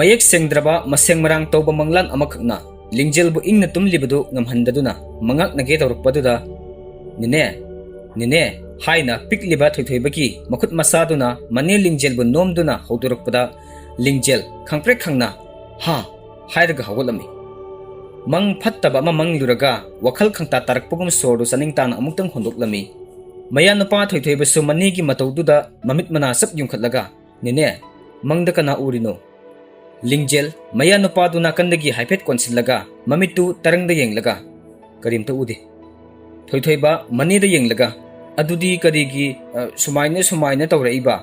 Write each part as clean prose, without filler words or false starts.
mayek sengdraba maseng marang tauba manglan amakna lingjel bu ingna tumlibudu ngamhandaduna mangak nage tawrukpaduda nine nine haina pikliba thoithoibaki makut masaduna mane lingjel bu nomduna hauturukpada lingjel khangprek khangna ha hairaga hawalami mang phattaba ma mangluraga wakhal khangta tarakpugum sordu saning tan amuktang hondoklami maya nupa thoithoibasu manegi mataududa mamit mana sap yungkhatlaga nine mangda kana urino lingjel maya nupa du nakandagi haipet konsillaga mamitu tarangda yenglaga karimta ude thoithoiba maneda yenglaga adudi kadigi sumaina tawraiba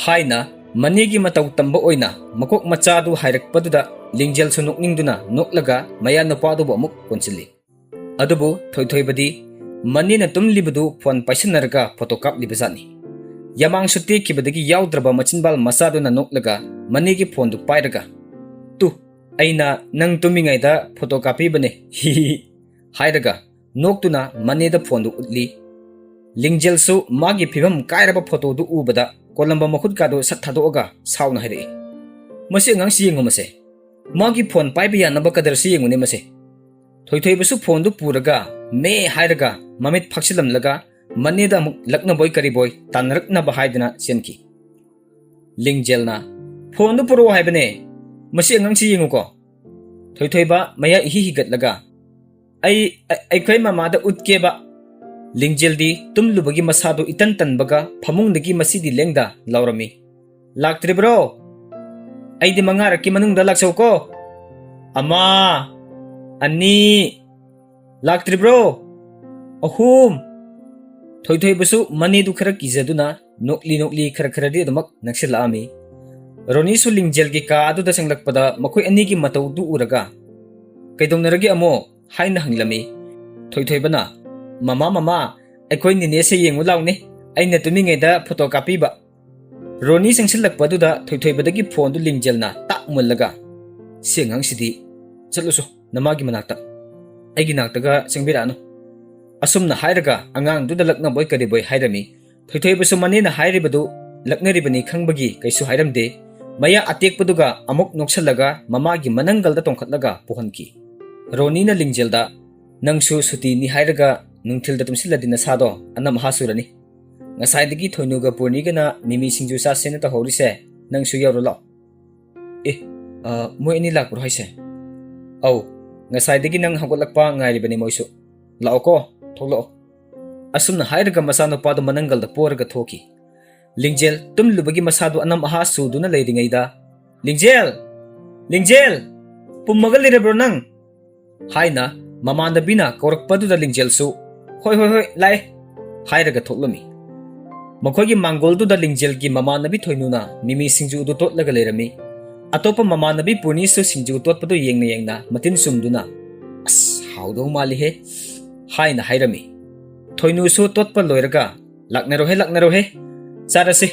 haina manegi matau tamba oina makok machadu hairakpaduda lingjel su nokningduna noklaga maya nupa du amuk konsilli adubu thoithoibadi manina tumlibudu phone paisanarga photocop libazani yamang suti kibadagi yaudraba machinbal masaduna noklaga manigi phone du pairaga tu aina nang tumingaida photocopy bane hi hairaga noktuna maneda phone du utli lingjel su magi phibam kairaba photo du ubada kolamba makhut ka do sathadoga sauna hairi mase ngang si ngomase magi phone paiba yanaba kadar si ngune mase thoithoibasu phone du puraga me hairaga mamit phakchilam laga maneda muk lakna boy kari boy tanrakna bahaidna senki lingjelna phone du puro haibane mase ngang si nguko thoithoiba maya hi higat laga ai khoi mama da utkeba lingjel di tumlubagi masadu itan tanbaga phamungdagi masidi lengda laurami laktri bro ai di mangara ki manungda laksau ko ama ani laktri bro ahum thoi basu mani du khara kijaduna nokli khara di damak naksil ami roni su lingjel gi ka adu da sanglakpada makoi ani gi matau du uraga kaidongnaragi amo haina hanglami thoi bana mama aikoi nine se yengu launi aina tuminge da photocopy ba roni sangsilakpadu da thoi badagi phone du lingjelna ta mullaga sengang sidi chalusu namagi manakta aigi naktaga sangbirano asumna hairaga angang du da lakna boy kari boy hairami thoi basu manena hairibadu laknaribani khangbagi kaisu hairamde maya atekpaduga amuk noksalaga mamagi manangal da tongkhatlaga puhanki roni na lingjelda nangsu suti ni hairaga nungthil da tumsila dina sado anam hasurani ngasai digi thoinuga purniga na mimi singju sa sena ta horise nangsu yawro law moi ani lakpur haise au ngasai digi nang hagolakpa ngairi bani moisu law ko tholo asumna hairaga masano padu manangal da porga thoki lingjel tumlubagi masadu anam hasu duna leidingaida lingjel pummagal lirebro nang haina mamanda bina korakpadu da lingjel su hoi lai hairaga thoklami makhogi mangoldu da lingjel gi mamanabi thoinuna mimi singju du totlaga lerami atopa mamanabi purni su singju totpadu yengna matin sumduna as haudo mali he haina hairami thoinu su totpa loiraga laknaro he sarase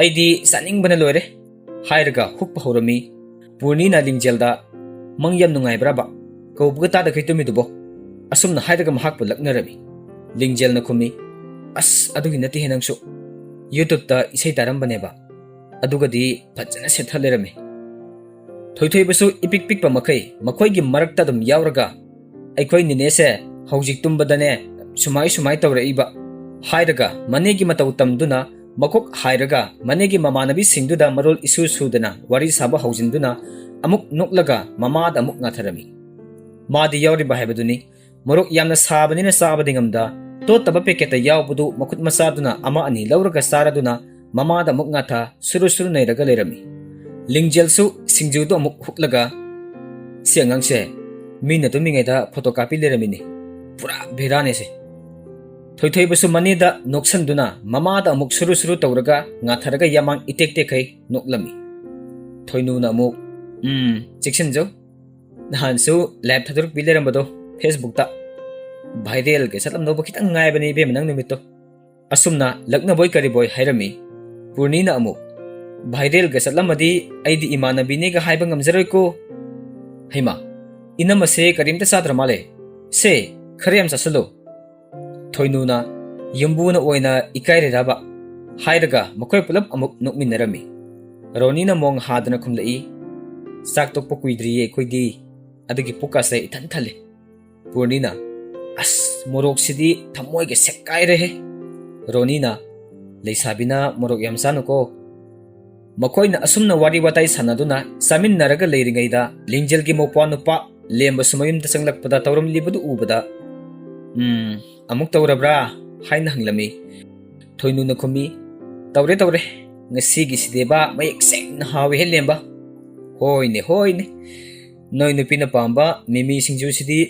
aidi saning bana loire hairaga hukpa horami purni na lingjelda mangyam nungai braba kawbuga ta da kaitumi dubo asumna hairaga mahakpu laknarami lingjel na kumi as adugi nati henangsu YouTube ta isai tarambane ba aduga di phajana sethalerami thoi basu ipik pa makai gi marakta dum yauraga aikoi nine se haujik tumbadane sumai tawraiba hairaga manegi matau tamduna makok hairaga manegi mamanabi singduda marol isu sudana wari saba haujinduna amuk noklaga mamada amuk ngatharami madi yauri ba haibaduni morok yamna sabanina sabadingamda to taba peketa yawbudu makut masaduna ama ani lauraga saraduna mamada amuk ngatha suru nairaga lerami lingjel su singjudu amuk huklaga siangangse mina tumingaida photocopy leramini pura bherane se thoi basu manida noksanduna mamada amuk suru tawraga ngatharaga yamang itek kai noklami thoinuna amuk chiksinjo nahansu lab thaduruk bilerambado Facebook ta viral ke satlam no bakitang ngai bani be manang numito asumna lakna boy kari boy hairami purnina amuk viral ke satlam adi aidi imanabi ne ga haiba ngamjaroi ko haima inama se karimta sadra male se kharem sasalo thoinuna yumbuna oina ikaire raba hairaga makoi pulap amuk nokminarami ronina mong hadana khumlai ꯆꯥꯛ ꯇꯣꯛꯄ ꯀꯨꯏꯗ꯭ꯔꯤꯌꯦ ꯑꯩꯈꯣꯏꯗꯤ ꯑꯗꯨꯒꯤ ꯄꯨꯛꯀꯥꯁꯦ ꯏꯊꯟ ꯊꯜꯂꯦ ꯄꯨꯔꯅꯤꯅ ꯑꯁ ꯃꯣꯔꯣꯛꯁꯤꯗꯤ ꯊꯃꯣꯏꯒ ꯁꯦꯛꯀꯥꯏꯔꯦꯍꯦ ꯔꯣꯅꯤꯅ ꯂꯩꯁꯥꯕꯤꯅ ꯃꯣꯔꯣꯛ ꯌꯥꯝ ꯆꯥꯅꯨꯀꯣ ꯃꯈꯣꯏꯅ ꯑꯁꯨꯝꯅ ꯋꯥꯔꯤ ꯋꯥꯇꯥꯏ ꯁꯥꯟꯅꯗꯨꯅ ꯆꯥꯃꯤꯟꯅꯔꯒ ꯂꯩꯔꯤꯉꯩꯗ ꯂꯤꯡꯖꯦꯜꯒꯤ ꯃꯧꯄ꯭ꯋꯥ ꯅꯨꯄꯥ ꯂꯦꯝꯕꯁꯨ ꯃꯌꯨꯝꯗ ꯆꯪꯂꯛꯄꯗ ꯇꯧꯔꯝꯂꯤꯕꯗꯨ ꯎꯕꯗ ꯑꯃꯨꯛ ꯇꯧꯔꯕ꯭ꯔꯥ ꯍꯥꯏꯅ ꯍꯪꯂꯝꯃꯤ ꯊꯣꯏꯅꯨꯅ ꯈꯨꯝꯃꯤ ꯇꯧꯔꯦ ꯉꯁꯤꯒꯤꯁꯤꯗꯦꯕ ꯃꯌꯦꯛ ꯁꯦꯡꯅ ꯍꯥꯎꯋꯦꯍꯦ ꯂꯦꯝꯕ ꯍꯣꯏꯅꯦ ꯅꯣꯏ ꯅꯨꯄꯤꯅ ꯄꯥꯝꯕ ꯃꯤꯃꯤ ꯁꯤꯡꯖꯨꯁꯤꯗꯤ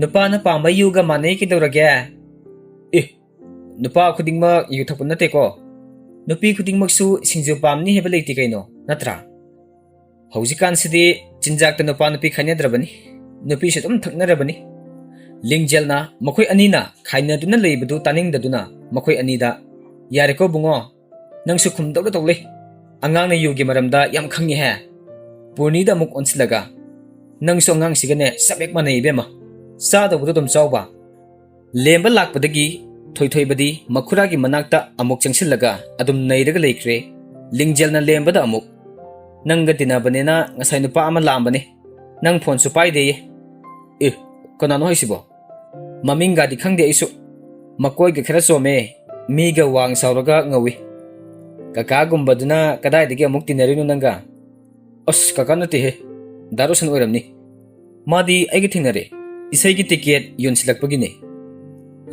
ꯅꯨꯄꯥꯅ ꯄꯥꯝꯕ ꯌꯨꯒ ꯃꯥꯟꯅꯩ ꯀꯩꯗꯧꯔꯒꯦ ꯅꯨꯄꯥ ꯈꯨꯗꯤꯡꯃꯛ ꯌꯨ ꯊꯛꯄ ꯅꯠꯇꯦꯀꯣ ꯅꯨꯄꯤ ꯈꯨꯗꯤꯡꯃꯛꯁꯨ ꯁꯤꯡꯖꯨ ꯄꯥꯝꯅꯤ ꯍꯥꯏꯕ ꯂꯩꯇꯦ ꯀꯩꯅꯣ ꯅꯠꯇ꯭ꯔꯥ ꯍꯧꯖꯤꯛꯀꯥꯟꯁꯤꯗꯤ ꯆꯤꯟꯖꯥꯛꯇ ꯅꯨꯄꯥ ꯅꯨꯄꯤ ꯈꯥꯏꯅꯗ꯭ꯔꯕꯅꯤ ꯅꯨꯄꯤꯁꯨ ꯑꯗꯨꯝ ꯊꯛꯅꯔꯕꯅꯤ ꯂꯤꯡꯖꯦꯜꯅ ꯃꯈꯣꯏ ꯑꯅꯤꯅ ꯈꯥꯏꯅꯗꯨꯅ ꯂꯩꯕꯗꯨ ꯇꯥꯅꯤꯡꯗꯗꯨꯅ ꯃꯈꯣꯏ ꯑꯅꯤꯗ ꯌꯥꯔꯦꯀꯣ ꯕꯨꯡꯉꯣ ꯅꯪꯁꯨ ꯈꯨꯝꯗꯧꯗ ꯇꯧꯂꯩ ꯑꯉꯥꯡꯅ ꯌꯨꯒꯤ ꯃꯔꯝꯗ ꯌꯥꯝ ꯈꯪꯉꯤꯍꯦ ꯄꯨꯔꯅꯤꯗ ꯑꯃꯨꯛ ꯑꯣꯟꯁꯤꯜꯂꯒ ꯅꯪꯁꯨ ꯑꯉꯥꯡꯁꯤꯒꯅꯦ ꯁꯕꯦꯛ ꯃꯥꯟꯅꯩ ꯏꯕꯦꯝꯃ ꯆꯥꯗꯧꯕꯗꯣ ꯑꯗꯨꯝ ꯆꯥꯎꯕ ꯂꯦꯝꯕ ꯂꯥꯛꯄꯗꯒꯤ ꯊꯣꯏꯊꯣꯏꯕꯗꯤ ꯃꯈꯨꯔꯥꯒꯤ ꯃꯅꯥꯛꯇ ꯑꯃꯨꯛ ꯆꯪꯁꯤꯜꯂꯒ ꯑꯗꯨꯝ ꯅꯩꯔꯒ ꯂꯩꯈ꯭ꯔꯦ ꯂꯤꯡꯖꯦꯜꯅ ꯂꯦꯝꯕꯗ ꯑꯃꯨꯛ ꯅꯪꯒ ꯇꯤꯟꯅꯕꯅꯦꯅ ꯉꯁꯥꯏ ꯅꯨꯄꯥ ꯑꯃ ꯂꯥꯛꯑꯝꯕꯅꯦ ꯅꯪ ꯐꯣꯟꯁꯨ ꯄꯥꯏꯗꯦꯌꯦ ꯀꯅꯥꯅꯣ ꯍꯥꯏꯁꯤꯕꯣ ꯃꯃꯤꯡꯒꯗꯤ ꯈꯪꯗꯦ ꯑꯩꯁꯨ ꯃꯀꯣꯏꯒ ꯈꯔ ꯆꯣꯝꯃꯦ ꯃꯤꯒ ꯋꯥꯡ ꯆꯥꯎꯔꯒ ꯉꯧꯏ ꯀꯀꯥꯒꯨꯝꯕꯗꯨꯅ ꯀꯗꯥꯏꯗꯒꯤ ꯑꯃꯨꯛ ꯇꯤꯟꯅꯔꯤꯅꯣ ꯅꯪꯒ ꯑꯁ ꯀꯀꯥ ꯅꯠꯇꯦꯍꯦ ꯗꯥꯔꯣꯁꯟ ꯑꯣꯏꯔꯝꯅꯤ ꯃꯥꯗꯤ ꯑꯩꯒ ꯊꯦꯡꯅꯔꯦ ꯏꯁꯩꯒꯤ ꯇꯤꯀꯦꯠ ꯌꯣꯟꯁꯤꯜꯂꯛꯄꯒꯤꯅꯦ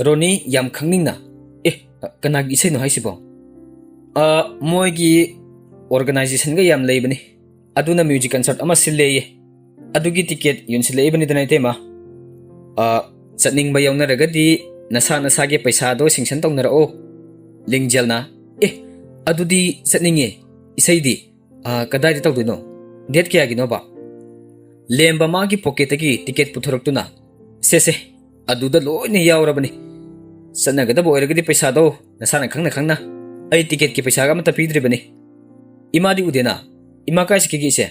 ꯔꯣꯅꯤ ꯌꯥꯝ ꯈꯪꯅꯤꯡꯅ ꯀꯅꯥꯒꯤ ꯏꯁꯩꯅꯣ ꯍꯥꯏꯁꯤꯕꯣ ꯃꯣꯏꯒꯤ ꯑꯣꯔꯒꯅꯥꯏꯖꯦꯁꯟꯒ ꯌꯥꯝ ꯂꯩꯕꯅꯤ ꯑꯗꯨꯅ ꯃ꯭ꯌꯨꯖꯤꯛ ꯀꯟꯁꯔꯠ ꯑꯃ ꯁꯤꯜꯂꯦꯌꯦ ꯑꯗꯨꯒꯤ ꯇꯤꯀꯦꯠ ꯌꯣꯟꯁꯤꯜꯂꯛꯏꯕꯅꯤꯗꯅ ꯏꯇꯩꯃ ꯆꯠꯅꯤꯡꯕ ꯌꯥꯎꯅꯔꯒꯗꯤ ꯅꯁꯥꯒꯤ ꯄꯩꯁꯥꯗꯣ ꯁꯦꯡꯁꯟ ꯇꯧꯅꯔꯛꯑꯣ ꯂꯤꯡꯖꯦꯜꯅ ꯑꯗꯨꯗꯤ ꯆꯠꯅꯤꯡꯉꯦ ꯏꯁꯩꯗꯤ ꯀꯗꯥꯏꯗ ꯇꯧꯗꯣꯏꯅꯣ ꯗꯦꯠ ꯀꯌꯥꯒꯤꯅꯣꯕ ꯂꯦꯝꯕ ꯃꯥꯒꯤ ꯄꯣꯀꯦꯠꯇꯒꯤ ꯇꯤꯀꯦꯠ ꯄꯨꯊꯣꯔꯛꯇꯨꯅ ꯁꯦ ꯑꯗꯨꯗ ꯂꯣꯏꯅ ꯌꯥꯎꯔꯕꯅꯤ ꯆꯠꯅꯒꯗꯕ ꯑꯣꯏꯔꯒꯗꯤ ꯄꯩꯁꯥꯗꯣ ꯅꯁꯥꯅ ꯈꯪꯅ ꯑꯩ ꯇꯤꯀꯦꯠꯀꯤ ꯄꯩꯁꯥꯒ ꯑꯃꯠꯇ ꯄꯤꯗ꯭ꯔꯤꯕꯅꯤ ꯏꯃꯥꯗꯤ ꯎꯗꯦꯅ ꯏꯃꯥ ꯀꯥꯏ ꯆꯠꯈꯤꯒꯦ ꯏꯆꯦ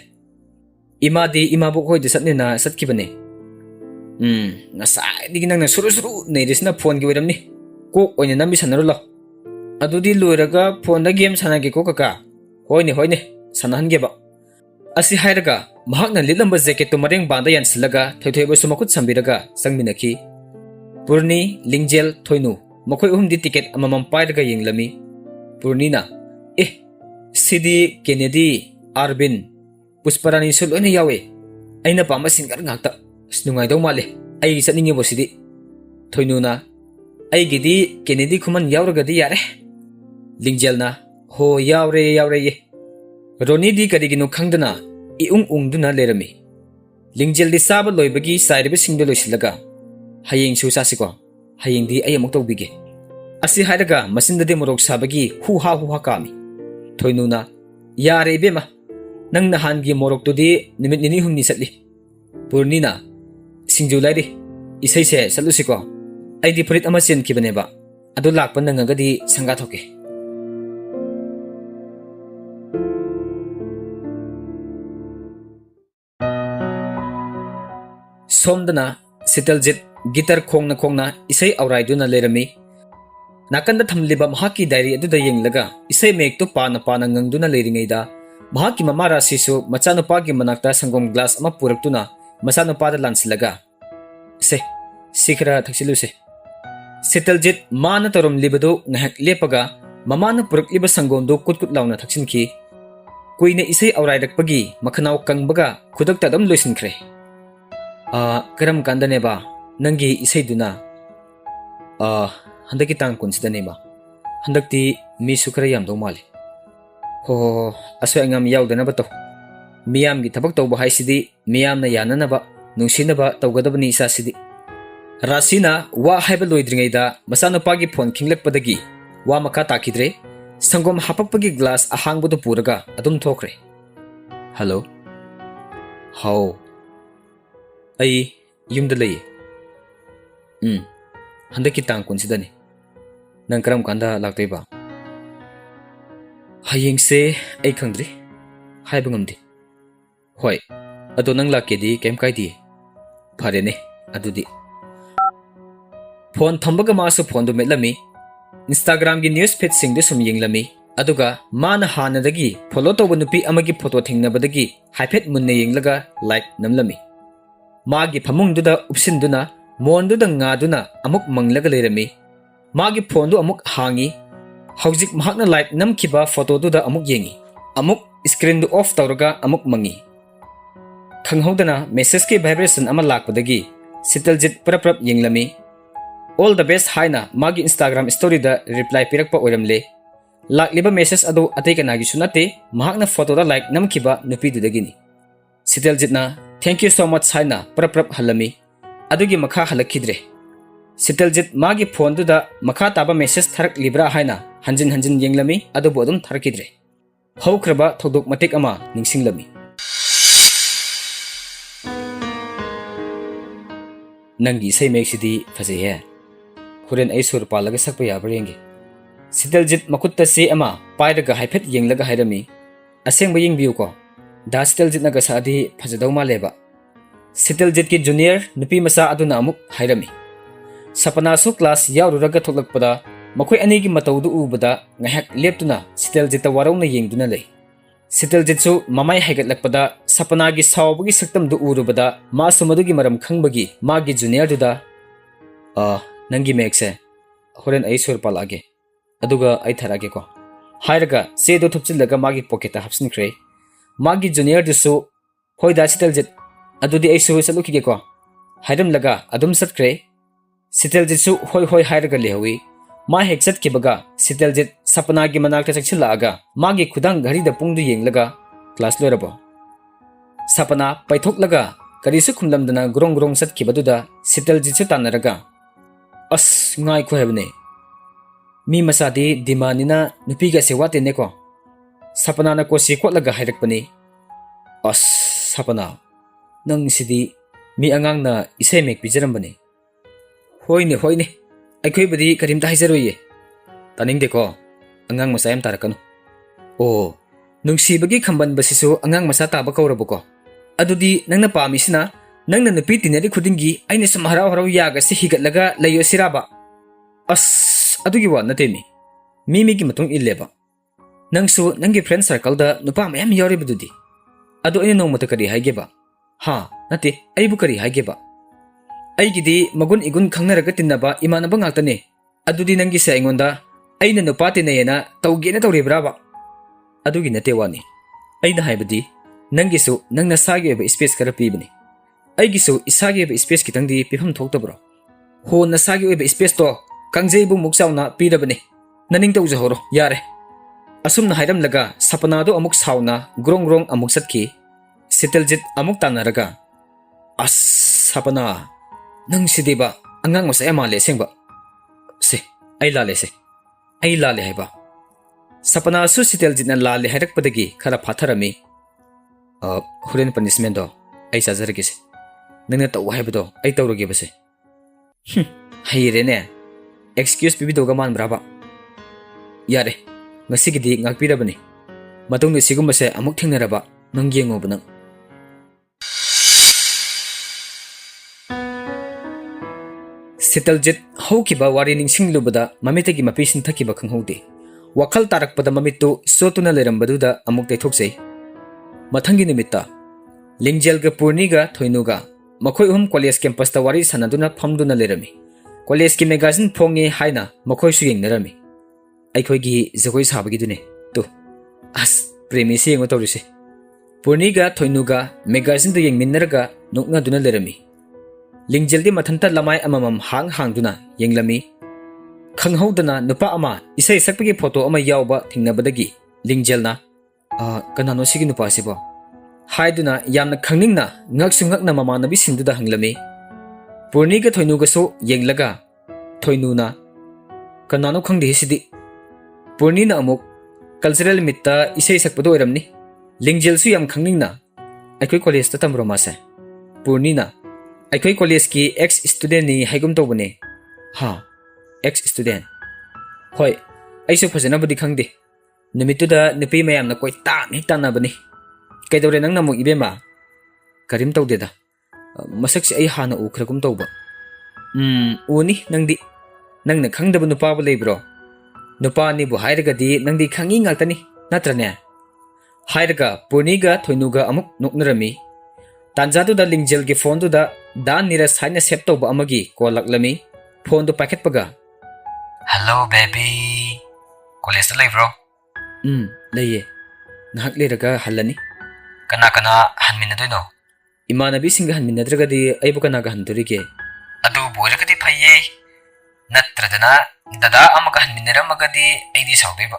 ꯏꯃꯥꯗꯤ ꯏꯃꯥꯕꯣꯛ ꯍꯣꯏꯗ ꯆꯠꯅꯦꯅ ꯆꯠꯈꯤꯕꯅꯦ ꯉꯁꯥꯏꯗꯒꯤ ꯅꯪꯅ ꯁꯨꯔꯨ ꯅꯩꯔꯤꯁꯤꯅ ꯐꯣꯟꯒꯤ ꯑꯣꯏꯔꯝꯅꯤ ꯀꯣꯛ ꯑꯣꯏꯅ ꯅꯝꯕꯤꯁꯟꯅꯔꯨ ꯂꯥꯎ ꯑꯗꯨꯗꯤ ꯂꯣꯏꯔꯒ ꯐꯣꯟꯗ ꯒꯦꯝ ꯁꯥꯟꯅꯒꯦꯀꯣ ꯀꯀꯥ ꯍꯣꯏꯅꯦ ꯁꯥꯟꯅꯍꯟꯒꯦꯕ ꯑꯁꯤ ꯍꯥꯏꯔꯒ ꯃꯍꯥꯛꯅ ꯂꯤꯠꯂꯝꯕ ꯖꯦꯀꯦꯠꯇꯨ ꯃꯔꯦꯡꯕꯥꯟꯗ ꯌꯥꯟꯁꯤꯜꯂꯒ ꯊꯣꯏꯊꯣꯏꯕꯁꯨ ꯃꯈꯨꯠ ꯁꯝꯕꯤꯔꯒ ꯆꯪꯃꯤꯟꯅꯈꯤ ꯄꯨꯔꯅꯤ ꯂꯤꯡꯖꯦꯜ ꯊꯣꯏꯅꯨ ꯃꯈꯣꯏ ꯑꯍꯨꯝꯗꯤ ꯇꯤꯀꯦꯠ ꯑꯃꯃꯝ ꯄꯥꯏꯔꯒ ꯌꯦꯡꯂꯝꯃꯤ ꯄꯨꯔꯅꯤꯅ ꯁꯤꯗꯤ ꯀꯦꯅꯦꯗꯤ ꯑꯥꯔꯕꯤꯟ ꯄꯨꯁꯄꯔꯥꯅꯤꯁꯨ ꯂꯣꯏꯅ ꯌꯥꯎꯋꯦ ꯑꯩꯅ ꯄꯥꯝꯕ ꯁꯤꯡꯒꯔ ꯉꯥꯛꯇ ꯅꯨꯡꯉꯥꯏꯗꯧ ꯃꯥꯜꯂꯦ ꯑꯩ ꯆꯠꯅꯤꯡꯉꯤꯕꯣ ꯁꯤꯗꯤ ꯊꯣꯏꯅꯨꯅ ꯑꯩꯒꯤꯗꯤ ꯀꯦꯅꯦꯗꯤ ꯈꯨꯃꯟ ꯌꯥꯎꯔꯒꯗꯤ ꯌꯥꯔꯦ ꯂꯤꯡꯖꯦꯜꯅ ꯍꯣ ꯌꯥꯎꯔꯦꯌꯦ ꯔꯣꯅꯤꯗꯤ ꯀꯔꯤꯒꯤꯅꯣ ꯈꯪꯗꯅ ꯎꯪꯗꯨꯅ ꯂꯩꯔꯝꯃꯤ ꯂꯤꯡꯖꯦꯜꯗꯤ ꯆꯥꯕ ꯂꯣꯏꯕꯒꯤ ꯆꯥꯏꯔꯤꯕꯁꯤꯡꯗꯨ ꯂꯣꯏꯁꯤꯜꯂꯒ ꯍꯌꯦꯡꯁꯨ ꯆꯥꯁꯤꯀꯣ ꯍꯌꯦꯡꯗꯤ ꯑꯩ ꯑꯃꯨꯛ ꯇꯧꯕꯤꯒꯦ ꯑꯁꯤ ꯍꯥꯏꯔꯒ ꯃꯆꯤꯟꯗꯗꯤ ꯃꯣꯔꯣꯛ ꯁꯥꯕꯒꯤ ꯍꯨꯍꯥ ꯀꯥꯝꯃꯤ ꯊꯣꯏꯅꯨꯅ ꯌꯥꯔꯦ ꯏꯕꯦꯝꯃ ꯅꯪ ꯅꯍꯥꯟꯒꯤ ꯃꯣꯔꯣꯛꯇꯨꯗꯤ ꯅꯨꯃꯤꯠ ꯅꯤꯅꯤ ꯍꯨꯝꯅꯤ ꯆꯠꯂꯤ ꯄꯨꯔꯅꯤꯅ ꯁꯤꯡꯖꯨ ꯂꯩꯔꯤ ꯏꯁꯩꯁꯦ ꯆꯠꯂꯨꯁꯤꯀꯣ ꯑꯩꯗꯤ ꯐꯨꯔꯤꯠ ꯑꯃ ꯆꯦꯟꯈꯤꯕꯅꯦꯕ ꯑꯗꯨ ꯂꯥꯛꯄ ꯅꯪꯉꯒꯗꯤ ꯁꯪꯒꯥꯊꯣꯛꯀꯦ ꯁꯣꯝꯗꯅ ꯁꯤꯇꯜꯖꯤꯠ ꯒꯤꯇꯔ ꯈꯣꯡꯅ ꯏꯁꯩ ꯑꯧꯔꯥꯏꯗꯨꯅ ꯂꯩꯔꯝꯃꯤ ꯅꯥꯀꯟꯗ ꯊꯝꯂꯤꯕ ꯃꯍꯥꯛꯀꯤ ꯗꯥꯏꯔꯤ ꯑꯗꯨꯗ ꯌꯦꯡꯂꯒ ꯏꯁꯩ ꯃꯌꯦꯛꯇꯨ ꯄꯥꯅ ꯉꯪꯗꯨꯅ ꯂꯩꯔꯤꯉꯩꯗ ꯃꯍꯥꯛꯀꯤ ꯃꯃꯥ ꯔꯥꯁꯤꯁꯨ ꯃꯆꯥꯅꯨꯄꯥꯒꯤ ꯃꯅꯥꯛꯇ ꯁꯪꯒꯣꯝ ꯒ꯭ꯂꯥꯁ ꯑꯃ ꯄꯨꯔꯛꯇꯨꯅ ꯃꯆꯥꯅꯨꯄꯥꯗ ꯂꯥꯟꯁꯤꯜꯂꯒ ꯁꯤ ꯈꯔ ꯊꯛꯆꯤꯜꯂꯨꯁꯦ ꯁꯤꯇꯜꯖꯤꯠ ꯃꯥꯅ ꯇꯧꯔꯝꯂꯤꯕꯗꯨ ꯉꯥꯏꯍꯥꯛ ꯂꯦꯞꯄꯒ ꯃꯃꯥꯅ ꯄꯨꯔꯛꯂꯤꯕ ꯁꯪꯒꯣꯝꯗꯨ ꯀꯨꯠ ꯂꯥꯎꯅ ꯊꯛꯆꯤꯟꯈꯤ ꯀꯨꯏꯅ ꯏꯁꯩ ꯑꯧꯔꯥꯏꯔꯛꯄꯒꯤ ꯃꯈꯅꯥꯎ ꯀꯪꯕꯒ ꯈꯨꯗꯛꯇ ꯑꯗꯨꯝ ꯂꯣꯏꯁꯤꯟꯈ꯭ꯔꯦ ꯀꯔꯝ ꯀꯥꯟꯗꯅꯦꯕ ꯅꯪꯒꯤ ꯏꯁꯩꯗꯨꯅ ꯍꯟꯗꯛꯀꯤ ꯇꯥꯡ 10 ꯍꯟꯗꯛꯇꯤ ꯃꯤꯁꯨ ꯈꯔ ꯌꯥꯝꯗꯧ ꯃꯥꯜꯂꯤ ꯍꯣ ꯑꯁꯣꯏ ꯑꯉꯥꯝ ꯌꯥꯎꯗꯅꯕ ꯇꯧ ꯃꯤꯌꯥꯝꯒꯤ ꯊꯕꯛ ꯇꯧꯕ ꯍꯥꯏꯁꯤꯗꯤ ꯃꯤꯌꯥꯝꯅ ꯌꯥꯅꯅꯕ ꯅꯨꯡꯁꯤꯅꯕ ꯇꯧꯒꯗꯕꯅꯤ ꯏꯆꯥꯁꯤꯗꯤ ꯔꯥꯁꯤꯅ ꯋꯥ ꯍꯥꯏꯕ ꯂꯣꯏꯗ꯭ꯔꯤꯉꯩꯗ ꯃꯆꯥꯅꯨꯄꯥꯒꯤ ꯐꯣꯟ ꯈꯤꯡꯂꯛꯄꯗꯒꯤ ꯋꯥ ꯃꯈꯥ ꯇꯥꯈꯤꯗ꯭ꯔꯦ ꯁꯪꯒꯣꯝ ꯍꯥꯄꯛꯄꯒꯤ ꯒ꯭ꯂꯥꯁ ꯑꯍꯥꯡꯕꯗꯨ ꯄꯨꯔꯒ ꯑꯗꯨꯝ ꯊꯣꯛꯈ꯭ꯔꯦ ꯍꯜꯂꯣ ꯍꯥꯎ ꯑꯩ ꯌꯨꯝꯗ ꯂꯩꯌꯦ ꯍꯟꯗꯛꯀꯤ ꯇꯥꯡ 10 ꯅꯪ ꯀꯔꯝ ꯀꯥꯟꯗ ꯂꯥꯛꯇꯣꯏꯕ ꯍꯌꯦꯡꯁꯦ ꯑꯩ ꯈꯪꯗ꯭ꯔꯤ ꯍꯥꯏꯕ ꯉꯝꯗꯦ ꯍꯣꯏ ꯑꯗꯣ ꯅꯪ ꯂꯥꯛꯀꯦꯗꯤ ꯀꯩꯝ ꯀꯥꯏꯗꯦ ꯐꯔꯦꯅꯦ ꯑꯗꯨꯗꯤ ꯐꯣꯟ ꯊꯝꯕꯒ ꯃꯥꯁꯨ ꯐꯣꯟꯗꯨ ꯃꯦꯠꯂꯝꯃꯤ ꯏꯟꯁꯇꯥꯒ꯭ꯔꯥꯝꯒꯤ ꯅ꯭ꯌꯨꯁ ꯐꯤꯗꯁꯤꯡꯗꯨ ꯁꯨꯝ ꯌꯦꯡꯂꯝꯃꯤ Aduga mana hanadagi follow tawba nupi amagi photo thingnabadagi haifet munna yenglaga like namlami. Magi phamungduda upsinduna monduda ngaduna amuk manglaga leirami. Magi phone du amuk hangi. Haujik mahakna like namkiba photo duda amuk yengi. Amuk screen du off tawraga amuk mangi. Khanghaudana message ki vibration ama lakpadagi Sitaljit prap yenglami. All the best haina magi Instagram story da reply pirakpa oiramle. Lakliba message adu atay kanagi sunate mahakna photo da like namkiba nupi dudagini. Sitaljit na thank you so much haina prap halami. Adugi makha halakidre. Sitaljit magi phone du da makha taba message tharak libra haina hanjin yenglami adu bodum tharakidre. Haukraba thodok matik ama ningsinglami. Nangi say make sidi fazihe. Huren ay sur palaga sakpa yabarengi. Sitaljit makutta si ama paidaga haipet yenglaga hairami. Aseng baying view ko. Da Sitaljit naga saadi fazadaw maleba. Sitaljit ki junior nupi masa aduna amuk hairami. Sapana su class yaururaga thoklakpada makoy anigi matawdu ubada ngahak leptuna Sitaljita warawna yengduna lay. Sitaljit su mamay haigatlakpada Sapanagi sawbagi saktam du urubada masumadugi maram khangbagi magi junior duda nangi mekse horen ay sur palage aduga ay tharage ko hairaga se do thupchilaga magi pocket hapsin kre magi junior dusu hoida Sitaljit adudi ay su salukige ko hairam laga adum sat kre Sitaljit su hoi hairaga lehawi ma heksat kibaga Sitaljit Sapanagi manakta chakchilaga magi khudang ghari da pungdu yenglaga class lorabo Sapana paithok karisu khumlamdana grong satkhibaduda Sitaljit su tanaraga as ngai ko hebne mi masadi dimanina nupiga sewate neko Sapana na ko si kotlaga hairakpani as Sapana nang sidi mi angang na isay mek pijarambani hoine aikhoi badi karimta haijaroye taningde ko angang masayam tarakanu o nungsibagi khamban basisu angang masa taba kaurabo ko adudi nangna pamisina nangna nupi tinari khudingi aina sum harau yaga si higatlaga layo siraba as adugi wa natemi mimi gi matung illeba nangsu nangi friend circle da nupa mayam yori bududi adu ina nongmata kari haigeba ha nate aibu kari haigeba aigidi magun igun khangnaraga tinnaba imanaba ngakta ne adudi nangi sa ingonda aina nupa tinayena tawgena tawrebraba adugi nate wani aina haibadi nangisu nangna sagi ba space kara pibani aigisu isagi ba space kitangdi pifam thoktabro ho na sagi ba space to kangjei bu muksauna pirabani naning tawja horo yare asumna hairam laga Sapana do amuk sauna grong amuk satki Sitaljit amuk tanaraga as Sapana nang sidiba angang masaya male sengba se ai lale haiba Sapana su Sitaljit na lale hairakpadagi khara phatharami huren punishment do ai sajarage se nangna taw haibado ai tawroge base hairene excuse pibi doga man braba yare ngasigidi ngakpirabani matungni sigumase amuk thingnaraba nang yengob nang Sitaljit haukiba wari ningsinglubada mamitagi mapisin thakiba khanghode wakhal tarakpada mamittu sotuna lerambaduda amuk taithokjai Mathangi nimita Lingjelga Purniga Thoinuga Makoi college campus ta wari sanaduna phamduna lerami college ki magazine phonge haina makoi su yengnerami aikhoi gi jagoi sabagi dune to as premi se ngo tawrise Purniga Thoinuga magazine du yengminnarga nokna duna lerami Lingjeldi mathanta lamai amamam hang duna yenglami khanghaudana nupa ama isai sakpagi photo ama yawba thingnabadagi Lingjelna kanano sigi nupa sibo haiduna yamna khangningna ngakna mamanabi sinduda hanglami Purniga Thoinuga so yenglaga Thoinuna kanano khangde sidi Purnina amuk cultural mitta isai sakpado oramni Lingjel su yam khangningna aikoi college ta tamro masa Purnina aikoi college ki ex student ni haigum tobane ha ex student hoi aisu phajana budi khangde Numituda nupi mayam na koi ta na bani kaidore nang namuk ibema karim tawdeda masak si ay hana ukragum tawba uni nangdi nangna khangdaba nupa ba leibro नुपानिबु हाइरगदि Nandi खंगी ngaktani natrane hairaga purniga thoinuga amuk noknarami tanjadu da lingjel gi phone du da dan nira saina sep toba amagi call laklami phone du packet paga hello baby college lai bro laiye nahak leraga halani kana kana hanmina doino imanabi singa hanmina dragadi aibu kana ga handurige adu boiragadi phaiye natradana dada amaga hanminara magadi aidi saudeba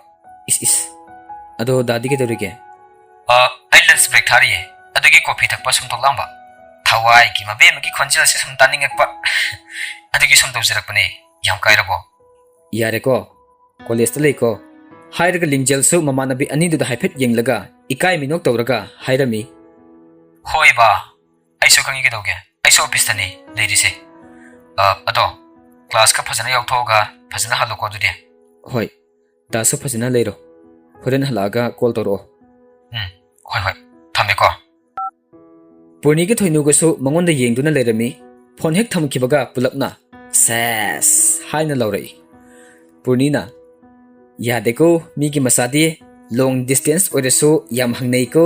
is ado dadi ke dorige ai lunch break thariye adugi coffee thakpa sum thoklamba thawai ki mabe magi khonjil se sum taningakpa adugi sum tawjirakpane yam kairabo yare ko college lei ko hairaga lingjel su mamanabi ani du da haipet yenglaga ikai minok tawraga hairami hoi ba aiso kangi ke doge aiso office tani leirise ado class ka phajana yauthoga phajana halu ko dudi hoi da su phajana leiro horen halaga call toro hoi thame ko purni ke thoinu go su mangon da yengduna leirami phone hek thamkibaga pulapna ses haina laurai purni na yadeko migi masadi long distance oresu yam hangnei ko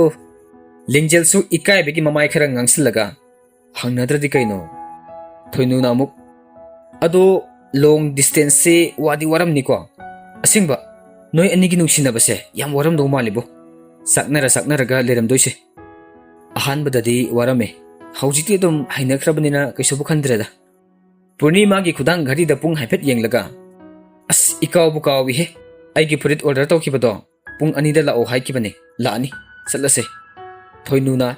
lingjel su ikai begi mamai khara ngangsilaga hangnadradi kaino thoinu na muk ado long distance se wadi waram ni ko asingba noi anigi nungsina base yam waram do malibo saknara ga leram doise ahan badadi warame haujiti dum hainakrabnina kaisu bukhandreda purnima gi khudang ghari da pung haipet yenglaga as ikaw bukaw wi he aigi furit order tawkibado pung ani da lao haikibane la ani satlase thoinuna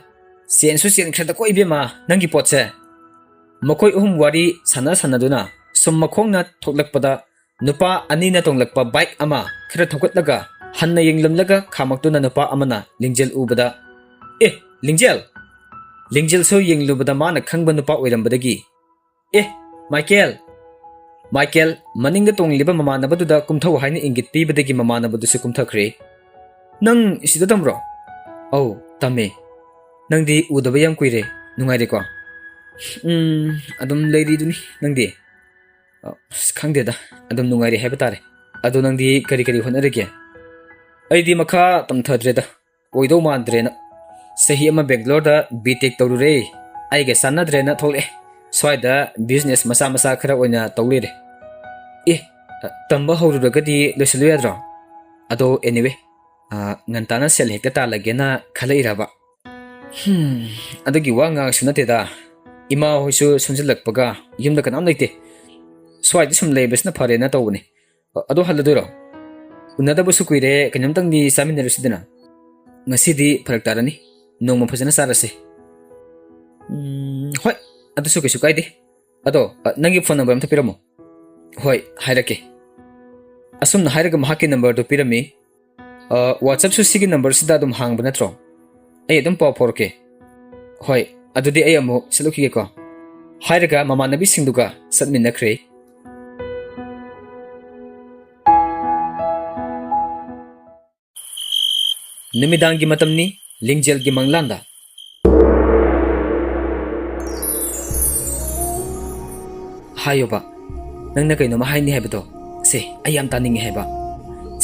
sensu sen khada ko ibema nangi potse makoi uhum wari sanaduna summa khongna thoklakpada nupa ani na tonglakpa bike ama khara thokatlaga hanna yenglamlaga khamaktuna nupa amana lingjel ubada lingjel so yenglubada mana khangba nupa oirambadagi Michael maninga tongliba mamanabaduda kumthau haina ingit pibadagi mamanabadusu kumthakre nang isida tamro au tame nangdi udaba yam kuire nungaire ko adum leiri duni nangdi khangdeda adum nungaire heba tare adu nangdi kari honarege aidi makha tamthadreda oido mandrena sahi ama Bangalore da BTech tawrure aige sanadrena thole swaida business masa khara oina tawlere tamba hawrugadi losalu yadro ado anyway ngantana sel hekta ta lagena khalairaba adagi wanga sunateda ima hoisu sunjilakpaga yumda kanam leite swaida sum leibesna farena tawbne ado haladuro unada busu kuire kanamtang ni saminarusidana ngasidi farak tarani nongma phajana sarase hoi adusu kesu kaide ado nangi phone number am thapiramo hoi hairake asum na hairaga mahaki number do pirami WhatsApp su sigi number sida dum hangba natro ai dum paw porke hoi adudi ai amu saluki ko hairaga mamanabi singduga satminakre numidangi matamni lingjel gi manglanda hayoba nangna kaino ma haini hebado se ayam taningi heba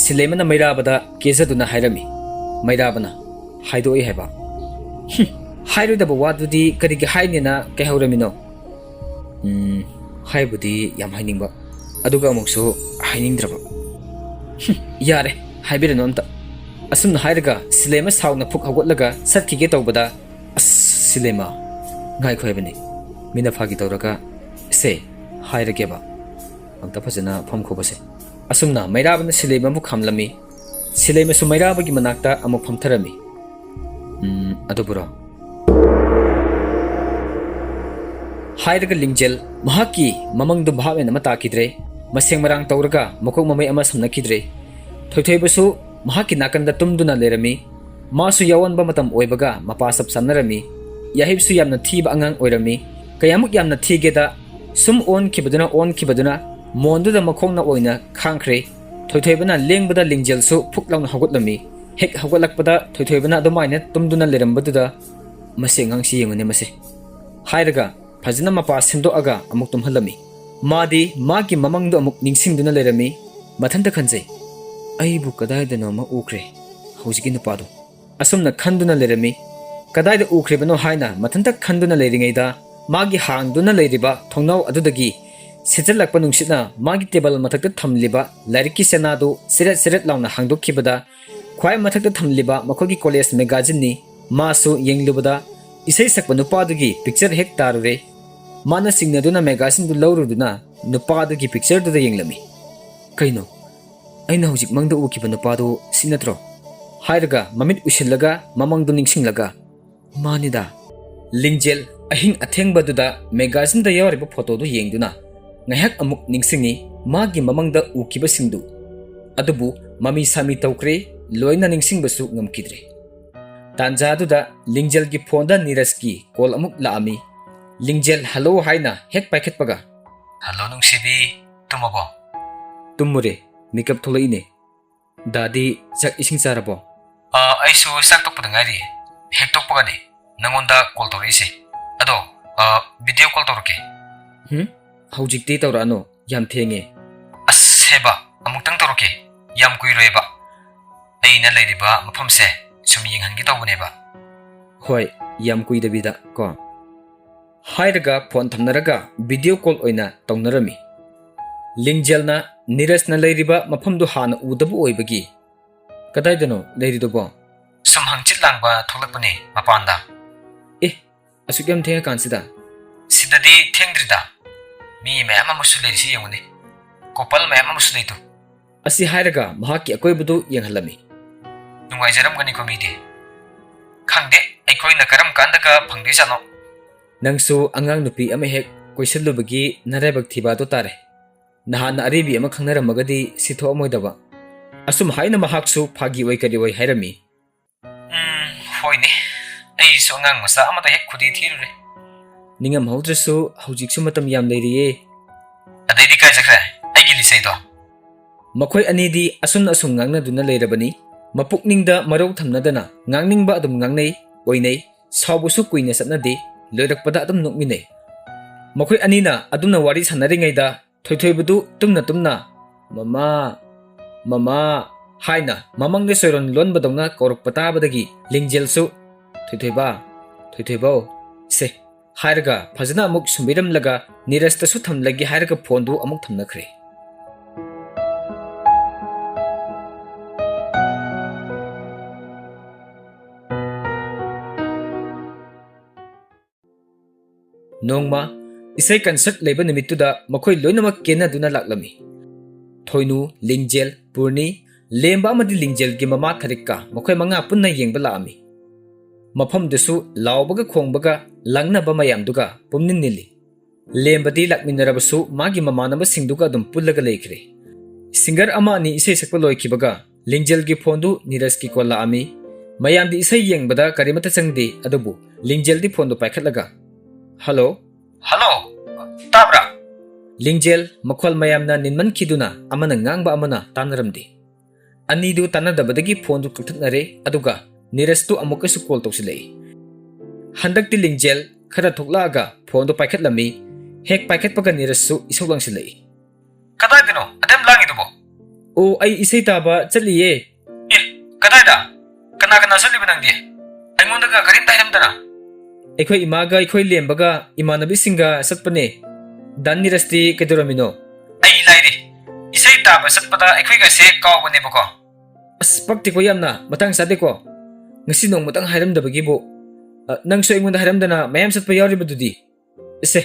silemana mairabada kezaduna hairami mairabana haidoi heba hairudaba wadudi karigi hainina kahauramino haibudi yam hainingba aduga amuksu hainingdraba yare haibirano amta asumna hairaga silema sauna phuk hawgotlaga satkige tawbada silema ngai khoibani mina phagi tawraga se hairageba amta phajana pham khobase asumna mairabana silema mu khamlami silema su mairabagi manakta amuk phamtharami aduburo hairaga lingjel mahaki mamangdu bhawen ama takidre maseng marang tawraga makok mamai ama samnakidre thoithoibasu mahaki nakanda tumduna lerami masu yawanba matam oibaga mapasap sanarami yahibsu yamna thiba angang oirami kayamuk yamna thigeda sum on kibaduna monduda makhongna oina khangkhre thoithoibana lengbada lingjelsu phuklawna hagotlami hek hagotlakpada thoithoibana adumaina tumduna lerambaduda masengangsi yengune mase hairaga phajana mapa semdoaga amuk tumhalami madi magi mamangdu amuk ningsingduna lerami mathanta khanjai ꯑꯩꯕꯨ ꯀꯗꯥꯏꯗꯅꯣꯃ ꯎꯈ꯭ꯔꯦ ꯍꯧꯖꯤꯛꯀꯤ ꯅꯨꯄꯥꯗꯣ ꯑꯁꯨꯝꯅ ꯈꯟꯗꯨꯅ ꯂꯩꯔꯝꯃꯤ ꯀꯗꯥꯏꯗ ꯎꯈ꯭ꯔꯤꯕꯅꯣ ꯍꯥꯏꯅ ꯃꯊꯟꯇ ꯈꯟꯗꯨꯅ ꯂꯩꯔꯤꯉꯩꯗ ꯃꯥꯒꯤ ꯍꯥꯡꯗꯨꯅ ꯂꯩꯔꯤꯕ ꯊꯣꯡꯅꯥꯎ ꯑꯗꯨꯗꯒꯤ ꯁꯤꯠꯆꯜꯂꯛꯄ ꯅꯨꯡꯁꯤꯠꯅ ꯃꯥꯒꯤ ꯇꯦꯕꯜ ꯃꯊꯛꯇ ꯊꯝꯂꯤꯕ ꯂꯥꯏꯔꯤꯛꯀꯤ ꯆꯦꯅꯥꯗꯨ ꯆꯤꯔꯠ ꯆꯤꯔꯠ ꯂꯥꯎꯅ ꯍꯥꯡꯗꯣꯛꯈꯤꯕꯗ ꯈ꯭ꯋꯥꯏ ꯃꯊꯛꯇ ꯊꯝꯂꯤꯕ ꯃꯈꯣꯏꯒꯤ ꯀꯣꯂꯦꯖ ꯃꯦꯒꯥꯖꯤꯟꯅꯤ ꯃꯥꯁꯨ ꯌꯦꯡꯂꯨꯕꯗ ꯏꯁꯩ ꯁꯛꯄ ꯅꯨꯄꯥꯗꯨꯒꯤ ꯄꯤꯛꯆꯔ ꯍꯦꯛ ꯇꯥꯔꯨꯔꯦ ꯃꯥꯅ ꯆꯤꯡꯅꯗꯨꯅ ꯃꯦꯒꯥꯖꯤꯟꯗꯨ ꯂꯧꯔꯨꯗꯨꯅ ꯅꯨꯄꯥꯗꯨꯒꯤ ꯄꯤꯛꯆꯔꯗꯨꯗ ꯌꯦꯡꯂꯝꯃꯤ ꯀꯩꯅꯣ ꯑꯩꯅ ꯍꯧꯖꯤꯛ ꯃꯪꯗ ꯎꯈꯤꯕ ꯅꯨꯄꯥꯗꯨ ꯁꯤ ꯅꯠꯇ꯭ꯔꯣ ꯍꯥꯏꯔꯒ ꯃꯃꯤꯠ ꯎꯏꯁꯤꯜꯂꯒ ꯃꯃꯪꯗꯨ ꯅꯤꯡꯁꯤꯡꯂꯒ ꯃꯥꯅꯤꯗ ꯂꯤꯡꯖꯦꯜ ꯑꯍꯤꯡ ꯑꯊꯦꯡꯕꯗꯨꯗ ꯃꯦꯒꯥꯖꯤꯟꯗ ꯌꯥꯎꯔꯤꯕ ꯐꯣꯇꯣꯗꯨ ꯌꯦꯡꯗꯨꯅ ꯉꯥꯏꯍꯥꯛ ꯑꯃꯨꯛ ꯅꯤꯡꯁꯤꯡꯉꯤ ꯃꯥꯒꯤ ꯃꯃꯪꯗ ꯎꯈꯤꯕꯁꯤꯡꯗꯨ ꯑꯗꯨꯕꯨ ꯃꯃꯤ ꯁꯥꯃꯤ ꯇꯧꯈ꯭ꯔꯦ ꯂꯣꯏꯅ ꯅꯤꯡꯁꯤꯡꯕꯁꯨ ꯉꯝꯈꯤꯗ꯭ꯔꯦ ꯇꯥꯟꯖꯥꯗꯨꯗ ꯂꯤꯡꯖꯦꯜꯒꯤ ꯐꯣꯟꯗ ꯅꯤꯔꯖꯀꯤ ꯀꯣꯜ ꯑꯃꯨꯛ ꯂꯥꯛꯑꯝꯃꯤ ꯂꯤꯡꯖꯦꯜ ꯍꯜꯂꯣ ꯍꯥꯏꯅ ꯍꯦꯛ ꯄꯥꯏꯈꯠꯄꯒ ꯍꯜꯂꯣ ꯅꯨꯡꯁꯤꯕꯤ ꯇꯨꯝꯃꯕꯣ ꯇꯨꯝꯃꯨꯔꯦ ꯃꯤꯀꯞ ꯊꯣꯛꯂꯛꯏꯅꯦ ꯗꯥꯗꯤ ꯆꯥꯛ ꯏꯁꯤꯡ ꯆꯥꯔꯕꯣ ꯑꯩꯁꯨ ꯆꯥꯛ ꯇꯣꯛꯄꯗ ꯉꯥꯏꯔꯤ ꯍꯦꯛ ꯇꯣꯛꯄꯒꯅꯦ ꯅꯪꯉꯣꯟꯗ ꯀꯣꯜ ꯇꯧꯔꯛꯏꯁꯦ ꯑꯗꯣ ꯚꯤꯗꯤꯑꯣ ꯀꯣꯜ ꯇꯧꯔꯛꯀꯦ ꯍꯧꯖꯤꯛꯇꯤ ꯇꯧꯔꯛꯑꯅꯣ ꯌꯥꯝ ꯊꯦꯡꯉꯦ ꯑꯁ ꯍꯦꯕ ꯑꯃꯨꯛꯇꯪ ꯇꯧꯔꯛꯀꯦ ꯌꯥꯝ ꯀꯨꯏꯔꯣꯏꯕ ꯑꯩꯅ ꯂꯩꯔꯤꯕ ꯃꯐꯝꯁꯦ ꯁꯨꯝ ꯌꯦꯡꯍꯟꯒꯦ ꯇꯧꯕꯅꯦꯕ ꯍꯣꯏ ꯌꯥꯝ ꯀꯨꯏꯗꯕꯤꯗ ꯀꯣ ꯍꯥꯏꯔꯒ ꯐꯣꯟ ꯊꯝꯅꯔꯒ ꯚꯤꯗꯤꯑꯣ ꯀꯣꯜ ꯑꯣꯏꯅ ꯇꯧꯅꯔꯝꯃꯤ ꯂꯤꯡꯖꯦꯜꯅ ꯅꯤꯔꯖꯅ ꯂꯩꯔꯤꯕ ꯃꯐꯝꯗꯨ ꯍꯥꯟꯅ ꯎꯗꯕ ꯑꯣꯏꯕꯒꯤ ꯀꯗꯥꯏꯗꯅꯣ ꯂꯩꯔꯤꯗꯨꯕꯣ ꯁꯨꯝ ꯍꯪꯆꯤꯠ ꯂꯥꯡꯕ ꯊꯣꯛꯂꯛꯄꯅꯦ ꯃꯄꯥꯟꯗ ꯑꯦ ꯑꯁꯨꯛ ꯌꯥꯝ ꯊꯦꯡꯉꯀꯥꯟꯁꯤꯗ ꯁꯤꯗꯗꯤ ꯊꯦꯡꯗ꯭ꯔꯤꯗ ꯃꯤ ꯃꯌꯥꯝ ꯑꯃꯁꯨ ꯂꯩꯔꯤꯁꯤ ꯌꯦꯡꯉꯨꯅꯦ ꯀꯣꯄꯜ ꯃꯌꯥꯝ ꯑꯃꯁꯨ ꯂꯩꯇꯨ ꯑꯁꯤ ꯍꯥꯏꯔꯒ ꯃꯍꯥꯛꯀꯤ ꯑꯀꯣꯏꯕꯗꯨ ꯌꯦꯡꯍꯜꯂꯝꯃꯤ ꯅꯨꯡꯉꯥꯏꯖꯔꯝꯒꯅꯤꯀꯣ ꯃꯤꯗꯤ ꯈꯪꯗꯦ ꯑꯩꯈꯣꯏꯅ ꯀꯔꯝ ꯀꯥꯟꯗꯒ ꯐꯪꯗꯣꯏꯖꯥꯠꯅꯣ ꯅꯪꯁꯨ ꯑꯉꯥꯡ ꯅꯨꯄꯤ ꯑꯃ ꯍꯦꯛ ꯀꯣꯏꯁꯤꯜꯂꯨꯕꯒꯤ ꯅꯔꯥꯏꯕꯛ ꯊꯤꯕꯗꯣ ꯇꯥꯔꯦ ꯅꯍꯥꯟꯅ ꯑꯔꯤꯕꯤ ꯑꯃ ꯈꯪꯅꯔꯝꯃꯒꯗꯤ ꯁꯤ ꯊꯣꯛꯑꯝꯃꯣꯏꯗꯕ ꯑꯁꯨꯝ ꯍꯥꯏꯅ ꯃꯍꯥꯛꯁꯨ ꯐꯥꯒꯤ ꯑꯣꯏ ꯀꯔꯤ ꯑꯣꯏ ꯍꯥꯏꯔꯝꯃꯤ ꯍꯣꯏꯅꯦ ꯑꯩꯁꯨ ꯑꯉꯥꯡ ꯃꯆꯥ ꯑꯃꯗ ꯍꯦꯛ ꯈꯨꯗꯤ ꯊꯤꯔꯨꯔꯦ ꯅꯤꯡꯉꯝꯍꯧꯗ꯭ꯔꯁꯨ ꯍꯧꯖꯤꯛꯁꯨ ꯃꯇꯝ ꯌꯥꯝ ꯂꯩꯔꯤꯌꯦ ꯑꯗꯩꯗꯤ ꯀꯥꯏ ꯆꯠꯈ꯭ꯔꯦ ꯑꯩꯒꯤ ꯂꯤꯆꯩꯗꯣ ꯃꯈꯣꯏ ꯑꯅꯤꯗꯤ ꯑꯁꯨꯝ ꯑꯁꯨꯝ ꯉꯥꯡꯅꯗꯨꯅ ꯂꯩꯔꯕꯅꯤ ꯃꯄꯨꯛꯅꯤꯡꯗ ꯃꯔꯧ ꯊꯝꯅꯗꯅ ꯉꯥꯡꯅꯤꯡꯕ ꯑꯗꯨꯝ ꯉꯥꯡꯅꯩ ꯑꯣꯏꯅꯩ ꯁꯥꯎꯕꯁꯨ ꯀꯨꯏꯅ ꯆꯠꯅꯗꯦ ꯂꯣꯏꯔꯛꯄꯗ ꯑꯗꯨꯝ ꯅꯣꯛꯃꯤꯟꯅꯩ ꯃꯈꯣꯏ ꯑꯅꯤꯅ ꯑꯗꯨꯝꯅ ꯋꯥꯔꯤ ꯁꯥꯟꯅꯔꯤꯉꯩꯗ ꯊꯣꯏꯊꯣꯏꯕꯗꯨ ꯇꯨꯝꯅ ꯇꯨꯝꯅ ꯃꯃꯥ ꯃꯃꯥ ꯍꯥꯏꯅ ꯃꯃꯪꯗ ꯆꯣꯏꯔꯣꯟ ꯂꯣꯟꯕꯗꯧꯅ ꯀꯧꯔꯛꯄ ꯇꯥꯕꯗꯒꯤ ꯂꯤꯡꯖꯦꯜꯁꯨ ꯊꯣꯏꯊꯣꯏꯕ ꯊꯣꯏꯊꯣꯏꯕꯧ ꯁꯦ ꯍꯥꯏꯔꯒ ꯐꯖꯅ ꯑꯃꯨꯛ ꯁꯨꯝꯕꯤꯔꯝꯂꯒ ꯅꯤꯔꯖꯇꯁꯨ ꯊꯝꯂꯒꯦ ꯍꯥꯏꯔꯒ ꯐꯣꯟꯗꯨ ꯑꯃꯨꯛ ꯊꯝꯅꯈ꯭ꯔꯦ ꯅꯣꯡꯃ ꯏꯁꯩ ꯀꯟꯁꯔꯠ ꯂꯩꯕ ꯅꯨꯃꯤꯠꯇꯨꯗ ꯃꯈꯣꯏ ꯂꯣꯏꯅꯃꯛ ꯀꯦꯟꯅꯗꯨꯅ ꯂꯥꯛꯂꯝꯃꯤ ꯊꯣꯏꯅꯨ ꯂꯤꯡꯖꯦꯜ ꯄꯨꯔꯅꯤ ꯂꯦꯝꯕ ꯑꯃꯗꯤ ꯂꯤꯡꯖꯦꯜꯒꯤ ꯃꯃꯥ ꯊꯔꯤꯛꯀ ꯃꯈꯣꯏ ꯃꯉꯥ ꯄꯨꯟꯅ ꯌꯦꯡꯕ ꯂꯥꯛꯑꯝꯃꯤ ꯃꯐꯝꯗꯨꯁꯨ ꯂꯥꯎꯕꯒ ꯈꯣꯡꯕꯒ ꯂꯥꯡꯅꯕ ꯃꯌꯥꯝꯗꯨꯒ ꯄꯨꯝꯅꯤꯟ ꯅꯤꯜꯂꯤ ꯂꯦꯝꯕꯗꯤ ꯂꯥꯛꯃꯤꯟꯅꯔꯕꯁꯨ ꯃꯥꯒꯤ ꯃꯃꯥꯟꯅꯕꯁꯤꯡꯗꯨꯒ ꯑꯗꯨꯝ ꯄꯨꯜꯂꯒ ꯂꯩꯈ꯭ꯔꯦ ꯁꯤꯡꯒꯔ ꯑꯃ ꯑꯅꯤ ꯏꯁꯩ ꯁꯛꯄ ꯂꯣꯏꯈꯤꯕꯒ ꯂꯤꯡꯖꯦꯜꯒꯤ ꯐꯣꯟꯗꯨ ꯅꯤꯔꯖꯀꯤ ꯀꯣꯜ ꯂꯥꯛꯑꯝꯃꯤ ꯃꯌꯥꯝꯗꯤ ꯏꯁꯩ ꯌꯦꯡꯕꯗ ꯀꯔꯤꯃꯠꯇ ꯆꯪꯗꯦ ꯑꯗꯨꯕꯨ ꯂꯤꯡꯖꯦꯜꯗꯤ ꯐꯣꯟꯗꯨ ꯄꯥꯏꯈꯠꯂꯒ ꯍꯜꯂꯣ ꯍꯜꯂꯣ ꯇꯥꯕ꯭ꯔꯥ ꯂꯤꯡꯖꯦꯜ ꯃꯈꯣꯜ ꯃꯌꯥꯝꯅ ꯅꯤꯟꯃꯟꯈꯤꯗꯨꯅ ꯑꯃꯅ ꯉꯥꯡꯕ ꯑꯃꯅ ꯇꯥꯟꯅꯔꯝꯗꯦ ꯑꯅꯤꯗꯨ ꯇꯥꯟꯅꯗꯕꯗꯒꯤ ꯐꯣꯟꯗꯨ ꯀꯛꯊꯠꯅꯔꯦ ꯑꯗꯨꯒ ꯅꯤꯔꯖꯇꯨ ꯑꯃꯨꯛꯀꯁꯨ ꯀꯣꯜ ꯇꯧꯁꯤꯜꯂꯛꯏ ꯍꯟꯗꯛꯇꯤ ꯂꯤꯡꯖꯦꯜ ꯈꯔ ꯊꯣꯛꯂꯛꯑꯒ ꯐꯣꯟꯗꯨ ꯄꯥꯏꯈꯠꯂꯝꯃꯤ ꯍꯦꯛ ꯄꯥꯏꯈꯠꯄꯒ ꯅꯤꯔꯖꯁꯨ ꯏꯁꯧ ꯂꯥꯡꯁꯤꯜꯂꯛꯏ ꯀꯗꯥꯏꯗꯅꯣ ꯑꯗꯨꯝ ꯂꯥꯡꯉꯤꯗꯨꯕꯣ ꯑꯣ ꯑꯩ ꯏꯁꯩ ꯇꯥꯕ ꯆꯠꯂꯤꯌꯦ ꯑꯦ ꯀꯗꯥꯏꯗ ꯀꯅꯥ ꯀꯅꯥ ꯆꯠꯂꯤꯕ ꯅꯪꯗꯤ ꯑꯩꯉꯣꯟꯗꯒ ꯀꯔꯤꯝꯇ ꯍꯥꯏꯔꯝꯗꯅ ꯑꯩꯈꯣꯏ ꯏꯃꯥꯒ ꯑꯩꯈꯣꯏ ꯂꯦꯝꯕꯒ ꯏꯃꯥꯟꯅꯕꯤꯁꯤꯡꯒ ꯆꯠꯄꯅꯦ ꯗꯥꯟ ꯅꯤꯔꯖꯇꯤ ꯀꯩꯗꯧꯔꯝꯃꯤꯅꯣ ꯑꯩ ꯂꯥꯏꯔꯤ ꯏꯁꯩ ꯇꯥꯕ ꯆꯠꯄꯗ ꯑꯩꯈꯣꯏꯒꯁꯦ ꯀꯥꯎꯕꯅꯦꯕꯀꯣ ꯑꯁ ꯄꯛꯇꯦꯀꯣ ꯌꯥꯝꯅ ꯃꯇꯥꯡ ꯆꯥꯗꯦꯀꯣ ꯉꯁꯤ ꯅꯣꯡꯃꯇꯪ ꯍꯥꯏꯔꯝꯗꯕꯒꯤꯕꯨ ꯅꯪꯁꯨ ꯑꯩꯉꯣꯟꯗ ꯍꯥꯏꯔꯝꯗꯅ ꯃꯌꯥꯝ ꯆꯠꯄ ꯌꯥꯎꯔꯤꯕꯗꯨꯗꯤ ꯏꯁꯦ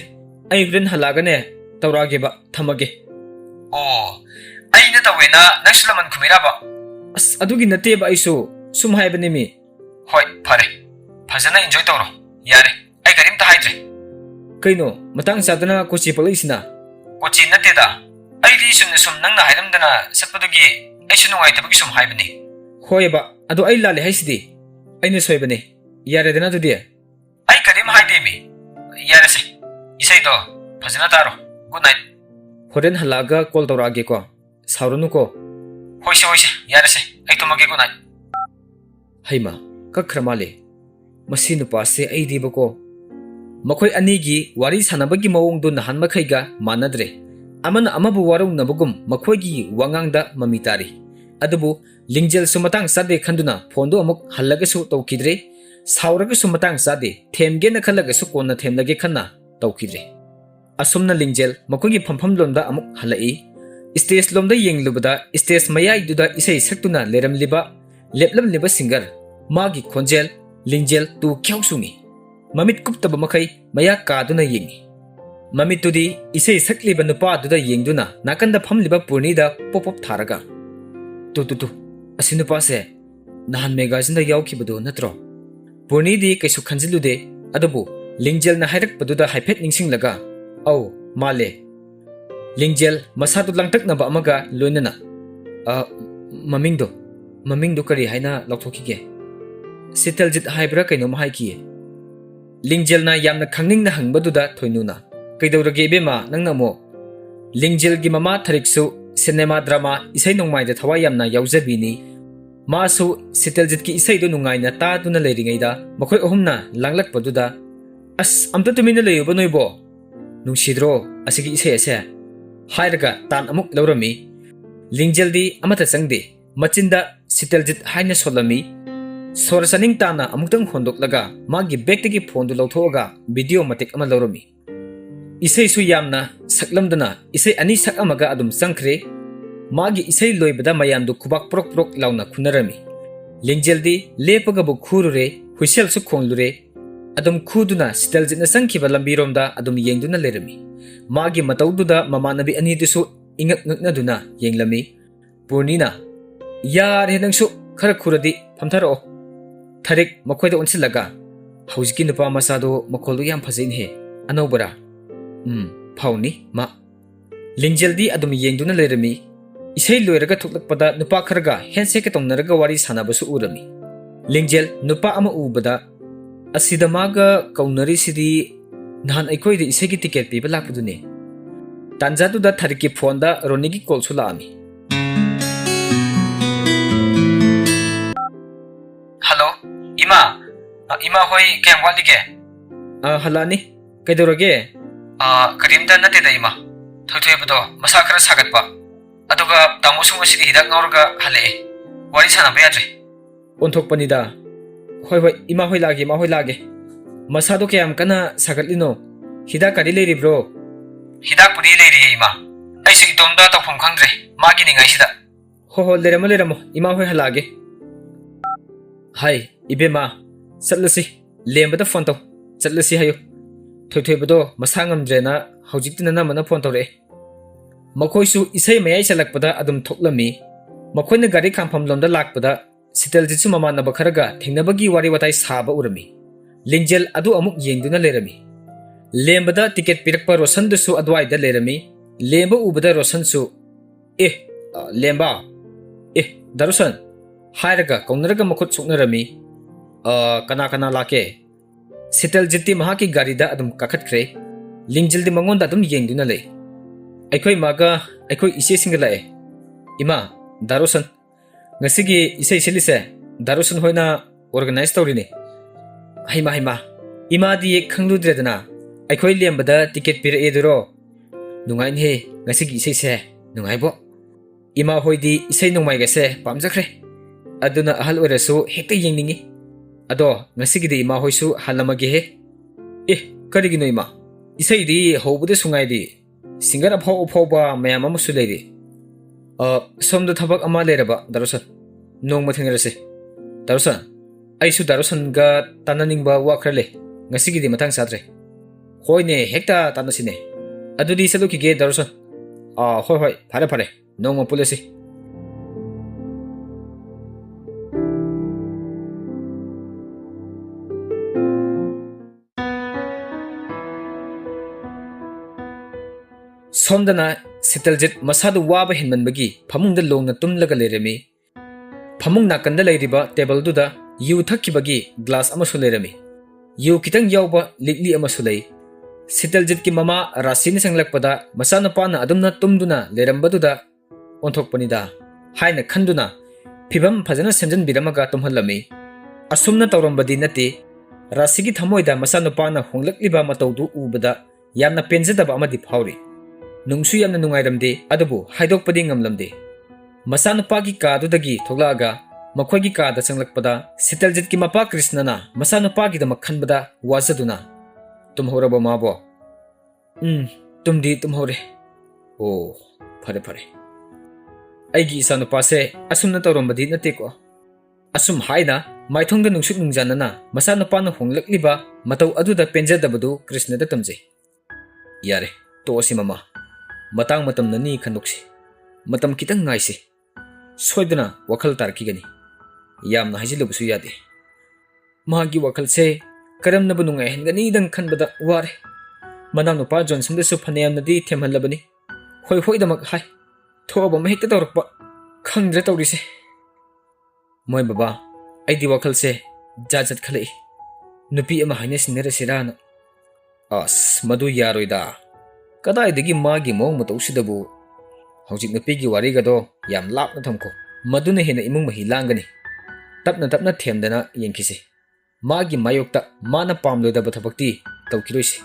ꯑꯩ ꯍꯣꯔꯦꯟ ꯍꯜꯂꯛꯑꯒꯅꯦ ꯇꯧꯔꯛꯑꯒꯦꯕ ꯊꯝꯃꯒꯦ ꯑꯣ ꯑꯩꯅ ꯇꯧꯋꯦꯅ ꯅꯪꯁꯨ ꯂꯃꯟ ꯈꯨꯝꯃꯤꯔꯕ ꯑꯁ ꯑꯗꯨꯒꯤ ꯅꯠꯇꯦꯕ ꯑꯩꯁꯨ ꯁꯨꯝ ꯍꯥꯏꯕꯅꯦ ꯃꯤ ꯍꯣꯏ ꯐꯔꯦ ꯐꯖꯅ ꯏꯟꯖꯣꯏ ꯇꯧꯔꯣ ꯌꯥꯔꯦ ꯑꯩ ꯀꯔꯤꯝꯇ ꯍꯥꯏꯗ꯭ꯔꯦ ꯀꯩꯅꯣ ꯃꯇꯥꯡ ꯆꯥꯗꯅ ꯀꯣꯆꯤ ꯄꯛꯂꯛꯏꯁꯤꯅ ꯀꯣꯆꯤ ꯅꯠꯇꯦꯗ ꯑꯩꯗꯤ ꯆꯨꯝꯅ ꯁꯨꯝ ꯅꯪꯅ ꯍꯥꯏꯔꯝꯗꯅ ꯆꯠꯄꯗꯨꯒꯤ ꯑꯩꯁꯨ ꯅꯨꯡꯉꯥꯏꯇꯕꯒꯤ ꯁꯨꯝ ꯍꯥꯏꯕꯅꯤ ꯍꯣꯏꯕ ꯑꯗꯣ ꯑꯩ ꯂꯥꯜꯂꯦ ꯍꯥꯏꯁꯤꯗꯤ ꯑꯩꯅ ꯁꯣꯏꯕꯅꯦ ꯌꯥꯔꯦꯗꯅ ꯑꯗꯨꯗꯤ ꯑꯩ ꯀꯔꯤꯝ ꯍꯥꯏꯗꯦ ꯃꯤ ꯌꯥꯔꯦꯁꯦ ꯏꯁꯩꯗꯣ ꯐꯖꯅ ꯇꯥꯔꯣ ꯒꯨꯗ ꯅꯥꯏꯠ ꯍꯣꯔꯦꯟ ꯍꯜꯂꯛꯑꯒ ꯀꯣꯜ ꯇꯧꯔꯛꯑꯒꯦꯀꯣ ꯁꯥꯎꯔꯅꯨꯀꯣ ꯍꯣꯏꯁꯦ ꯍꯣꯏꯁꯦ ꯌꯥꯔꯦꯁꯦ ꯑꯩ ꯇꯨꯝꯃꯒꯦ ꯒꯨꯗ ꯅꯥꯏꯠ ꯍꯩꯃ ꯀꯛꯈ꯭ꯔ ꯃꯥꯜꯂꯦ ꯃꯁꯤ ꯅꯨꯄꯥꯁꯦ ꯑꯩꯗꯤꯕꯀꯣ ꯃꯈꯣꯏ ꯑꯅꯤꯒꯤ ꯋꯥꯔꯤ ꯁꯥꯟꯅꯕꯒꯤ ꯃꯑꯣꯡꯗꯨ ꯅꯍꯥꯟ ꯃꯈꯩꯒ ꯃꯥꯟꯅꯗ꯭ꯔꯦ ꯑꯃꯅ ꯑꯃꯕꯨ ꯋꯥꯔꯧꯅꯕꯒꯨꯝ ꯃꯈꯣꯏꯒꯤ ꯋꯥꯉꯥꯡꯗ ꯃꯃꯤ ꯇꯥꯔꯤ अदुबु लिंगजेल सु मतंग सादे खंदुना फोन दो अमुक हल्लगसु तौकिद्रे सावरगसु मतंग सादे थेमगे न खल्लगसु कोना थेमलगे खन्ना तौकिद्रे असुमना लिंगजेल मखोगी फमफम लोंदा अमुक हल्लई स्टेज लोमदा येंगलुबदा स्टेज मयाई दुदा इसै सक्तुना लेरमलिबा लेपलमलिबा सिंगर मागी खोंजेल लिंगजेल तु ख्याउसुनी ममित कुप्तब मखै मया कादुना येंगी ममितुदी इसै सक्लिबा नुपा दुदा येंगदुना नाकंदा फमलिबा पूर्णीदा पोपप थारगा तु असि नुपासे नहान मेगाजिनदा याउखिबदो नत्रो पूर्णीदी कैसु खंजिलुदे अदबु लिंगजेलना हाइरकपदुदा हाइफेट निंगसिंगलगा औ माले लिंगजेल मसादु लंगटकनबा अमगा लोइनना ममिंगदो करी हाइना लौथोखिगे सितलजित हाइब्रा कैनोम हाइकिए लिंगजेलना यामना खंगनिंगना हंगबदुदा थोइनुना कैदौरगे बेमा नंगनमो लिंगजेलगी ममा थरिकसु सिनेमा ड्रामा इसै नोंमाइदा थवा यामना याउजबिनी मासु सितलजितकी इसैदो नुंगाइना तादुना लेरिङैदा मखोय अहुमना लांगलकपदुदा अस अमता तुमिना लेयुबो नोइबो नुंसिद्रो असिगी इसै असे हाइरगा तान अमुक लौरमी लिंगजेलदी अमता चंगदे मचिंदा सितलजित हाइना सोलमी सोरसनिंग ताना अमुक्तंग होंदोकलगा मागी बेगतगी फोनदु लौथोगा वीडियो मतिक अमा लौरमी इसै सु यामना सकलमदना इसै अनि sak amaga adum changkhre magi isai loibada mayamdu khubak prok prok launa khunarami lingjeldi lepaga bu khurure huisel su khonglure adum khuduna siteljina sangkhiba lambiromda adum yengduna lerami magi mataududa mamanabi ani dusu ingak ngaknaduna yenglami purnina yar henangsu khara khuradi phamtharo tharik makhoida onsilaga haujiki nupa masado makholu yam phajain he anobara फाउनी मा लिंगजेलदी अदुम येंगदुना Laramie इसै लोयरगा थुकलकपदा नुपा Kharga handshake तौनरगा वारी सानाबसु उरमी लिंगजेल नुपा अमा उबदा असिदा मागा कौनरी सिदी नहान अखोइदे इसैगी ticket पीबा लापदुने तांजादुदा थरकी फोनदा रोनीगी call सुलामी hello इमा होय केम वालीगे हलानी कैदोरगे करीमदा नतेदा इमा थोथोयबदो मसा खरा सागतपा अदुगा तामुसु मसिदि हिदाक ngawrga hale wari sanaba yadre onthokpanida hoi इमा होय लागे मसादो केम कना सागतलिनो हिदाक करी लेरि ब्रो हिदाक पुरी लेरि इमा ऐसे इदोमदा तफम खंगद्रे मागी निंगाइसिदा हो लेरमो इमा होय हलागे हाय इबेमा चललसी लेमबदा फोन तो चललसी हायो थोथोयबदो मसांगमद्रेना हौजिक्तिना नमना फोन तौरे मखोइसु इसै मयाइ चलकपदा अदुम थोक्लमी मखोइना गारी खामफम लोमदा लाकपदा सितलजितसु ममानबा खरगा थेंगनबगी वारी वाताई साबा उरमी लिंगजेल अदु अमुक येंगदुना लेरमी लेमबदा टिकेट पिरकपा रोशनदुसु अदवाइदा लेरमी लेमबा उबदा रोशनसु लेमबा दरुसन हायरगा कौनरगा मखुत सुकनरमी कना लाके सितलजितती महाकी गारीदा अदुम काखतख्रे लिंगजेलदी मंगोंदा अदुम येंगदुना ले अखोय मागा अखोय इसे सिंग लाए इमा दारोसन ngasiगी इसे सिलिसे दारोसन होइना ऑर्गेनाइज तौरिने हाइमा इमा दी खंगलुद्रेदना अखोय लेमबदा टिकेट पिर एदुरो नुंगाइन हे ngasiगी इसे से नुंगाइबो इमा होइदी इसे नुंगाइगसे पामजख्रे अदुना अहल ओरसु हेक्ते येंगनिंगी अदो ngasiगी इमा होइसु हालमगे हे करिगिनो इमा इसैदी होबदे सुंगाइदी सिंगर अफावबा मयाम अमसु लेरि सोमद थबक अमा लेरबा दारोसन नोंग मथेंगरसे दारोसन आइसु दारोसन गा ताननिंगबा वाखरले ngasiगी मतंग साद्रे होइने हेक्ता तानसिने अदुदी सलुकिगे दारोसन होय फारे नोंग पुलेसी सोमदना सितलजित मसादु वाबा हिनमनबगी फमुंगदा लोंगना तुमलगा लेरमी फमुंग नाकंदा लेरिबा टेबलदुदा यु थक्किबगी ग्लास अमसु लेरमी यु कितंग यावबा लिगली अमसु लei सितलजित की ममा रासिन संगलकपदा मसानपाना अदुमना तुमदुना लेरमबदुदा ओंथोकपनिदा हाइना खंदुना फिबम फजना सेमजन बिरमगा तुमहलमी असुमना तौरमबदी नते रासिगी थमोइदा मसानपाना होंगलकलिबा मतौदु उबदा यामना पेंजदबा अमदि फावरी नुंगसु यामना नुंगाइरमदे अदबु हाइदोकपदि ngamlamde Masanupagi kadudagi thoglaaga makhoi gi kada changlakpada Sitaljit ki mapa Krishnana masanupagi da makhanbada wazaduna tumhoraba mabo tumhore oh phare phare aigi isanupa se asumna tawrambadi nateko asum haina maithongda nungsuk nungjanana masanupana honglakliba matau aduda penjadabadu Krishnada tamje yare tosi mama matang matam nani khanduksi matam kitang ngaisi soidana wakhal tarkigani yamna hajilubusu yade magi wakhal se karamnabu nungai hengani dang khanbada ware manang nupa Johnson da su phanayam nadi themhalabani hoi hoi damak hai thoba mahikta tawrakpa khangdra tawrise moi baba aidi wakhal se jajat khalai nupi ama haine sinnerasirana as madu yaroida kadaidagi magi mong matausidabu hojik nupigi warigado yam lapna thamko maduna hena imung mahi langani tapna tapna themdana yengkisi magi mayokta mana pamloidaba thabakti tawkiroise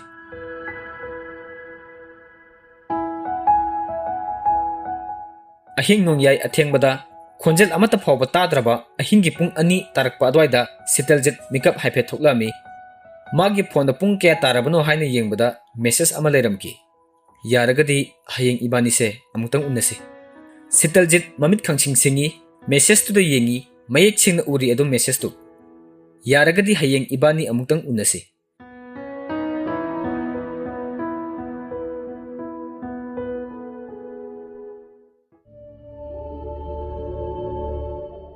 ahing nong yai athengbada khonjel amata phawba tadraba ahingi pung ani tarakpa adwaida Sitaljit mikap haiphe thoklami magi phone pung kya tarabano haina yengbada message ama leiramki yaragadi hayeng ibani se amutang unnase Sitaljit mamit khangching singi message tu da yengi mayek singna uri adu message tu yaragadi hayeng ibani amutang unnase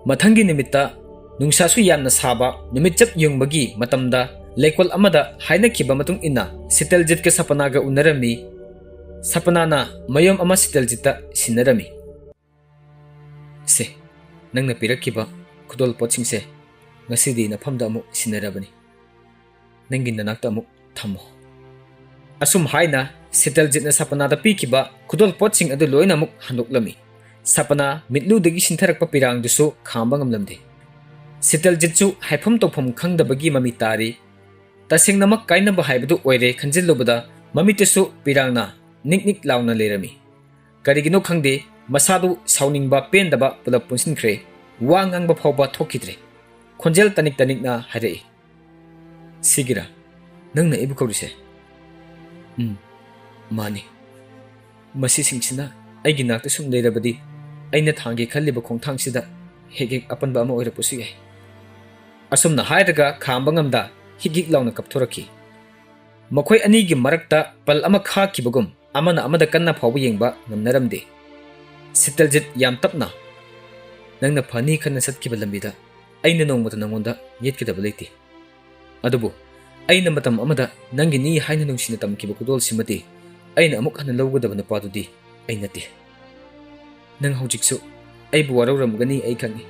mathangi nimitta nungsasu yamna saba numit chap yungbagi matamda lekol amada haina kiba matung inna Sitaljit ke sapana ga unarami sapana na mayom ama Sitaljita sinarami se nangna pirakiba khudol poching se ngasidi na phamda amu sinarabani nangi nanakta amu thamo asum haina Sitaljit na sapana da pikiba khudol poching adu loina muk handuklami sapana mitlu dagi sintharakpa pirang dusu khamba ngamlamde Sitaljit chu haifam tawpham khangdabagi mami tari tasingnamak kainaba haibadu oire khanjillubada mami tesu pirangna niknik launa lerami karigino khangde masadu sauningba pendaba pulap punsinkhre wa ngangba phawba thokidre khonjel tanik tanikna hairei sigira nangna ibu kawrise mani masi singsina aigi nakta sum leirabadi aina thange khalliba khongthangsida hegek apanba ama oirapusi yai asumna hairaga khamba ngamda higik launa kapthoraki makhoi ani gi marakta pal ama kha kibagum amana amada kanna phawbu yengba ngamnaramde Sitaljit yam tapna nangna phani khanna satkiba lambida aina nongmata nangonda yetkidaba leiti adubu aina matam amada nangi ni haina nungsina tamkiba kudol simati aina amuk hana lawgadaba napadudi ainate nang hojiksu aibu warawramgani ai khangi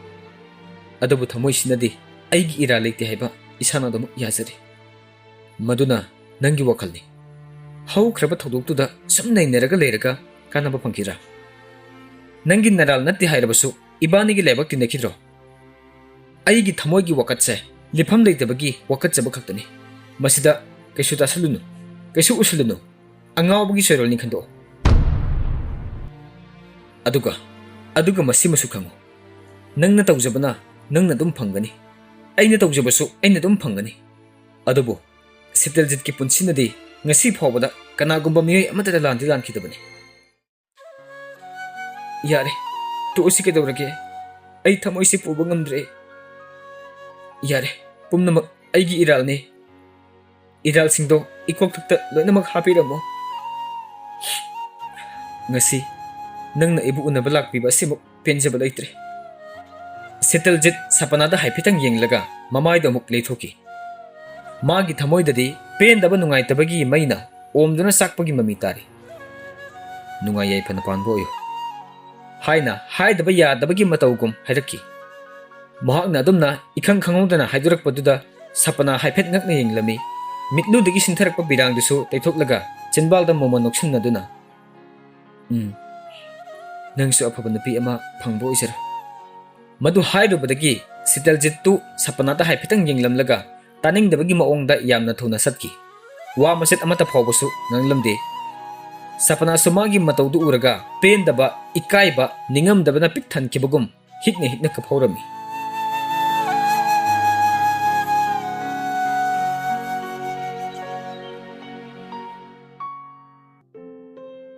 adubu thamoisinadi aigi ira leite haiba isana damu yazari maduna nangi wakhalni hau khraba thodoktuda sumnai neraga leiraga kanaba pangkira nangi naral natti hairabasu ibani gi lebak tinakidro aigi thamoi gi wakatse lifam leitabagi wakatsaba khaktani masida kaisu tasalunu kaisu usulunu angawbagi soirolni khando aduga masimasu khango nangna tawjabana nangna dum phangani aina tawjabasu aina dum phangani adubo Sitaljit ki punsinadi ngasi phawbada kanagumba miyai amata landi lankidabani yare to usi kedawrage ai thamoisi puba ngamdre yare pumnamak aigi iralne iral singdo ikok thukta loinamak hapiramo ngasi nangna ibu unaba lakpiba simuk penjaba leitre Sitaljit sapanada haipitang yenglaga mamaida muk leithoki magi thamoidadi pendaba nungaitabagi maina omduna sakpagi mami tari nungayai phana panboyo haina haidaba yadabagi matawgum hairaki mahakna adumna ikhang khangawdana haidurakpaduda sapana haipet ngakna yenglami mitludagi sintharakpa birangdusu taithoklaga chinbalda moma noksinaduna nangsu afaba nupi ama phangbo isara madu hairubadagi Sitaljit tu sapanata haipetang yenglamlaga taningdabagi maongda yamna thuna satki wa maset amata phawbasu nganglamde Sapana sumagi mataudu uraga pendaba ikaiba ningamdabana pik thankibagum hikna kaphorami.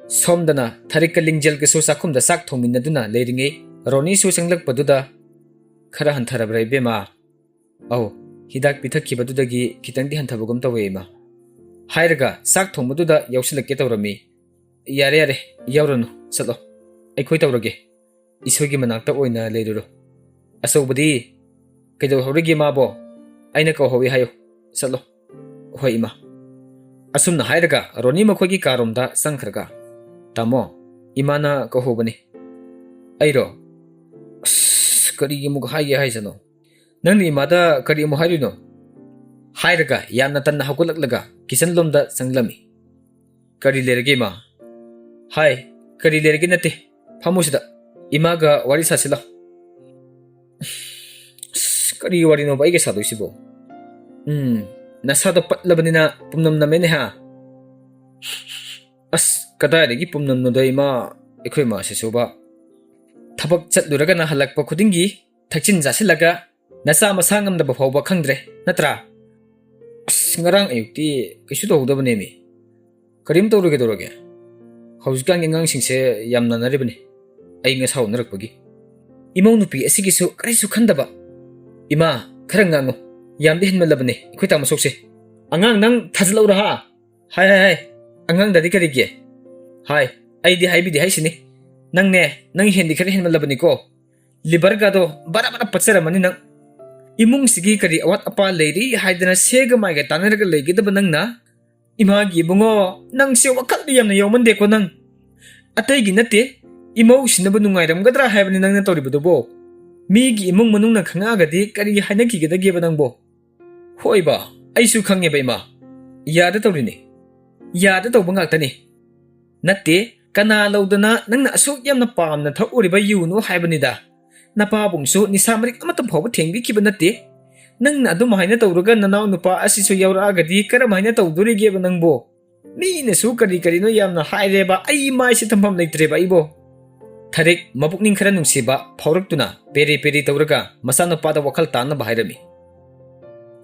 Somdana tharika lingjel ke so sakhumda sak thongminaduna leiringe Roni su sanglakpaduda khara hantharabre bema. Au hidak pithakibadudagi kitangdi hanthabagum tawe ma. Hairaga sak thongmaduda yausilakke tawrami. Yare yauranu salo. Aikhoi tawrage. Isogi manakta oina leiruro. Asobadi kaidaw hawrigi mabo. Aina ko hawi hayo. Salo. Hoi ima. Asumna hairaga Roni makhogi karomda sangkharga. Tamo, imana ko hobani. Airo, kari mo hai sano. Nang ni imada kari mo hari no. Hairaga yamna tan na hakulaglaga kisan lomda sanglami. Kari lergi ma. Hai, kari lergi nate. Pamusida. Imaga wari sasila. Kari wari no ba ige sado isibo. Nasado patlabani na pumnam na mene ha. Kadayadagi pumnam no day ma ikhoy ma sisuba. Thabak chatluraga na halakpa khudingi thakchin jasilaga nasa masangam da bafawba khangdre natra. Ngarang ayukti kaisu tawdabane mi. Karim tawruge. Hawjikang ingang singse yamna naribani. Ay nga saw narakpagi. Imaw nupi asigisu karisu khandaba. Ima kharang ngango yamdi hinmalabane ikhoy tamasokse. Angang nang thajlawra ha. Hai. Angang dadi karige. Hai, ay di bidi hai sini. Nang hindi kari hinmalabani ko. Libar ka do, bara patsaramani nang. Imong sige kari awat apa layri haidana sega maiga tanaraga laygi daba nang na. Imagi bungo, nang siya wakal diyam na yawmande ko nang. Atay ginati, imaw sinaba nungayram gadra haibani nang natoribado bo. Migi imong manung nakangagadi kari hainagigadagiba nang bo. Hoy ba, ay sukangya ba ima? Yada tawrini. Yada taw bangagtani. Nati, kanalawdana nang naasok yam na pam na thauriba yuno haibanida. Napabungso ni Samarik amatam phaw thengbi kiba nati. Nang na adum haina tawraga nanaw nupa asiso yawra agadi karam haina tawdurige ba nangbo. Mi na su kari no yam na haireba ay mai si tampam leitreba ibo. Tharik mapukning khara nungsiba phawraktuna peri tawraga masano pada wakal tana bahairami.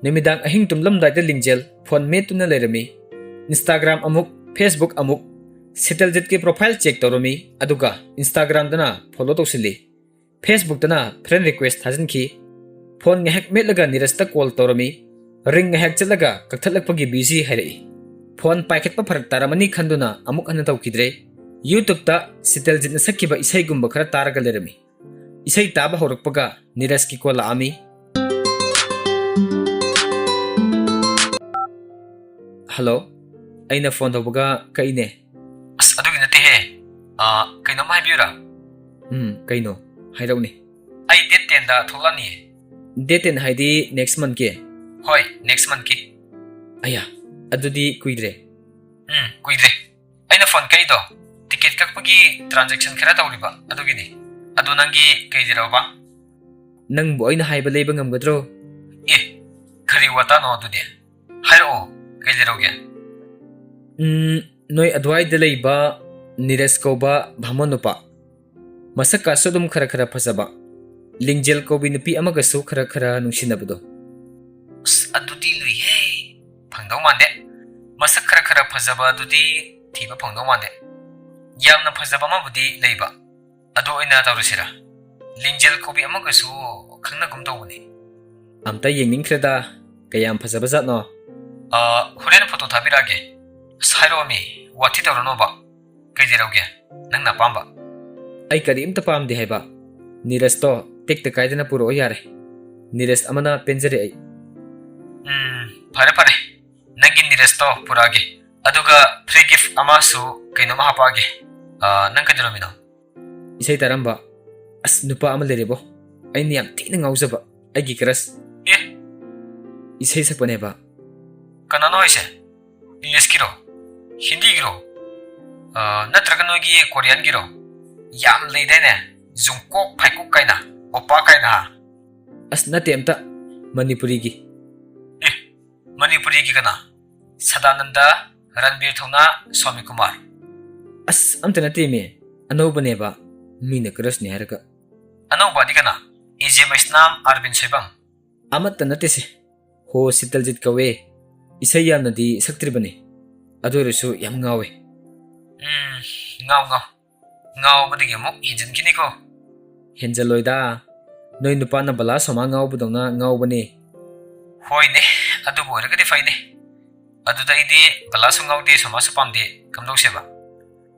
Nimidang ahing tumlamdayda lingjel phone metuna leirami. Instagram amuk, Facebook amuk. Seteljet ke profile check toromi aduga Instagram dana follow tosili. Facebook dana friend request hajan ki. Phone ngahak metlaga nirasta call toromi. Ring ngahak chalaga kaktalakpagi busy hairi. Phone packet pa pharak taramani khanduna amuk anna tawkidre. YouTube ta Seteljet na sakiba isai gumba khara taraga lerami. Isai taba horakpaga niras ki call ami. Hello. Aina phone tawbaga kaine. Adugi nati he. Kaino mahibiyura? Kaino. Hairauni. Ay date 10 da tholani. Date 10 haidi next month ke. Hoi, next month ke. Aya, adudi kuidre. Kuidre. Aina phone kaido. Ticket kakpagi transaction khara tawriba. Adugi ni. Adu nangi kaidiraw ba? Nang bu aina haiba leiba ngamgadro. Khari wata no adudi. Hairo, kaidiraw ge. Noi adwai delay ba Nires ko ba bhamonupa masaka sodum khara phasaba lingjel ko binupi amaga su khara nungsinabado adudi lui he phangdaw mande masak khara phasaba adudi thiba phangdaw mande yamna phasaba ma budi leiba ado ina tawrusira lingjel ko bi amaga su khangna gum tawbuni amta yengningsreda kayam phasaba zatno horen photo thabirage Sairomi wati tawrano ba kaidirauge nang napamba ai kari imta pamdi haiba Niras to tekta kaidana puro yare Niras amana penjare ai pare nangin Niras to purage aduga free gift amasu kaino mahapage nang kadiramino isai taramba as nupa ama lerebo ai ni am tina ngauzaba ai gi kras isai sakpane ba kanano ise English kiro Hindi giro natraga nogi Korean giro yam leidene zungkok phaikuk kaina opa kaina as nate amta Manipuri gi Manipuri gi kana Sadananda Ranbir Thona Swami Kumar ꯑꯁ ꯑꯝꯇ ꯅꯠꯇꯦ ꯃꯤ ꯑꯅꯧꯕꯅꯦꯕ ꯃꯤꯅ ꯀ꯭ꯔꯁꯅꯤ ꯍꯥꯏꯔꯒ ꯑꯅꯧꯕꯗꯤ ꯀꯅꯥ ꯏꯖꯦ ꯃꯩꯁꯅꯥꯝ ꯑꯔꯕꯤꯟ ꯁꯣꯏꯕꯝ ꯑꯃꯠꯇ ꯅꯠꯇꯦꯁꯦ ꯍꯣ ꯁꯤꯇꯜꯖꯤꯠ ꯀꯧꯋꯦ ꯏꯁꯩ ꯌꯥꯝꯅꯗꯤ ꯁꯛꯇ꯭ꯔꯤꯕꯅꯤ ꯑꯗꯨ ꯑꯣꯏꯔꯁꯨ ꯌꯥꯝ ꯉꯥꯎꯋꯦ ꯉꯥꯎꯕꯗꯒꯤ ꯑꯃꯨꯛ ꯍꯦꯟꯖꯤꯟꯈꯤꯅꯤꯀꯣ ꯍꯦꯟꯖꯜꯂꯣꯏꯗ ꯅꯣꯏ ꯅꯨꯄꯥꯅ ꯕꯂꯥ ꯁꯣꯃꯥ ꯉꯥꯎꯕꯗꯧꯅ ꯉꯥꯎꯕꯅꯤ ꯍꯣꯏꯅꯦ ꯑꯗꯨꯕꯨ ꯑꯣꯏꯔꯒꯗꯤ ꯐꯩꯅꯦ ꯑꯗꯨꯗ ꯑꯩꯗꯤ ꯕꯂꯥꯁꯨ ꯉꯥꯎꯗꯦ ꯁꯣꯃꯥꯁꯨ ꯄꯥꯝꯗꯦ ꯀꯝꯗꯧꯁꯦꯕ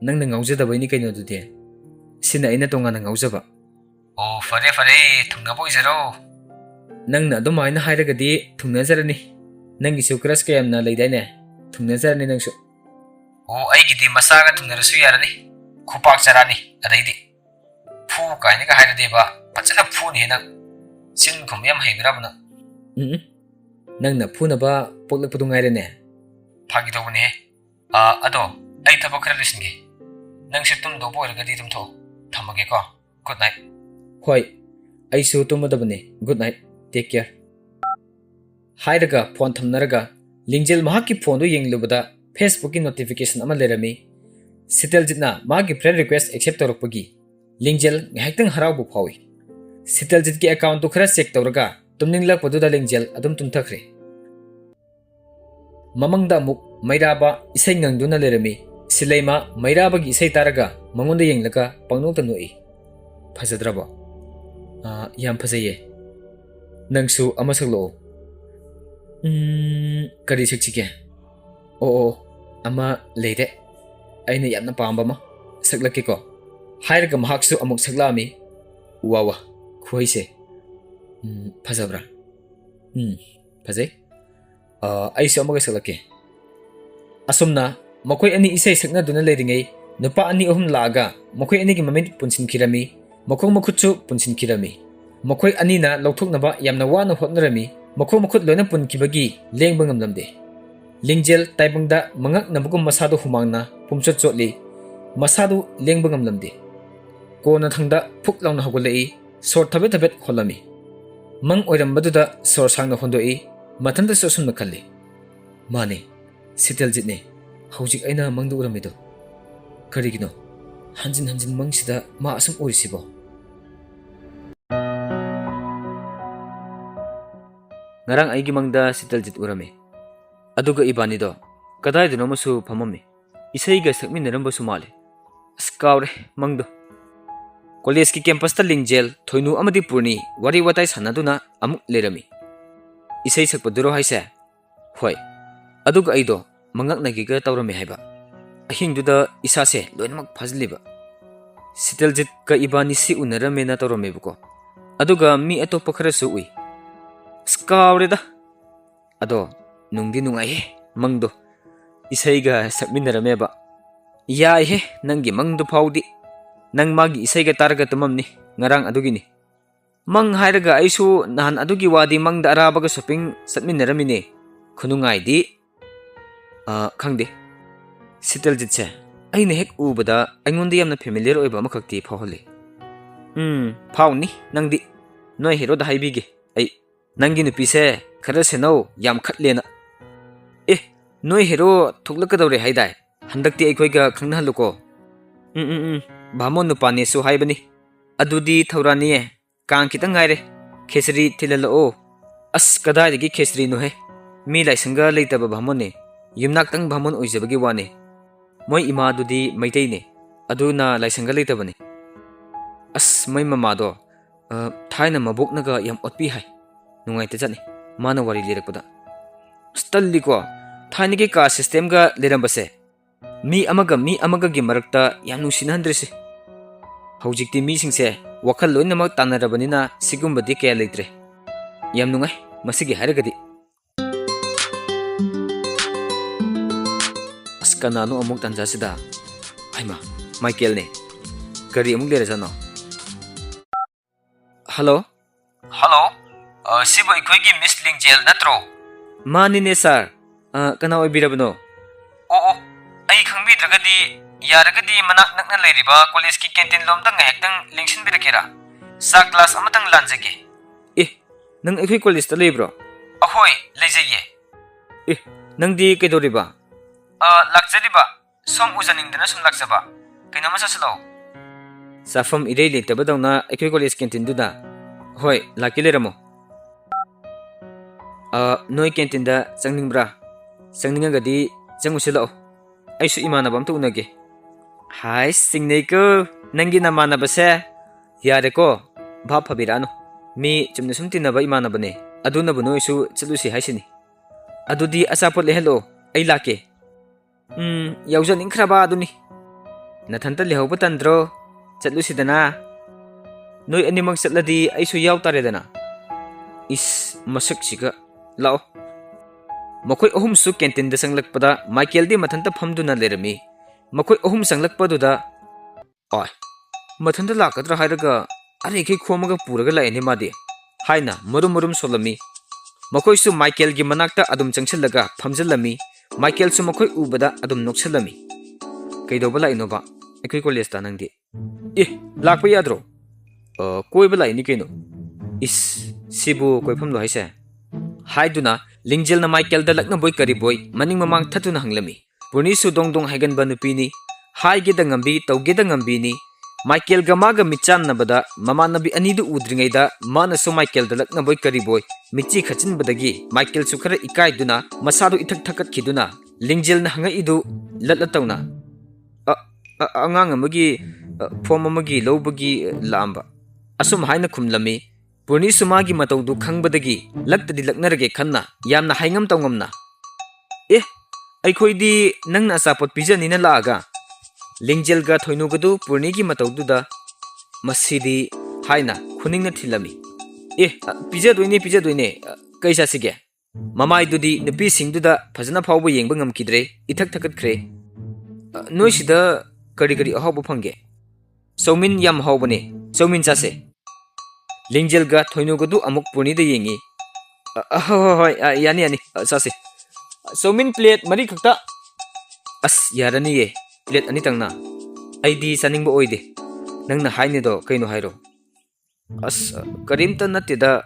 ꯅꯪꯅ ꯉꯥꯎꯖꯗꯕꯩꯅꯤ ꯀꯩꯅꯣ ꯑꯗꯨꯗꯤ ꯁꯤꯅ ꯑꯩꯅ ꯇꯣꯉꯥꯟꯅ ꯉꯥꯎꯖꯕ ꯑꯣ ꯐꯔꯦ ꯐꯔꯦ ꯊꯨꯡꯅꯕ ꯑꯣꯏꯖꯔꯣ ꯅꯪꯅ ꯑꯗꯨꯃꯥꯏꯅ ꯍꯥꯏꯔꯒꯗꯤ ꯊꯨꯡꯅꯖꯔꯅꯤ ꯅꯪꯒꯤꯁꯨ ꯀ꯭ꯔꯁ ꯀꯌꯥꯝꯅ ꯂꯩꯗꯥꯏꯅꯦ ꯊꯨꯡꯅꯖꯔꯅꯤ ꯅꯪꯁꯨ ꯑꯣ ꯑꯩꯒꯤꯗꯤ ꯃꯆꯥꯒ ꯊꯨꯡꯅꯔꯁꯨ ꯌꯥꯔꯅꯤ ꯈꯨꯄꯥꯛ ꯆꯔꯥꯅꯤ ꯑꯗꯩꯗꯤ ꯐꯨ ꯀꯥꯏꯅꯒ ꯍꯥꯏꯔꯗꯤꯕ ꯐꯖꯅ ꯐꯨꯅꯤ ꯅꯪ ꯆꯤꯟ ꯈꯨꯝꯕ ꯌꯥꯝ ꯍꯩꯕ꯭ꯔꯕ ꯅꯪ ꯅꯪꯅ ꯐꯨꯅꯕ ꯄꯣꯛꯂꯛꯄꯗꯨ ꯉꯥꯏꯔꯦꯅꯦ ꯐꯥꯒꯤ ꯇꯧꯕꯅꯦꯍꯦ ꯑꯗꯣ ꯑꯩ ꯊꯕꯛ ꯈꯔ ꯂꯣꯏꯁꯤꯟꯒꯦ ꯅꯪꯁꯨ ꯇꯨꯝꯗꯧꯕ ꯑꯣꯏꯔꯒꯗꯤ ꯇꯨꯝꯊꯣꯛꯑꯣ ꯊꯝꯃꯒꯦꯀꯣ ꯒꯨꯗ ꯅꯥꯏꯠ ꯍꯣꯏ ꯑꯩꯁꯨ ꯇꯨꯝꯃꯗꯕꯅꯤ ꯒꯨꯗ ꯅꯥꯏꯠ ꯇꯦꯛ ꯀꯦꯌꯔ ꯍꯥꯏꯔꯒ ꯐꯣꯟ ꯊꯝꯅꯔꯒ ꯂꯤꯡꯖꯦꯜ ꯃꯍꯥꯛꯀꯤ ꯐꯣꯟꯗꯨ ꯌꯦꯡꯂꯨꯕꯗ ꯐꯦꯁꯕꯨꯛꯀꯤ ꯅꯣꯇꯤꯐꯤꯀꯦꯁꯟ ꯑꯃ ꯂꯩꯔꯝꯃꯤ ꯁꯤꯇꯜꯖꯤꯠꯅ ꯃꯥꯒꯤ ꯐ꯭ꯔꯦꯟ ꯔꯤꯀ꯭ꯋꯦꯁ ꯑꯦꯛꯁꯦꯞ ꯇꯧꯔꯛꯄꯒꯤ ꯂꯤꯡꯖꯦꯜ ꯉꯥꯏꯍꯥꯛꯇꯪ ꯍꯔꯥꯎꯕ ꯐꯥꯎꯏ ꯁꯤꯇꯜꯖꯤꯠꯀꯤ ꯑꯦꯀꯥꯎꯟꯇꯨ ꯈꯔ ꯆꯦꯛ ꯇꯧꯔꯒ ꯇꯨꯝꯅꯤꯡꯂꯛꯄꯗꯨꯗ ꯂꯤꯡꯖꯦꯜ ꯑꯗꯨꯝ ꯇꯨꯝꯊꯈ꯭ꯔꯦ ꯃꯃꯪꯗ ꯑꯃꯨꯛ ꯃꯩꯔꯥꯕ ꯏꯁꯩ ꯉꯪꯗꯨꯅ ꯂꯩꯔꯝꯃꯤ ꯁꯤꯂꯩꯃ ꯃꯩꯔꯥꯕꯒꯤ ꯏꯁꯩ ꯇꯥꯔꯒ ꯃꯉꯣꯟꯗ ꯌꯦꯡꯂꯒ ꯄꯪꯅꯣꯛꯇ ꯅꯣꯛꯏ ꯐꯖꯗ꯭ꯔꯕꯣ ꯌꯥꯝ ꯐꯖꯩꯌꯦ ꯅꯪꯁꯨ ꯑꯃ ꯁꯛꯂꯛꯑꯣ ꯀꯔꯤ ꯁꯛꯁꯤꯒꯦ ꯑꯣ ꯑꯃ ꯂꯩꯔꯦ ꯑꯩꯅ ꯌꯥꯝꯅ ꯄꯥꯝꯕ ꯑꯃ ꯁꯛꯂꯛꯀꯦꯀꯣ ꯍꯥꯏꯔꯒ ꯃꯍꯥꯛꯁꯨ ꯑꯃꯨꯛ ꯁꯛꯂꯛꯑꯝꯃꯤ ꯋꯥ ꯈꯨꯍꯩꯁꯦ ꯐꯖꯕ꯭ꯔꯥ ꯐꯖꯩ ꯑꯩꯁꯨ ꯑꯃꯒ ꯁꯛꯂꯛꯀꯦ ꯑꯁꯨꯝꯅ ꯃꯈꯣꯏ ꯑꯅꯤ ꯏꯁꯩ ꯁꯛꯅꯗꯨꯅ ꯂꯩꯔꯤꯉꯩ ꯅꯨꯄꯥ ꯑꯅꯤ ꯑꯍꯨꯝ ꯂꯥꯛꯑꯒ ꯃꯈꯣꯏ ꯑꯅꯤꯒꯤ ꯃꯃꯤꯠ ꯄꯨꯟꯁꯤꯟꯈꯤꯔꯝꯃꯤ ꯃꯈꯣꯡ ꯃꯈꯨꯠꯁꯨ ꯄꯨꯟꯁꯤꯟꯈꯤꯔꯝꯃꯤ ꯃꯈꯣꯏ ꯑꯅꯤꯅ ꯂꯧꯊꯣꯛꯅꯕ ꯌꯥꯝꯅ ꯋꯥꯅ ꯍꯣꯠꯅꯔꯝꯃꯤ ꯃꯈꯣꯡ ꯃꯈꯨꯠ ꯂꯣꯏꯅ ꯄꯨꯟꯈꯤꯕꯒꯤ ꯂꯦꯡꯕ ꯉꯝꯂꯝꯗꯦ ꯂꯤꯡꯖꯦꯜ ꯇꯥꯏꯕꯪꯗ ꯃꯉꯛꯅꯕꯒꯨꯝ ꯃꯁꯥꯗꯨ ꯍꯨꯃꯥꯡꯅ ꯄꯨꯝꯆꯣꯠ ꯆꯣꯠꯂꯤ ꯃꯁꯥꯗꯨ ꯂꯦꯡꯕ ꯉꯝꯂꯝꯗꯦ ꯀꯣꯟꯅ ꯊꯪꯗ ꯐꯨꯛ ꯂꯥꯎꯅ ꯍꯧꯒꯠꯂꯛꯏ ꯁꯣꯔ ꯊꯕꯦꯠ ꯊꯕꯦꯠ ꯍꯣꯜꯂꯝꯃꯤ ꯃꯪ ꯑꯣꯏꯔꯝꯕꯗꯨꯗ ꯁꯣꯔ ꯁꯥꯡꯅ ꯍꯣꯟꯗꯣꯛꯏ ꯃꯊꯟꯇꯁꯨ ꯑꯁꯨꯝꯅ ꯈꯜꯂꯤ ꯃꯥꯅꯦ ꯁꯤꯇꯜꯖꯤꯠꯅꯦ ꯍꯧꯖꯤꯛ ꯑꯩꯅ ꯃꯪꯗ ꯎꯔꯝꯃꯤꯗꯣ ꯀꯔꯤꯒꯤꯅꯣ ꯍꯟꯖꯤꯟ ꯍꯟꯖꯤꯟ ꯃꯪꯁꯤꯗ ꯃꯥ ꯑꯁꯨꯝ ꯎꯔꯤꯁꯤꯕꯣ ꯉꯔꯥꯡ ꯑꯩꯒꯤ ꯃꯪꯗ ꯁꯤꯇꯜꯖꯤꯠ ꯎꯔꯝꯃꯤ ꯑꯗꯨꯒ ꯏꯕꯥꯅꯤꯗꯣ ꯀꯗꯥꯏꯗꯅꯣꯃꯁꯨ ꯐꯝꯃꯝꯃꯤ ꯏꯁꯩꯒ ꯁꯛꯃꯤꯟꯅꯔꯝꯕꯁꯨ ꯃꯥꯜꯂꯤ ꯑꯁ ꯀꯥꯎꯔꯦ ꯃꯪꯗꯣ ꯀꯣꯂꯦꯖꯀꯤ ꯀꯦꯝꯄꯁꯇ ꯂꯤꯡꯖꯦꯜ ꯊꯣꯏꯅꯨ ꯑꯃꯗꯤ ꯄꯨꯔꯅꯤ ꯋꯥꯔꯤ ꯋꯥꯇꯥꯏ ꯁꯥꯟꯅꯗꯨꯅ ꯑꯃꯨꯛ ꯂꯩꯔꯝꯃꯤ ꯏꯁꯩ ꯁꯛꯄꯗꯨꯔꯣ ꯍꯥꯏꯁꯦ ꯍꯣꯏ ꯑꯗꯨꯒ ꯑꯩꯗꯣ ꯃꯉꯛꯅꯒꯤꯒ ꯇꯧꯔꯝꯃꯤ ꯍꯥꯏꯕ ꯑꯍꯤꯡꯗꯨꯗ ꯏꯁꯥꯁꯦ ꯂꯣꯏꯅꯃꯛ ꯐꯥꯖꯤꯜꯂꯤꯕ ꯁꯤꯇꯜꯖꯤꯠꯀ ꯏꯕꯥꯅꯤꯁꯤ ꯎꯅꯔꯝꯃꯦꯅ ꯇꯧꯔꯝꯃꯦꯕꯀꯣ ꯑꯗꯨꯒ ꯃꯤ ꯑꯇꯣꯞꯄ ꯈꯔꯁꯨ ꯎꯏ ꯑꯁ ꯀꯥꯎꯔꯦꯗ ꯑꯗꯣ ꯅꯨꯡꯗꯤ ꯅꯨꯡꯉꯥꯏꯍꯦ ꯃꯪꯗꯣ ꯏꯁꯩꯒ ꯁꯛꯃꯤꯟꯅꯔꯝꯃꯦꯕ ꯌꯥꯏꯍꯦ ꯅꯪꯒꯤ ꯃꯪꯗꯨ ꯐꯥꯎꯗꯤ ꯅꯪ ꯃꯥꯒꯤ ꯏꯁꯩꯒ ꯇꯥꯔꯒ ꯇꯨꯝꯃꯝꯅꯤ ꯉꯔꯥꯡ ꯑꯗꯨꯒꯤꯅꯤ ꯃꯪ ꯍꯥꯏꯔꯒ ꯑꯩꯁꯨ ꯅꯍꯥꯟ ꯑꯗꯨꯒꯤ ꯋꯥꯗꯤ ꯃꯪꯗ ꯑꯔꯥꯕꯒ ꯁꯣꯄꯤꯡ ꯆꯠꯃꯤꯟꯅꯔꯝꯃꯤꯅꯦ ꯈꯨꯅꯨꯡꯉꯥꯏꯗꯤ ꯈꯪꯗꯦ ꯁꯤꯇꯜꯖꯤꯠꯁꯦ ꯑꯩꯅ ꯍꯦꯛ ꯎꯕꯗ ꯑꯩꯉꯣꯟꯗ ꯌꯥꯝꯅ ꯐꯦꯃꯤꯂꯤꯌꯔ ꯑꯣꯏꯕ ꯑꯃꯈꯛꯇꯤ ꯐꯥꯎꯍꯜꯂꯤ ꯐꯥꯎꯅꯤ ꯅꯪꯗꯤ ꯅꯣꯏ ꯍꯦꯔꯣꯗ ꯍꯥꯏꯕꯤꯒꯦ ꯑꯩ ꯅꯪꯒꯤ ꯅꯨꯄꯤꯁꯦ ꯈꯔ ꯁꯦꯟꯅꯧ ꯌꯥꯝ ꯈꯠꯂꯦꯅ ꯅꯣꯏ ꯍꯦꯔꯣ ꯊꯣꯛꯂꯛꯀꯗꯧꯔꯦ ꯍꯥꯏꯗꯥꯏ ꯍꯟꯗꯛꯇꯤ ꯑꯩꯈꯣꯏꯒ ꯈꯪꯅꯍꯜꯂꯨꯀꯣ ꯚꯥꯃꯣꯟ ꯅꯨꯄꯥꯅꯦꯁꯨ ꯍꯥꯏꯕꯅꯤ ꯑꯗꯨꯗꯤ ꯊꯧꯔꯥꯅꯤꯌꯦ ꯀꯥꯡ ꯈꯤꯇꯪ ꯉꯥꯏꯔꯦ ꯈꯦꯆ꯭ꯔꯤ ꯊꯤꯜꯍꯜꯂꯛꯑꯣ ꯑꯁ ꯀꯗꯥꯏꯗꯒꯤ ꯈꯦꯆ꯭ꯔꯤꯅꯣꯍꯦ ꯃꯤ ꯂꯥꯏꯁꯪꯒ ꯂꯩꯇꯕ ꯚꯥꯃꯣꯟꯅꯦ ꯌꯨꯝꯅꯥꯛꯇꯪ ꯚꯥꯃꯣꯟ ꯑꯣꯏꯖꯕꯒꯤ ꯋꯥꯅꯦ ꯃꯣꯏ ꯏꯃꯥꯗꯨꯗꯤ ꯃꯩꯇꯩꯅꯦ ꯑꯗꯨꯅ ꯂꯥꯏꯁꯪꯒ ꯂꯩꯇꯕꯅꯤ ꯑꯁ ꯃꯣꯏ ꯃꯃꯥꯗꯣ ꯊꯥꯏꯅ ꯃꯕꯣꯛꯅꯒ ꯌꯥꯝ ꯑꯣꯠꯄꯤ ꯍꯥꯏ ꯅꯨꯡꯉꯥꯏꯇ ꯆꯠꯅꯤ ꯃꯥꯅ ꯋꯥꯔꯤ ꯂꯤꯔꯛꯄꯗ ꯑꯁ ꯇꯜꯂꯤꯀꯣ ꯊꯥꯏꯅꯒꯤ ꯀꯥꯁ ꯁꯤꯁꯇꯦꯝꯒ ꯂꯩꯔꯝꯕꯁꯦ ꯃꯤ ꯑꯃꯒꯒꯤ ꯃꯔꯛꯇ ꯌꯥꯝ ꯅꯨꯡꯁꯤꯅꯍꯟꯗ꯭ꯔꯤꯁꯤ ꯍꯧꯖꯤꯛꯇꯤ ꯃꯤꯁꯤꯡꯁꯦ ꯋꯥꯈꯜ ꯂꯣꯏꯅꯃꯛ ꯇꯥꯟꯅꯔꯕꯅꯤ나 ꯁꯤꯒꯨꯝꯕꯗꯤ ꯀꯌꯥ ꯂꯩꯇ꯭ꯔꯦ ꯌꯥꯝ ꯅꯨꯡꯉꯥꯏ ꯃꯁꯤꯒꯤ ꯍꯥꯏꯔꯒꯗꯤ ꯑꯁ ꯀꯅꯥꯅꯣ ꯑꯃꯨꯛ ꯇꯥꯟꯖꯥꯁꯤꯗ ꯍꯩꯃꯥ ꯃꯥꯏꯀꯦꯜꯅꯦ ꯀꯔꯤ ꯑꯃꯨꯛ ꯂꯩꯔꯖꯥꯠꯅꯣ ꯍꯜꯂꯣ ꯁꯤꯕꯨ ꯑꯩꯈꯣꯏꯒꯤ ꯃꯤꯁ ꯂꯤꯡꯖꯦꯜ ꯅꯠꯇ꯭ꯔꯣ ꯃꯥꯅꯤꯅꯦ ꯁꯥꯔ ꯀꯅꯥ ꯑꯣꯏꯕꯤꯔꯕꯅꯣ ꯑꯣ ꯑꯩ ꯈꯪꯕꯤꯗ꯭ꯔꯒꯗꯤ ꯌꯥꯔꯒꯗꯤ ꯃꯅꯥꯛ ꯅꯛꯅ ꯂꯩꯔꯤꯕ ꯀꯣꯂꯦꯖꯀꯤ ꯀꯦꯟꯇꯤꯟ ꯂꯣꯝꯗ ꯉꯥꯏꯍꯥꯛꯇꯪ ꯂꯦꯡꯁꯤꯟꯕꯤꯔꯛꯀꯦꯔꯥ ꯆꯥꯛ ꯒ꯭ꯂꯥꯁ ꯑꯃꯇꯪ ꯂꯥꯟꯖꯒꯦ ꯅꯪ ꯑꯩꯈꯣꯏ ꯀꯣꯂꯦꯖꯇ ꯂꯩꯕ꯭ꯔꯣ ꯑꯍꯣꯏ ꯂꯩꯖꯩꯌꯦ ꯅꯪꯗꯤ ꯀꯩꯗꯧꯔꯤꯕ ꯂꯥꯛꯆꯔꯤꯕ ꯁꯣꯝ ꯎꯖꯅꯤꯡꯗꯅ ꯁꯨꯝ ꯂꯥꯛꯆꯕ Kainama sasalo. Safam idei letabadawna aikoi college canteen duda. Hoi, laki leramo. Noi canteen da changningbra. Changningagadi changusilao. Aisu imanaba amta unage. Hai, singnei ko. Nangi namanaba se. Yare ko. Bhap phabirano. Mi chumna sum tinaba imanaba ne. Aduna bu noisu chalusi haisini. Adudi asapot lehelo. Ai lake. Yaujan inkraba aduni. Nathanta lehauba tandro. Chatlusi dana. Noi animang chatladi aisu yaw tare dana. Is masak siga. Lao. Makoi ahum su canteen da sanglakpada Michael di mathanta phamduna lerami. Makoi ahum sanglakpaduda. Oi. Mathanta lakadra hairaga are ke khomaga puraga laini madi. Haina murum solami. Makoi su Michael gi manakta adum changsilaga phamjilami. Michael su makoi ubada adum noksalami. Kaidobala inoba. Ekoi college ta nangdi. Lakpa yadro. Koiba laini keno. Is sibu koi phamlo haise. Haiduna lingjel na Michael da lakna boy kari boy maning mamang thatuna hanglami. Purni su dong haigan ba nupini. Hai ge da ngambi tau ge da ngambi ni. Michael gamaga michan na bada mama nabi anidu udringai da mana so Michael da lakna boy kari boy michi khachin badagi Michael su khara ikai duna masadu ithak thakat khiduna lingjel na hanga idu latlatawna. Angang amagi form amagi lobagi lamba. Asum haina khumlami. Purni sumagi mataudu khangbadagi laktadi laknarage khanna yamna haingam tawngamna. Aikhoidi nangna asapot pijanina laaga. Lingjelga thoinugadu purnigi mataududa masidi haina khuningna thilami. Pijadoine kaisa sige. Mamaidudi nupi singduda phajana phawba yengba ngamkidre ithak thakat khre. Noisida kari ahawba phange. Saumin yam hawbane. Saumin chase. Lingjelga thoinugadu amuk purni da yengi. Yani sase. Saumin plate mari khakta. As yarani ye. Plate ani tangna. Aidi saningba oide. Nangna haine do kaino hairo. As karimta natida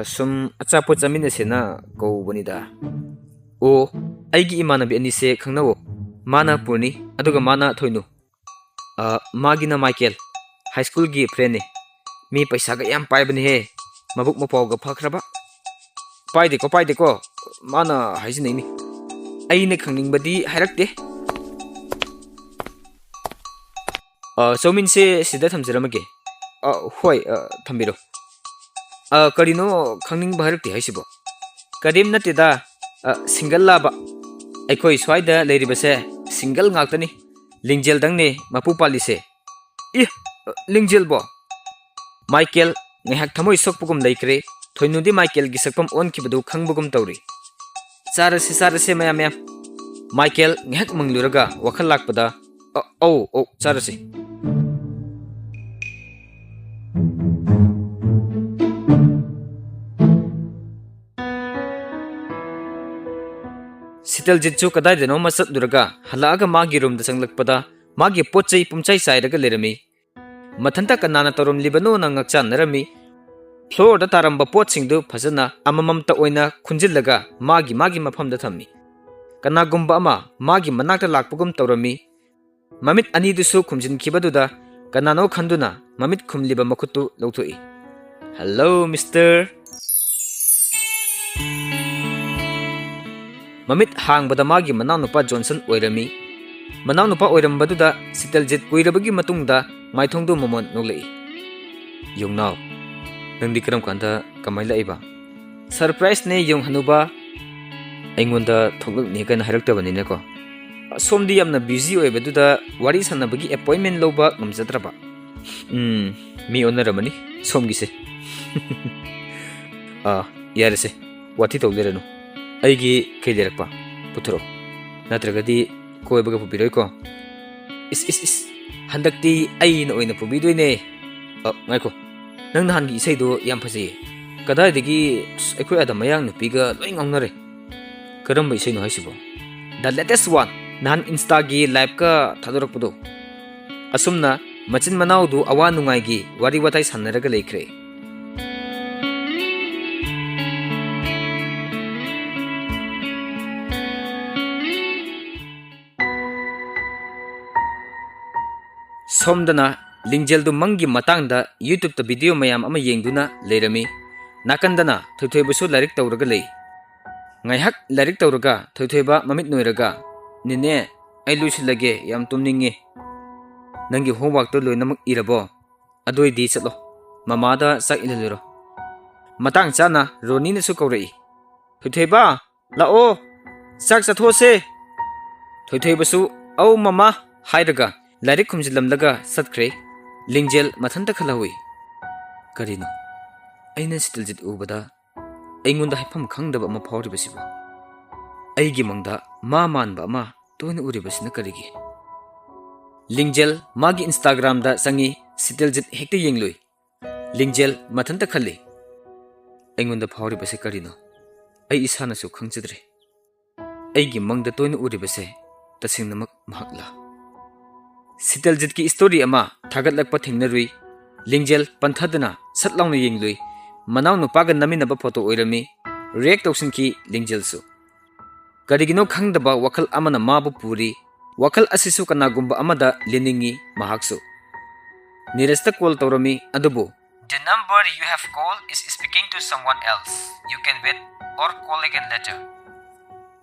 sum achapo chamine sena ko bonida. O aigi imanabi ani se khangnawo. Mana purni aduga mana thoinu. Magina Michael high school gi friend ne. Mi paisa ga yam paibani he. Mabuk mapawga phakraba. Paide ko mana haisini ni. Aine khangningbadi hairakte. Saumin se sida thamjiramage. Hoi thambiro. Karino khangning baharakti haisibo. Kadim natida single laba. Aikoi swaida leiribase single ngaktani. Lingjel dangne mapu palise. Lingjel bo. Michael ngahak thamoi sokpugum leikre. Thoinudi Michael gi sakpam on kibadu khangbugum tawri. Sarase mayam. Michael ngahak mangluraga wakhal lakpada. Sarase. Sital jitchu kadai deno masat duraga halaga magi room da sanglakpada magi pochai pumchai sairaga lerami. Mathanta kanana torom libano na ngakchan narami. Floor da taramba pot singdu phajana amamam ta oina khunjillaga magi mafam da thammi. Kanagumba ama magi manakta lakpugum tawrami. Mamit ani dusu khumjin kibaduda kanano khanduna mamit khumliba makutu lawthoi. Hello Mr. Mamit hang bada magi manaunupa Johnson oirami. Manaunupa oirambaduda Sitaljit kuirabagi matungda maithongdu momon noglei. Yungnaw nangdi karam kanda kamai laiba. Surprise ne yung hanuba aingonda thogluk ne kan hairaktabani ne ko. Somdi yamna busy oibaduda wari sanabagi appointment loba ngamjadraba. Mi onaramani somgi se. Yarese wati tawleranu. Aigi kailerakpa putro. Natragadi koibaga pubiroi ko. Is handakti ai na oina pubidoine. Ngaiko. Nang nahan gi isaido yam phajai. Kadaidagi aikoi adamayang nupiga loi ngongnare. Karamba isaino haisibo. The latest one nahan Insta gi live ka thadorakpudo. Asumna machin manaudu awa nungai gi wari watai sannaraga leikre. Somdana Lingjeldu Mangi Matangda YouTube ta video mayam ama yengduna leirami nakandana thoithoibusu larik tawraga lei ngaihak larik tawraga thoithoiba mamit noiraga nine ai luisilage yam tumninge nangi homework to loinamak irabo adoi di chatlo mamada sak ililiro matang chana Roni na su kawrei thoithoiba lao sak chathose thoithoibusu au mama hairaga larik khumjilamlaga satkre Lingjel mathanta khalawi karino aina Sitiljit ubada aingunda haifam khangdaba ama phawribasiba aigi mangda ma manba ama toina uribasina karigi Lingjel magi Instagram da sangi Sitiljit hekta yengloi Lingjel mathanta khalli aingunda phawribase karino ai isana su khangchidre aigi mangda toina uribase tasingnamak mahakla Sitiljit ki story ama thagat lakpa thingnarui Lingjel panthadana satlauna yenglui manaw nupaga naminaba photo oirami react tawsinki Lingjel su karigino khangdaba wakal amana mabu puri wakal asisu kanagumba amada liningi mahaksu niresta call tawrami adubu the number you have called is speaking to someone else you can wait or call again later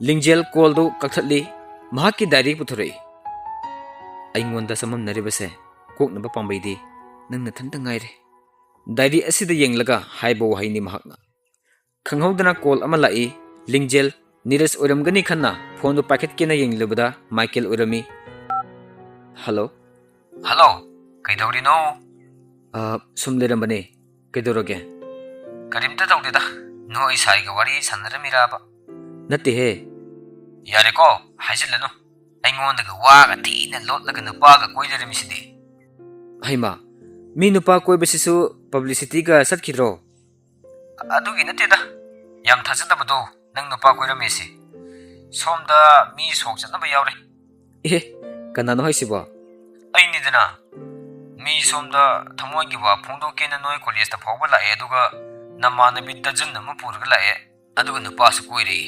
Lingjel call do kakthali mahakki diary puthurei aingwanda samam naribase koknaba pambaidi nangna thanta ngaire diary asida yenglaga haibo haini mahakna khanghaudana call ama lai Lingjel Niras oramgani khanna phone packet kena yenglubada Michael orami hello kaidorino sumlerambane kaidoroge karimta tawdeda no isai ga wari sanaramiraba natte he yare ko haisilanu aingondaga waga tina lotlaga nupaga koileremisidi haima mi nupa koibasisu publicity ga satkidro adugi natteda yam thajadabado nang nupa koiramesi somda mi sokchatnaba yawre kanano haisiba ainidana mi somda thamoigi wa phongdokena noi college ta phawba lae aduga namanabi dozen nama purga lae aduga nupa su koire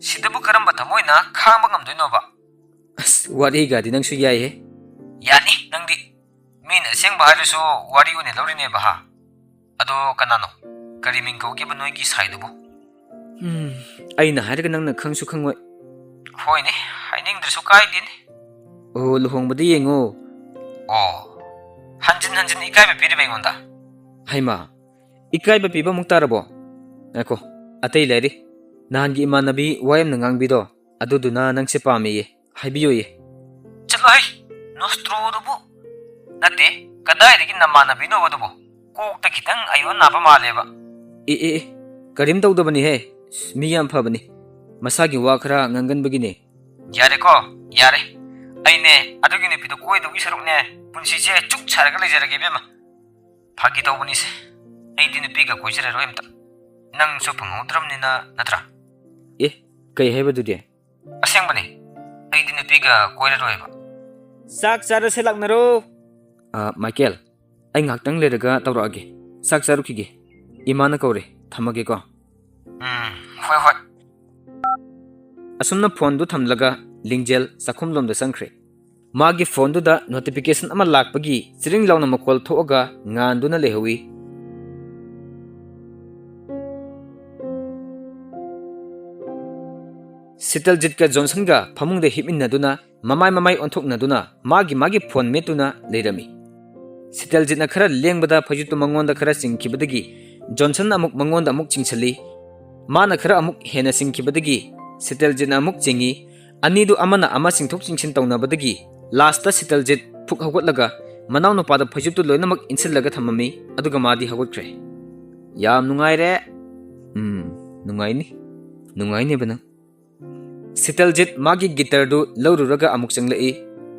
sidabu karamba thamoina khangba ngamdoinoba wari ga di nang su yai he yani nangdi min asengba harisu wari une lorine ba ha ado kanano kariming ko gi banoi gi saidubo aina haraga nangna khangsu khangoi hoine haining drisu kai din o luhongbadi yengo hanjin ikai ba piri bengonda haima ikai ba piba muktarabo ako atei leri nangi imanabi wayam nangangbido aduduna nangse pamiye haibiyoye chalo hai nostro dubu nate kadai degi namanabi no dubu kokta kitang ayo napa maleba karim tawdabani he miyam phabani masagi wa khara ngangan bagine yare ko yare aine adugini pido koi dugi sarukne punsi che chuk charaga lejarage bema phagi tawbani se ai din piga koi jare roimta nang so phangudram nina natra kai heba dudi aseng bani ai din piga koi roiba sak chara se laknaro Michael ai ngaktang leraga tawrage sak charukige imana kawre thamage ko hoi asumna phone du thamlaga Lingjel sakhumlom da sangkhre magi phone du da notification ama lakpagi chiring launa makol thoga nganduna lehawi Sitiljit ka Johnson ga phamungda hipinaduna mamai onthoknaduna magi phone metuna leirami Sitiljit na khara lengbada phajitu mangonda khara singkibadagi Johnson amuk mangonda amuk chingchali mana khara amuk hena singkibadagi Sitiljit na amuk chingi anidu amana ama singthok chingsin tawnabadagi last Sitiljit phuk hawatlaga manaw no pada phajitu loinamak insillaga thamami aduga madi hawatkhre yam nungaire nungaini bana Sitiljit magi guitar du lawruraga amuk changlai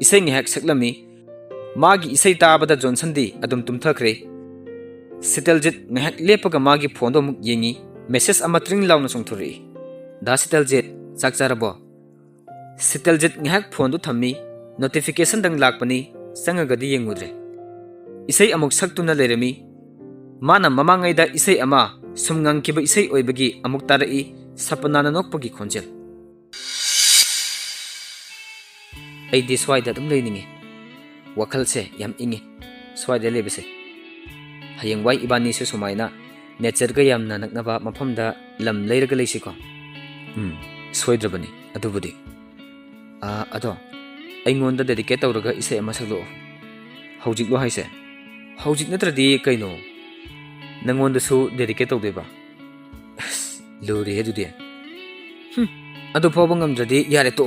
isai ngehak saklami magi isai tabada Johnson di adum tumthakre Sitiljit ngehak lepaga magi phone do muk yengi message ama tring launa songthuri da Sitiljit sakcharabo Sitiljit ngehak phone du thammi notification dang lakpani sangagadi yengudre isai amuk saktuna lerami mana mamangai da isai ama sumngang kiba isai oibagi amuk tarai sapanana nokpagi khonjel ai diswai da dum leininge wakalse yam ingi swade lebese hayeng wai ibani su sumaina nature ga yamna naknaba mafamda lam leiraga leisiko soidrabani adubudi ado aingonda dedicate tawraga ise ama sagdo hojik lo haise hojik natradi kaino nangonda su dedicate tawdeba lore hedudi ado pawba ngamdradi yare to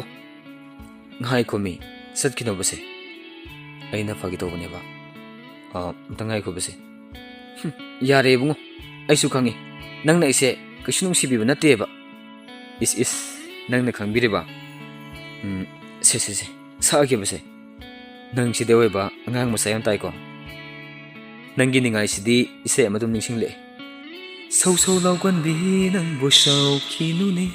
ngai khomi satkino base aina fagi tawbaneba mtangai ko base yare bungo aisu khangi nangna ise kaishnung sibiba nateba is nangna khangbireba se saage base nang si dewe ba angang masayam tai ko nangi ningai sidi ise amadum ningsingle sau laugan bi nang bo sau kinuni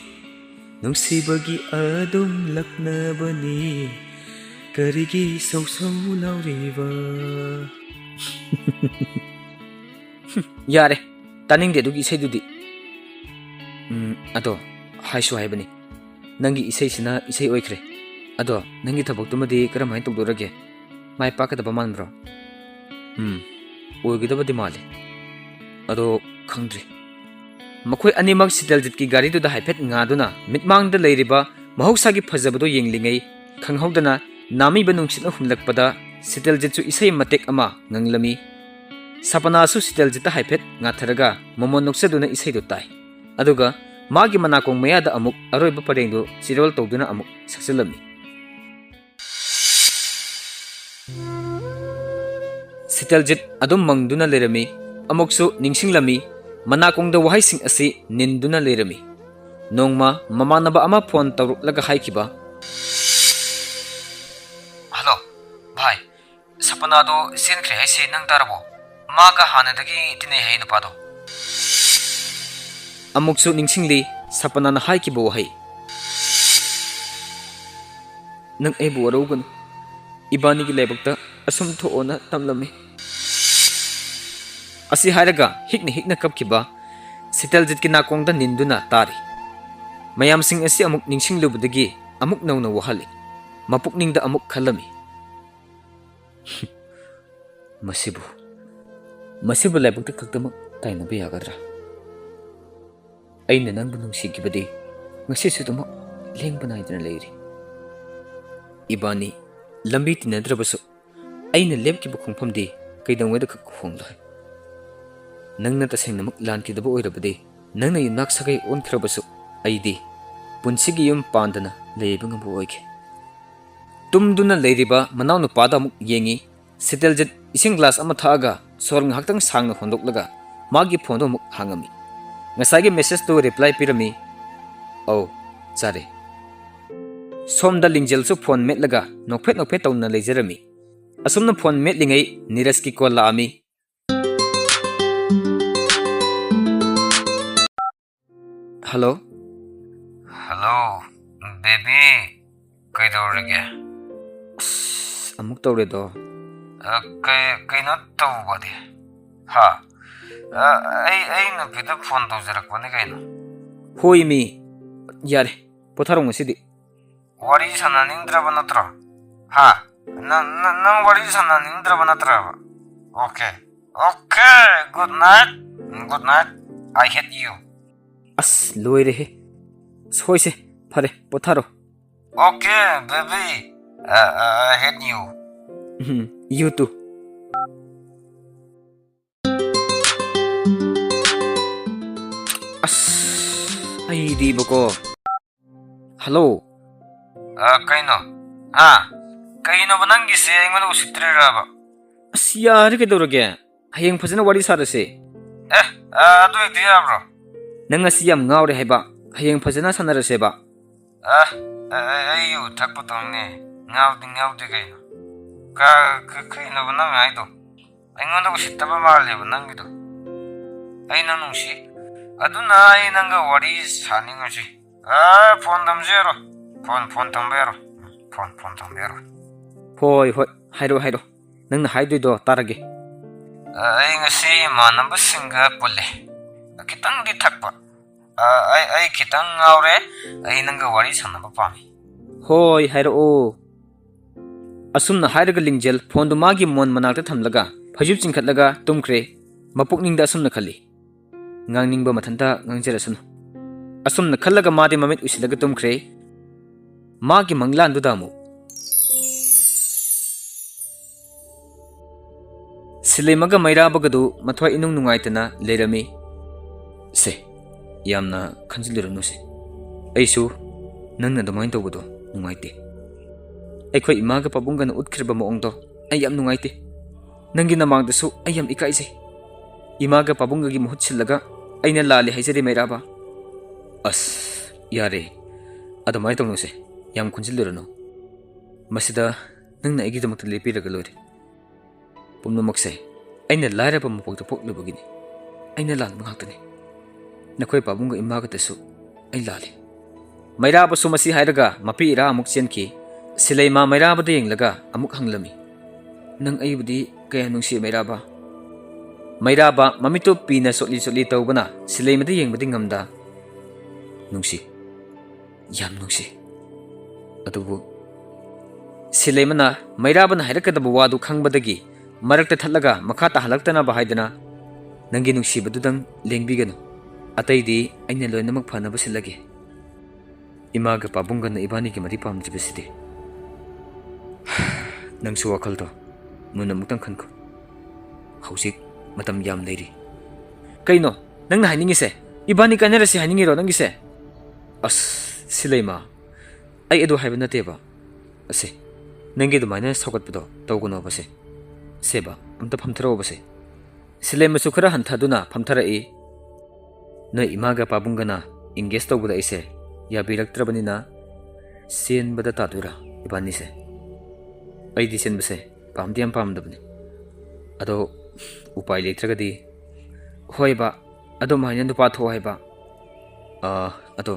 nung sibagi adum lakna bani karigi sau lauriba yare taning de dugi ise dudi ado haisu haibani nangi ise sina ise oikre ado nangi thabak tumadi karam hai tugdorage mai pakadaba manbro oigidabadi male ado khangdri makhoi animak siteljit ki gari du da haipet nga duna mitmang da leiriba mahoksagi phajabado yenglingai khanghaudana nami banungsit humlakpada siteljit chu isai matek ama nganglami sapana su siteljit da haipet nga tharaga momon noksaduna isai do tai aduga magi manakong mayada amuk aroiba parengdo sirol tawduna amuk sakselami siteljit adum mangduna lerami amuksu ningsinglami manakongda wahaising asi ninduna lerami nongma mamanaba ama phone tawruklaga haikiba hello bhai sapana do senkhre haise nang tarabo maga hanadagi tine haina pado amuksu ningsingli sapana na haikiba wahai nang ebu arogan ibani gi lebakta asum thoona tamlami asi hairaga hikna kapkiba siteljit ki nakongda ninduna tari mayam sing asi amuk ningsing lubudagi amuk nauna wahali mapukningda amuk khalami masibu lebakta kaktama taina be yagadra aina nangbu nungsigibadi ngasi sutuma lengbana idana leiri ibani lambi tinadrabasu aina lebkiba khongphamdi kaidangweda khak khonglai nangna tasengnamak lankidaba oirabadi nangna yunak sagai onkhrabasu aidi punsigi yum pandana leiba ngabu oige tumduna leiriba manaw nupada amuk yengi siteljit ising glass ama thaga sor nghaktang sangna hondoklaga magi phone do muk hangami ngasagi message to reply pirami au chare somda lingjel su phone metlaga nokphet tawna leijerami asumna phone metlingai niras ki call la ami hello baby kaidorige amuk tawre do kai not tawbadi ha ai na pida phone tawjarak bani kaino hoi mi yare potharong sidi wari sananindraba natra ha nang wari sananindraba natra okay good night I hate you as loire he soise phare potharo okay baby I hate you you too as ai di bako hello kaino kaino banangi se aingono usitreraba as yare kedorage hayeng phajana wari sarase adu ekdiya bro nang asi yam ngawre haiba hayeng phajana sanarase ba ayu thakpatongni ngawdi kaino kaino banang aido aingono usittaba marle banangido aina nungsi aduna ai nanga wari saningasi phone damjero phone tambero phone tambero hoi hairo nangna haidoido tarage ai ngasi manamba singa pulle kitang di thakpa ai kitang ngawre ai nanga wari sanaba pami hoi hairo Asumna hairaga lingjel phone du magi mon manakta thamlaga phajib chingkhatlaga tumkre mapukningda asumna khali ngangningba mathanta ngangjerasun asumna khallaga madi mamit usilaga tumkre magi manglan du damu Silemaga mairabagadu mathwa inung nungaitana lerami se yamna khanjiliranu se aisu nangna domain tawbudo nungaite aikhoi imaga pabungana utkhrba moongdo ai yam nungaite nangi namangdasu ai yam ikaise imaga pabungagi muhut sillaga aina lali haijari mairaba as yare adamai tawnu se yam khunjiliranu masida nangna igi damakta lepiraga lori pumnamakse aina lairaba mapokta poklubagini aina lan mangakani nakhoi pabunga imaga tasu ai lali mairaba su masi hairaga mapi ira amuk chenki Silaima mairaba da yenglaga amuk hanglami nang aibudi kaya nungsi mairaba mamito pina sotli tawbana Silaima da yengbadi ngamda nungsi yam nungsi adubu Silaima na mairaba na hairakadaba wadu khangbadagi marakta thallaga makha tahalaktana bahaidana nangi nungsi badudang lengbiganu ataidi aina loinamak phanaba silage imaga pabungana ibani ki mari pamjibasidi nangsu wakaldo muna mutang khanko hausik matam yam leiri kaino nangna haningi se ibani kanara se haningi ro nangi se as Silaima ai edu haibana teba ase nangi du maina sokat pdo tawgono base seba amta phamtharo base Silaima su khara hanthaduna phamthara e na imaga pabungana engage tawbuda ise ya biraktrabanina sen bada tadura ibani se ai di sen base pamdiam pamdabni ado upai letragadi hoiba ado mahyan du patho haiba ado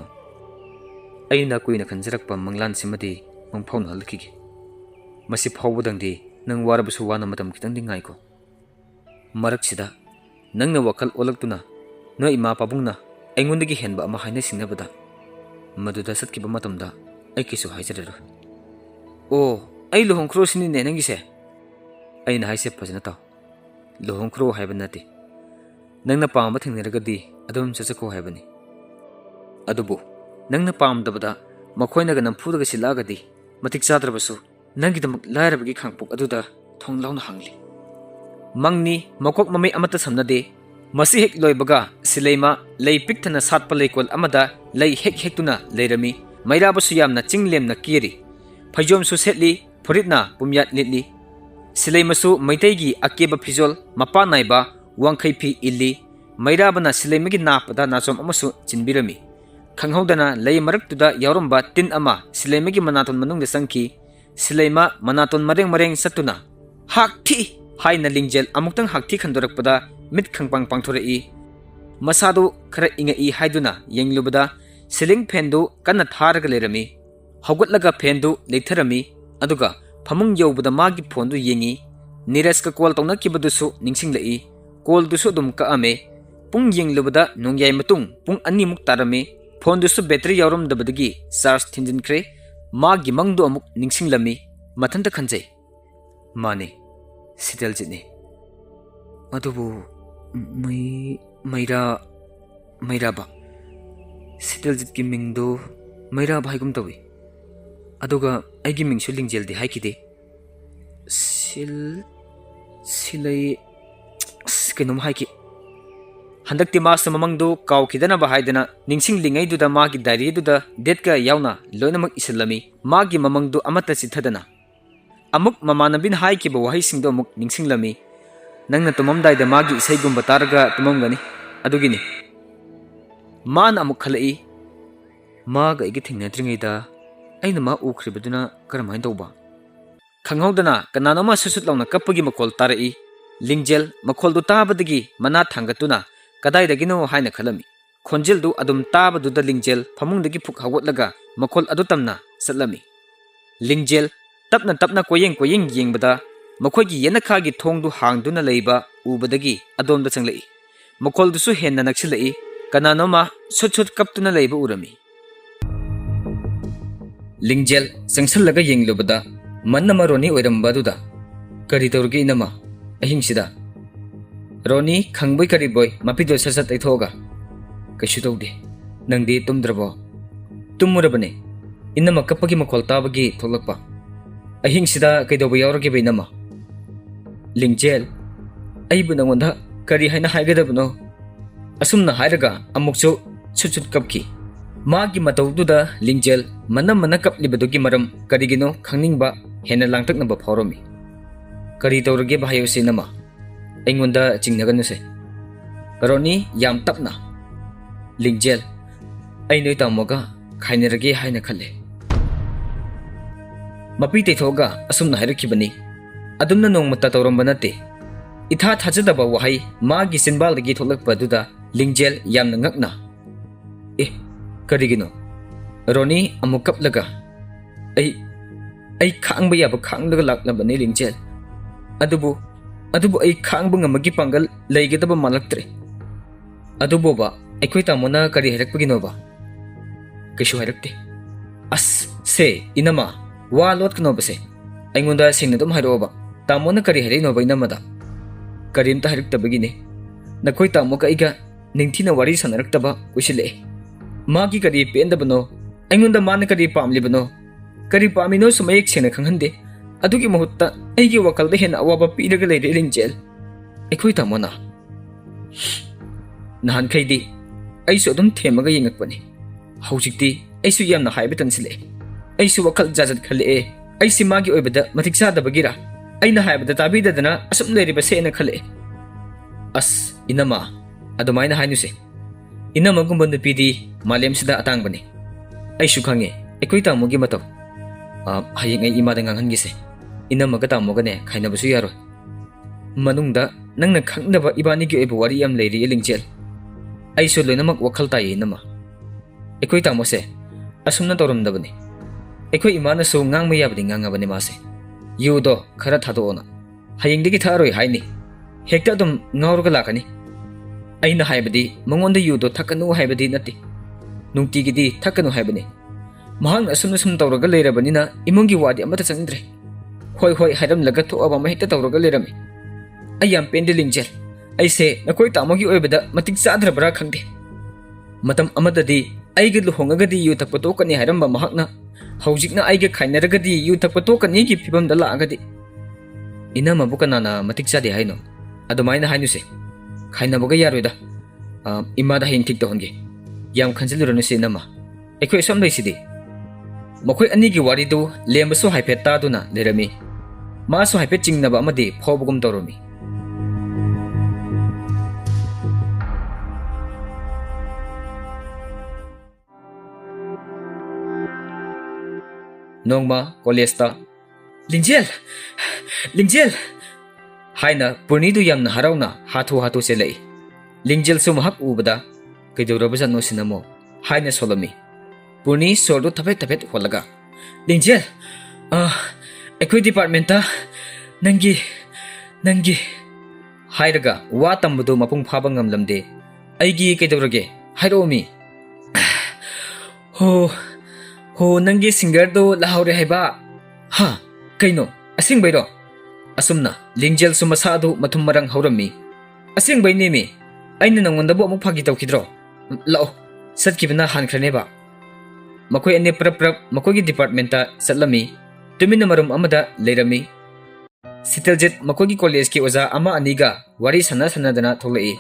aina kuina khanjarakpa manglan simadi mangphawna halkigi masi phawbudangdi nang warabusu wana matam kitang dingai ko marak sida nangna wakal olaktuna no ima pabungna aingundagi henba ama haina singnabada maduda satkiba matamda ai kisu haijarero o ai lohongkhro sini ne nangise aina haise phajana taw lohongkhro haibanati nangna pamba thingnaragadi adum chachako haibani adubu nangna pamdabada makhoinaga namphudaga silagadi matik chadrabasu nangidamak lairabagi khangpok aduda thonglauna hangli mangni makok mami amata samnade masi hek loibaga Silaima lei pikthana satpa leikol amada lei hek hektuna leirami mairabasu yamna chinglemna kiri phajom su setli furitna pumyat litli Silaima su maitaigi akeba phijol mapa naiba wangkhai phi illi mairabana Silaima gi napada nachom amasu chinbirami khanghodana lei maraktuda yauramba tin ama Silaima gi manaton manungda sangki Silaima manaton mareng satuna hakthi haina lingjel amuktang hakthi khandorakpada mit khangpang pangthorei masadu khara inga i haiduna yenglubada ceiling fan du kana tharga lerami hogotlaga fan du leitharami aduga phamung yobada magi phone du yengi Neeraj ka call tawna kibadusu ningsinglai call dusu dum ka ame pung yenglubada nongyai matung pung ani muk tarame phone dusu battery yawram dabadagi charge thinjinkre magi mangdu amuk ningsinglami mathanta khanjai mane sitel jitni adubu mairaba sitel jit ki mingdo mairaba haigum tawi aduga aigi mingsu lingjel de haikide silai kenom haiki handakti mas mamangdu kaw kidana ba haidana ningsing lingai du da magi diary du da date ka yauna loinamak isilami magi mamangdu amata chithadana amuk mamanabin haiki ba wahai singdo amuk ningsing lami nangna tumamdai da magi isai gumba targa tumamgani adugini man amuk khalai maga igi thingnatringai da aina ma ukhribaduna karamain tawba khanghodana kananoma susut launa kappagi makol tarai lingjel makol du tabadagi mana thangatuna kadai dagino haina khalami khonjel du adum tabadu da lingjel phamungdagi phuk hawotlaga makol adu tamna satlami lingjel tapna koyeng yengbada makhoigi yenakhagi thongdu hangduna leiba ubadagi adomda changlai makol dusu henna nakchilai kananoma sut kaptuna leiba urami lingjel sangsallaga yenglubada ꯃꯟꯅꯃ ꯔꯣꯅꯤ ꯑꯣꯏꯔꯝꯕꯗꯨꯗ ꯀꯔꯤ ꯇꯧꯔꯒꯦ ꯏꯅꯝꯃ ꯑꯍꯤꯡꯁꯤꯗ ꯔꯣꯅꯤ ꯈꯪꯕꯣꯏ ꯀꯔꯤꯕꯣꯏ ꯃꯄꯤꯗꯣ ꯁꯠ ꯇꯩꯊꯣꯛꯑꯒ ꯀꯩꯁꯨ ꯇꯧꯗꯦ ꯅꯪꯗꯤ ꯇꯨꯝꯗ꯭ꯔꯕꯣ ꯇꯨꯝꯃꯨꯔꯕꯅꯦ ꯏꯅꯝꯃ ꯀꯞꯄꯒꯤ ꯃꯈꯣꯜ ꯇꯥꯕꯒꯤ ꯊꯣꯛꯂꯛꯄ ꯑꯍꯤꯡꯁꯤꯗ ꯀꯩꯗꯧꯕ ꯌꯥꯎꯔꯒꯦꯕ ꯏꯅꯝꯃ ꯂꯤꯡꯖꯦꯜ ꯑꯩꯕꯨ ꯅꯉꯣꯟꯗ ꯀꯔꯤ ꯍꯥꯏꯅ ꯍꯥꯏꯒꯗꯕꯅꯣ ꯑꯁꯨꯝꯅ ꯍꯥꯏꯔꯒ ꯑꯃꯨꯛꯁꯨ ꯁꯨꯠ ꯀꯞꯈꯤ ꯃꯥꯒꯤ ꯃꯇꯧꯗꯨꯗ ꯂꯤꯡꯖꯦꯜ ꯃꯅꯝ ꯀꯞꯂꯤꯕꯗꯨꯒꯤ ꯃꯔꯝ ꯀꯔꯤꯒꯤꯅꯣ ꯈꯪꯅꯤꯡꯕ ꯍꯦꯟꯅ ꯂꯥꯡꯇꯛꯅꯕ ꯐꯥꯎꯔꯝꯃꯤ ꯀꯔꯤ ꯇꯧꯔꯒꯦ ꯍꯥꯏꯌꯨꯁꯦ ꯏꯅꯝꯃ ꯑꯩꯉꯣꯟꯗ ꯆꯤꯡꯅꯒꯅꯨꯁꯦ ꯔꯣꯅꯤ ꯌꯥꯝ ꯇꯞꯅ ꯂꯤꯡꯖꯦꯜ ꯑꯩ ꯅꯣꯏ ꯇꯥꯃꯣꯒ ꯈꯥꯏꯅꯔꯒꯦ ꯍꯥꯏꯅ ꯈꯜꯂꯦ ꯃꯄꯤ ꯇꯩꯊꯣꯛꯑꯒ ꯑꯁꯨꯝꯅ ꯍꯥꯏꯔꯛꯈꯤꯕꯅꯤ ꯑꯗꯨꯝꯅ ꯅꯣꯡꯃꯇ ꯇꯧꯔꯝꯕ ꯅꯠꯇꯦ ꯏꯊꯥ ꯊꯥꯖꯗꯕ ꯋꯥꯍꯩ ꯃꯥꯒꯤ ꯆꯤꯟꯕꯥꯜꯗꯒꯤ ꯊꯣꯛꯂꯛꯄ ꯑꯗꯨꯗ ꯂꯤꯡꯖꯦꯜ ꯌꯥꯝꯅ ꯉꯛꯅ ꯀꯔꯤꯒꯤꯅꯣ ꯔꯣꯅꯤ ꯑꯃꯨꯛ ꯀꯞꯂꯒ ꯑꯩ ꯈꯥꯡꯕ ꯌꯥꯕ ꯈꯥꯡꯂꯒ ꯂꯥꯛꯂꯕꯅꯤ ꯂꯤꯡꯖꯦꯜ ꯑꯗꯨꯕꯨ ꯑꯩ ꯈꯥꯡꯕ ꯉꯝꯕꯒꯤ ꯄꯥꯡꯒꯜ ꯂꯩꯒꯗꯕ ꯃꯥꯜꯂꯛꯇ꯭ꯔꯦ ꯑꯗꯨꯕꯨꯕ ꯑꯩꯈꯣꯏ ꯇꯥꯃꯣꯅ ꯀꯔꯤ ꯍꯥꯏꯔꯛꯄꯒꯤꯅꯣꯕ ꯀꯩꯁꯨ ꯍꯥꯏꯔꯛꯇꯦ ꯑꯁ ꯁꯦ ꯏꯅꯝꯃ ꯋꯥ ꯂꯣꯠꯀꯅꯣꯕꯁꯦ ꯑꯩꯉꯣꯟꯗ ꯁꯦꯡꯅ ꯑꯗꯨꯝ ꯍꯥꯏꯔꯛꯑꯣꯕ ꯇꯥꯃꯣꯅ ꯀꯔꯤ ꯍꯥꯏꯔꯛꯏꯅꯣꯕ ꯏꯅꯝꯃꯗ ꯀꯔꯤꯝꯇ ꯍꯥꯏꯔꯛꯇꯕꯒꯤꯅꯦ ꯅꯈꯣꯏ ꯇꯥꯃꯣꯒ ꯑꯩꯒ ꯅꯤꯡꯊꯤꯅ ꯋꯥꯔꯤ ꯁꯥꯟꯅꯔꯛꯇꯕ ꯀꯨꯏꯁꯤꯜꯂꯛꯑꯦ ꯃꯥꯒꯤ ꯀꯔꯤ ꯄꯦꯟꯗꯕꯅꯣ ꯑꯩꯉꯣꯟꯗ ꯃꯥꯅ ꯀꯔꯤ ꯄꯥꯝꯂꯤꯕꯅꯣ ꯀꯔꯤ ꯄꯥꯝꯃꯤꯅꯣꯁꯨ ꯃꯌꯦꯛ ꯁꯦꯡꯅ ꯈꯪꯍꯟꯗꯦ ꯑꯗꯨꯒꯤ ꯃꯍꯨꯠꯇ ꯑꯩꯒꯤ ꯋꯥꯈꯜꯗ ꯍꯦꯟꯅ ꯑꯋꯥꯕ ꯄꯤꯔꯒ ꯂꯩꯔꯦ ꯂꯤꯡꯖꯦꯜ ꯑꯩꯈꯣꯏ ꯇꯥꯃꯣꯅ ꯅꯍꯥꯟꯈꯩꯗꯤ ꯑꯩꯁꯨ ꯑꯗꯨꯝ ꯊꯦꯝꯃꯒ ꯌꯦꯡꯉꯛꯄꯅꯤ ꯍꯧꯖꯤꯛꯇꯤ ꯑꯩꯁꯨ ꯌꯥꯝꯅ ꯍꯥꯏꯕ ꯇꯟꯁꯤꯜꯂꯛꯑꯦ ꯑꯩꯁꯨ ꯋꯥꯈꯜ ꯖꯥꯖꯠ ꯈꯜꯂꯛꯑꯦ ꯑꯩꯁꯤ ꯃꯥꯒꯤ ꯑꯣꯏꯕꯗ ꯃꯇꯤꯛ ꯆꯥꯗꯕꯒꯤꯔ ꯑꯩꯅ ꯍꯥꯏꯕꯗ ꯇꯥꯕꯤꯗꯗꯅ ꯑꯁꯨꯝ ꯂꯩꯔꯤꯕꯁꯦꯅ ꯈꯜꯂꯛꯑꯦ ꯑꯁ ꯏꯅꯝꯃ ꯑꯗꯨꯃꯥꯏꯅ ꯍꯥꯏꯅꯨꯁꯦ ꯏꯅꯝꯃꯒꯨꯝꯕ ꯅꯨꯄꯤꯗꯤ ꯃꯥꯂꯦꯝꯁꯤꯗ ꯑꯇꯥꯡꯕꯅꯤ ꯑꯩꯁꯨ ꯈꯪꯉꯦ ꯑꯩꯈꯣꯏ ꯇꯥꯃꯣꯒꯤ ꯃꯇꯧ ꯍꯌꯦꯡ ꯑꯩ ꯏꯃꯥꯗ ꯉꯥꯡꯍꯟꯒꯦꯁꯦ ꯏꯅꯝꯃꯒ ꯇꯥꯃꯣꯒꯅꯦ ꯈꯥꯏꯅꯕꯁꯨ ꯌꯥꯔꯣꯏ ꯃꯅꯨꯡꯗ ꯅꯪꯅ ꯈꯪꯗꯕ ꯏꯕꯥꯅꯤꯒꯤ ꯑꯣꯏꯕ ꯋꯥꯔꯤ ꯌꯥꯝ ꯂꯩꯔꯤꯌꯦ ꯂꯤꯡꯖꯦꯜ ꯑꯩꯁꯨ ꯂꯣꯏꯅꯃꯛ ꯋꯥꯈꯜ ꯇꯥꯏꯌꯦ ꯏꯅꯝꯃ ꯑꯩꯈꯣꯏ ꯇꯥꯃꯣꯁꯦ ꯑꯁꯨꯝꯅ ꯇꯧꯔꯝꯗꯕꯅꯤ ꯑꯩꯈꯣꯏ ꯏꯃꯥꯅꯁꯨ ꯉꯥꯡꯕ ꯌꯥꯕꯗꯤ ꯉꯥꯡꯉꯕꯅꯤ マセ ꯌꯨꯗꯣ ꯈꯔ ꯊꯥꯗꯣꯛꯑꯣꯅ ꯍꯌꯦꯡꯗꯒꯤ ꯊꯛꯑꯔꯣꯏ ꯍꯥꯏꯅꯤ ꯍꯦꯛꯇ ꯑꯗꯨꯝ ꯉꯥꯎꯔꯒ ꯂꯥꯛꯀꯅꯤ ꯑꯩꯅ ꯍꯥꯏꯕꯗꯤ ꯃꯉꯣꯟꯗ ꯌꯨꯗꯣ ꯊꯛꯀꯅꯨ ꯍꯥꯏꯕꯗꯤ ꯅꯠꯇꯦ ꯅꯨꯡꯇꯤꯒꯤꯗꯤ ꯊꯛꯀꯅꯨ ꯍꯥꯏꯕꯅꯤ ꯃꯍꯥꯛꯅ ꯑꯁꯨꯝ ꯇꯧꯔꯒ ꯂꯩꯔꯕꯅꯤꯅ ꯏꯃꯨꯡꯒꯤ ꯋꯥꯗꯤ ꯑꯃꯠꯇ ꯆꯪꯗ꯭ꯔꯦ ꯍꯣꯏ ꯍꯥꯏꯔꯝꯂꯒ ꯊꯣꯛꯑꯕ ꯑꯃ ꯍꯦꯛꯇ ꯇꯧꯔꯒ ꯂꯩꯔꯝꯃꯤ ꯑꯩ ꯌꯥꯝ ꯄꯦꯟꯗꯦ ꯂꯤꯡꯖꯦꯜ ꯑꯩꯁꯦ ꯅꯈꯣꯏ ꯇꯥꯃꯣꯒꯤ ꯑꯣꯏꯕꯗ ꯃꯇꯤꯛ ꯆꯥꯗ꯭ꯔꯕ꯭ꯔꯥ ꯈꯪꯗꯦ ꯃꯇꯝ ꯑꯃꯗꯗꯤ ꯑꯩꯒ ꯂꯨꯍꯣꯡꯉꯒꯗꯤ ꯌꯨ ꯊꯛꯄ ꯇꯣꯛꯀꯅꯤ ꯍꯥꯏꯔꯝꯕ ꯃꯍꯥꯛꯅ ꯍꯧꯖꯤꯛꯅ ꯑꯩꯒ ꯈꯥꯏꯅꯔꯒꯗꯤ ꯌꯨ ꯊꯛꯄ ꯇꯣꯛꯀꯅꯤꯒꯤ ꯐꯤꯕꯝꯗ ꯂꯥꯛꯑꯒꯗꯤ ꯏꯅꯝꯃꯕꯨ ꯀꯅꯥꯅ ꯃꯇꯤꯛ ꯆꯥꯗꯦ ꯍꯥꯏꯅꯣ ꯑꯗꯨꯃꯥꯏꯅ ꯍꯥꯏꯅꯨꯁꯦ ꯈꯥꯏꯅꯕꯒ ꯌꯥꯔꯣꯏꯗ ꯏꯃꯥꯗ ꯍꯌꯦꯡ ꯊꯤꯛ ꯇꯧꯍꯟꯒꯦ ꯌꯥꯝ ꯈꯟꯖꯤꯜꯂꯨꯔꯅꯨꯁꯦ ꯏꯅꯝꯃ ꯑꯩꯈꯣꯏ ꯑꯁꯣꯝ ꯂꯩꯁꯤꯗꯤ ꯃꯈꯣꯏ ꯑꯅꯤꯒꯤ ꯋꯥꯔꯤꯗꯨ ꯂꯦꯝꯕꯁꯨ ꯍꯥꯏꯐꯦꯠ ꯇꯥꯗꯨꯅ ꯂꯩꯔꯝꯃꯤ ꯃꯥꯁꯨ ꯍꯥꯏꯐꯦꯠ ꯆꯤꯡꯅꯕ ꯑꯃꯗꯤ ꯐꯥꯎꯕꯒꯨꯝ ꯇꯧꯔꯝꯃꯤ ꯅꯣꯡꯃ ꯀꯣꯂꯦꯖꯇ ꯂꯤꯡꯖꯦꯜ ꯍꯥꯏꯅ ꯄꯨꯔꯅꯤꯗꯨ ꯌꯥꯝꯅ ꯍꯔꯥꯎꯅ ꯍꯥꯊꯨ ꯆꯦꯜꯂꯛꯏ ꯂꯤꯡꯖꯦꯜꯁꯨ ꯃꯍꯥꯛ ꯎꯕꯗ ꯀꯩꯗꯧꯔꯕꯖꯥꯠꯅꯣ ꯁꯤꯅꯃꯣ ꯍꯥꯏꯅ ꯁꯣꯜꯂꯝꯃꯤ ꯄꯨꯔꯅꯤ ꯁꯣꯔꯗꯨ ꯊꯕꯦꯠ ꯍꯣꯜꯂꯒ ꯂꯤꯡꯖꯦꯜ ꯑꯩꯈꯣꯏ ꯗꯤꯄꯥꯔꯠꯃꯦꯟꯇ ꯅꯪꯒꯤ ꯍꯥꯏꯔꯒ ꯋꯥ ꯇꯝꯕꯗꯨ ꯃꯄꯨꯡ ꯐꯥꯕ ꯉꯝꯂꯝꯗꯦ ꯑꯩꯒꯤ ꯀꯩꯗꯧꯔꯒꯦ ꯍꯥꯏꯔꯛꯑꯣ ꯃꯤ ꯍꯣ ꯅꯪꯒꯤ ꯁꯤꯡꯒꯔꯗꯣ ꯂꯥꯍꯧꯔꯦ ꯍꯥꯏꯕ ꯍꯥ ꯀꯩꯅꯣ ꯑꯁꯦꯡꯕꯩꯔꯣ ꯑꯁꯨꯝꯅ ꯂꯤꯡꯖꯦꯜꯁꯨ ꯃꯁꯥꯗꯨ ꯃꯊꯨꯝ ꯃꯔꯪ ꯍꯧꯔꯝꯃꯤ ꯑꯁꯦꯡꯕꯩꯅꯦꯃꯤ ꯑꯩꯅ ꯅꯪꯉꯣꯟꯗꯕꯨ ꯑꯃꯨꯛ ꯐꯥꯒꯤ ꯇꯧꯈꯤꯗ꯭ꯔꯣ ꯂꯥꯛꯑꯣ ꯆꯠꯈꯤꯕꯅ ꯍꯥꯟꯈ꯭ꯔꯅꯦꯕ ꯃꯈꯣꯏ ꯑꯅꯤ ꯄ꯭ꯔꯞ ꯃꯈꯣꯏꯒꯤ ꯗꯤꯄꯥꯔꯠꯃꯦꯟꯇ ꯆꯠꯂꯝꯃꯤ ꯇꯨꯃꯤꯟꯅ ꯃꯔꯨꯝ ꯑꯃꯗ ꯂꯩꯔꯝꯃꯤ ꯁꯤꯇꯜꯖꯤꯠ ꯃꯈꯣꯏꯒꯤ ꯀꯣꯂꯦꯖꯀꯤ ꯑꯣꯖꯥ ꯑꯃ ꯑꯅꯤꯒ ꯋꯥꯔꯤ ꯁꯥꯟꯅꯗꯅ ꯊꯣꯛꯂꯛꯏ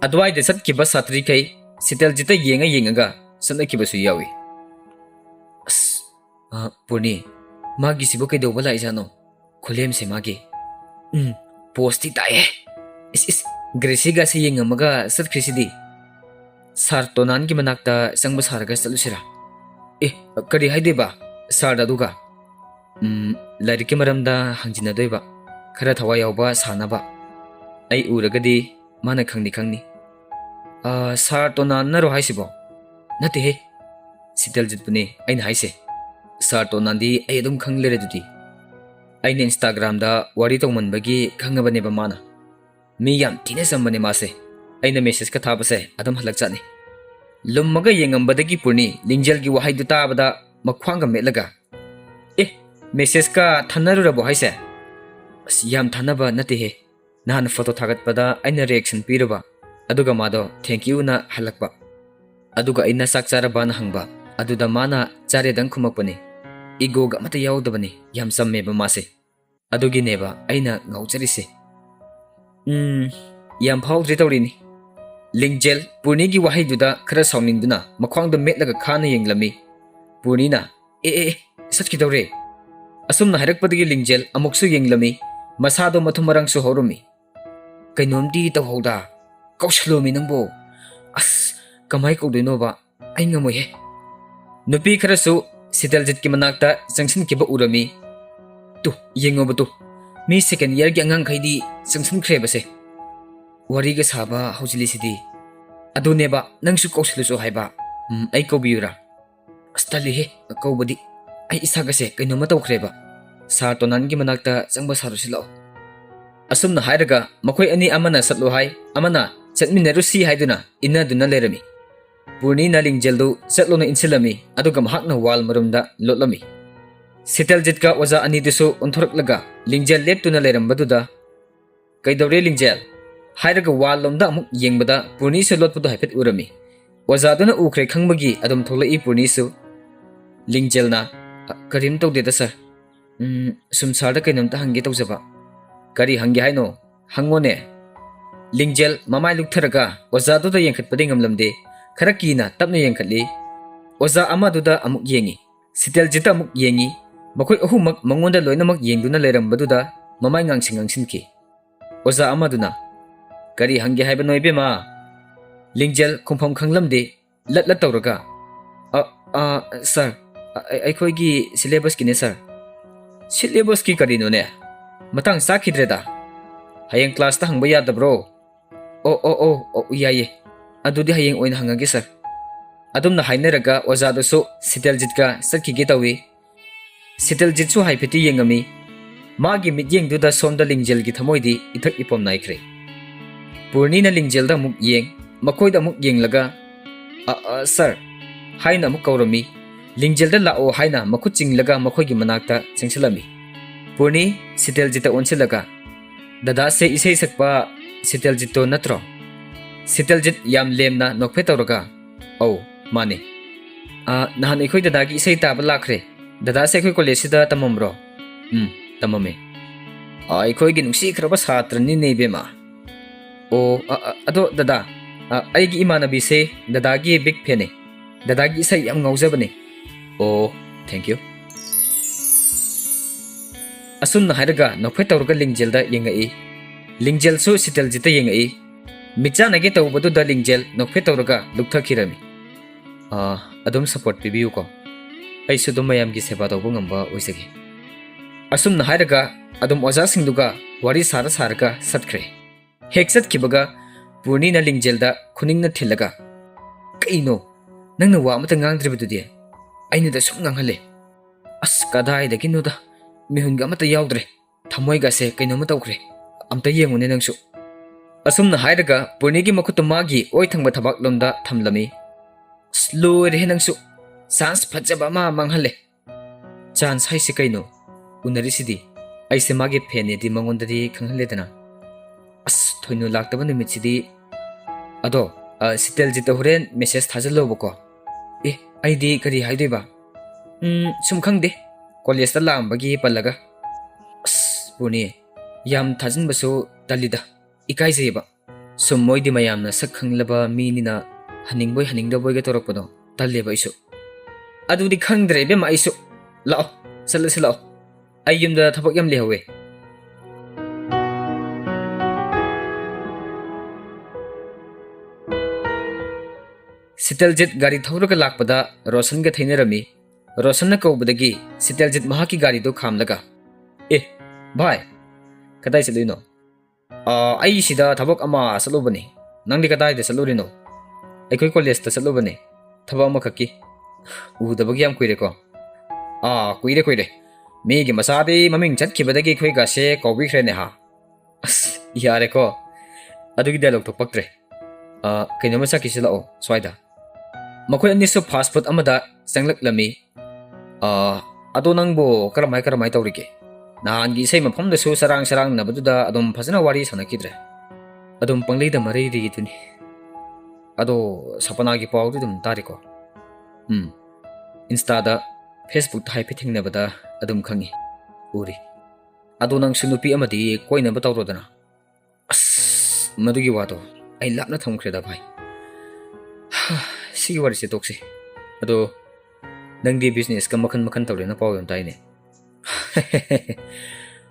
ꯑꯗꯨꯋꯥꯏꯗ ꯆꯠꯈꯤꯕ ꯁꯥꯇ꯭ꯔꯤꯈꯩ ꯁꯤꯇꯜꯖꯤꯠꯇ ꯌꯦꯡꯉꯒ ꯆꯠꯅꯈꯤꯕꯁꯨ ꯌꯥꯎꯏ ꯄꯨꯔꯅꯤ ꯃꯥꯒꯤꯁꯤꯕꯨ ꯀꯩꯗꯧꯕ ꯂꯥꯛꯏꯖꯥꯠꯅꯣ ꯈꯨꯂꯦꯝꯁꯦ ꯃꯥꯒꯤ ꯄꯣꯁꯇꯤ ꯇꯥꯏꯌꯦ ꯒ꯭ꯔꯦꯁꯤꯒꯁꯤ ꯌꯦꯡꯉꯝꯃꯒ ꯆꯠꯈ꯭ꯔꯤꯁꯤꯗꯤ ꯁꯥꯔ ꯇꯣꯅꯥꯟꯒꯤ ꯃꯅꯥꯛꯇ ꯆꯪꯕ ꯁꯥꯔꯒ ꯆꯠꯂꯨꯁꯤꯔꯥ ꯀꯔꯤ ꯍꯥꯏꯗꯣꯏꯕ ꯁꯥꯔꯗ ꯑꯗꯨꯒ ꯂꯥꯏꯔꯤꯛꯀꯤ ꯃꯔꯝꯗ ꯍꯪꯖꯤꯟꯅꯗꯣꯏꯕ ꯈꯔ ꯊꯋꯥꯏ ꯌꯥꯎꯕ ꯁꯥꯅꯕ ꯑꯩ ꯎꯔꯒꯗꯤ ꯃꯥꯅ ꯈꯪꯅꯤ ꯁꯥꯔ ꯇꯣꯅꯥꯟꯅꯔꯣ ꯍꯥꯏꯁꯤꯕꯣ ꯅꯠꯇꯦꯍꯦ ꯁꯤꯇꯜꯖꯤꯠꯄꯨꯅꯦ ꯑꯩꯅ ꯍꯥꯏꯁꯦ ꯁꯥꯔ ꯇꯣꯅꯥꯟꯗꯤ ꯑꯩ ꯑꯗꯨꯝ ꯈꯪ ꯂꯩꯔꯦꯗꯨꯗꯤ ꯑꯩꯅ ꯏꯟꯁꯇꯥꯒ꯭ꯔꯥꯝꯗ ꯋꯥꯔꯤ ꯇꯧꯃꯟꯕꯒꯤ ꯈꯪꯉꯕꯅꯦꯕ ꯃꯥꯅ ꯃꯤ ꯌꯥꯝ ꯊꯤꯅ ꯆꯝꯕꯅꯦ ꯃꯥꯁꯦ ꯑꯩꯅ ꯃꯦꯁꯦꯖꯀ ꯊꯥꯕꯁꯦ ꯑꯗꯨꯝ ꯍꯜꯂꯛꯆꯠꯅꯤ ꯂꯨꯝꯃꯒ ꯌꯦꯡꯉꯝꯕꯗꯒꯤ ꯄꯨꯔꯅꯤ ꯂꯤꯡꯖꯦꯜꯒꯤ ꯋꯥꯍꯩꯗꯨ ꯇꯥꯕꯗ ꯃꯈ꯭ꯋꯥꯡꯒ ꯃꯦꯠꯂꯒ Message ka thanarurabo haise? As yam thanaba natehe. Nahan photo thagatpada aina reaction piraba. Aduga mado thank you na halakba. Aduga aina sakcharaba na hangba. Aduda mana charedang khumakpani. Igoga mata yaudabani yam sammeba mase. Adugi neba aina ngaucharise. Yam phawdri tawrini. Lingjel Purni gi wahai duda khara sawningduna makhwangda metlaga khana yenglami. Purni na satkidawre. Asumna hairakpadagi Lingjel amuksu yenglami masado mathumarang su horumi. Kainomdi tawhawda kaushlomi nangbo. As kamai kawdino ba ai ngamoy he. Nupi khara su Sitaljit ki manakta sangsin kiba urami. Tu yengoba tu. Mi second year gi angang khaidi sangsin khrebase. Wariga saba haujilisidi. Aduneba nangsu kauslusu haiba. Ai kawbiyura. Astali he kawbadi. Ai isagase kainoma tawkreba. Sa tonan gi manakta sangba sarusilo. Asumna hairaga makhoi ani amana satlo hai amana chatminarusi haiduna inna duna lerami. Purni na Lingjeldu satlo na insilami aduga mahakna wal marumda lotlami. Sitaljit ka waza ani disu unthoraklaga Lingjel leptuna lerambaduda. Kaidawre Lingjel hairaga wal lomda amuk yengbada Purni su lotpudu haipet urami. Wazaduna ukre khangbagi adum tholai Purni su. Lingjel na karim tawdeda sir. Sumsarda kainomta hangi tawjaba. Kari hangi haino hangone. Lingjel mamai luktharaga wazaduda yengkhatpadi ngamlamde. Karakina tapna yengkhatli. Waza amaduda amuk yengi. Sitaljita amuk yengi. Makhoi ahumak mangonda loinamak yengduna lerambaduda mamai ngangsinki. Waza amaduna kari hangi haiba noibema. Lingjel khumpham khanglamde latlat tawraga. Sir, aikoigi syllabus kine sir. Syllabus ki karino ne? Matang sakhidreda. Hayang class ta hangba yadabro. Yaye. Adudi hayang oina hangage sir. Adumna hainaraga wazadasu Sitaljit sakhige tawi. Sitaljit su haipeti yengami. Magi midyeng duda somda Lingjel gi thamoidi ithak ipom naikre. Purni na Lingjel da muk yeng, makhoi da muk yeng laga. Sir, haina muk kaurami. Lingjel da lao haina makhut chinglaga makhoi gi manakta chingsilami. Purni Sitaljit onsilaga. Dada se isei sakpa Sitaljit to natro. Sitaljit yam lemna nokphe tawraga. Mane. Nahan ikhoi dadagi isei taba lakre. Dada se ikhoi college sida tamamro. Tamame. Ikhoi gi nungsi khraba satrani neibema. Ado dada. Aigi imanabi se dadagi big fan ne. Dadagi isei yam ngaujabane. Thank you. Asumna hairaga nokphe tawraga Lingjel da yengai. Lingjel su Sitaljit yengai. Micha nage tawbadu da Lingjel nokphe tawraga lukthakirami. Adum support pibiu ko. Ai su dum mayam gi seba tawbu ngamba oisage. Asumna hairaga adum oja singduga wari saraga satkre. Heksat kibaga Purni na Lingjel da khuning na thilaga. Kaino nangna wa amata ngangdribadudi. Aina da sum nganghale. Kadai da kinu da mihunga amata yaudre. Thamoi ga se kaino ma tawkre. Amta yengune nangsu. Asumna hairaga Purni gi makhut magi oi thangba thabak lomda thamlami. Slow re nangsu. Sans phajaba ma manghale. Chance haise kaino. Unarisidi. Aise magi phene di mangondadi khanghaledana. Thoinu laktaba numitsidi. Ado Sitaljit horen message thajalo boko. Aidi kari haidoiba. Sum khangde. College ta lambagi palaga. Purni yam thajinbasu talida. Ikaijeba. Sum moidi mayamna sakhanglaba minina haningboy haningdaboy ga torokpado talleba isu. Adudi khangdre bema isu. Lao salasi lao. Ayyumda thabak yam lehawe. Sitaljit gari thawraga lakpada Roshan ga thainarami. Roshan na kawbadagi Sitaljit mahaki gari do khamlaga. Bhai, kadai salino? Ai sida thabak ama salubani. Nangdi kadai de salurino? Aikoi college ta salubani. Thaba ama khaki. Udabagi yam kuire ko. Kuire. Megi masadi maming chatkibadagi khoi ga se kawbikhre ne ha. Yare ko. Adugi dialog to paktre. Kainoma saki silao swaida. Makhoi ani su fast food amada sanglak lami. Ado nangbo karamay tawrige. Nahangi isay mafamdasu sarang nabaduda adum fazana wari sanakidre. Adum panglida mariri tuni. Ado sapanagi pawdu dum tariko. Instada Facebook ta hypeting nabada adum khangi. Uri. Ado nang sunupi amadi koi na batawro dana. As madugi wado ay lapna thamkreda bhai. Sige wari se tokse. Ado nang di business ka makan tawre na paw yon tay ne.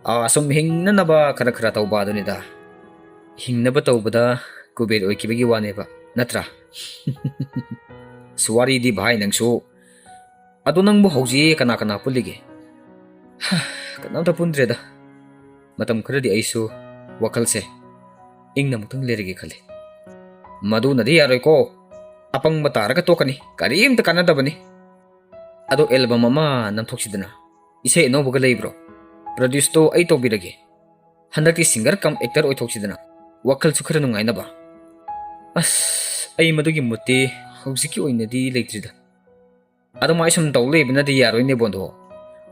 Asum hing na ba kara tawba do nida. Hing na ba tawbada kuber oy kibagi wane ba natra. Suwari di bhai nang su. Ado nang bu hauji kana pulige. Kanam ta pundre da. Matam khara di aisu wakal se ing na mutang lerige khale. Madu na di aroy ko. Apang matara ka to kani. Karim ta kanada bani. Ado album ama namthoksidana. Isay no baga leibro. Produce to ay tobirage. Handaki singer kam actor oy thoksidana. Wakal su khara nungai na ba. As ay madugi muti hawsiki oy na di leitrida. Ado mai sum tawle bina di yaroy ne bondo.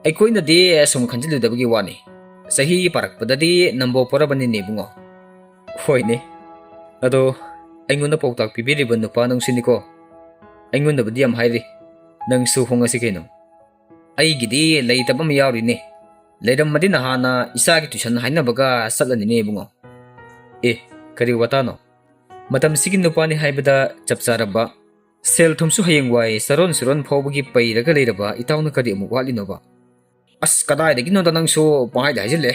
Ay koy na di sum khanjil dabagi wani. Sahi parak padadi nambo pora bani ne bungo. Hoy ne. Ado ay nguna pautak pibiri banu pa nung siniko. Ay nguna badi am hairi. Nang suhong asi kayo. Ay gidi lay tabang mayawri ni. Layram madi na hana isa ki tuition hay na baga salan ni bungo. Kariwata no. Matam sigin no pa ni haybada chapsara ba. Sel tumsu hayang way saron pawbagi pay raga layra ba itaw na kari umukwali no ba. As kaday dagi no tanang so pangay dahil le.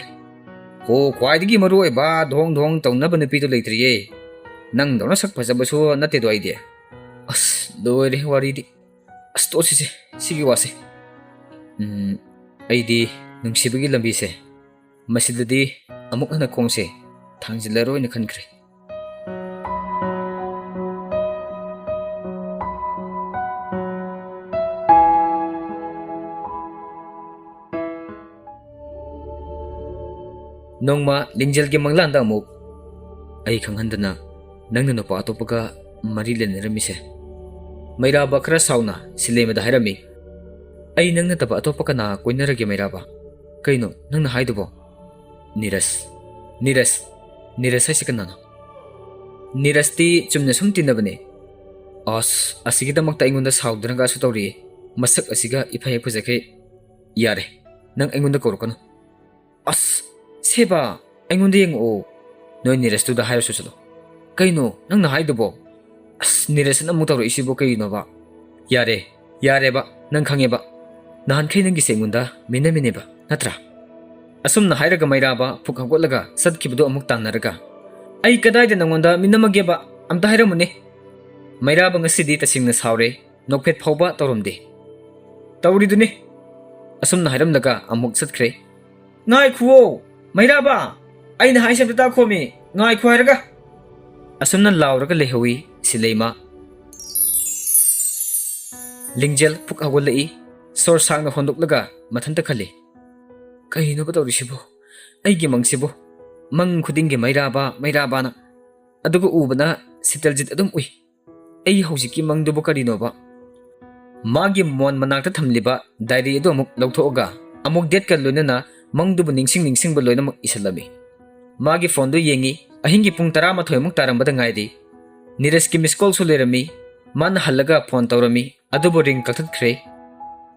Ko kway dagi maruay ba dohong taw na ba napito laytriye. Nang daw na sakpasaba so natido ay di. As doy re wari di. Asto sige wase. Ay di nung sibagi lambi se. Masidadi amok na nakong se. Tangzilaroy na kankre. Nung ma lingjal gi manglanda amok. Ay kang handa na nang nanopa ato pagka marilan na ramise. Mayraba kara sauna sile mada hairami. Ay nang nataba ato pa ka na koy naragya mayraba. Kayo no, nang nahaydo bo. Niras ay sikan na no. Niras ti chumna sumtin na ba ni? Asigita magtaingon na sahawd na kaso tawri. Masak asiga ipayay po sa kay. Yare, nang ingon na koro ka no. Seba, ingon na yung o. Noy niras to da hayo susalo. Kayo no, nang nahaydo bo. Niras na mutaro isibo kayo no ba? Yare ba? Nang kange ba? Nahan kayo nang gising munda, minamine ba? Natra. Asum na hayraga mayraba, pukhagwalaga, sadkibudo amuk tanaraga. Ay kaday din ang munda, minamagya ba? Amta hayra mo ni. Mayraba nga sidi tasing na sawre, nokpet pao ba toromdi. Tawri dun ni. Asum na hayram naga, amuk sadkre. Ngay kuwo! Mayraba! Ay nahay siya pita ko mi, ngay kuwa hayraga. Asum na lauraga lehawi, si Lema. Lingjal pukhagwalai, sorsang na hondok matanda kali. Kayo na ba tawri sibo? Ay gimang sibo. Mang kuding mayraba na. Adugo uba na si Teljit adum uy. Ay hausiki mang dubo karino ba? Magi mon manakta tamliba, diary ito amok lagtooga. Amok det ka luna na mang dubo ningsing baloy na mag-isalami. Magi fondo yengi, ahingi pung tarama toy mong tarambada ngay di. Nireski miss call sulerami, man halaga phone tawrami, adubo ring kaktat kre.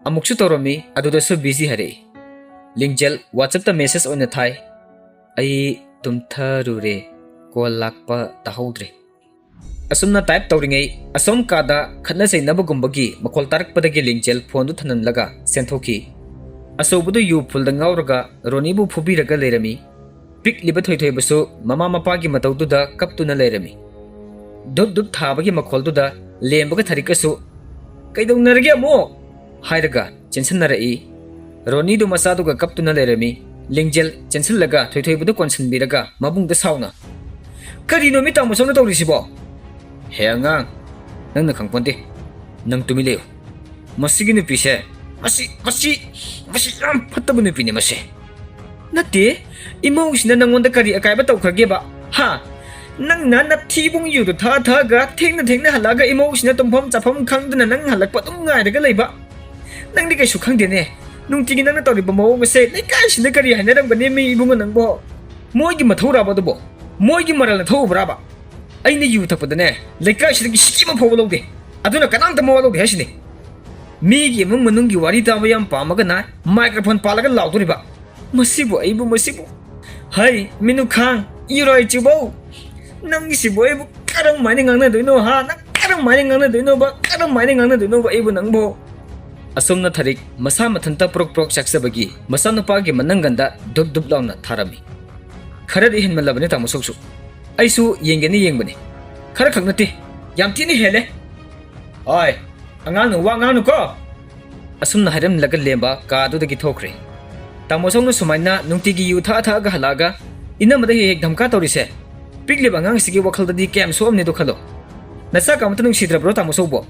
Amok su tawrami, aduda so busy hari. Lingjal, WhatsApp ta message on na thay. Ay tumtharu re, call lakpa tahodre. Asum na type tawringay, asum kada khatna say nabagumbagi, makol tarak padagi Lingjal phone do thanan laga, senthoki. Asobudo yu pulda ngawraga, ronibu phubiraga lerami. Pik liba thoy baso, mama mapagi matawduda kaptu na lerami. Dub thabagi makol duda, lembaga tharikaso. Kaidong naragya mo! Hayraga, chensan narai. Roni do masado ga kaptu na lerami. Lingjal, chensan laga, thoy budo konsan biraga, mabung da sauna. Karino mi tamo sa na tawrisibo? Hea nga, nang nakangponte, nang tumilew. Masigi na pise, masi, ang patabo na pinimasi. Nati, imong sina nang wanda kari akay ba tawkrage ba? Ha? Nang nanatibong yudo ga, ting na halaga imong sina tumpam chapam kang na nang halagpa tung ngay daga lay ba? Nang di kay sukang din ꯅꯨꯡꯇꯤꯒꯤ ꯅꯪꯅ ꯇꯧꯔꯤꯕ ꯃꯑꯣꯡ ꯑꯁꯦ ꯂꯩꯀꯥꯏꯁꯤꯗ ꯀꯔꯤ ꯍꯥꯏꯅꯔꯝꯒꯅꯤ ꯃꯤ ꯏꯕꯨꯡꯉꯣ ꯅꯪꯕꯣ ꯃꯣꯏꯒꯤ ꯃꯊꯧꯔꯥꯕ ꯑꯗꯨꯕꯣ ꯃꯣꯏꯒꯤ ꯃꯔꯜꯅ ꯊꯧꯕ꯭ꯔꯥꯕ ꯑꯩꯅ ꯌꯨ ꯊꯛꯄꯗꯅꯦ ꯂꯩꯀꯥꯏꯁꯤꯗꯒꯤ ꯁꯤꯀꯤ ꯑꯃ ꯐꯥꯎꯕ ꯂꯧꯗꯦ ꯑꯗꯨꯅ ꯀꯅꯥꯝꯇ ꯃꯋꯥ ꯂꯧꯗꯦ ꯍꯥꯏꯁꯤꯅꯤ ꯃꯤꯒꯤ ꯏꯃꯨꯡ ꯃꯅꯨꯡꯒꯤ ꯋꯥꯔꯤ ꯇꯥꯕ ꯌꯥꯝ ꯄꯥꯝꯃꯒꯅ ꯃꯥꯏꯀ꯭ꯔꯣꯐꯣꯟ ꯄꯥꯜꯂꯒ ꯂꯥꯎꯗꯣꯔꯤꯕ ꯃꯁꯤꯕꯨ ꯍꯩ ꯃꯤꯅꯨꯈꯥꯡ ꯏꯔꯣꯏ ꯆꯨꯕꯧ ꯅꯪꯒꯤꯁꯤꯕꯨ ꯑꯩꯕꯨ ꯀꯔꯝꯃꯥꯏꯅ ꯉꯥꯡꯅꯗꯣꯏꯅꯣ ꯍꯥ ꯅꯪ ꯀꯔꯝꯃꯥꯏꯅ ꯉꯥꯡꯅꯗꯣꯏꯅꯣꯕ ꯑꯩꯕꯨ ꯅꯪꯕꯣ ꯑꯁꯨꯝꯅ ꯊꯔꯤꯛ ꯃꯁꯥ ꯃꯊꯟꯇ ꯄ꯭ꯔꯣꯛ ꯄ꯭ꯔꯣꯛ ꯆꯥꯛꯆꯕꯒꯤ ꯃꯆꯥꯅꯨꯄꯥꯒꯤ ꯃꯅꯪꯒꯟꯗ ꯗꯨꯞ ꯗꯨꯞ ꯂꯥꯎꯅ ꯊꯥꯔꯝꯃꯤ ꯈꯔꯗꯤ ꯍꯦꯟꯃꯜꯂꯕꯅꯤ ꯇꯥꯃꯣ ꯁꯧꯁꯨ ꯑꯩꯁꯨ ꯌꯦꯡꯒꯦꯅ ꯌꯦꯡꯕꯅꯤ ꯈꯔ ꯈꯛ ꯅꯠꯇꯦ ꯌꯥꯝ ꯊꯤꯅ ꯍꯦꯜꯂꯦ ꯍꯣꯏ ꯑꯉꯥꯡꯅ ꯋꯥ ꯉꯥꯡꯅꯨꯀꯣ ꯑꯁꯨꯝꯅ ꯍꯥꯏꯔꯝꯂꯒ ꯂꯦꯝꯕ ꯀꯥꯗꯨꯗꯒꯤ ꯊꯣꯛꯈ꯭ꯔꯦ ꯇꯥꯃꯣ ꯁꯧꯅ ꯁꯨꯃꯥꯏꯅ ꯅꯨꯡꯇꯤꯒꯤ ꯌꯨ ꯊꯛꯑꯒ ꯍꯜꯂꯛꯑꯒ ꯏꯅꯝꯃꯗ ꯍꯦꯛ ꯙꯝꯀꯥ ꯇꯧꯔꯤꯁꯦ ꯄꯤꯛꯂꯤꯕ ꯑꯉꯥꯡꯁꯤꯒꯤ ꯋꯥꯈꯜꯗꯗꯤ ꯀꯌꯥꯝ ꯁꯣꯛꯑꯝꯅꯤꯗꯣ ꯈꯜꯂꯣ ꯅꯆꯥ ꯀꯃꯇ ꯅꯨꯡꯁꯤꯗ꯭ꯔꯕ꯭ꯔꯣ ꯇꯥꯃꯣ ꯁꯧꯕꯣ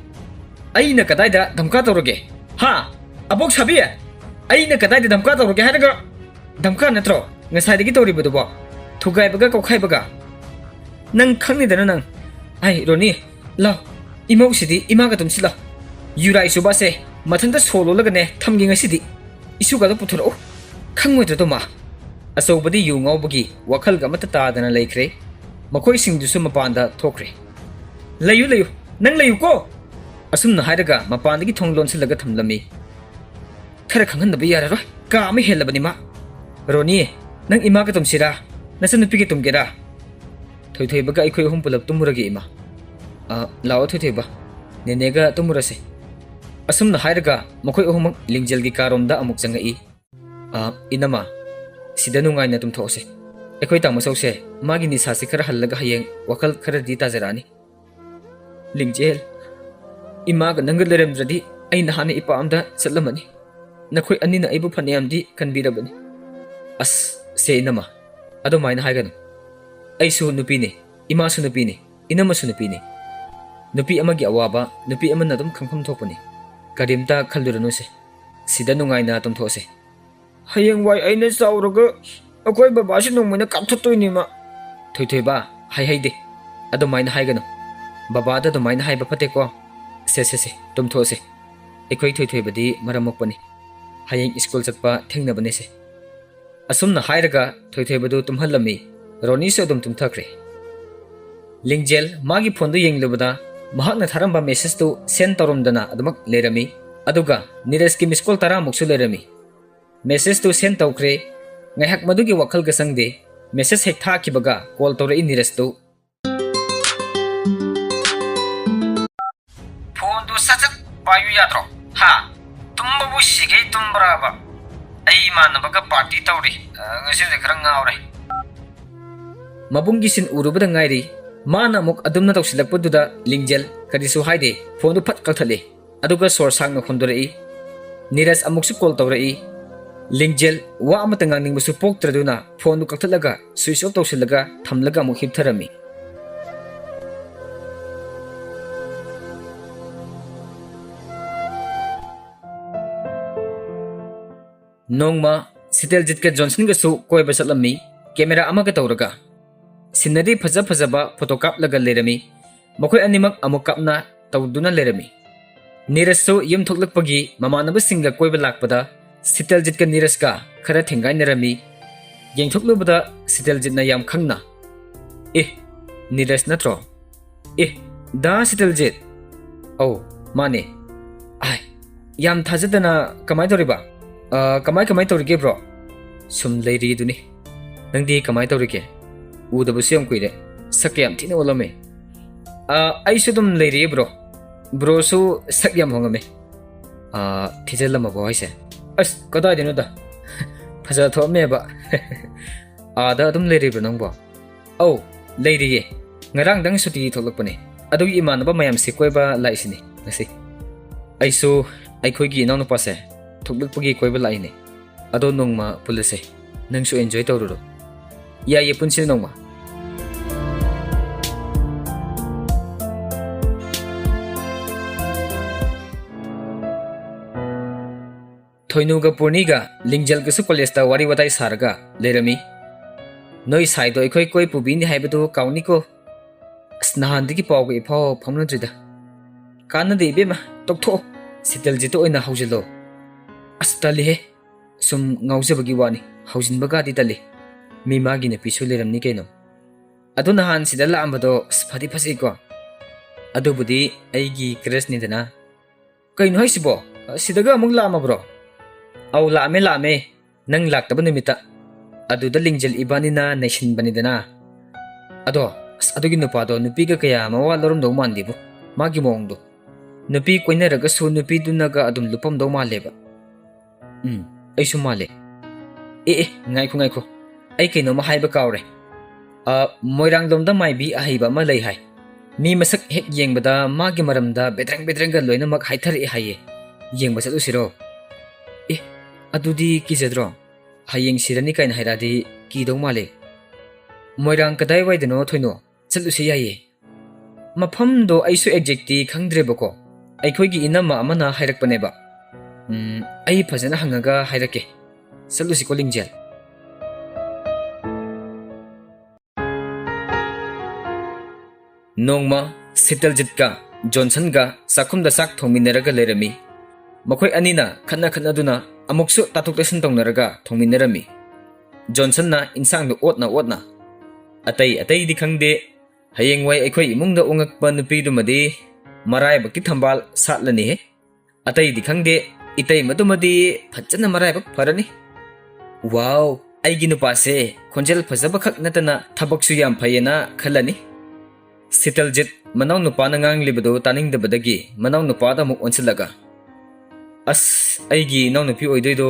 ꯑꯩꯅ ꯀꯗꯥꯏꯗ ꯙꯝꯀꯥ ꯇꯧꯔꯒꯦ ꯍꯥ ꯑꯕꯣꯛ ꯁꯥꯕꯤ ꯑꯩꯅ ꯀꯗꯥꯏꯗ ꯙꯝꯀꯥ ꯇꯧꯔꯒꯦ ꯍꯥꯏꯔꯒ ꯙꯝꯀꯥ ꯅꯠꯇ꯭ꯔꯣ ꯉꯁꯥꯏꯗꯒꯤ ꯇꯧꯔꯤꯕꯗꯨꯕꯣ ꯊꯨꯒꯥꯏꯕꯒ ꯀꯧꯈꯥꯏꯕꯒ ꯅꯪ ꯈꯪꯅꯤꯗꯅ ꯅꯪ ꯑꯩ ꯔꯣꯅꯤ ꯂꯥꯎ ꯏꯃꯧꯁꯤꯗꯤ ꯏꯃꯥꯒ ꯇꯨꯝꯁꯤꯜꯂꯣ ꯌꯨꯔꯥꯏ ꯆꯨꯕꯁꯦ ꯃꯊꯟꯇ ꯁꯣ ꯂꯣꯜꯂꯒꯅꯦ ꯊꯝꯒꯦ ꯉꯁꯤꯗꯤ ꯏꯁꯨꯒꯗꯣ ꯄꯨꯊꯣꯔꯛꯎ ꯈꯪꯉꯣꯏꯗ꯭ꯔꯗꯣ ꯃꯥ ꯑꯆꯧꯕꯗꯤ ꯌꯨ ꯉꯥꯎꯕꯒꯤ ꯋꯥꯈꯜꯒ ꯑꯃꯠꯇ ꯇꯥꯗꯅ ꯂꯩꯈ꯭ꯔꯦ ꯃꯈꯣꯏꯁꯤꯡꯗꯨꯁꯨ ꯃꯄꯥꯟꯗ ꯊꯣꯛꯈ꯭ꯔꯦ ꯂꯩꯌꯨ ꯅꯪ ꯂꯩꯌꯨꯀꯣ ꯑꯁꯨꯝꯅ ꯍꯥꯏꯔꯒ ꯃꯄꯥꯟꯗꯒꯤ ꯊꯣꯡ ꯂꯣꯟꯁꯤꯜꯂꯒ ꯊꯝꯂꯝꯃꯤ खर खंगनबी याररोय का अमे हेलबनी मा रोनी नंग इमा का तुमसिरा नचनुपी के तुमगेरा थोइथोइबगा अखोय हुम पुलप तुमुरगे इमा लाओ थोइथोइबा नेनेगा तुमुरसे असुमना हायरगा मखोय अहुम लिंगजलगी कारोमदा अमुक चंगई इनमा सिदा नुंगाइना तुमथोसे अखोय तामसौसे मागी निसासे खर हल्लगा हयेंग वखल खर दी ताजरानी लिंगजेल इमागा नंग लेरमद्रदी अई नहाने इपामदा चलमनी नखोय अनिना अइबु फनेयामदी कनबिरबनी अस से इनमा अदो माइना हायगनु अइसु नुपीने इमासु नुपीने इनमसु नुपीने नुपी अमगी अवाबा नुपी अमन अदुम खंगफम थोपनी करिमता खलुरनुसे सिदा नुंगाइना तुमथोसे हयेंग वाइ अइना चाउरगा अखोय बाबासि नोंमैना कापथतोइनिमा थोइथोइबा हायहाइदे अदो माइना हायगनु बाबादा दो माइना हायबा फतेको से तुमथोसे अखोय थोइथोइबदी मरमोकपनी हयेंग स्कूल चटपा थेंगनबने से असुमना हायरगा थोइथोइबदु तुम्हलमी रोनीसु अदुम तुमथखरे लिंगजेल मागी फोनदु येंगलबदा महाकना थारंबा मेसेज तु सेंड तौरमदना अदमक लेरमी अदुगा नीरज की मिसकॉल तरा मुक्सु लेरमी मेसेज तु send तौखरे ngahak madugi wakhal ga sangde message hek tha kibaga call tore Neeraj तु फोन दु सचत पायु यात्रो हा तुम्बु सिगे तुम्ब्राबा आई मानबगा party तौरी ngasi de khara ngawre mabungi sin urubada ngairi mana muk adumna tawsilakpaduda lingjel kadisu haide phone du phat kalthale aduga sor sangna khondorei Neeraj अमुकसु call तौरई लिंगजेल वा अमता nganingbusu poktraduna phone du kakthalaga switch off tawsilaga thamlaga amuk hiptharami Nongma सितेलजित के Johnson गसु कोइबा चलमी camera अमगा तौरगा scenery फजा फजाबा photo काप लगा Laramie मखोय अनिमक अमुक कापना तौदुना Laramie नीरजसु यम थोकलकपगी ममानब सिंगा कोइबा लाकपदा सितेलजित के नीरज का खरा थेंगाइनरमी येंथोकलुबदा सितेलजित ना याम खंगना ए नीरज नत्रो ए दा सितेलजित औ माने आय याम थाजदना कमाय तोरिबा कमाय तौरगे ब्रो सुम लेरी दुनी नंदी कमाय तौरगे उदबसु यम कुइरे सक याम थिना ओलमे आइसु दुम लेरी ब्रो सु सक याम होंगमे थिजलम बो हाइसे अस कदाय दिनो दा फजा थोमेबा आदा दुम लेरी ब्रो नंगबो औ लेरीये ngarang dang suti tholakpane adu imanaba mayam se koiba laisini ngasi aisu aikhoigi nangno pase थोकलपगी कोइबा लाइने अदो नोंगमा पुलसे नंगसु एन्जॉय तौरुरो या ये पुनसिन नोंगमा थोइनुगा पुर्निगा लिंगजल गसु कॉलेज ता वारी वताई सारगा लेरमी नोई साइदो एखोय कोइ पुबिनि हाइबदो काउनिको स्नाहानदगी पावगे इफाव फमनद्रिदा कानदे बेमा तोक्थो सितेलजितो ओइना हौजिलो ꯑꯁ ꯇꯜꯂꯤꯍꯦ ꯁꯨꯝ ꯉꯥꯎꯖꯕꯒꯤ ꯋꯥꯅꯤ ꯍꯧꯖꯤꯟꯕꯒꯗꯤ ꯇꯜꯂꯤ ꯃꯤ ꯃꯥꯒꯤ ꯅꯨꯄꯤꯁꯨ ꯂꯩꯔꯝꯅꯤ ꯀꯩꯅꯣ ꯑꯗꯨ ꯅꯍꯥꯟ ꯁꯤꯗ ꯂꯥꯛꯑꯝꯕꯗꯣ ꯑꯁ ꯐꯗꯤ ꯐꯖꯩꯀꯣ ꯑꯗꯨꯕꯨꯗꯤ ꯑꯩꯒꯤ ꯀ꯭ꯔꯁꯅꯤꯗꯅ ꯀꯩꯅꯣ ꯍꯥꯏꯁꯤꯕꯣ ꯁꯤꯗꯒ ꯑꯃꯨꯛ ꯂꯥꯛꯑꯝꯃꯕ꯭ꯔꯣ ꯑꯧ ꯂꯥꯛꯑꯝꯃꯦ ꯅꯪ ꯂꯥꯛꯇꯕ ꯅꯨꯃꯤꯠꯇ ꯑꯗꯨꯗ ꯂꯤꯡꯖꯦꯜ ꯏꯕꯥꯅꯤꯅ ꯅꯩꯁꯤꯟꯕꯅꯤꯗꯅ ꯑꯗꯣ ꯑꯁ ꯑꯗꯨꯒꯤ ꯅꯨꯄꯥꯗꯣ ꯅꯨꯄꯤꯒ ꯀꯌꯥ ꯃꯋꯥ ꯂꯧꯔꯝꯗꯧ ꯃꯥꯟꯗꯦꯕꯨ ꯃꯥꯒꯤ ꯃꯑꯣꯡꯗꯣ ꯅꯨꯄꯤ ꯀꯣꯏꯅꯔꯒꯁꯨ ꯅꯨꯄꯤꯗꯨꯅꯒ ꯑꯗꯨꯝ ꯂꯨꯞꯄꯝꯗꯧ ꯃꯥꯜꯂꯦꯕ ꯑꯩꯁꯨ ꯃꯥꯜꯂꯦ ꯑꯦ ꯉꯥꯏꯈꯣ ꯑꯩ ꯀꯩꯅꯣꯝꯃ ꯍꯥꯏꯕ ꯀꯥꯎꯔꯦ ꯃꯣꯏꯔꯥꯡꯂꯣꯝꯗ ꯃꯥꯏꯕꯤ ꯑꯍꯩꯕ ꯑꯃ ꯂꯩ ꯍꯥꯏ ꯃꯤ ꯃꯁꯛ ꯍꯦꯛ ꯌꯦꯡꯕꯗ ꯃꯥꯒꯤ ꯃꯔꯝꯗ ꯕꯦꯗ꯭ꯔꯦꯡꯒ ꯂꯣꯏꯅꯃꯛ ꯍꯥꯏꯊꯔꯛꯑꯦ ꯍꯥꯏꯌꯦ ꯌꯦꯡꯕ ꯆꯠꯂꯨꯁꯤꯔꯣ ꯑꯦ ꯑꯗꯨꯗꯤ ꯀꯤꯖꯗ꯭ꯔꯣ ꯍꯌꯦꯡ ꯁꯤꯔꯅꯤ ꯀꯥꯏꯅ ꯍꯥꯏꯔꯛꯑꯗꯤ ꯀꯤꯗꯧ ꯃꯥꯜꯂꯦ ꯃꯣꯏꯔꯥꯡ ꯀꯗꯥꯏꯋꯥꯏꯗꯅꯣ ꯊꯣꯏꯅꯣ ꯆꯠꯂꯨꯁꯤ ꯌꯥꯏꯌꯦ ꯃꯐꯝꯗꯣ ꯑꯩꯁꯨ ꯑꯦꯛꯖꯦꯛꯇꯤ ꯈꯪꯗ꯭ꯔꯦꯕꯀꯣ ꯑꯩꯈꯣꯏꯒꯤ ꯏꯅꯝꯃ ꯑꯃꯅ ꯍꯥꯏꯔꯛꯄꯅꯦꯕ ꯑꯩ ꯐꯖꯅ ꯍꯪꯉꯒ ꯍꯥꯏꯔꯛꯀꯦ ꯆꯠꯂꯨꯁꯤꯀꯣ ꯂꯤꯡꯖꯦꯜ ꯅꯣꯡꯃ ꯁꯤꯇꯜꯖꯤꯠꯀ ꯖꯣꯟꯁꯟꯒ ꯆꯥꯛꯈꯨꯝꯗ ꯆꯥꯛ ꯊꯣꯡꯃꯤꯟꯅꯔꯒ ꯂꯩꯔꯝꯃꯤ ꯃꯈꯣꯏ ꯑꯅꯤꯅ ꯈꯠꯅꯗꯨꯅ ꯑꯃꯨꯛꯁꯨ ꯇꯥꯊꯣꯛ ꯇꯥꯁꯤꯟ ꯇꯧꯅꯔꯒ ꯊꯣꯡꯃꯤꯟꯅꯔꯝꯃꯤ ꯖꯣꯟꯁꯟꯅ ꯏꯟꯁꯥꯡꯗꯨ ꯑꯣꯠꯅ ꯑꯇꯩꯗꯤ ꯈꯪꯗꯦ ꯍꯌꯦꯡꯋꯥꯏ ꯑꯩꯈꯣꯏ ꯏꯃꯨꯡꯗ ꯑꯣꯉꯛꯄ ꯅꯨꯄꯤꯗꯨꯃꯗꯤ ꯃꯔꯥꯏꯕꯛꯀꯤ ꯊꯝꯕꯥꯜ ꯁꯥꯠꯂꯅꯤꯍꯦ ꯑꯇꯩꯗꯤ ꯈꯪꯗꯦ ꯏꯇꯩꯃꯗꯨꯃꯗꯤ ꯐꯖꯅ ꯃꯔꯥꯏꯕꯛ ꯐꯔꯅꯤ ꯋꯥꯎ ꯑꯩꯒꯤ ꯅꯨꯄꯥꯁꯦ ꯈꯣꯟꯖꯦꯜ ꯐꯖꯕꯈꯛ ꯅꯠꯇꯅ ꯊꯕꯛꯁꯨ ꯌꯥꯝ ꯐꯩꯌꯦꯅ ꯈꯜꯂꯅꯤ ꯁꯤꯇꯜꯖꯤꯠ ꯃꯅꯥꯎ ꯅꯨꯄꯥꯅ ꯉꯥꯡꯂꯤꯕꯗꯨ ꯇꯥꯅꯤꯡꯗꯕꯗꯒꯤ ꯃꯅꯥꯎ ꯅꯨꯄꯥꯗ ꯑꯃꯨꯛ ꯑꯣꯟꯁꯤꯜꯂꯒ ꯑꯁ ꯑꯩꯒꯤ ꯏꯅꯥꯎꯅꯨꯄꯤ ꯑꯣꯏꯗꯣꯏꯗꯣ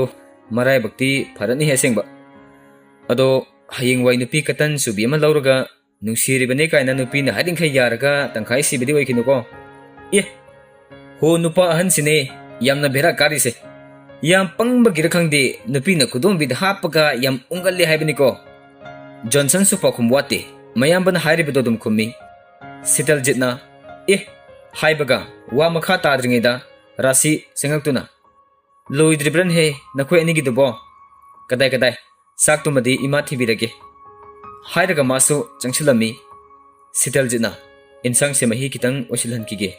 ꯃꯔꯥꯏꯕꯛꯇꯤ ꯐꯔꯅꯤ ꯑꯁꯦꯡꯕ ꯑꯗꯣ ꯍꯌꯦꯡꯋꯥꯏ ꯅꯨꯄꯤ ꯀꯇꯟ ꯁꯨꯕꯤ ꯑꯃ ꯂꯧꯔꯒ ꯅꯨꯡꯁꯤꯔꯤꯕꯅꯦ ꯀꯥꯏꯅ ꯅꯨꯄꯤꯅ ꯍꯥꯏꯔꯤꯡꯈꯩ ꯌꯥꯔꯒ ꯇꯪꯈꯥꯏ ꯁꯤꯕꯗꯤ ꯑꯣꯏꯈꯤꯅꯨꯀꯣ ꯍꯣ ꯅꯨꯄꯥ ꯑꯍꯟꯁꯤꯅꯦ ꯌꯥꯝꯅ ꯕꯦꯔꯥ ꯀꯥꯔꯤꯁꯦ ꯌꯥꯝ ꯄꯪꯕꯒꯤꯔ ꯈꯪꯗꯦ ꯅꯨꯄꯤꯅ ꯈꯨꯗꯣꯝꯕꯤꯗ ꯍꯥꯞꯄꯒ ꯌꯥꯝ ꯎꯪꯒꯜꯂꯦ ꯍꯥꯏꯕꯅꯤꯀꯣ ꯖꯣꯟꯁꯟꯁꯨ ꯄꯥꯎꯈꯨꯝ ꯋꯥꯠꯇꯦ ꯃꯌꯥꯝꯕꯅ ꯍꯥꯏꯔꯤꯕꯗꯣ ꯑꯗꯨꯝ ꯈꯨꯝꯃꯤ ꯁꯤꯇꯜꯖꯤꯠꯅ ꯍꯥꯏꯕꯒ ꯋꯥ ꯃꯈꯥ ꯇꯥꯗ꯭ꯔꯤꯉꯩꯗ ꯔꯥꯁꯤ ꯆꯪꯉꯛꯇꯨꯅ ꯂꯣꯏꯗ꯭ꯔꯤꯕ꯭ꯔꯅꯍꯦ ꯅꯈꯣꯏ ꯑꯅꯤꯒꯤꯗꯨꯕꯣ ꯀꯗꯥꯏ ꯆꯥꯛꯇꯨꯃꯗꯤ ꯏꯃꯥ ꯊꯤꯕꯤꯔꯒꯦ ꯍꯥꯏꯔꯒ ꯃꯥꯁꯨ ꯆꯪꯁꯤꯜꯂꯝꯃꯤ ꯁꯤꯇꯜꯖꯤꯠꯅ ꯏꯟꯁꯥꯡꯁꯦ ꯃꯍꯤ ꯈꯤꯇꯪ ꯑꯣꯏꯁꯤꯜꯍꯟꯈꯤꯒꯦ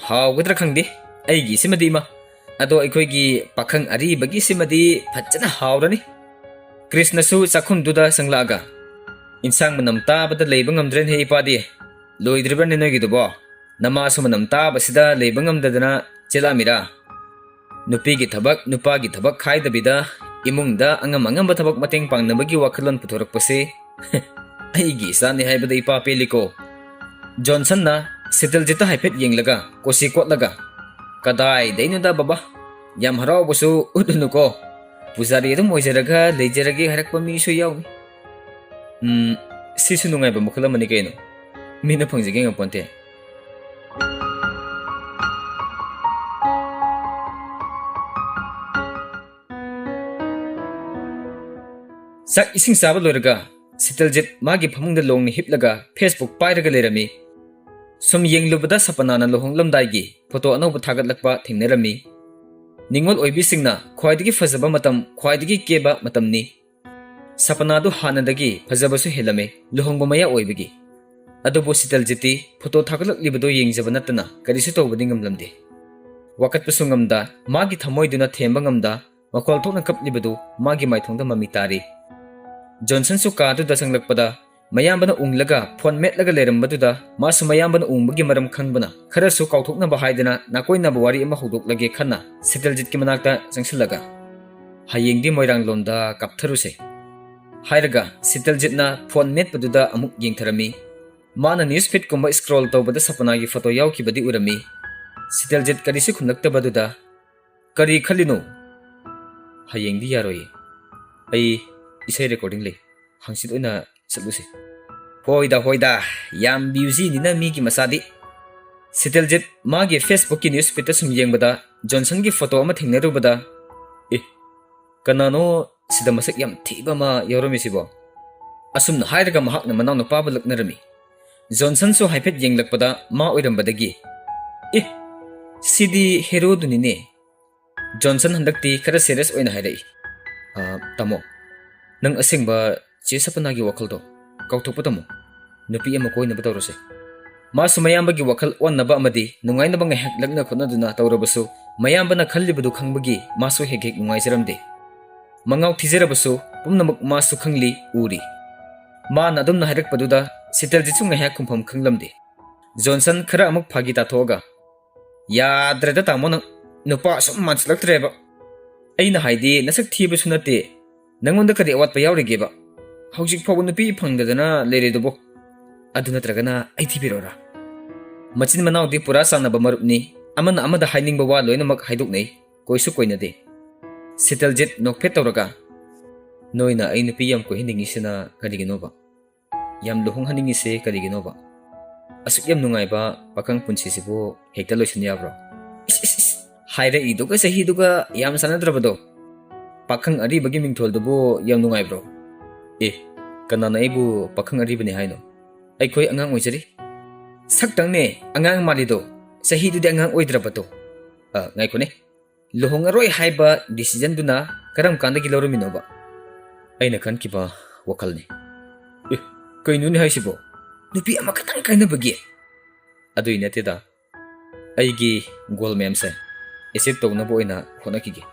ꯍꯥꯎꯒꯗ꯭ꯔꯥ ꯈꯪꯗꯦ ꯑꯩꯒꯤꯁꯤꯃꯗꯤ ꯏꯃꯥ ꯑꯗꯣ ꯑꯩꯈꯣꯏꯒꯤ ꯄꯥꯈꯪ ꯑꯔꯤꯕꯒꯤꯁꯤꯃꯗꯤ ꯐꯖꯅ ꯍꯥꯎꯔꯅꯤ ꯀ꯭ꯔꯤꯁꯅꯁꯨ ꯆꯥꯛꯈꯨꯝꯗꯨꯗ ꯆꯪꯂꯛꯑꯒ ꯏꯟꯁꯥꯡ ꯃꯅꯝ ꯇꯥꯕꯗ ꯂꯩꯕ ꯉꯝꯗ꯭ꯔꯦꯅꯦ ꯏꯄꯥꯗꯤ ꯂꯣꯏꯗ꯭ꯔꯤꯕ꯭ꯔꯅꯦ ꯅꯣꯏꯒꯤꯗꯨꯕꯣ ꯅꯃꯥꯁꯨ ꯃꯅꯝ ꯇꯥꯕꯁꯤꯗ ꯂꯩꯕ ꯉꯝꯗꯗꯅ ꯆꯦꯜꯂꯛꯑꯃꯤꯔꯥ ꯅꯨꯄꯤꯒꯤ ꯊꯕꯛ ꯅꯨꯄꯥꯒꯤ ꯊꯕꯛ ꯈꯥꯏꯗꯕꯤꯗ ꯏꯃꯨꯡꯗ ꯑꯉꯝꯕ ꯊꯕꯛ ꯃꯇꯦꯡ ꯄꯥꯡꯅꯕꯒꯤ ꯋꯥꯈꯜꯂꯣꯟ ꯄꯨꯊꯣꯔꯛꯄꯁꯤ ꯑꯩꯒꯤ ꯏꯆꯥꯅꯤ ꯍꯥꯏꯕꯗ ꯏꯄꯥ ꯄꯦꯜꯂꯤꯀꯣ ꯖꯣꯟꯁꯟꯅ ꯁꯤꯇꯜꯖꯤꯠꯇ ꯍꯥꯏꯐꯦꯠ ꯌꯦꯡꯂꯒ ꯀꯣꯁꯤ ꯀꯣꯠꯂꯒ ꯀꯗꯥꯏꯗꯩꯅꯣꯗ ꯕꯕꯥ ꯌꯥꯝ ꯍꯔꯥꯎꯕꯁꯨ ꯎꯠꯂꯨꯅꯨꯀꯣ ꯄꯨꯖꯥꯔꯤ ꯑꯗꯨꯝ ꯑꯣꯏꯖꯔꯒ ꯂꯩꯖꯔꯒꯦ ꯍꯥꯏꯔꯛꯄ ꯃꯤꯁꯨ ꯌꯥꯎꯏ ꯁꯤꯁꯨ ꯅꯨꯡꯉꯥꯏꯕ ꯃꯈꯜ ꯑꯃꯅꯤ ꯀꯩꯅꯣ ꯃꯤꯅ ꯐꯪꯖꯒꯦ ꯉꯝꯄꯣꯟꯇꯦ ꯆꯥꯛ ꯏꯁꯤꯡ ꯆꯥꯕ ꯂꯣꯏꯔꯒ ꯁꯤꯇꯜꯖꯤꯠ ꯃꯥꯒꯤ ꯐꯃꯨꯡꯗ ꯂꯣꯡꯅ ꯍꯤꯞꯂꯒ ꯐꯦꯁꯕꯨꯛ ꯄꯥꯏꯔꯒ ꯂꯩꯔꯝꯃꯤ ꯁꯨꯝ ꯌꯦꯡꯂꯨꯕꯗ ꯁꯄꯅꯥꯅ ꯂꯨꯍꯣꯡꯂꯝꯗꯥꯏꯒꯤ ꯐꯣꯇꯣ ꯑꯅꯧꯕ ꯊꯥꯒꯠꯂꯛꯄ ꯊꯦꯡꯅꯔꯝꯃꯤ ꯅꯤꯡꯉꯣꯜ ꯑꯣꯏꯕꯤꯁꯤꯡꯅ ꯈ꯭ꯋꯥꯏꯗꯒꯤ ꯐꯖꯕ ꯃꯇꯝ ꯈ꯭ꯋꯥꯏꯗꯒꯤ ꯀꯦꯕ ꯃꯇꯝꯅꯤ ꯁꯄꯅꯥꯗꯨ ꯍꯥꯟꯅꯗꯒꯤ ꯐꯖꯕꯁꯨ ꯍꯦꯜꯂꯝꯃꯤ ꯂꯨꯍꯣꯡꯕ ꯃꯌꯥ ꯑꯣꯏꯕꯒꯤ ꯑꯗꯨꯕꯨ ꯁꯤꯇꯜꯖꯤꯠꯇꯤ ꯐꯣꯇꯣ ꯊꯥꯒꯠꯂꯛꯂꯤꯕꯗꯨ ꯌꯦꯡꯖꯕ ꯅꯠꯇꯅ ꯀꯔꯤꯁꯨ ꯇꯧꯕꯗꯤ ꯉꯝꯂꯝꯗꯦ ꯋꯥꯀꯠꯄꯁꯨ ꯉꯝꯗ ꯃꯥꯒꯤ ꯊꯃꯣꯏꯗꯨꯅ ꯊꯦꯝꯕ ꯉꯝꯗ ꯃꯈꯣꯜ ꯊꯣꯛꯅ ꯀꯞꯂꯤꯕꯗꯨ ꯃꯥꯒꯤ ꯃꯥꯏꯊꯣꯡꯗ ꯃꯃꯤ ꯇꯥꯔꯤ ꯖꯣꯟꯁꯟꯁꯨ ꯀꯥꯗꯨꯗ ꯆꯪꯂꯛꯄꯗ ꯃꯌꯥꯝꯕꯅ ꯎꯡꯂꯒ ꯐꯣꯟ ꯃꯦꯠꯂꯒ ꯂꯩꯔꯝꯕꯗꯨꯗ ꯃꯥꯁꯨ ꯃꯌꯥꯝꯕꯅ ꯎꯡꯕꯒꯤ ꯃꯔꯝ ꯈꯪꯕꯅ ꯈꯔꯁꯨ ꯀꯥꯎꯊꯣꯛꯅꯕ ꯍꯥꯏꯗꯅ ꯅꯥꯀꯣꯏꯅꯕ ꯋꯥꯔꯤ ꯑꯃ ꯍꯧꯗꯣꯛꯂꯒꯦ ꯈꯟꯅ ꯁꯤꯇꯜꯖꯤꯠꯀꯤ ꯃꯅꯥꯛꯇ ꯆꯪꯁꯤꯜꯂꯒ ꯍꯌꯦꯡꯗꯤ ꯃꯣꯏꯔꯥꯡꯂꯣꯝꯗ ꯀꯥꯞꯊꯔꯨꯁꯦ ꯍꯥꯏꯔꯒ ꯁꯤꯇꯜꯖꯤꯠꯅ ꯐꯣꯟ ꯃꯦꯠꯄꯗꯨꯗ ꯑꯃꯨꯛ ꯌꯦꯡꯊꯔꯝꯃꯤ ꯃꯥꯅ ꯅ꯭ꯌꯨꯁ ꯐꯤꯠꯀꯨꯝꯕ ꯁ꯭ꯀ꯭ꯔꯣꯜ ꯇꯧꯕꯗ ꯁꯄꯅꯥꯒꯤ ꯐꯣꯇꯣ ꯌꯥꯎꯈꯤꯕꯗꯤ ꯎꯔꯝꯃꯤ ꯁꯤꯇꯜꯖꯤꯠ ꯀꯔꯤꯁꯨ ꯈꯨꯝꯂꯛꯇꯕꯗꯨꯗ ꯀꯔꯤ ꯈꯜꯂꯤꯅꯣ ꯍꯌꯦꯡꯗꯤ ꯌꯥꯔꯣꯏꯌꯦ ꯑꯩ ꯏꯁꯩ ꯔꯦꯀꯣꯔꯗꯤꯡ ꯂꯩ ꯍꯪꯆꯤꯠ ꯑꯣꯏꯅ ꯆꯠꯂꯨꯁꯦ ꯍꯣꯏꯗ ꯌꯥꯝ ꯕ꯭ꯌꯨꯖꯤꯅꯤꯅ ꯃꯤꯒꯤ ꯃꯆꯥꯗꯤ ꯁꯤꯇꯜꯖꯤꯠ ꯃꯥꯒꯤ ꯐꯦꯁꯕꯨꯛꯀꯤ ꯅ꯭ꯌꯨꯁ ꯐꯤꯠꯇ ꯁꯨꯝ ꯌꯦꯡꯕꯗ ꯖꯣꯟꯁꯟꯒꯤ ꯐꯣꯇꯣ ꯑꯃ ꯊꯦꯡꯅꯔꯨꯕꯗ ꯀꯅꯥꯅꯣ ꯁꯤꯗ ꯃꯁꯛ ꯌꯥꯝ ꯊꯤꯕ ꯑꯃ ꯌꯥꯎꯔꯝꯃꯤꯁꯤꯕꯣ ꯑꯁꯨꯝꯅ ꯍꯥꯏꯔꯒ ꯃꯍꯥꯛꯅ ꯃꯅꯥꯎ ꯅꯨꯄꯥꯕꯨ ꯂꯛꯅꯔꯝꯃꯤ ꯖꯣꯟꯁꯟꯁꯨ ꯍꯥꯏꯐꯦꯠ ꯌꯦꯡꯂꯛꯄꯗ ꯃꯥ ꯑꯣꯏꯔꯝꯕꯗꯒꯤ ꯁꯤꯗꯤ ꯍꯦꯔꯣꯗꯨꯅꯤꯅꯦ ꯖꯣꯟꯁꯟ ꯍꯟꯗꯛꯇꯤ ꯈꯔ ꯁꯦꯔꯤꯌꯁ ꯑꯣꯏꯅ ꯍꯥꯏꯔꯛꯏ ꯇꯥꯃꯣ ꯅꯪ ꯑꯁꯦꯡꯕ ꯆꯦ ꯁꯄꯅꯥꯒꯤ ꯋꯥꯈꯜꯗꯣ ꯀꯥꯎꯊꯣꯛꯄ ꯇꯝꯃꯣ ꯅꯨꯄꯤ ꯑꯃ ꯀꯣꯏꯅꯕ ꯇꯧꯔꯁꯦ ꯃꯥꯁꯨ ꯃꯌꯥꯝꯕꯒꯤ ꯋꯥꯈꯜ ꯑꯣꯟꯅꯕ ꯑꯃꯗꯤ ꯅꯨꯡꯉꯥꯏꯅꯕ ꯉꯥꯏꯍꯥꯛ ꯂꯛꯅ ꯈꯣꯠꯅꯗꯨꯅ ꯇꯧꯔꯕꯁꯨ mayambana khallibadu khangbagi masu hek hek nungaijaramde mangau thizerabasu pumnamak masu khangli uri man adumna hairakpaduda Sitaljit su ngahyak kumpham khanglamde Johnson khara amuk phagi ta thoga yadrada tamona nupa sum manslaktreba aina haidi nasak thiba sunate nangonda kadi awat pa yawrigeba haujik phaw nupi phangdadana leredubo aduna tragana ai thibirora machin manau de pura sanaba marupni amana amada hainingba wa loinamak haiduknei koisu koinade Sitaljit nokphet tawraga noina ai nupi yam ko hiningisina kadiginoba yam luhung haningise kadiginoba asuk yam nungaiba pakang punsisibu hekta loisun yabro haira iduga sahi duga yam sanadrabado pakang ari bagi mingthol dubo yam nungaibro kanana aibu pakang ari bani haino ai koi angang oijari saktang ne angang malido sahi du de angang oidrabato ngai kone luhung aroi haiba decision duna karam kandagi loruminoba aina kan kiba wakal ne kainuni haisibo nupi ama katang kaina bagi adui nateda aigi goal memse ese tawna boina honakige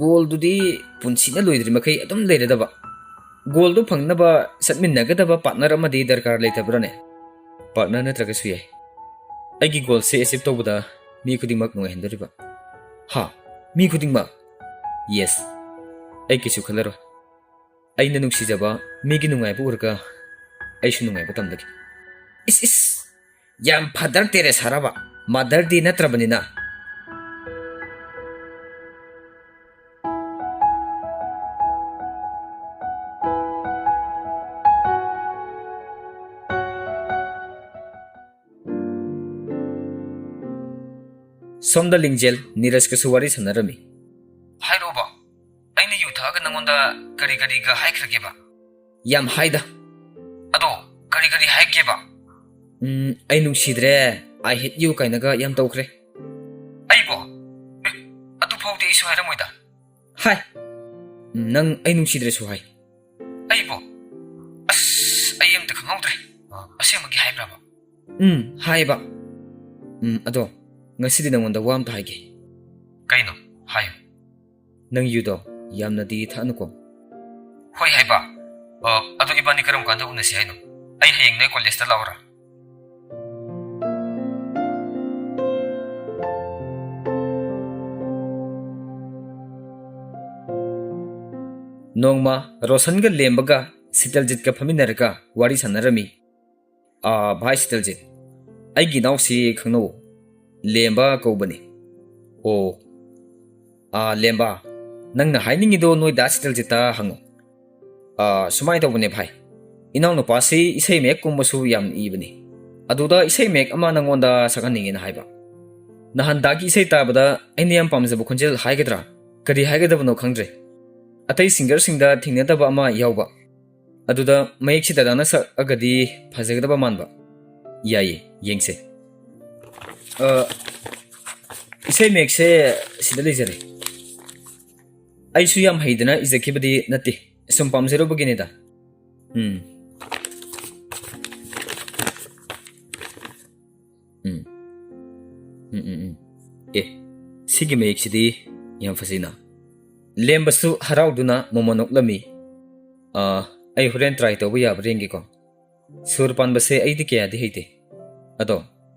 goal dudi punsina loidri makai adum leiredaba goal du phangnaba satminnagadaba partner amadi darkar leitabrane partner natraga suyai aigi goal se ese tawbuda mi khudingmak nungai hendoriba ha mi khudingma yes ai kisu khalaro aina nungsijaba migi nungai bu urga aishu nungai batamdagi is yam father tere saraba mother di natrabanina somda lingjel Neeraj ka suwari sanarami hairoba aina yuthaga nangonda kari ga haikrageba yam haida ado kari haigeba ai nungsidre I hate you kainaga yam tawkre aibo adu phawde isu hairamoida hai nang ai nungsidre su hai aibo as ai am ta khangawdre asemagi haibraba haiba ado ngasidi nangonda wam ta haige kaino hayo nang yudo yamna di thanuko hoi haiba ado ibani karam kanda unasi haino ai hayeng nei college ta lawra nongma Roshan ga lembaga Sitaljit ka phaminarga wari sanarami bhai Sitaljit aigi nausi khangno lemba kobani lemba nangna hainingido noi da Sitaljita hango sumai tawbane bhai inaw no pasi isai mek kumbasu yam ibani aduda isai mek ama nangonda sakaningina haiba nahandagi isai tabada ainiam pamjabu khonjel haigadra kari haigadabno khangdre atai singer singda thingnadaba ama yawba aduda mayek sidadana sa agadi phajagadaba manba yayi yengse isai mek se sidali jare aisu yam haidana izakibadi natti sum pamzero bagineda sigi mayek sidi yam fasina lembasu harauduna momonok lami ai horen try to bu yab rengi ko sur pan base ai di kya di heite ado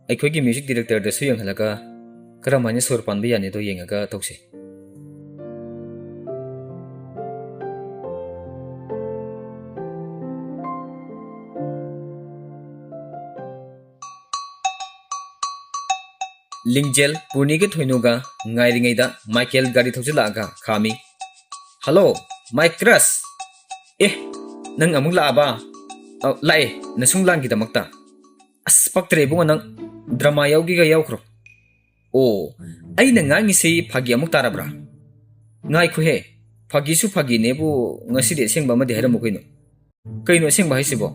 ai khoi gi music director da su yang halaga karamani sur pan bi yani do yengaga tokse Lingjel Purniga Thoinuga Ngairingaida Michael Gari Thojalaga Khami Hello my crush nang amung laaba lai nasung lang kita makta as paktre bunga nang drama yawgi ga yawkro ai na ngangi sei phagi amuk tarabra ngai khu he phagi su phagi nebu ngasi de sengba ma de heramu kaino sengba haisibo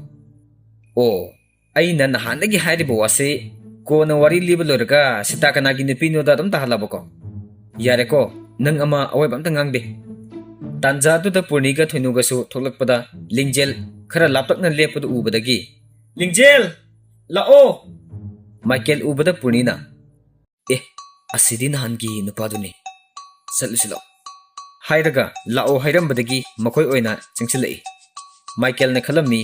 ai na nahandagi hairibo wase ko na wari liba lorga sita kanagi nupino da dum tahalaboko yare ko nang ama awai bam tangang de tanja tu da Purniga Thoinuga su tholakpada Lingjel khara laptak na lepadu ubadagi Lingjel lao Michael ubada Purnina ꯑꯁꯤꯗꯤ ꯅꯍꯥꯟꯒꯤ ꯅꯨꯄꯥꯗꯨꯅꯤ, ꯆꯠꯂꯨꯁꯤ ꯂꯥꯛꯑꯣ ꯍꯥꯏꯔꯒ ꯂꯥꯛꯑꯣ ꯍꯥꯏꯔꯝꯕꯗꯒꯤ ꯃꯈꯣꯏ ꯑꯣꯏꯅ ꯆꯪꯁꯤꯜꯂꯛꯏ꯫ ꯃꯥꯏꯀꯦꯜꯅ ꯈꯜꯂꯝꯃꯤ,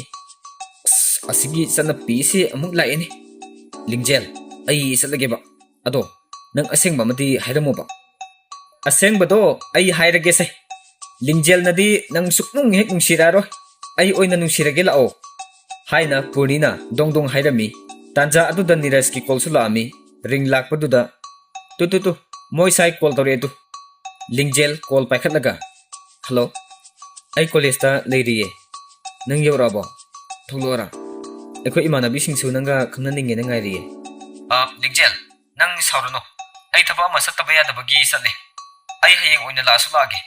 ꯑꯁꯤꯒꯤ ꯆꯠꯅꯄꯤꯁꯤ ꯑꯃꯨꯛ ꯂꯥꯛꯑꯦꯅꯦ꯫ ꯂꯤꯡꯖꯦꯜ, ꯑꯩ ꯆꯠꯂꯒꯦꯕ, ꯑꯗꯣ ꯅꯪ ꯑꯁꯦꯡꯕ ꯑꯃꯗꯤ ꯍꯥꯏꯔꯝꯃꯣꯕ꯫ ꯑꯁꯦꯡꯕꯗꯣ ꯑꯩ ꯍꯥꯏꯔꯒꯦꯁꯦ, ꯂꯤꯡꯖꯦꯜꯅꯗꯤ ꯅꯪ ꯁꯨꯛꯅꯨꯡ ꯍꯦꯛ ꯅꯨꯡꯁꯤꯔꯛꯑꯔꯣꯏ, ꯑꯩ ꯑꯣꯏꯅ ꯅꯨꯡꯁꯤꯔꯒꯦ ꯂꯥꯛꯑꯣ ꯍꯥꯏꯅ ꯄꯨꯔꯅꯤꯅ ꯗꯣꯡ ꯗꯣꯡ ꯍꯥꯏꯔꯝꯃꯤ꯫ ꯇꯥꯟꯖꯥ ꯑꯗꯨꯗ ꯅꯤꯔꯖꯀꯤ ꯀꯣꯜꯁꯨ ꯂꯥꯛꯑꯝꯃꯤ꯫ ꯔꯤꯡ ꯂꯥꯛꯄꯗꯨꯗ ꯇꯨ ꯃꯣꯏ ꯁꯥꯏ ꯀꯣꯜ ꯇꯧꯔꯛꯑꯦ ꯇꯨ꯫ ꯂꯤꯡꯖꯦꯜ ꯀꯣꯜ ꯄꯥꯏꯈꯠꯂꯒ, ꯍꯜꯂꯣ, ꯑꯩ ꯀꯣꯂꯦꯖꯇ ꯂꯩꯔꯤꯌꯦ, ꯅꯪ ꯌꯧꯔꯛꯑꯕꯣ? ꯊꯣꯛꯂꯛꯑꯣꯔꯥ, ꯑꯩꯈꯣꯏ ꯏꯃꯥꯟꯅꯕꯤꯁꯤꯡꯁꯨ ꯅꯪꯒ ꯈꯪꯅꯅꯤꯡꯉꯦꯅ ꯉꯥꯏꯔꯤꯌꯦ꯫ ꯂꯤꯡꯖꯦꯜ, ꯅꯪ ꯁꯥꯎꯔꯅꯨ, ꯑꯩ ꯊꯕꯛ ꯑꯃ ꯆꯠꯇꯕ ꯌꯥꯗꯕꯒꯤ ꯆꯠꯂꯦ, ꯑꯩ ꯍꯌꯦꯡ ꯑꯣꯏꯅ ꯂꯥꯛꯑꯁꯨ ꯂꯥꯛꯑꯒꯦ꯫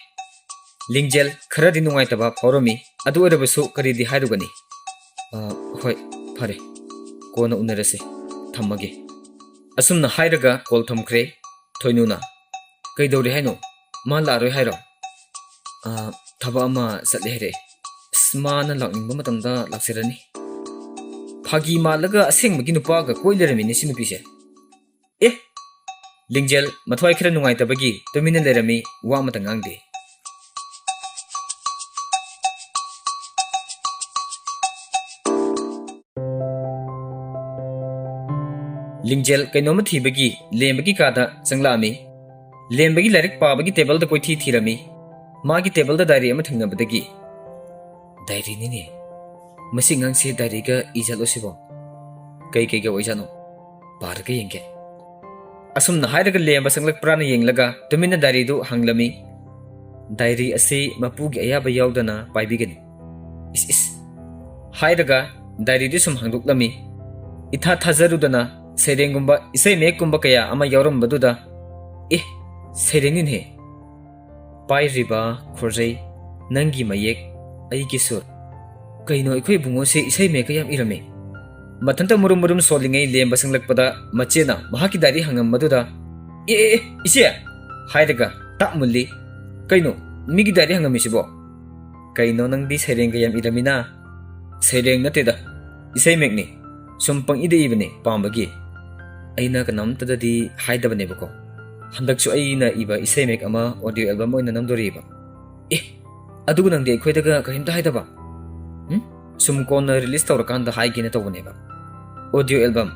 ꯂꯤꯡꯖꯦꯜ ꯈꯔꯗꯤ ꯅꯨꯡꯉꯥꯏꯇꯕ ꯐꯥꯎꯔꯝꯃꯤ, ꯑꯗꯨ ꯑꯣꯏꯔꯕꯁꯨ ꯀꯔꯤꯗꯤ ꯍꯥꯏꯔꯨꯒꯅꯤ꯫ ꯍꯣꯏ, ꯐꯔꯦ, ꯀꯣꯟꯅ ꯎꯅꯔꯁꯦ, ꯊꯝꯃꯒꯦ꯫ ꯑꯁꯨꯝꯅ ꯍꯥꯏꯔꯒ ꯀꯣꯜ ꯊꯝꯈ꯭ꯔꯦ꯫ ꯊꯣꯏꯅꯨꯅ, ꯀꯩꯗꯧꯔꯦ ꯍꯥꯏꯅꯣ? ꯃꯥ ꯂꯥꯛꯑꯔꯣꯏ ꯍꯥꯏꯔꯣ? ꯊꯕꯛ ꯑꯃ ꯆꯠꯂꯦ ꯍꯥꯏꯔꯛꯑꯦ, ꯃꯥꯅ ꯂꯥꯛꯅꯤꯡꯕ ꯃꯇꯝꯗ ꯂꯥꯛꯆꯔꯅꯤ꯫ ꯐꯥꯒꯤ ꯃꯥꯜꯂꯒ ꯑꯁꯦꯡꯕꯒꯤ ꯅꯨꯄꯥꯒ ꯀꯣꯏ ꯂꯩꯔꯝꯃꯤꯅꯦ ꯁꯤ ꯅꯨꯄꯤꯁꯦ꯫ ꯑꯦ! ꯂꯤꯡꯖꯦꯜ ꯃꯊ꯭ꯋꯥꯏ ꯈꯔ ꯅꯨꯡꯉꯥꯏꯇꯕꯒꯤ ꯇꯨꯃꯤꯟꯅ ꯂꯩꯔꯝꯃꯤ, ꯋꯥ ꯑꯃꯇ ꯉꯥꯡꯗꯦ꯫ ꯂꯤꯡꯖꯦꯜ ꯀꯩꯅꯣꯝꯃ ꯊꯤꯕꯒꯤ ꯂꯦꯝꯕꯒꯤ ꯀꯥꯗ ꯆꯪꯂꯛꯑꯝꯃꯤ꯫ ꯂꯦꯝꯕꯒꯤ ꯂꯥꯏꯔꯤꯛ ꯄꯥꯕꯒꯤ ꯇꯦꯕꯜꯗ ꯀꯣꯏꯊꯤ ꯊꯤꯔꯝꯃꯤ꯫ ꯃꯥꯒꯤ ꯇꯦꯕꯜꯗ ꯗꯥꯏꯔꯤ ꯑꯃ ꯊꯦꯡꯅꯕꯗꯒꯤ, ꯗꯥꯏꯔꯤꯅꯤꯅꯦ, ꯃꯁꯤ ꯑꯉꯥꯡꯁꯦ ꯗꯥꯏꯔꯤꯒ ꯏꯖꯠꯂꯣꯁꯤꯕꯣ? ꯀꯩꯒ ꯑꯣꯏꯖꯥꯠꯅꯣ? ꯄꯥꯔꯒ ꯌꯦꯡꯒꯦ꯫ ꯑꯁꯨꯝꯅ ꯍꯥꯏꯔꯒ ꯂꯦꯝꯕ ꯆꯪꯂꯛꯄ꯭ꯔꯥꯅ ꯌꯦꯡꯂꯒ ꯇꯨꯃꯤꯟꯅ ꯗꯥꯏꯔꯤꯗꯨ ꯍꯥꯡꯂꯝꯃꯤ꯫ ꯗꯥꯏꯔꯤ ꯑꯁꯤ ꯃꯄꯨꯒꯤ ꯑꯌꯥꯕ ꯌꯥꯎꯗꯅ ꯄꯥꯏꯕꯤꯒꯅꯤ꯫ ꯏꯁ ꯍꯥꯏꯔꯒ ꯗꯥꯏꯔꯤꯗꯨ ꯁꯨꯝ ꯍꯥꯡꯗꯣꯛꯂꯝꯃꯤ꯫ ꯏꯊꯥ ꯊꯥꯖꯔꯨꯗꯅ ꯁꯩꯔꯦꯡꯒꯨꯝꯕ ꯏꯁꯩ ꯃꯌꯦꯛꯀꯨꯝꯕ ꯀꯌꯥ ꯑꯃ ꯌꯥꯎꯔꯝꯕꯗꯨꯗ, ꯁꯩꯔꯦꯡꯅꯤꯅꯦ꯫ ꯄꯥꯏꯔꯤꯕ ꯈꯣꯔꯖꯩ, ꯅꯪꯒꯤ ꯃꯌꯦꯛ, ꯑꯩꯒꯤ ꯁꯨꯔ꯫ ꯀꯩꯅꯣ ꯑꯩꯈꯣꯏ ꯏꯕꯨꯡꯉꯣꯁꯦ ꯏꯁꯩ ꯃꯌꯦꯛꯀ ꯌꯥꯝ ꯏꯔꯝꯃꯦ꯫ ꯃꯊꯟꯇ ꯃꯨꯔꯨꯝ ꯃꯨꯔꯨꯝ ꯁꯣꯜꯂꯤꯉꯩ ꯂꯦꯝꯕ ꯆꯪꯂꯛꯄꯗ ꯃꯆꯦꯅ ꯃꯍꯥꯛꯀꯤ ꯗꯥꯏꯔꯤ ꯍꯪꯉꯝꯕꯗꯨꯗ, ꯏꯆꯦ ꯍꯥꯏꯔꯒ ꯇꯥꯞ ꯃꯨꯜꯂꯤ꯫ ꯀꯩꯅꯣ ꯃꯤꯒꯤ ꯗꯥꯏꯔꯤ ꯍꯪꯉꯝꯃꯤꯁꯤꯕꯣ? ꯀꯩꯅꯣ ꯅꯪꯗꯤ ꯁꯩꯔꯦꯡꯒ ꯌꯥꯝ ꯏꯔꯝꯃꯤꯅ? ꯁꯩꯔꯦꯡ ꯅꯠꯇꯦꯗ, ꯏꯁꯩ ꯃꯌꯦꯛꯅꯤ, ꯁꯨꯝ ꯄꯪꯏꯗ ꯏꯕꯅꯦ ꯄꯥꯝꯕꯒꯤ꯫ ꯑꯩꯅ ꯀꯅꯥꯝꯇꯗꯗꯤ ꯍꯥꯏꯗꯕꯅꯦꯕꯀꯣ, ꯍꯟꯗꯛꯁꯨ ꯑꯩꯅ ꯏꯕ ꯏꯁꯩ ꯃꯌꯦꯛ ꯑꯃ ꯑꯣꯗꯤꯑꯣ ꯑꯦꯜꯕꯝ ꯑꯣꯏꯅ ꯅꯝꯗꯣꯔꯤꯕ꯫ ꯑꯗꯨꯒ ꯅꯪꯗꯤ ꯑꯩꯈꯣꯏꯗꯒ ꯀꯔꯤꯝꯇ ꯍꯥꯏꯗꯕ? ꯁꯨꯝ ꯀꯣꯟꯅ ꯔꯤꯂꯤꯁ ꯇꯧꯔꯀꯥꯟꯗ ꯍꯥꯏꯒꯦꯅ ꯇꯧꯕꯅꯦꯕ꯫ ꯑꯣꯗꯤꯑꯣ ꯑꯦꯜꯕꯝ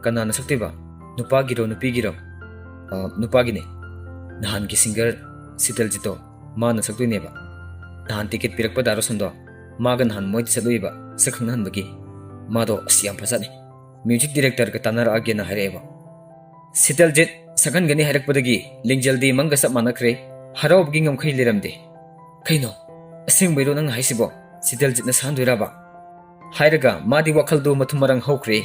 ꯀꯅꯥꯅ ꯁꯛꯇꯣꯏꯕ? ꯅꯨꯄꯥꯒꯤꯔꯣ ꯅꯨꯄꯤꯒꯤꯔꯣ? ꯅꯨꯄꯥꯒꯤꯅꯦ, ꯅꯍꯥꯟꯒꯤ ꯁꯤꯡꯒꯔ ꯁꯤꯇꯜꯖꯤꯠꯇꯣ, ꯃꯥꯅ ꯁꯛꯇꯣꯏꯅꯦꯕ꯫ ꯅꯍꯥꯟ ꯇꯤꯀꯦꯠ ꯄꯤꯔꯛꯄ ꯗꯥꯔꯣꯁꯟꯗꯣ, ꯃꯥꯒ ꯅꯍꯥꯟ ꯃꯣꯏꯗ ꯆꯠꯂꯨꯏꯕ ꯁꯛ ꯈꯪꯅꯍꯟꯕꯒꯤ꯫ ꯃꯥꯗꯣ ꯌꯥꯝ ꯐꯖꯅꯤ, ꯃ꯭ꯌꯨꯖꯤꯛ ꯗꯤꯔꯦꯛꯇꯔꯒ ꯇꯥꯟꯅꯔꯛꯑꯒꯦꯅ ꯍꯥꯏꯔꯛꯑꯦꯕ꯫ ꯁꯤꯇꯜꯖꯤꯠ ꯁꯛꯍꯟꯒꯅꯤ ꯍꯥꯏꯔꯛꯄꯗꯒꯤ ꯂꯤꯡꯖꯦꯜꯗꯤ ꯃꯪꯒ ꯆꯞ ꯃꯥꯟꯅꯈ꯭ꯔꯦ, ꯍꯔꯥꯎꯕꯒꯤ ꯉꯝꯈꯩ ꯂꯩꯔꯝꯗꯦ꯫ ꯀꯩꯅꯣ ꯑꯁꯦꯡꯕꯩꯔꯣ ꯅꯪꯅ ꯍꯥꯏꯁꯤꯕꯣ? ꯁꯤꯇꯜꯖꯤꯠꯅ ꯁꯛꯍꯟꯗꯣꯏꯔꯕ? ꯍꯥꯏꯔꯒ ꯃꯥꯗꯤ ꯋꯥꯈꯜꯗꯨ ꯃꯊꯨꯝ ꯃꯔꯥꯡ ꯍꯧꯈ꯭ꯔꯦ꯫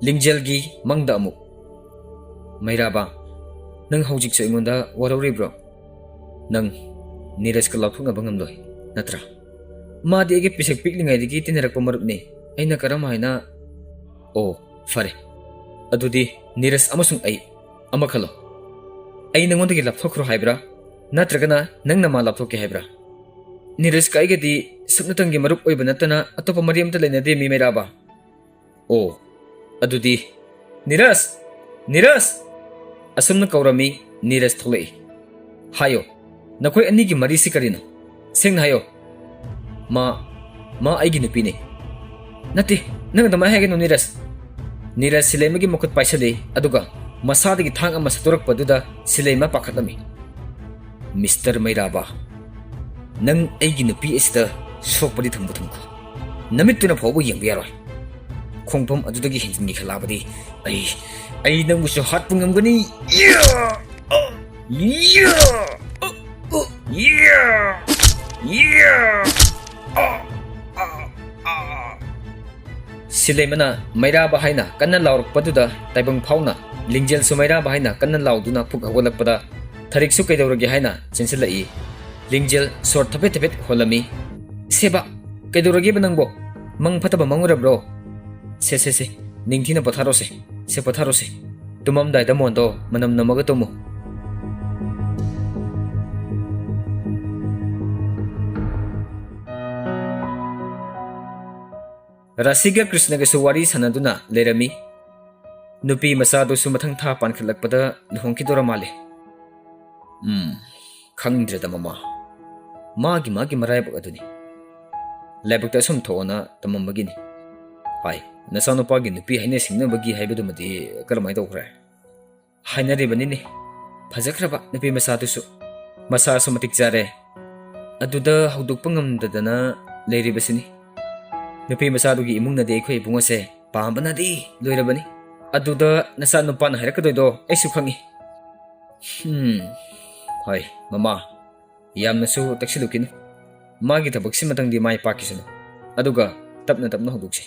ꯂꯤꯡꯖꯦꯜꯒꯤ ꯃꯪꯗ ꯑꯃꯨꯛ, ꯃꯩꯔꯥꯕ, ꯅꯪ ꯍꯧꯖꯤꯛꯁꯨ ꯑꯩꯉꯣꯟꯗ ꯋꯥꯔꯧꯔꯤꯕ꯭ꯔꯣ? ꯅꯪ ꯅꯤꯔꯖꯀ ꯂꯥꯞꯊꯣꯛꯅꯕ ꯉꯝꯂꯣꯏ, ꯅꯠꯇ꯭ꯔꯥ? ꯃꯥꯗꯤ ꯑꯩꯒꯤ ꯄꯤꯁꯛ ꯄꯤꯛꯂꯤꯉꯩꯗꯒꯤ ꯇꯤꯟꯅꯔꯛꯄ ꯃꯔꯨꯞꯅꯤ, ꯑꯩꯅ ꯀꯔꯝ ꯍꯥꯏꯅ? ꯑꯣ ꯐꯔꯦ, ꯑꯗꯨꯗꯤ ꯅꯤꯔꯖ ꯑꯃꯁꯨꯡ ꯑꯩ ꯑꯃ ꯈꯜꯂꯣ꯫ ꯑꯩ ꯅꯪꯉꯣꯟꯗꯒꯤ ꯂꯥꯞꯊꯣꯛꯈ꯭ꯔꯣ ꯍꯥꯏꯕ꯭ꯔꯥ, ꯅꯠꯇ꯭ꯔꯒꯅ ꯅꯪꯅ ꯃꯥ ꯂꯥꯞꯊꯣꯛꯀꯦ ꯍꯥꯏꯕ꯭ꯔꯥ? ꯅꯤꯔꯖꯀ ꯑꯩꯒꯗꯤ ꯁꯨꯞꯅꯇꯪꯒꯤ ꯃꯔꯨꯞ ꯑꯣꯏꯕ ꯅꯠꯇꯅ ꯑꯇꯣꯞꯄ ꯃꯔꯤ ꯑꯃꯇ ꯂꯩꯅꯗꯦ ꯃꯤ ꯃꯩꯔꯥꯕ꯫ ꯑꯣ ꯑꯗꯨꯗꯤ ꯅꯤꯔꯖ ꯑꯁꯨꯝꯅ ꯀꯧꯔꯝꯃꯤ꯫ ꯅꯤꯔꯖ ꯊꯣꯛꯂꯛꯏ꯫ ꯍꯥꯏꯌꯣ, ꯅꯈꯣꯏ ꯑꯅꯤꯒꯤ ꯃꯔꯤꯁꯤ ꯀꯔꯤꯅꯣ? ꯁꯦꯡꯅ ꯍꯥꯏꯌꯣ꯫ ꯃꯥ ꯑꯩꯒꯤ ꯅꯨꯄꯤꯅꯤ꯫ ꯅꯠꯇꯦ, ꯅꯪ ꯑꯗꯨꯃꯥꯏꯅ ꯍꯥꯏꯒꯅꯨ ꯅꯤꯔꯖ꯫ ꯅꯤꯔꯖ ꯁꯤꯂꯩꯃꯒꯤ ꯃꯈꯨꯠ ꯄꯥꯏꯁꯤꯜꯂꯤ, ꯑꯗꯨꯒ ꯃꯁꯥꯗꯒꯤ ꯊꯥꯡ ꯑꯃ ꯁꯠꯇꯣꯔꯛꯄꯗꯨꯗ ꯁꯤꯂꯩꯃ ꯄꯥꯈꯠꯂꯝꯃꯤ꯫ ꯃꯤꯁꯇꯔ ꯃꯩꯔꯥꯕ, ꯅꯪ ꯑꯩꯒꯤ ꯅꯨꯄꯤ ꯑꯁꯤꯗ ꯁꯣꯛꯄꯗꯤ ꯊꯝꯈꯣ, ꯅꯃꯤꯠꯇꯨꯅ ꯐꯥꯎꯕ ꯌꯦꯡꯕ ꯌꯥꯔꯣꯏ꯫ ꯈꯣꯡꯐꯝ ꯑꯗꯨꯗꯒꯤ ꯍꯦꯟꯖꯤꯟꯒꯤ ꯈꯜꯂꯛꯑꯕꯗꯤ ꯑꯩ ꯅꯪꯕꯨꯁꯨ ꯍꯥꯠꯄ ꯉꯝꯒꯅꯤ꯫ ꯁꯤꯂꯩꯃꯅ ꯃꯩꯔꯥꯕ ꯍꯥꯏꯅ ꯀꯟꯅ ꯂꯥꯎꯔꯛꯄꯗꯨꯗ ꯇꯥꯏꯕꯪ ꯐꯥꯎꯅ ꯂꯤꯡꯖꯦꯜꯁꯨ ꯃꯩꯔꯥꯕ ꯍꯥꯏꯅ ꯀꯟꯅ ꯂꯥꯎꯗꯨꯅ ꯄꯨꯛ ꯍꯧꯒꯠꯂꯛꯄꯗ ꯊꯔꯤꯛꯁꯨ ꯀꯩꯗꯧꯔꯒꯦ ꯍꯥꯏꯅ ꯆꯦꯟꯁꯤꯜꯂꯛꯏ꯫ ꯂꯤꯡꯖꯦꯜ ꯁꯣꯔ ꯊꯕꯦꯠ ꯍꯣꯜꯂꯝꯃꯤ꯫ ꯁꯦꯕ, ꯀꯩꯗꯧꯔꯒꯦꯕ ꯅꯪꯕꯣ? ꯃꯪ ꯐꯠꯇꯕ ꯃꯪꯉꯨꯔꯕ꯭ꯔꯣ? ꯁꯦ ꯅꯤꯡꯊꯤꯅ ꯄꯣꯊꯥꯔꯣꯁꯦ, ꯄꯣꯊꯥꯔꯣꯁꯦ꯫ ꯇꯨꯝꯃꯝꯗꯥꯏꯗ ꯃꯣꯟꯗꯣ ꯃꯅꯝ ꯅꯝꯃꯒ Tamu. Rasiga Krishnagashu wari sanaduna lerami. Nupi masadusu mathang tha pankhalakpada luhongkidora male. Khangdreda mama. Magi maraibak aduni. Laibakta sum thona tamambagini. Hai, nasanupagi nupi haine singnabagi haibadumadi karamai tawkhre. Hainaribanini. Phajakraba nupi masadusu. Masasu matik jare. Aduda haudukpa ngamdadana leiribasini. Nupi masadugi imungnadi aikhoi ibungase pambanadi loirabani. Aduda nasanupana hairakadoido aisu khangi. Hai, mama. Yamnasu taksilukinu. Magi thabak simatangdi mai pakisanu. Aduga tapna haudukse.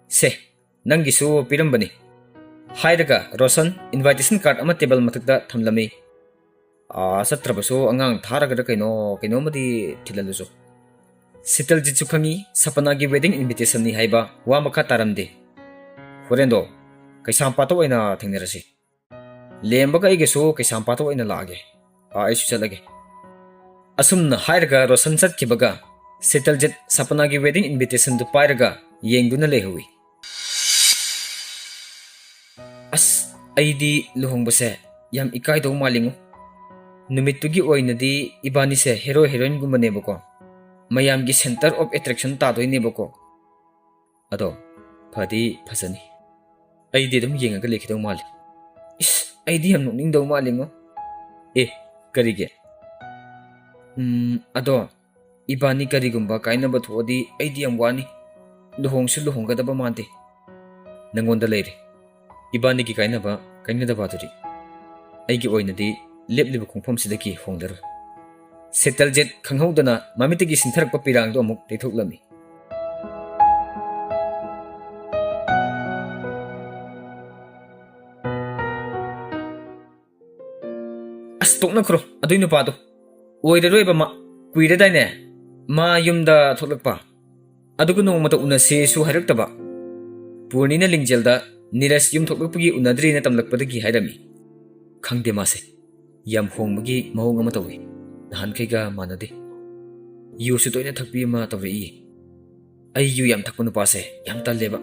Se, nangisu pirambani. Hairaga Roshan invitation card ama table mathakda thamlami. Satrabasu angang tharagada kaino madi thilalusu. Sital jitsu khangi Sapanagi wedding invitation ni haiba wa makha taramde. Horendo kaisam pato aina thingnarasi. Lembaga igesu kaisam pato aina laage. Aisu chalage. Asumna hairaga Roshan chatkibaga Sital jit Sapanagi wedding invitation du pairaga yengduna lehui. As aidi luhongbase yam ikai do malingu. Numitugi oinadi ibani se hero heroine gumane bako. Mayam gi center of attraction ta doi ne bako. Ado phadi phasani. Aidi dum yenga lekhi do mali. Is aidi ham nokning do malingu. Karige. Ado ibani karigumba kaina bathodi aidi am wani. Luhongsu luhonggadaba mante. Nangonda leire. Ibani ki kainada baduri. Aigi oinadi lepliba khongphom sidaki hongdaru. Settle jet khanghaudana mamitagi sintharakpa pirang do amuk teithoklami. Astokna khro adui nupado. Oidaroiba ma kuiradaine ma yumda thoklakpa. Adugu nongmata unase su hairuktaba. Purnina lingjelda Niras yum thoklakpagi unadri na tamlakpadagi hairami. Khangde mase. Yam hongbagi mahong ama tawi. Nahan kaiga manade. Yu su toina thakpi ama tawi. Ai yu yam thakpa nupase yam talleba.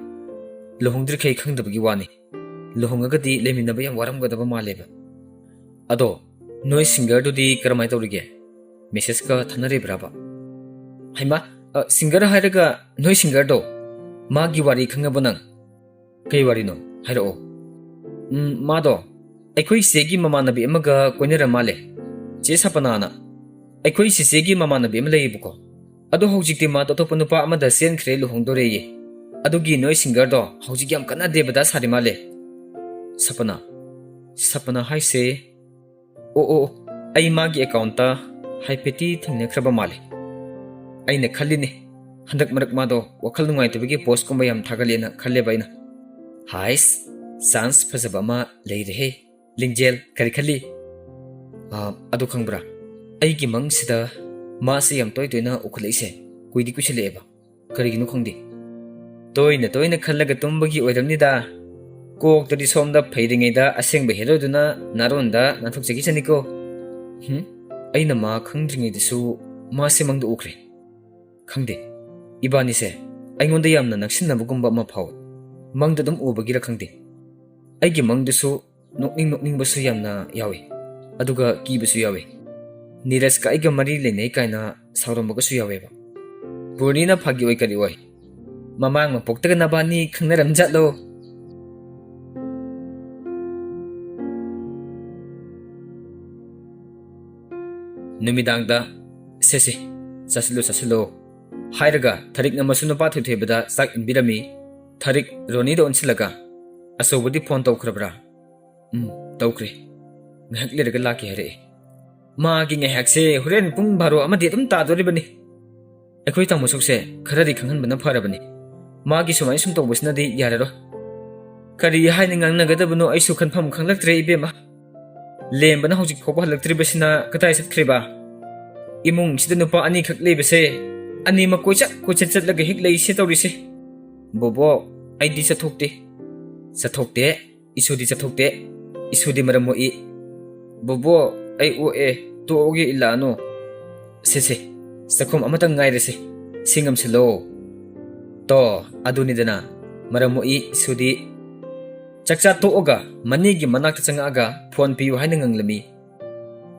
Lohongdri kai khangdabagi wani. Lohongagadi leminaba yam waramgadaba maleba. Ado noi singer dudi karamai tawrige. Message ka thanare braba. Haima singer hairaga noi singer do. Magi wari khangabanang. Kay wari no, hairo. Mado, aikoi segi mamanabi amaga koinera male. Je sapanana. Aikoi segi mamanabi amale ibuko. Ado hojikti ma to panupa amada sen khre luhongdore ye. Adugi noi singer do hojik yam kana debada sari male. Sapana hai se. Ai magi account ta hai peti thingne khraba male. Aine khalline. Handak marak mado wakal nungai tebigi post komba yam thagalena khalle baina. Hais, sans fazabama leirehe, lingjel kari khali. Adu khangbra. Aigi mang sida ma se yam toina ukhlaise kuidi kuchileba. Kariginu khangdi. Toina khallaga tumbagi oiramnida. Kok todi somda phairingeida asengba hero duna naronda nanthokjagi chaniko. Aina ma khangdringedisu ma se mangdu ukre. Khangde. Ibani se aingonda yamna naksinabugumba ma phaw. Mangda dum ubagira khangde. Aigi mangdusu nokning basu yamna yawi. Aduga kibasu yawi. Niras ka aiga mari lenei kaina saurambasu yaweba. Purnina phagi oi kari oi. Mamang mapoktaga nabani khangnaram jatlo. Numidangda sese sasilo hairaga tharik namasu nupa thuthebada sak inbirami. Tharik Roni do onsilaga asobadi phone tawkhrabra tawkre ngahak leraga laki hare ma gi ngahak se huren pung baro amadi dum ta doribani ekhoi tamusuk se kharari khanghan bana pharabani ma gi sumai sum tawbusna di yararo kari haini ngangnagadabuno aisu khanpham khanglaktre ibema lembana hojik khoba halaktribasina katai satkhriba imung sida nupa ani khak lebase ani ma koichat chatlaga hik lei se tawrise Bobo, ai di Sathokte, isudi maramoi. Bobo, ai toge ilano. Se, sakum amatang ngairese. Singam silo. To, adunidana. Maramoi sudi. Chakcha toga, manigi manak tsangaga, phone piyu hainangang lami.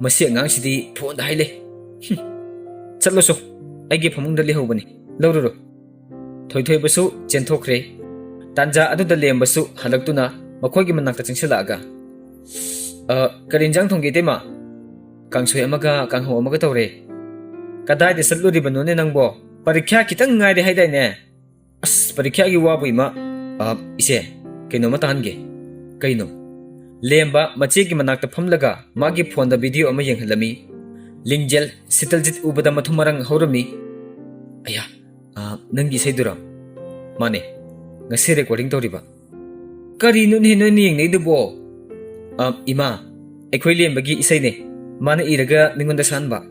Masi ngang sidi phone da haile. Chatlo so. Aigi phamung da lehobani. Laururo. Thoi basu chenthokre. Tanja aduda lembasu halaktuna makhoi manak tsangsilaga. Karinjang thongge tema. Kangsoi amaga kangho amaga tawre. Kadai de satluri banone nangbo. Parikya kitang ngai de haidai ne. As parikya gi wabu ima. Ise kaino matahange. Kaino. Lemba machi gi manak ta phamlaga magi phone da video ama yenghalami. Lingjel Sitaljit ubada mathumarang haurami. Aya. Nangi saidura. Mane. Ngasi recording tawriba. Kari nun he nun yeng nei dubo. Ima. Ekhoi lembagi isai ne. Mana iraga ningonda sanba.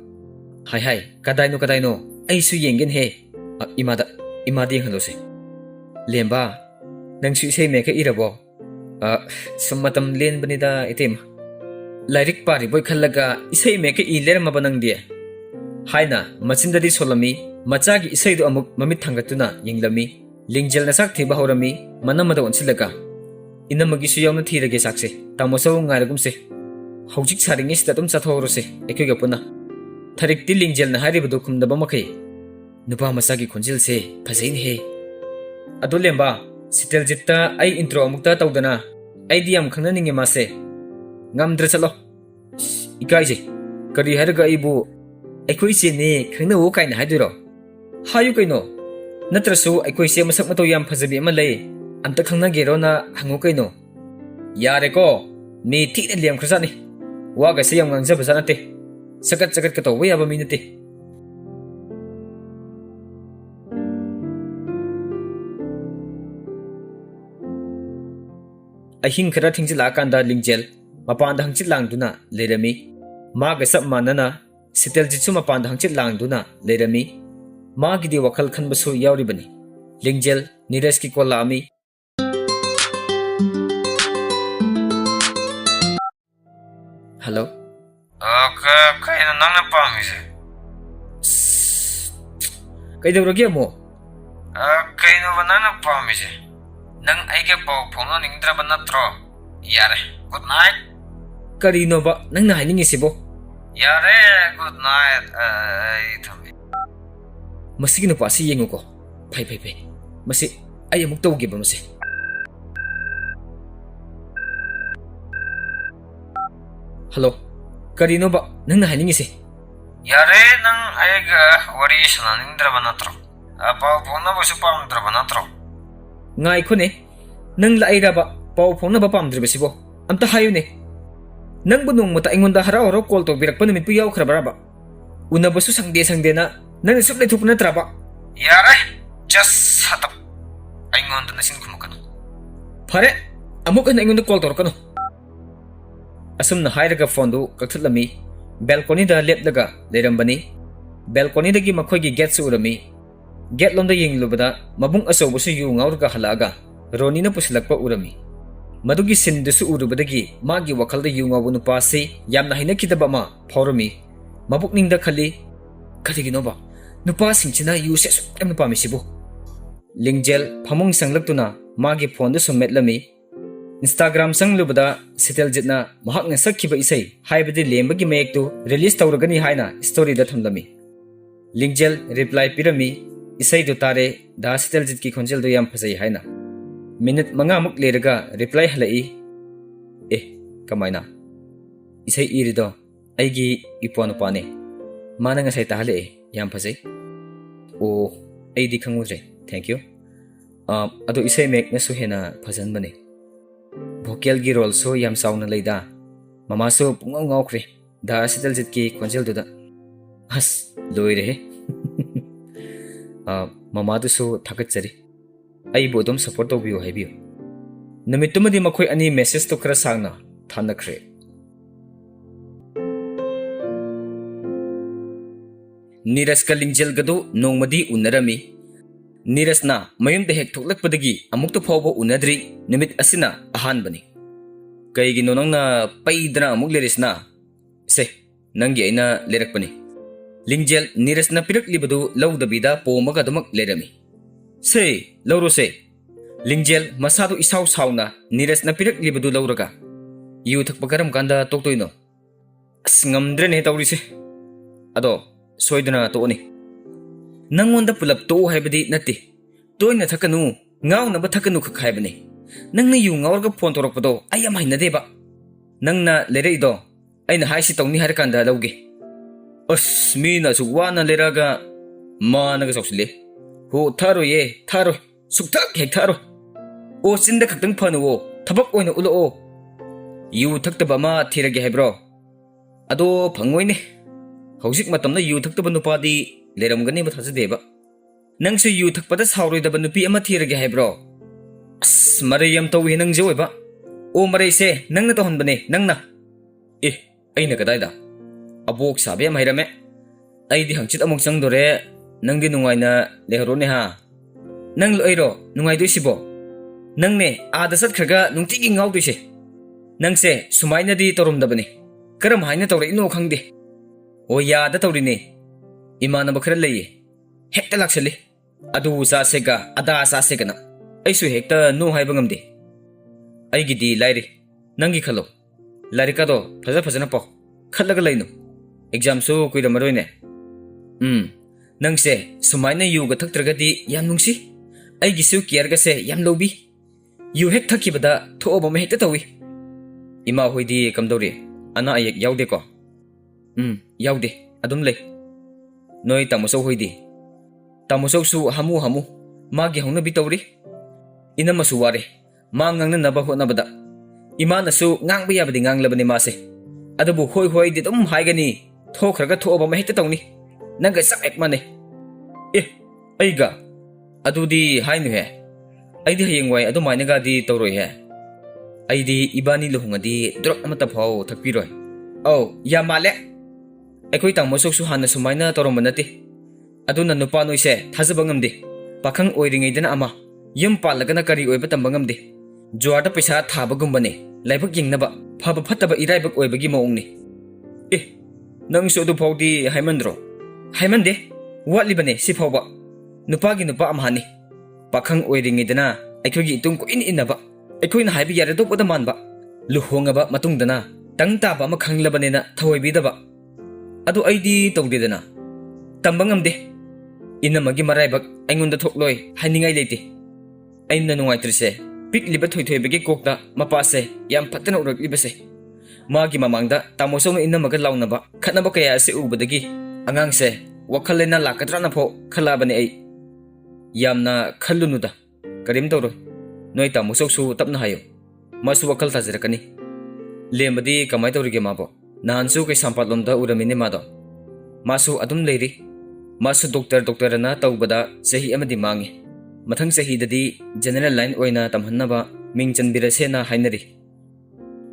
Hai. Kadai no. Ai su yengen he. Imadi halose. Lemba. Nang su isai meka irabo. Summatam len banida item. Lairik pari boy khallaga isai meka iler mabanang dia. Haina machindadi solami machagi isai do amuk mamit thangatuna yenglami. Lingjel na sak thiba horami manamada onsilaga. Inamagi su yawna thirage sakse. Tamoso ngairagumse. Hojik saringi sida tum chathorose. Ekyoga puna. Tharikti lingjel na haribadu khumdaba makai. Nupa masagi khonjil se phajain he. Adu lemba Sitaljita ai intro amukta tawdana. Ai diam khangna ninge mase. Ngamdra chalo. Ikaije. Kari haraga ibu. Ekoi se ne khangna wo kaina haidiro. Hayu kaino. Natrasu ekoi se masak mato yam phajabi ama lei. Amta khangna gero na hangu kaino. Yare ko. Mi thina liam khrsani. Waga se yam ngangjaba sanate. Sakat ka to we aba minute. Ahing khara thingjila kanda lingjel mapanda hangchit langduna lerami maga sap manana Sitaljitsu mapanda hangchit langduna lerami magidi wakhal khanbasu yauribani lingjel Neeraj ki kolami. Hello. Kaino nangna pamise. Kaidawragi amo. Kaino banana pamise. Nang aige pau phone ningdraba natro. Yare. Good night. Karino ba nang nahiningisibo? Yare. Good night. Ai thambi. Masigi nupa si yengu ko. Pai. Masi ay amuk tawgi ba masi? Hello. Karino ba nang nahiningisi? Yare nang aiga wari sana ningdraba natro. Pau phone ba su pamdraba natro. Ngai ko ne nang laira ba pau phone na ba pamdre sibo amta hayu ne nang bunong mata ingonda haraw call to birak panamit pu yaw khrabara ba una basu sangde na nang sup le thup na traba. Yare. Just shut up. Aingonda na sin kumakano. Phare amuk na ingonda call to kano. Asum na hairaga phone do kakthulami balcony da lepdaga lerambani balcony dagi makhoi gi gate su urami. Get lomda yenglubada mabung asobusu yu ngaurga halaga Ronina pusilakpa urami. Madugi sindusu urubadagi magi wakalda yu ngawu nupa se yamna hinakitaba ma phorami. Mabuk ningda khali kariginoba nupa singchina yu se sukam nupa misibu. Lingjel phamung sanglaktuna magi phone du sumetlami. Instagram sanglubada Sitaljitna mahakna sakkiba isai haibadi lembagi mayektu release tawragani haina story da thamlami. Lingjel reply pirami. Isai do tare da Sitaljit ki khonjel do yam phasai haina minute manga muk leraga reply halai kamaina isai irido aigi ipon pane mana nga sai ta hale yam phasai o aidi khangudre thank you ado isai mek na su hena phajan bane vocal gi role so yam sauna leida mama so pungau ngawkhre da Sitaljit ki khonjel do da has loire he Mamadu so thakachari ai bodom support to biyo haibiyo namitumadi makhoi ani message to khara sangna thanakhre Neeraj ka lingjel gado nongmadi unarami Neeraj na mayum de hek thoklakpadagi amuk to phawbo unadri nimit asina ahan bani kaigi nonang na paidra amuk lerisna se ꯅꯪꯒꯤ ꯑꯩꯅ ꯂꯩꯔꯛꯄꯅꯤ ꯂꯤꯡꯖꯦꯜ ꯅꯤꯔꯖꯅ ꯄꯤꯔꯛꯂꯤꯕꯗꯨ ꯂꯧꯗꯕꯤꯗ ꯄꯣꯝꯃꯒ ꯑꯗꯨꯃꯛ ꯂꯩꯔꯝꯃꯤ ꯁꯦ ꯂꯧꯔꯣꯁꯦ ꯂꯤꯡꯖꯦꯜ ꯃꯁꯥꯗꯨ ꯏꯁꯥꯎ ꯁꯥꯎꯅ ꯅꯤꯔꯖꯅ ꯄꯤꯔꯛꯂꯤꯕꯗꯨ ꯂꯧꯔꯒ U ꯊꯛꯄ ꯀꯔꯝ ꯀꯥꯟꯗ ꯇꯣꯛꯇꯣꯏꯅꯣ ꯑꯁ ꯉꯝꯗ꯭ꯔꯦꯅꯦ ꯇꯧꯔꯤꯁꯦ ꯑꯗꯣ ꯁꯣꯏꯗꯅ ꯇꯣꯛꯑꯅꯤ ꯅꯪꯉꯣꯟꯗ ꯄꯨꯂꯞ ꯇꯣꯛꯎ ꯍꯥꯏꯕꯗꯤ ꯅꯠꯇꯦ ꯇꯣꯏꯅ ꯊꯛꯀꯅꯨ ꯉꯥꯎꯅꯕ ꯊꯛꯀꯅꯨ ꯈꯛ ꯍꯥꯏꯕꯅꯤ ꯅꯪꯅ ꯌꯨ ꯉꯥꯎꯔꯒ ꯐꯣꯟ ꯇꯧꯔꯛꯄꯗꯣ ꯑꯩ ꯌꯥꯝ ꯍꯩꯅꯗꯦꯕ ꯅꯪꯅ ꯂꯩꯔꯛꯏꯗꯣ ꯑꯩꯅ ꯍꯥꯏꯁꯤ ꯇꯧꯅꯤ ꯍꯥꯏꯔꯀꯥꯟꯗ ꯂꯧꯒꯦ ꯑꯁ ꯃꯤꯅ ꯑꯁꯨꯛ ꯋꯥꯅ ꯂꯩꯔꯛꯑꯒ ꯃꯥꯅꯒ ꯆꯥꯎꯁꯤꯜꯂꯦ ꯍꯣ ꯊꯛꯑꯔꯣꯏꯌꯦ ꯊꯛꯑꯔꯣꯏ ꯁꯨꯛꯊꯛ ꯍꯦꯛ ꯊꯛꯑꯔꯣꯏ ꯑꯣ ꯆꯤꯟꯗ ꯈꯛꯇꯪ ꯐꯅꯨꯋꯣ ꯊꯕꯛ ꯑꯣꯏꯅ ꯎꯠꯂꯛꯑꯣ ꯌꯨ ꯊꯛꯇꯕ ꯑꯃ ꯊꯤꯔꯒꯦ ꯍꯥꯏꯕ꯭ꯔꯣ ꯑꯗꯣ ꯐꯪꯉꯣꯏꯅꯦ ꯍꯧꯖꯤꯛ ꯃꯇꯝꯗ ꯌꯨ ꯊꯛꯇꯕ ꯅꯨꯄꯥꯗꯤ ꯂꯩꯔꯝꯒꯅꯤꯕ ꯊꯥꯖꯗꯦꯕ ꯅꯪꯁꯨ ꯌꯨ ꯊꯛꯄꯗ ꯁꯥꯎꯔꯣꯏꯗꯕ ꯅꯨꯄꯤ ꯑꯃ ꯊꯤꯔꯒꯦ ꯍꯥꯏꯕ꯭ꯔో ꯑꯁ ꯃꯔꯩ ꯌꯥꯝ ꯇꯧꯏ ꯅꯪꯁꯦ ꯑꯣꯏꯕ ꯑꯣ ꯃꯔꯩꯁꯦ ꯅꯪꯅ ꯇꯧꯍꯟꯕꯅꯦ ꯅꯪꯅ ꯑꯦ ꯑꯩꯅ ꯀꯗꯥꯏꯗ ꯑꯕꯣꯛ ꯁꯥꯕ ꯌꯥꯝ ꯍꯩꯔꯝꯃꯦ ꯑꯩꯗꯤ ꯍꯪꯆꯤꯠ ꯑꯃꯨꯛ ꯆꯪꯗꯣꯔꯦ ꯅꯪꯗꯤ ꯅꯨꯡꯉꯥꯏꯅ ꯂꯩꯍꯧꯔꯣꯅꯦ ꯍꯥ ꯅꯪ ꯑꯩꯔꯣ ꯅꯨꯡꯉꯥꯏꯗꯣꯏꯁꯤꯕꯣ ꯅꯪꯅꯦ ꯑꯥꯗ ꯆꯠꯈ꯭ꯔꯒ ꯅꯨꯡꯇꯤꯒꯤ ꯉꯥꯎꯗꯣꯏꯁꯦ ꯅꯪꯁꯦ ꯁꯨꯃꯥꯏꯅꯗꯤ ꯇꯧꯔꯝꯗꯕꯅꯤ ꯀꯔꯝ ꯍꯥꯏꯅ ꯇꯧꯔꯛꯏꯅꯣ ꯈꯪꯗꯦ ꯑꯣ ꯌꯥꯗ ꯇꯧꯔꯤꯅꯦ ꯏꯃꯥꯟꯅꯕ ꯈꯔ ꯂꯩꯌꯦ ꯍꯦꯛꯇ ꯂꯥꯛꯁꯜꯂꯤ ꯑꯗꯨ ꯆꯥꯁꯦꯒ ꯑꯗꯥ ꯆꯥꯁꯦꯒꯅ ꯑꯩꯁꯨ ꯍꯦꯛꯇ ꯅꯣ ꯍꯥꯏꯕ ꯉꯝꯗꯦ ꯑꯩꯒꯤꯗꯤ ꯂꯥꯏꯔꯤ ꯅꯪꯒꯤ ꯈꯜꯂꯣ ꯂꯥꯏꯔꯤꯛꯀꯗꯣ ꯐꯖꯅ ꯄꯥꯎ ꯈꯠꯂꯒ ꯂꯩꯅꯨ ꯑꯦꯛꯖꯥꯝꯁꯨ ꯀꯨꯏꯔꯝꯃꯔꯣꯏꯅꯦ ꯅꯪꯁꯦ ꯁꯨꯃꯥꯏꯅ ꯌꯨꯒ ꯊꯛꯇ꯭ꯔꯒꯗꯤ ꯌꯥꯝ ꯅꯨꯡꯁꯤ ꯑꯩꯒꯤꯁꯨ ꯀꯤꯌꯔꯒꯁꯦ ꯌꯥꯝ ꯂꯧꯕꯤ ꯌꯨ ꯍꯦꯛ ꯊꯛꯈꯤꯕꯗ ꯊꯣꯛꯑꯕ ꯑꯃ ꯍꯦꯛꯇ ꯇꯧꯏ ꯏꯃꯥ ꯍꯣꯏꯗꯤ ꯀꯝꯗꯧꯔꯤ ꯑꯅꯥ ꯑꯌꯦꯛ ꯌꯥꯎꯗꯦꯀꯣ ꯌꯥꯎꯗꯦ ꯑꯗꯨꯝ ꯂꯩ ꯅꯣꯏ ꯇꯥꯃꯣꯆꯧ ꯍꯣꯏꯗꯤ ꯇꯥꯃꯣꯆꯧꯁꯨ ꯍꯥꯃꯨ ꯃꯥꯒꯤ ꯍꯧꯅꯕꯤ ꯇꯧꯔꯤ ꯏꯅꯝꯃꯁꯨ ꯋꯥꯔꯦ ꯃꯥ ꯉꯥꯡꯅꯅꯕ ꯍꯣꯠꯅꯕꯗ ꯏꯃꯥꯅꯁꯨ ꯉꯥꯡꯕ ꯌꯥꯕꯗꯤ ꯉꯥꯡꯂꯕꯅꯤ ꯃꯥꯁꯦ ꯑꯗꯨꯕꯨ ꯍꯣꯏ ꯍꯣꯏꯗꯤ ꯑꯗꯨꯝ ꯍꯥꯏꯒꯅꯤ ꯊꯣꯛꯈ꯭ꯔꯒ ꯊꯣꯛꯑꯕ ꯑꯃ ꯍꯦꯛꯇ ꯇꯧꯅꯤ ꯅꯪꯒ ꯆꯞ ꯍꯦꯛ ꯃꯥꯟꯅꯩ ꯑꯦ ꯑꯩꯒ ꯑꯗꯨꯗꯤ ꯍꯥꯏꯅꯨꯍꯦ ꯑꯩꯗꯤ ꯍꯌꯦꯡꯋꯥꯏ ꯑꯗꯨꯃꯥꯏꯅꯒꯗꯤ ꯇꯧꯔꯣꯏꯍꯦ ꯑꯩꯗꯤ ꯏꯕꯥꯅꯤ ꯂꯨꯍꯣꯡꯉꯗꯤ ꯗ꯭ꯔꯛ ꯑꯃꯠꯇ ꯐꯥꯎ ꯊꯛꯄꯤꯔꯣꯏ ꯑꯧ ꯌꯥꯝ ꯃꯥꯜꯂꯦ ꯑꯩꯈꯣꯏ ꯇꯥꯃꯣꯆꯧꯁꯨ ꯍꯥꯟꯅ ꯁꯨꯃꯥꯏꯅ ꯇꯧꯔꯝꯕ ꯅꯠꯇꯦ ꯑꯗꯨꯅ ꯅꯨꯄꯥ ꯅꯣꯏꯁꯦ ꯊꯥꯖꯕ ꯉꯝꯗꯦ ꯄꯥꯈꯪ ꯑꯣꯏꯔꯤꯉꯩꯗꯅ ꯑꯃ ꯌꯨꯝ ꯄꯥꯜꯂꯒꯅ ꯀꯔꯤ ꯑꯣꯏꯕ ꯇꯝꯕ ꯉꯝꯗꯦ ꯖꯨꯋꯥꯔꯗ ꯄꯩꯁꯥ ꯊꯥꯕꯒꯨꯝꯕꯅꯦ ꯂꯥꯏꯕꯛ ꯌꯦꯡꯅꯕ ꯐꯕ ꯐꯠꯇꯕ ꯏꯔꯥꯏꯕꯛ ꯑꯣꯏꯕꯒꯤ ꯃꯑꯣꯡꯅꯤ ꯑꯦ ꯅꯪꯁꯨ ꯑꯗꯨꯐꯥꯎꯗꯤ ꯍꯥꯏꯃꯟꯗ꯭ꯔꯣ ꯍꯥꯏꯃꯟꯗꯦ ꯋꯥꯠꯂꯤꯕꯅꯦ ꯁꯤꯐꯥꯎꯕ ꯅꯨꯄꯥꯒꯤ ꯅꯨꯄꯥ ꯑꯃꯍꯥꯅꯤ ꯄꯥꯈꯪ ꯑꯣꯏꯔꯤꯉꯩꯗꯅ ꯑꯩꯈꯣꯏꯒꯤ ꯏꯇꯨꯡ ꯀꯣꯏꯏꯟ ꯏꯟꯅꯕ ꯑꯩꯈꯣꯏꯅ ꯍꯥꯏꯕ ꯌꯥꯔꯗꯧꯕꯗ ꯃꯥꯟꯕ ꯂꯨꯍꯣꯡꯉꯕ ꯃꯇꯨꯡꯗꯅ ꯇꯪ ꯇꯥꯕ ꯑꯃ ꯈꯪꯂꯕꯅꯦꯅ ꯊꯑꯣꯏꯕꯤꯗꯕ ꯑꯗꯨ ꯑꯩꯗꯤ ꯇꯧꯗꯦꯗꯅ ꯇꯝꯕ ꯉꯝꯗꯦ ꯏꯅꯝꯃꯒꯤ ꯃꯔꯥꯏꯕꯛ ꯑꯩꯉꯣꯟꯗ ꯊꯣꯛꯂꯣꯏ ꯍꯥꯏꯅꯤꯡꯉꯥꯏ ꯂꯩꯇꯦ ꯑꯩꯅ ꯅꯨꯡꯉꯥꯏꯇ꯭ꯔꯤꯁꯦ ꯄꯤꯛꯂꯤꯕ ꯊꯣꯏꯊꯣꯏꯕꯒꯤ ꯀꯣꯛꯇ ꯃꯄꯥꯁꯦ ꯌꯥꯝ ꯐꯠꯇꯅ ꯎꯔꯛꯂꯤꯕꯁꯦ ꯃꯥꯒꯤ ꯃꯃꯥꯡꯗ ꯇꯥꯃꯣꯆꯧꯅ ꯏꯅꯝꯃꯒ ꯂꯥꯎꯅꯕ ꯈꯠꯅꯕ ꯀꯌꯥ ꯑꯁꯤ ꯎꯕꯗꯒꯤ ꯑꯉꯥꯡꯁꯦ ꯋꯥꯈꯜ ꯂꯩꯅꯥ ꯂꯥꯛꯀꯗ꯭ꯔꯥꯅ ꯐꯥꯎ ꯈꯜꯂꯛꯑꯕꯅꯦ ꯑꯩ ꯌꯥꯝꯅ ꯈꯜꯂꯨꯅꯨꯗ ꯀꯔꯤꯝ ꯇꯧꯔꯣꯏ ꯅꯣꯏ ꯇꯥꯃꯣꯆꯧꯁꯨ ꯇꯞꯅ ꯍꯥꯏꯌꯨ ꯃꯥꯁꯨ ꯋꯥꯈꯜ ꯇꯥꯖꯔꯛꯀꯅꯤ ꯂꯦꯝꯕꯗꯤ ꯀꯃꯥꯏ ꯇꯧꯔꯤꯒꯦ ꯃꯥꯕꯣ ꯅꯍꯥꯟꯁꯨ ꯀꯩꯁꯥꯝꯄꯥꯠꯂꯣꯝꯗ ꯎꯔꯝꯃꯤꯅꯦ ꯃꯥꯗꯣ ꯃꯥꯁꯨ ꯑꯗꯨꯝ ꯂꯩꯔꯤ ꯃꯥꯁꯨ ꯗꯣꯛꯇꯔꯅ ꯇꯧꯕꯗ ꯆꯍꯤ ꯑꯃꯗꯤ ꯃꯥꯡꯉꯤ ꯃꯊꯪ ꯆꯍꯤꯗꯗꯤ ꯖꯦꯅꯔꯦꯜ ꯂꯥꯏꯟ ꯑꯣꯏꯅ ꯇꯝꯍꯟꯅꯕ ꯃꯤꯡ ꯆꯟꯕꯤꯔꯁꯦꯅ ꯍꯥꯏꯅꯔꯤ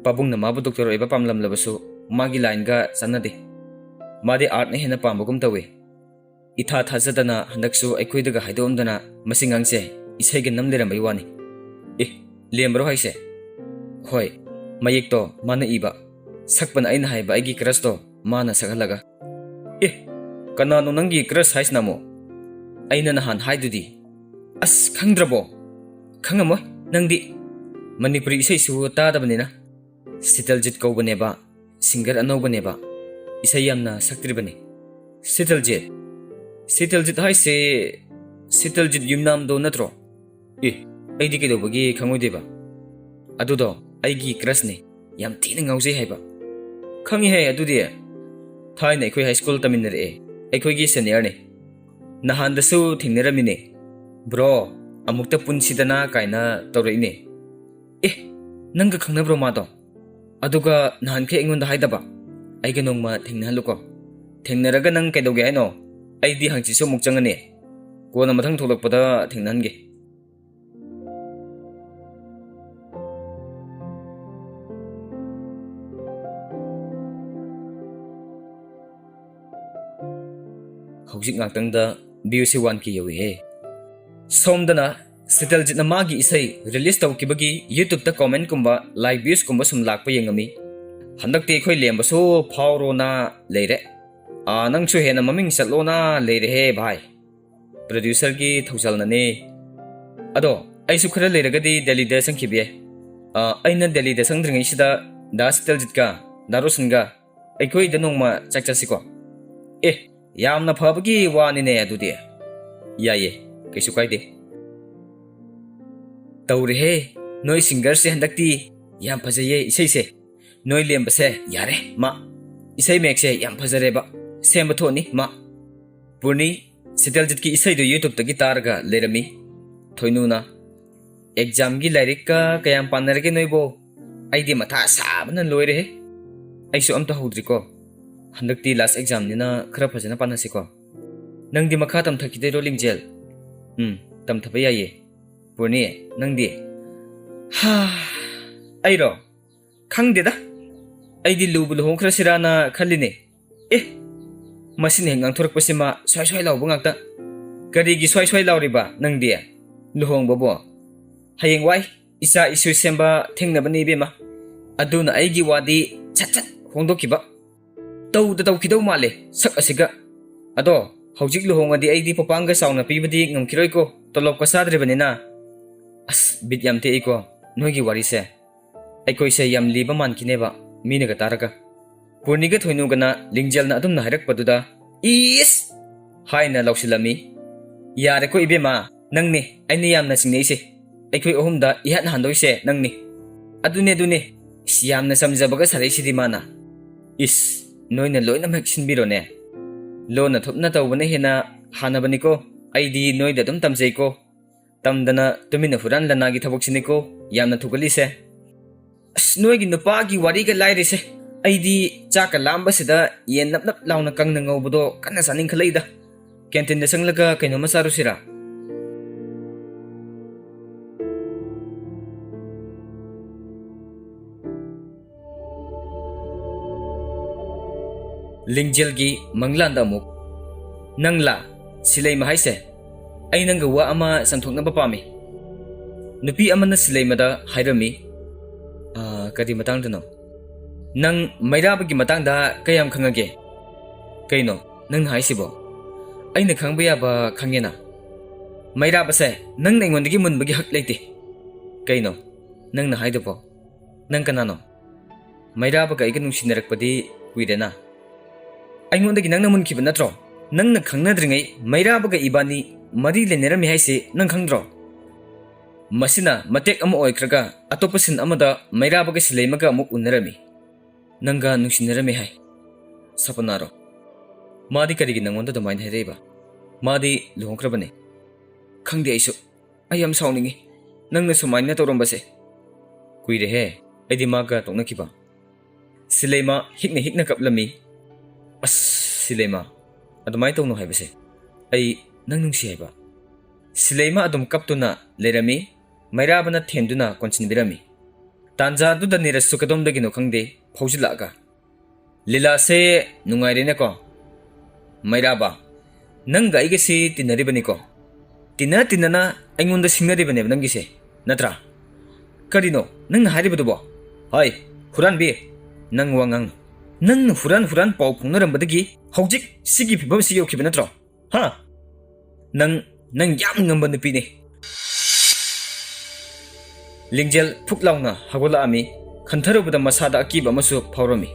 ꯄꯥꯕꯨꯡꯅ ꯃꯥꯕꯨ ꯗꯣꯛꯇꯔ ꯑꯣꯏꯕ ꯄꯥꯝꯂꯝꯂꯕꯁꯨ ꯃꯥꯒꯤ ꯂꯥꯏꯟꯒ ꯆꯥꯟꯅꯗꯦ ꯃꯥꯗꯤ ꯑꯥꯔꯠꯅ ꯍꯦꯟꯅ ꯄꯥꯝꯕꯒꯨꯝ ꯇꯧꯏ ꯏꯊꯥ ꯊꯥꯖꯗꯅ ꯍꯟꯗꯛꯁꯨ ꯑꯩꯈꯣꯏꯗꯒ ꯍꯥꯏꯗꯣꯛꯑꯝꯗꯅ ꯃꯁꯤ ꯉꯥꯡꯁꯦ ꯏꯁꯩꯒ ꯅꯝ ꯂꯩꯔꯝꯕꯩ ꯋꯥꯅꯤ ꯑꯦ ꯂꯦꯝꯕ꯭ꯔꯣ ꯍꯥꯏꯁꯦ ꯍꯣꯏ ꯃꯌꯦꯛꯇꯣ ꯃꯥꯅ ꯏꯕ ꯁꯛꯄꯅ ꯑꯩꯅ ꯍꯥꯏꯕ ꯑꯩꯒꯤ ꯀ꯭ꯔꯁꯇꯣ ꯃꯥꯅ ꯁꯛꯍꯜꯂꯒ ꯑꯦ ꯀꯅꯥꯅꯣ ꯅꯪꯒꯤ ꯀ꯭ꯔꯁ ꯍꯥꯏꯁꯤꯅ ꯑꯃꯨꯛ ꯑꯩꯅ ꯅꯍꯥꯟ ꯍꯥꯏꯗꯨꯗꯤ ꯑꯁ ꯈꯪꯗ꯭ꯔꯕꯣ ꯈꯪꯉꯝꯃꯣꯏ ꯅꯪꯗꯤ ꯃꯅꯤꯄꯨꯔꯤ ꯏꯁꯩꯁꯨ ꯇꯥꯗꯕꯅꯤꯅ ꯁꯤꯇꯜꯖꯤꯠ ꯀꯧꯕꯅꯦꯕ ꯁꯤꯡꯒꯔ ꯑꯅꯧꯕꯅꯦꯕ ꯏꯁꯩ ꯌꯥꯝꯅ ꯁꯛꯇ꯭ꯔꯤꯕꯅꯤ ꯁꯤꯇꯜꯖꯤꯠ ꯍꯥꯏꯁꯦ ꯁꯤꯇꯜꯖꯤꯠ ꯌꯨꯝꯅꯥꯝꯗꯣ ꯅꯠꯇ꯭ꯔꯣ ꯑꯦ ꯑꯩꯗꯤ ꯀꯩꯗꯧꯕꯒꯤ ꯈꯪꯉꯣꯏꯗꯣꯏꯕ ꯑꯗꯨꯗꯣ ꯑꯩꯒꯤ ꯀ꯭ꯔꯁꯅꯦ ꯌꯥꯝ ꯊꯤꯅ ꯉꯥꯎꯖꯩ ꯍꯥꯏꯕ ꯈꯪꯉꯤꯍꯦ ꯑꯗꯨꯗꯤ ꯊꯥꯏꯅ ꯑꯩꯈꯣꯏ ꯍꯥꯏ ꯁ꯭ꯀꯨꯜ ꯇꯝꯃꯤꯟꯅꯔꯛꯑꯦ ꯑꯩꯈꯣꯏꯒꯤ ꯁꯦꯅꯤꯌꯔꯅꯦ ꯅꯍꯥꯟꯗꯁꯨ ꯊꯦꯡꯅꯔꯝꯃꯤꯅꯦ ꯕ꯭ꯔꯣ ꯑꯃꯨꯛꯇ ꯄꯨꯟꯁꯤꯗꯅ ꯀꯥꯏꯅ ꯇꯧꯔꯛꯏꯅꯦ ꯑꯦ ꯅꯪꯒ ꯈꯪꯅꯕ꯭ꯔꯣ ꯃꯥꯗꯣ ꯑꯗꯨꯒ ꯅꯍꯥꯟꯈꯩ ꯑꯩꯉꯣꯟꯗ ꯍꯥꯏꯗꯕ ꯑꯩꯒ ꯅꯣꯡꯃ ꯊꯦꯡꯅꯍꯜꯂꯨꯀꯣ ꯊꯦꯡꯅꯔꯒ ꯅꯪ ꯀꯩꯗꯧꯒꯦ ꯍꯥꯏꯅꯣ ꯑꯩꯗꯤ ꯍꯪꯆꯤꯠꯁꯨ ꯑꯃꯨꯛ ꯆꯪꯉꯅꯤ ꯀꯣꯟꯅ ꯃꯊꯪ ꯊꯣꯛꯂꯛꯄꯗ ꯊꯦꯡꯅꯍꯟꯒꯦ ꯍꯧꯖꯤꯛ ꯉꯥꯛꯇꯪꯗ ꯚ꯭ꯌꯨꯁꯤ 1K ꯌꯧꯏꯍꯦ ꯁꯣꯝꯗꯅ ꯁꯤꯇꯜꯖꯤꯠꯅ ꯃꯥꯒꯤ ꯏꯁꯩ ꯔꯤꯂꯤꯁ ꯇꯧꯈꯤꯕꯒꯤ ꯌꯨꯇ꯭ꯌꯨꯕꯇ ꯀꯣꯃꯦꯟꯠꯀꯨꯝꯕ ꯂꯥꯏꯛ ꯚ꯭ꯌꯨꯁꯀꯨꯝꯕ ꯁꯨꯝ ꯂꯥꯛꯄ ꯌꯦꯡꯉꯝꯃꯤ Handakti akhoi lembasu phawrona leire. Nangsu hena maming chatlona leire he bhai. Producer gi thaujalna ne. Ado aisu khara leiragadi Delhi da sangkhibe. Aina Delhi da sangdringai sida das teljitka darusinga akhoi da nongma chakchasiko. Yamna phabagi wani ne adudi. Yaye kaisu kaide. Tauri he noi singer se handakti yam phajaye isai se. Noi lemba se yare ma. Isai mek se yam phajare ba. Semba thoni ma. Purni Siteljit ki isai do YouTube tagi targa lerami. Thoinuna exam gi lyric ka kayam panarge noibo. Aidi matha sabana loire he. Aisu amta hodriko. Handakti last exam nina khara phajana panasiko. Nangdi makha tam thakide ro lingjel. Tam thapaya ye. Purni nangdi. Airo khangde da. Aidi lubul hong khara sirana khalline. Masin hengang thorak pasima swai laubang ngakta. Karigi swai lauriba nangdi. Luhong bobo. Hayeng wai isa isu semba thengna bani bema. Aduna aigi wadi chat hongdokiba. Tau kidau male sak asiga. Ado haujik luhong adi aidi popanga sauna pibadi ngamkiroi ko tolop ka sadre banina. Bit yam te iko noigi wari se. Aikoi se yam liba man kineba mina ka taraka. Purniga thoinu gana lingjel na adum na harak paduda. Hai na lausilami. Yare ko ibema nangni aini yam na singnei se. Aikoi ohumda ihat handoi se nangni. Adune siyam na samjabaga sarai sidi mana. Noina loina maksin biro ne. Lona thupna tawbana hena hanabani ko. Aidi noida dum tamjai ko. Tamdana tumina huran lanagi thabok siniko yamna thugali se. Noigi nupa gi wari ga lairi se. Aidi chaka lamba sida yen nap launa kangna ngawbudo kana saning khalaida. Canteen da sanglaga kaino masaru sira. Lingjel gi manglanda amuk. Nangla silay mahai se. Ay nangga wa ama samthok na bapami. Nupi ama na silay mada hairami. Kadi matang dano. Nang mairabagi matang da kayam khangage. Kaino nang haisibo. Ay nakhangba ba khangena. Mairaba se nang naingondagi munbagi hak leite. Kaino nang na haidobo. Nang kanano. Mairaba ka iga nungsinnarakpadi kuirena. Aingondagi nang namun kiba natro. Nang nakhangna mairaba ka ibani mari lenerami haisi nang khangdro. Masina matek ama oikraga atopasin amada mairaba ka silaymaga amuk unarami. Nangga nungsinarami hai. Sapanaro. Madi karigi nangonda damain haireba. Madi luhongkrabane. Khangdi aisu. Ayam sauningi. Nang na sumaina torombase. Kuire he. Aidi maga tokna kiba. Silayma hikna kaplami. Silayma. Adamai tokno haibase. Ay nang nungsi haiba. Silayma adum kaptuna lerami. Mairabana thenduna konsinbirami. Tanja duda nirasu kadomdagino khangde phaujilaga. Lila se nungairene ko. Mairaba. Nangga igasi tinaribani ko. Tinana aingonda singaribane nangise. Natra. Karino nang haribadubo. Hai huran bi. Nang wangang. Nang huran pau phungnarambadagi haujik sigi phibam si yokiba natro. Nang yam ngamba nupine. Lingjel phuklauna hagola ami khantarubada masada akiba masu phawrami.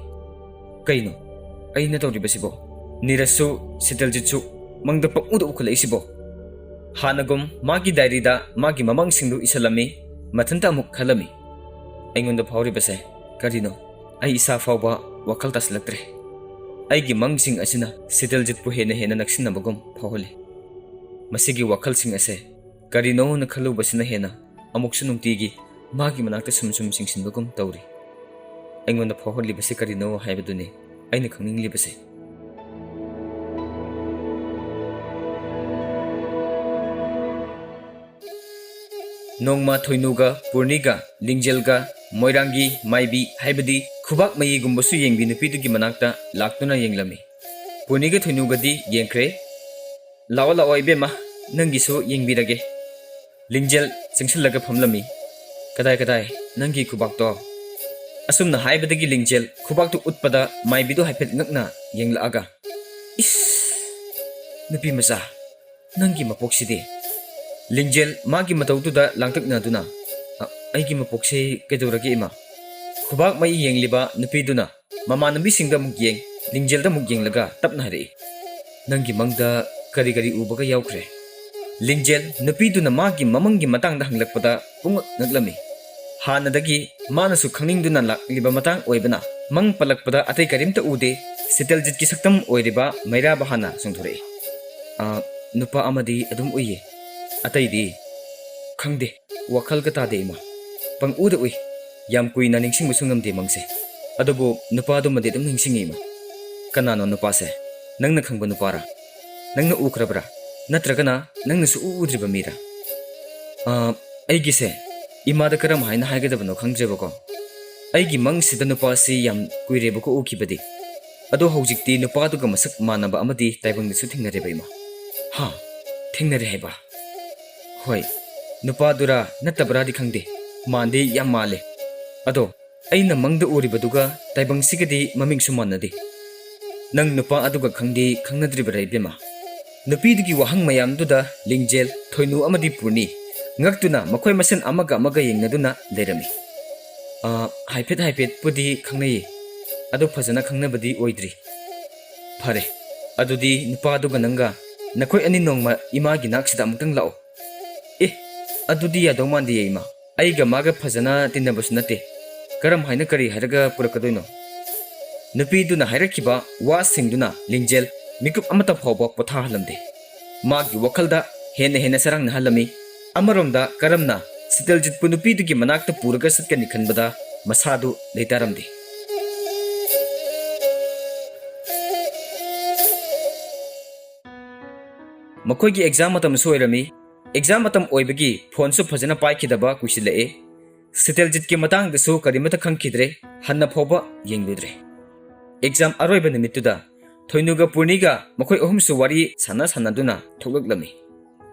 Kaino aina tawribasibo. Nirasu Siteljitsu mangda pakuda ukulaisibo. Hanagum magi diary da magi mamang singdu isalami mathanta amuk khalami. Aingonda phawribase karino ai isa fawba wakal taslaktre. Aigi mangsing asina Siteljit pu hena naksinabagum phawholi. Masigi wakal sing ase karino na khalubasina hena amuksu nungtigi magi manakta sum singsinbagum tawri. Aingonda phawholi base karino haibaduni aina khangning base. Nongma thoinuga purniga lingjelga moirangi maibi haibadi khubak mai gumbasu yengbi nupidugi manakta laktuna yenglami. Purniga thoinuga di yengkre. Lao ibema nangisu yengbirage. Lingjel singsillaga phamlami. Kadai nangi khubak to. Asumna haibadagi lingjel khubak tu utpada maibidu haipet ngakna yenglaaga. Is nupi masa nangi mapoksidi. Lingjel magi matautuda langtakna duna. Aigi mapokse keduragi ima. Khubak mai yengliba nupi duna. Mamanabi singda muk yeng lingjel da muk yenglaga tapna hari. Nangi mangda kari kari ubaga yaukre. Lingjel nupi duna magi mamangi matangda hanglakpada pungak naglami. Hanadagi manasu khangning lakliba matang oibana mang palakpada atai karimta ude Siteljit ki saktam oiriba maira bahana sungthore nupa amadi adum uye atai di khangde wakhal ka tade ma pang uda ui yam kuina ningsing musungam de mangse adubu nupa du made dum ningsingi ma kanano nupa se nangna khangba nupara nangna ukrabra natragana nangna su udriba mira aigi se imada karam haina haigadabano khangdrebako aigi mang sida nupa si yam kuirebako ukibadi ado hojikti nupa duga masak manaba amadi taibang su thingnare baima ha thingnare heba hoi nupa dura natabra di khangde mande yam male ado aina mangda uribaduga taibang sigadi maming sumanade nang nupa aduga khangde khangnadriba raibema nupi dugi wahang mayam duda lingjel thoinu amadi purni ngaktuna makhoi masen amaga yengnaduna lerami haipet pudi khangnai adu phajana khangnabadi oidri phare adudi nupa duga nanga nakhoi ani nongma ima gi naksida amtang lao adudi ya dawmandi yeima aiga maga phajana tinabus nate karam haina kari haraga purakadoino nupi duna hairakhiba wa singduna lingjel mikup amata phoba potha halamde magi wakhalda hena sarang na halami amaromda karamna Siteljit pu nupi dugi manakta puraga satkani khanbada masadu leitaramdi Makoi gi exam matam soirami exam matam oibagi phone su phajana paikidaba kuisile Siteljit ki matang desu karimata khangkidre hanna phoba yengludre exam aroiba nimituda thoinuga purniga makoi ohumsu wari sana duna thoklaklami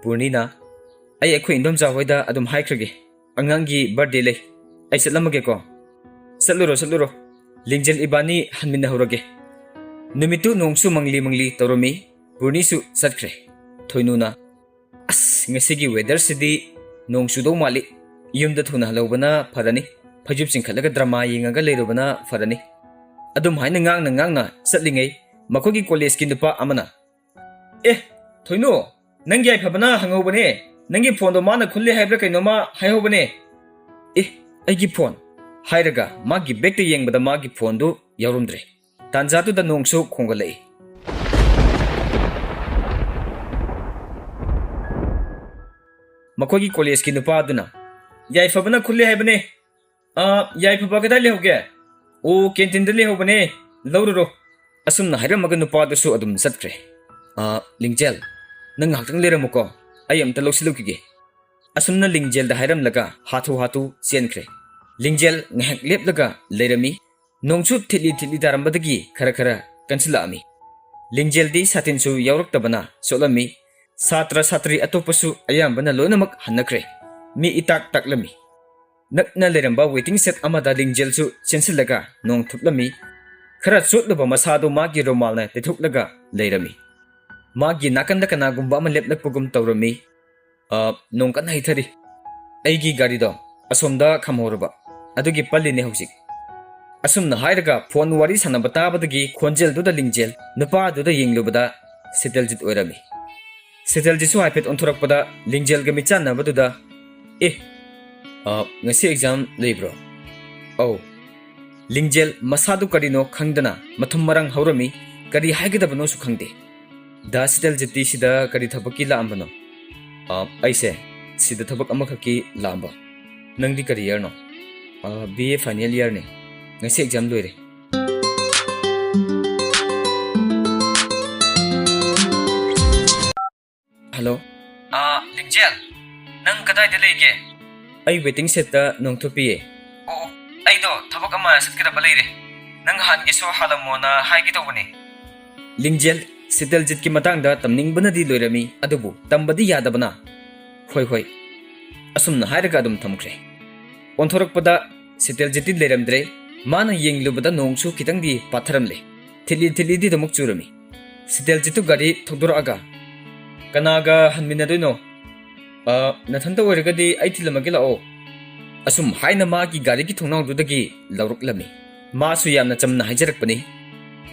purnina ai akhoi indom jahoida adum haikrage angangi birthday lei ai satlamage ko satluro lingjel ibani hanminna horage numitu nongsu mangli toromi purni su satkre thoinuna as ngasigi weather sidi nongsu do mali yumda thuna halobana farani phajub singkhalaga drama yengaga leirobana farani adum haina ngangna satlingai makogi college ki nupa amana thoinu nangi ai phabana hangobane nangi phone do mana khulle haibra kainoma haihobane aigi phone hairaga magi bag te yengbada magi phone do yaurumdre tanjatu da nongsu khongalai makogi college ki nupa aduna yai phabana khulle haibane yai phaba kada le hoge o canteen de le hobane laururo asumna hairamaga nupa do su adum satkre lingjel nang haktang leramuko ai amta losilukige asumna lingjel da hairam laga hatu senkre lingjel ngahak lep laga lerami nongchu thili darambadagi khara kansila ami lingjel di satin su yaurak tabana solami satri atopasu ayambana lonamak hanakre mi itak taklami nakna leramba waiting set amada lingjel su sensilaga nong thuplami khara chotlaba masado magi romalna tethuklaga lerami magi nakanda kana gumba ama leplakpugum tawrami nongkan haithari aigi gari do asomda khamhorba adugi pallini hosik asumna hairaga phone wari sanaba tabadagi khonjel duda lingjel nupa duda yenglubada Siteljit oirami Siteljit su haipet onthurakpada lingjel ga michanna baduda ngasi exam leibro lingjel masadu karino khangdana mathum marang haurami kari haigidabano su khangde da Siteljit ti sida kari thabaki la ambano aise sida thabak amakhaki lamba nangdi kari year no BA final year ne ngasi exam loire hello lingjel nang kadai de lege ai waiting set ta nong thupi ai do thabak ama satkira baleire nang han gi so halamona haigi tobane lingjel Siteljit ki matang da tamning bana di loirami adubu tambadi yadabana hoi asumna hairaga adum thamkre onthorak pada Siteljit leramdre Mana yenglubada nongsu kitangdi patharamle. Thili damuk churami. Siteljit gari thogdoraga. Kanaga hanminadoino. Nathanta oiragadi ai thilamagi lao. Asum haina magi gari ki thongnawdudagi lauruklami. Masu yamna chamna haijarakpani.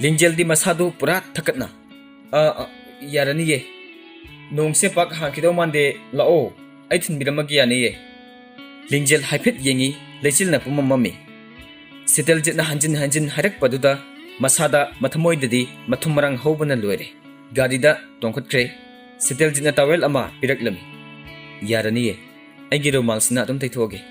Lingjel masadu pura thakatna. Yaraniye. Nongse pak hankidaw mande lao. Ai thinbiramagi yaniye. Lingjel haipet yengi leichilna pumamami. Siteljitna hanjin harakpaduda masada mathamoidadi mathumarang hobana loire. Garida tongkhatkre. Siteljitna tawel ama piraklami. Yaraniye. Aigi romansna adum taithoge.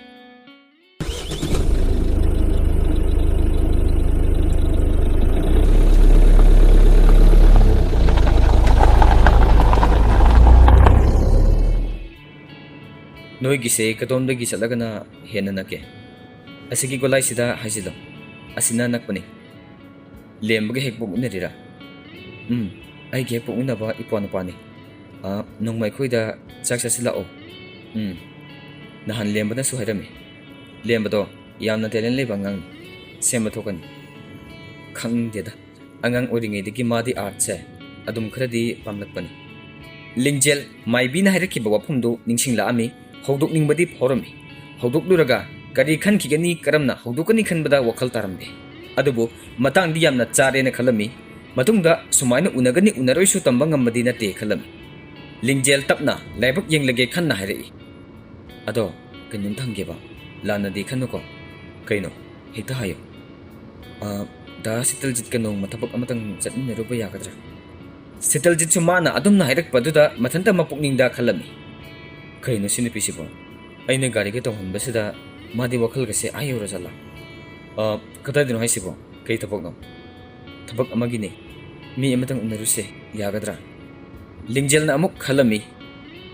Noigise kadondagi salagana hena nake. Asigi golai sida hajilo. Asina nakpani. Lembage hekpo unarira. Ai ge hekpo unaba ipon pani. Nongmai khoida chaksa silao. Nahan lembana su hairami. Lembado yamna telen le bangang. Sema thokani. Khangdeda. Angang oringe digi madi art se. Adum khradi pamlakpani. Lingjel maibina hairakiba wapumdu ningsingla ami. Hodok ningbadi phorami. Hodok luraga kari khan kigani karamna hodokani khanbada wakhal tarambe. Adubu matang di yamna chare na khalami. Matungda sumaina unagani unaroisu tamba ngamadi na te khalami. Lingjel tapna laibak yenglage khanna hairei. Ado kanyum thangeba lana di khanuko. Kaino hekta hayo. Da Siteljit kanong matapok amatang chatni rupa yagadra. Siteljit sumana adumna hairak paduda mathanta mapukningda khalami. Kaino sinipisibo. Aina gari ke tonghanbasida madi wakhal gase ayura jala. Kadadino haisibo. Kai tapokno. Tapak amagine. Mi amatang unaruse yagadra. Lingjel na amuk khalami.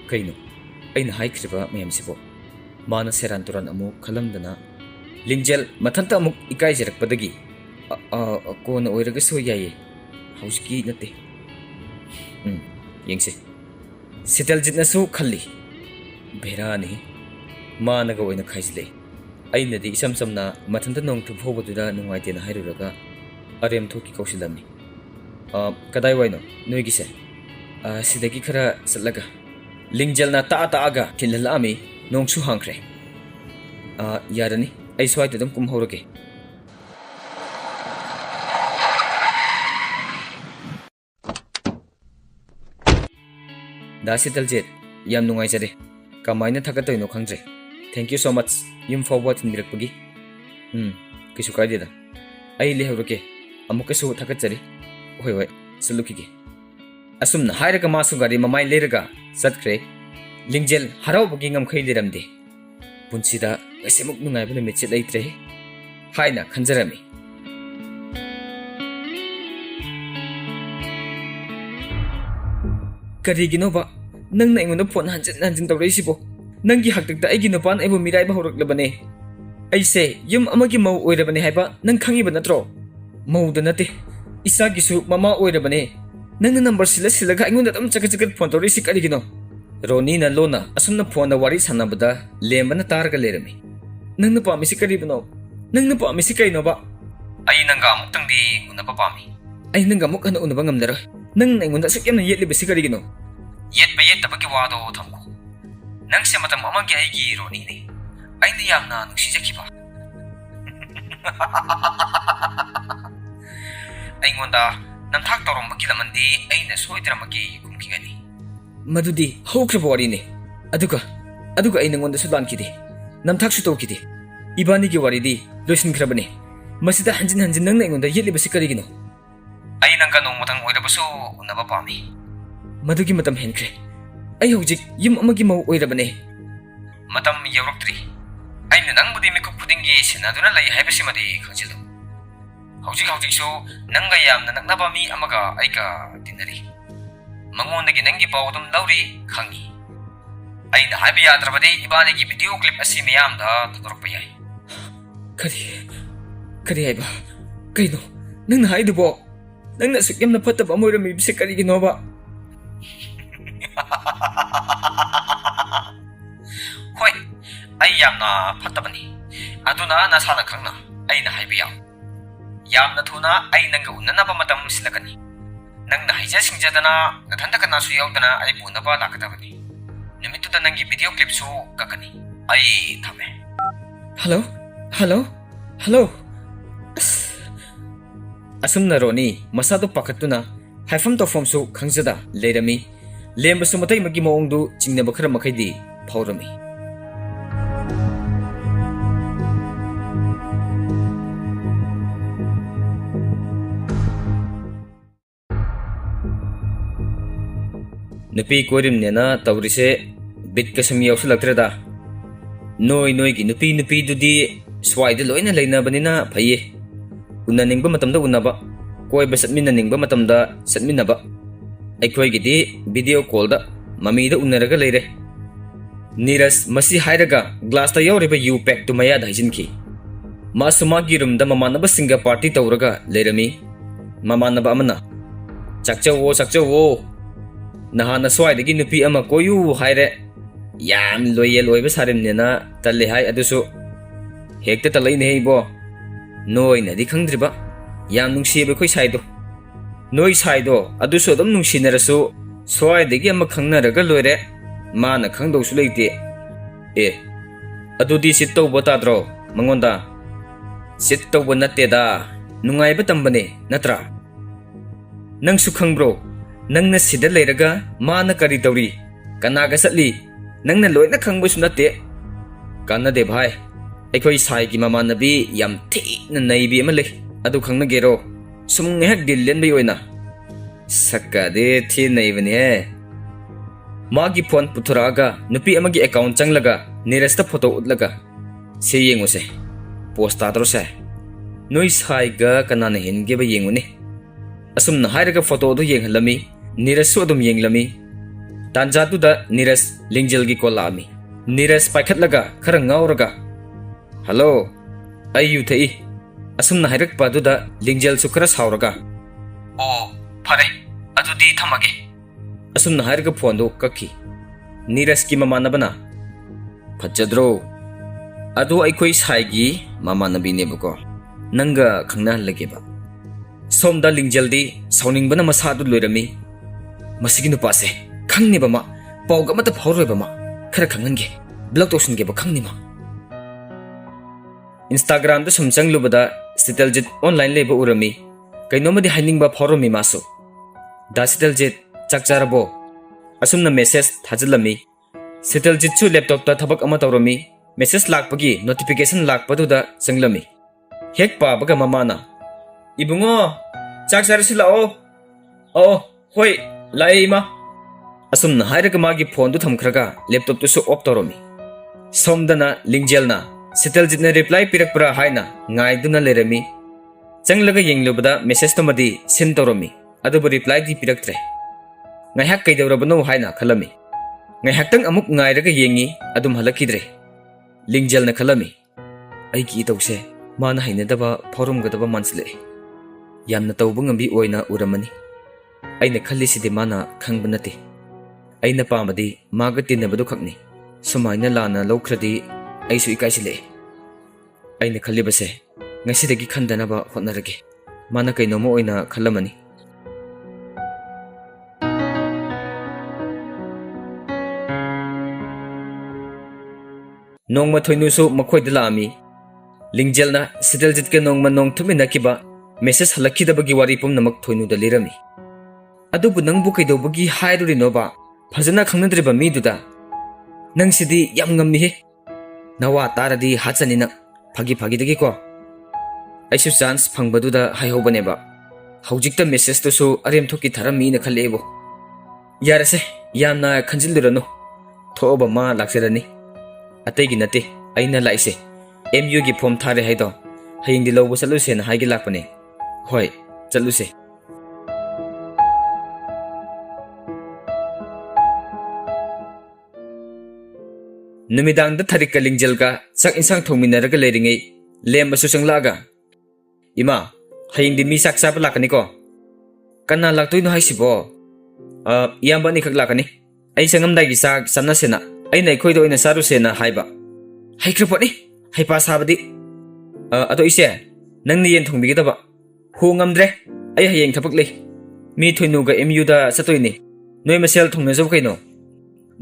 Kaino. Aina haikriba mayamsibo. Mana seranturan amuk khalamdana. Lingjel mathanta amuk ikai jarakpadagi. Kona oiragaso yaye. Hauski nate. Yengse. Siteljit nasu khalli. Berani. Managa oina khaisle. Aina di isam samna mathanta nong thubhobaduda nungaitena hairuraga arem thoki kausilami. Kadai waino noigise. Sidagi khara satlaga. Lingjel na ta-aga thilhalami nongsu hangkre. Yarani ai swai tadam kumhorage. Da Siteljit yam nungaijare. Kamaina thakatoino khangje. Thank you so much. Yum forward mirakpagi. Kisu kaideda. Ai lehurake. Amukasu thakachari. Hoi sulukige. Asumna hairaga masu gari mamai leraga satkre. Lingjel haraubugi ngamkhai liramde. Punsida asemuk nungaiba numit laitre. Haina khanjarami. Kariginoba nangna ingona phone hanjin tawreisibo. Nangi haktakta aigi nupan aibu miraiba horaklabane. Aise yum amagi mau oirabane haiba nang khangiba natro. Mauda nate. Isagisu mama oirabane. Nangna number silaga ingona dam chakachakat phone tawreisi karigino. Roni na lona asumna phone na wari sanabada lembana targa lerami. Nangna pamisi karibano. Nangna pamisi kainoba. Ai nanga amuktangdi unaba pami. Ai nanga amuk hana unaba ngamnaroi. Nang ingona sukyamna yetlibasi karigino. Yetba tabaki wado thamko. Nang se matam amagi aigi Roni ne. Aina yamna nungsijakiba. Aingonda namthak tawromba kilamandi aina soidramagi kumkigani. Madudi haukraba wari ne. Aduga ai nangonda sudan kide. Namthak su tawkide. Ibani gi wari di loisinkrabane. Masida hanjin nangna ingonda yetlibasi karigino. Ai nangka nongmatang oirabasu unaba pami. Madugi matam henkre. Ai hojik yum amagi mau oirabane. Matam yawraktri. Aina nangbudi mikuk pudingi senaduna lai haibasimadi khangjilu. Hojik su nanga yamna naknaba mi amaga aiga dinari. Mangondagi nangi pawdum lauri khangi. Aina haibi yadrabadi ibanigi video clip asi miyamda tadorokpa yai. Kari haiba. Kaino nangna haidubo. Nangna sukyamna fataba amoirami bise kariginoba. Hoi, ai yamna fattabani. Aduna nasana khangna. Ai ꯑꯩꯅ ꯍꯥꯏꯕ ꯌꯥꯎ ꯌꯥꯝꯅ ꯊꯨꯅ ꯑꯩ ꯅꯪꯒ ꯎꯅꯅꯕ ꯃꯇꯝ ꯁꯤꯜꯂꯛꯀꯅꯤ ꯅꯪꯅ ꯍꯩꯖ ꯁꯤꯡꯖꯗꯅ ꯅꯊꯟꯇ ꯀꯅꯥꯁꯨ ꯌꯥꯎꯗꯅ ꯑꯩ ꯎꯅꯕ ꯂꯥꯛꯀꯗꯕꯅꯤ ꯅꯨꯃꯤꯠꯇꯨꯗ ꯅꯪꯒꯤ ꯚꯤꯗꯤꯑꯣ ꯀ꯭ꯂꯤꯞꯁꯨ ꯀꯛꯀꯅꯤ ꯑꯩ ꯊꯝꯃꯦ Hello? Hello? Hello? Asumna Roni, Masado Pakatuna, Haifam Tofomsu, Kangzada, Ledami, Lembasumatai Magimondo, Chinabakara Makaidi, Paurami. Nupi Korim Nena, Taurise, Bitkasam Yosulatra. Noi Noigi Nupi Dudi, Swide Loina Lena Banina, Paye. Unaning matamda unaba, Koi Basatmina Ning Matamda, Satminaba. Equigidi, video called Mami the Unaraga lady. Nearest Masi Hidaga, glass the Yoriba you pack to Maya Hijinki. Masumagirum the Mamanaba Singa party Tauraga, lady me. Mamanaba Amana. Sakcha wo. Nahana Swide again Nupi Ama Koyu hide. Yam loyal Loibas Harim Nena, Talihai Aduso. Hector Talane Bo. Noi na di Kangdriba. Yam nung siya ko saido. Noi saido, Aduso dam nung sinaraso. Soy de Yam Kangna Ragalore. Mana Kangdo Sulate. Adudi sito botadro, Mangonda. Sito bonateda. Nungay batambane, Natra. Nang Sukang bro. Nang na sida leraga, Mana Karidori. Kanaga Satli. Nang na loy na kang nate kana de bhai aikoi sai gi mama nabi yam thi na nei bi amale adu khang na gero sum ngehak dil len bi oina sakka de thi nei bani he magi phone puthuraga nupi amagi account changlaga nearest photo utlaga se yengu se post ta se noi sai ga kana na hin ge ba yengu ne asum na hairaga photo du yenghalami nearest so dum yenglami Tanjatu da Niras Lingjilgi Kolami. Niras Paikatlaga, Karangauraga. Hello, Ayu Tei. Asum Nahirak Paduda, Lingjel Sukras Hauraga. Oh, Pare, Adudi Tamagi. Asum Nahirga Pondo Kaki. Niras Kimamanabana. Pachadro. Adu Aikoi Saigi, Mamanabi Nebuko. Nanga Kangna Lagiba. Somda Lingjeldi, sounding Bana Masadu Lurami. Masiginu Pase. Kangni bama, Pauga mata Pauro bama, Karakangi, Blood Ocean gave a Kangnima. Instagram the Sumsang Lubada, Siteljit online labor urami, Kainomadi hiding ba Poromi maso. Da Siteljit, Chakjarabo, Asumna message Tazalami, Siteljitsu laptop ta Tabak Amatorami, message Lakpagi, notification Lakpaduda, Sanglami. Hek pa baga mamana. Ibungo, Chaksarsila oh, hoi, Laima. Asum na hairaga magi phone du thamkhraga laptop tu su off toromi somdana lingjelna Siteljitna reply pirakpura haina ngai duna lerami changlaga yenglubada message to madi send toromi adubu reply di piraktre ngai hak kaidawrabano haina khalami ngai haktang amuk ngai raga yengi adum halakidre lingjelna khalami ai ki tawse mana hainadaba forum gadaba mansle yamna tawbu ngambi oina uramani aina khallisidi mana khangbanati Aina Pamadi, Margaret Nabadu Kakni, Sumaina Lana Lokradi, Aisu Ikaisile. Aina Kalibase, Nasidagi Kandanaba Honaragi, Manakai no mo ina Kalamani. Nong Matoinuso Makoi de Lami, Lingjelna, Siteljit Nong Manong Tuminakiba, Mrs. Halakida Bagiwari Pum Namak Toinu de Lirami. Adubu Nang Bukido Bugi Haidu Nova. Fazana Kanadriba Miduda Nang Sidi Yamgami Nawa Taradi Hatsanina Pagi Dagiko Aisu Sans Pangbaduda Haihobaneba Haujikta Mrs. to so Ariam Toki Taramina Kalebo Yarase Yana Kanjilurano Toba Ma Laxerani Ateginate Aina Laise MU gi Pom Tare Haido Haing the Lobo Salusen Haigilapane Hoi Jaluse Numidang the Tarika Lingjelga, Sak insang Tominaraga Ledingi, Lem Susanglaga. Ima, Haing the Misak Sapalakaniko. Kana Latuino Haisibo. Yambani Kaglakani. I sangam Dagisak, Sanasena. I Nakoido in a Sarusena Haiba. Haikraponi, Haipas Habadi. Ado ise, ꯅꯪꯅ ꯌꯦꯟ ꯊꯣꯡꯕꯤꯒꯗꯕ ꯍꯣ ꯉꯝꯗ꯭ꯔꯦ ꯑꯩ ꯍꯌꯦꯡ ꯊꯕꯛ ꯂꯩ ꯃꯤ ꯊꯣꯏꯅꯨꯒ MUꯗ ꯆꯠꯇꯣꯏꯅꯤ ꯅꯣꯏ ꯃꯁꯦꯜ ꯊꯣꯡꯅꯖꯧ ꯀꯩꯅꯣ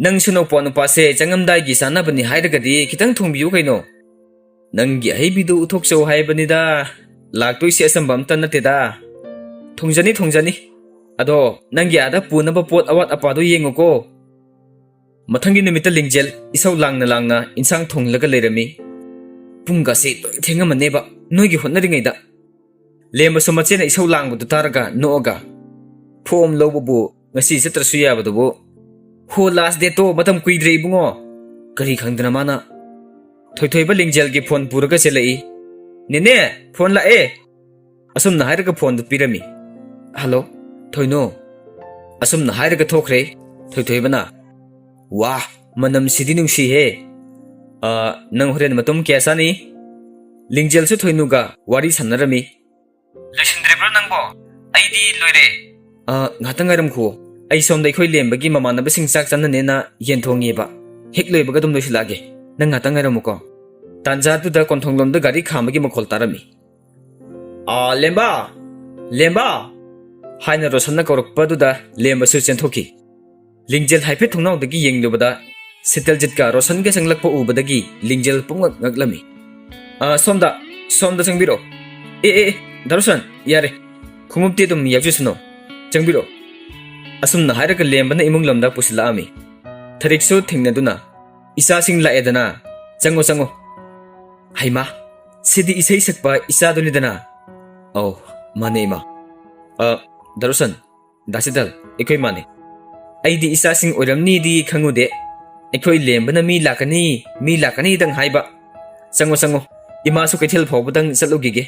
ꯅꯪꯁꯨ ꯅꯧꯄꯥ ꯅꯨꯄꯥꯁꯦ ꯆꯪꯉꯝꯗꯥꯏꯒꯤ ꯆꯥꯅꯕꯅꯤ ꯍꯥꯏꯔꯒꯗꯤ ꯈꯤꯇꯪ ꯊꯣꯡꯕꯤꯌꯨ ꯀꯩꯅꯣ ꯅꯪꯒꯤ ꯑꯍꯩꯕꯤꯗꯨ ꯎꯠꯊꯣꯛꯆꯧ ꯍꯥꯏꯕꯅꯤꯗ ꯂꯥꯛꯇꯣꯏꯁꯦ ꯑꯆꯝꯕ ꯑꯝꯇ ꯅꯠꯇꯦꯗ ꯊꯣꯡꯖꯅꯤ ꯑꯗꯣ ꯅꯪꯒꯤ ꯑꯥꯗ ꯄꯨꯅꯕ ꯄꯣꯠ ꯑꯋꯥꯠ ꯑꯄꯥꯗꯣ ꯌꯦꯡꯉꯨꯀꯣ ꯃꯊꯪꯒꯤ ꯅꯨꯃꯤꯠꯇ ꯂꯤꯡꯖꯦꯜ ꯏꯁꯧ ꯂꯥꯡꯅ ꯏꯟꯁꯥꯡ ꯊꯣꯡꯂꯒ ꯂꯩꯔꯝꯃꯤ ꯄꯨꯡꯒꯁꯦ ꯂꯣꯏ ꯊꯦꯡꯉꯝꯃꯅꯦꯕ ꯅꯣꯏꯒꯤ ꯍꯣꯠꯅꯔꯤꯉꯩꯗ ꯂꯦꯝꯕꯁꯨ ꯃꯆꯦꯅ ꯏꯁꯧ ꯂꯥꯡꯕꯗꯨ ꯇꯥꯔꯒ ꯅꯣꯛꯑꯒ ꯐꯣꯝ ꯂꯧꯕꯕꯨ ꯉꯁꯤ ꯆꯠꯇ꯭ꯔꯁꯨ ꯌꯥꯕꯗꯨꯕꯨ ꯍꯣ ꯂꯥꯁ ꯗꯦꯠꯇꯣ ꯃꯇꯝ ꯀꯨꯏꯗ꯭ꯔꯦ ꯏꯕꯨꯡꯉꯣ ꯀꯔꯤ ꯈꯪꯗꯅ ꯃꯥꯅ ꯊꯣꯏꯊꯣꯏꯕ ꯂꯤꯡꯖꯦꯜꯒꯤ ꯐꯣꯟ ꯄꯨꯔꯒ ꯆꯦꯜꯂꯛꯏ ꯅꯦꯅꯦ ꯐꯣꯟ ꯂꯥꯛꯑꯦ ꯑꯁꯨꯝꯅ ꯍꯥꯏꯔꯒ ꯐꯣꯟꯗꯨ ꯄꯤꯔꯝꯃꯤ ꯍꯜꯂꯣ ꯊꯣꯏꯅꯣ ꯑꯁꯨꯝꯅ ꯍꯥꯏꯔꯒ ꯊꯣꯛꯈ꯭ꯔꯦ ꯊꯣꯏꯊꯣꯏꯕꯅ ꯋꯥ ꯃꯅꯝꯁꯤꯗꯤ ꯅꯨꯡꯁꯤꯍꯦ ꯅꯪ ꯍꯣꯔꯦꯟ ꯃꯇꯨꯡ ꯀꯌꯥ ꯆꯥꯅꯤ ꯂꯤꯡꯖꯦꯜꯁꯨ ꯊꯣꯏꯅꯨꯒ ꯋꯥꯔꯤ ꯁꯥꯟꯅꯔꯝꯃꯤ ꯂꯣꯏꯁꯤꯟꯗ꯭ꯔꯤꯕ꯭ꯔꯣ ꯅꯪꯕꯣ ꯑꯩꯗꯤ ꯂꯣꯏꯔꯦ ꯉꯥꯛꯇꯪ ꯉꯥꯏꯔꯝꯈꯨꯑꯣ ꯑꯩ ꯁꯣꯝꯗ ꯑꯩꯈꯣꯏ ꯂꯦꯝꯕꯒꯤ ꯃꯃꯥꯟꯅꯕꯁꯤꯡ ꯆꯥꯛ ꯆꯥꯅꯅꯦꯅ ꯌꯦꯟ ꯊꯣꯡꯉꯤꯕ ꯍꯦꯛ ꯂꯣꯏꯕꯒ ꯑꯗꯨꯝ ꯂꯣꯏꯁꯤꯜꯂꯛꯑꯒꯦ ꯅꯪ ꯉꯥꯛꯇꯪ ꯉꯥꯏꯔꯝꯃꯨꯀꯣ ꯇꯥꯟꯖꯥꯗꯨꯗ ꯀꯣꯟꯊꯣꯡꯂꯣꯝꯗ ꯒꯥꯔꯤ ꯈꯥꯝꯕꯒꯤ ꯃꯈꯣꯜ ꯇꯥꯔꯝꯃꯤ ꯂꯦꯝꯕ ꯍꯥꯏꯅ ꯔꯣꯁꯟꯅ ꯀꯧꯔꯛꯄꯗꯨꯗ ꯂꯦꯝꯕꯁꯨ ꯆꯦꯟꯊꯣꯛꯈꯤ ꯂꯤꯡꯖꯦꯜ ꯍꯥꯏꯐꯦꯠ ꯊꯣꯡꯅꯥꯎꯗꯒꯤ ꯌꯦꯡꯂꯨꯕꯗ ꯁꯤꯇꯜꯖꯤꯠꯀ ꯔꯣꯁꯟꯒ ꯆꯪꯂꯛꯄ ꯎꯕꯗꯒꯤ ꯂꯤꯡꯖꯦꯜ ꯄꯨꯡꯉꯛ ꯉꯛꯂꯝꯃꯤ ꯁꯣꯝꯗ ꯆꯪꯕꯤꯔꯣ ꯗꯥꯔꯣꯁꯟ ꯌꯥꯔꯦ ꯈꯣꯡꯎꯞꯇꯤ ꯑꯗꯨꯝ ꯌꯥꯎꯖꯁꯅꯨ ꯆꯪꯕꯤꯔꯣ ꯑꯁꯨꯝꯅ ꯍꯥꯏꯔꯒ ꯂꯦꯝꯕꯅ ꯏꯃꯨꯡ ꯂꯝꯗ ꯄꯨꯁꯤꯜꯂꯛꯑꯝꯃꯤ ꯊꯔꯤꯛꯁꯨ ꯊꯦꯡꯅꯗꯨꯅ ꯏꯆꯥꯁꯤꯡ ꯂꯥꯛꯑꯦꯗꯅ ꯆꯪꯉꯣ ꯍꯩꯃꯥ ꯁꯤꯗꯤ ꯏꯁꯩ ꯁꯛꯄ ꯏꯆꯥꯗꯨꯅꯤꯗꯅ ꯑꯧ ꯃꯥꯅꯦ ꯏꯃꯥ ꯗꯥꯔꯣꯁꯟ ꯗꯥꯁꯤꯇꯜ ꯑꯩꯈꯣꯏ ꯃꯥꯅꯦ ꯑꯩꯗꯤ ꯏꯆꯥꯁꯤꯡ ꯑꯣꯏꯔꯝꯅꯤꯗꯤ ꯈꯪꯉꯨꯗꯦ ꯑꯩꯈꯣꯏ ꯂꯦꯝꯕꯅ ꯃꯤ ꯂꯥꯛꯀꯅꯤꯗꯪ ꯍꯥꯏꯕ ꯆꯪꯉꯣ ꯏꯃꯥꯁꯨ ꯀꯩꯊꯦꯜ ꯐꯥꯎꯕꯗꯪ ꯆꯠꯂꯨꯈꯤꯒꯦ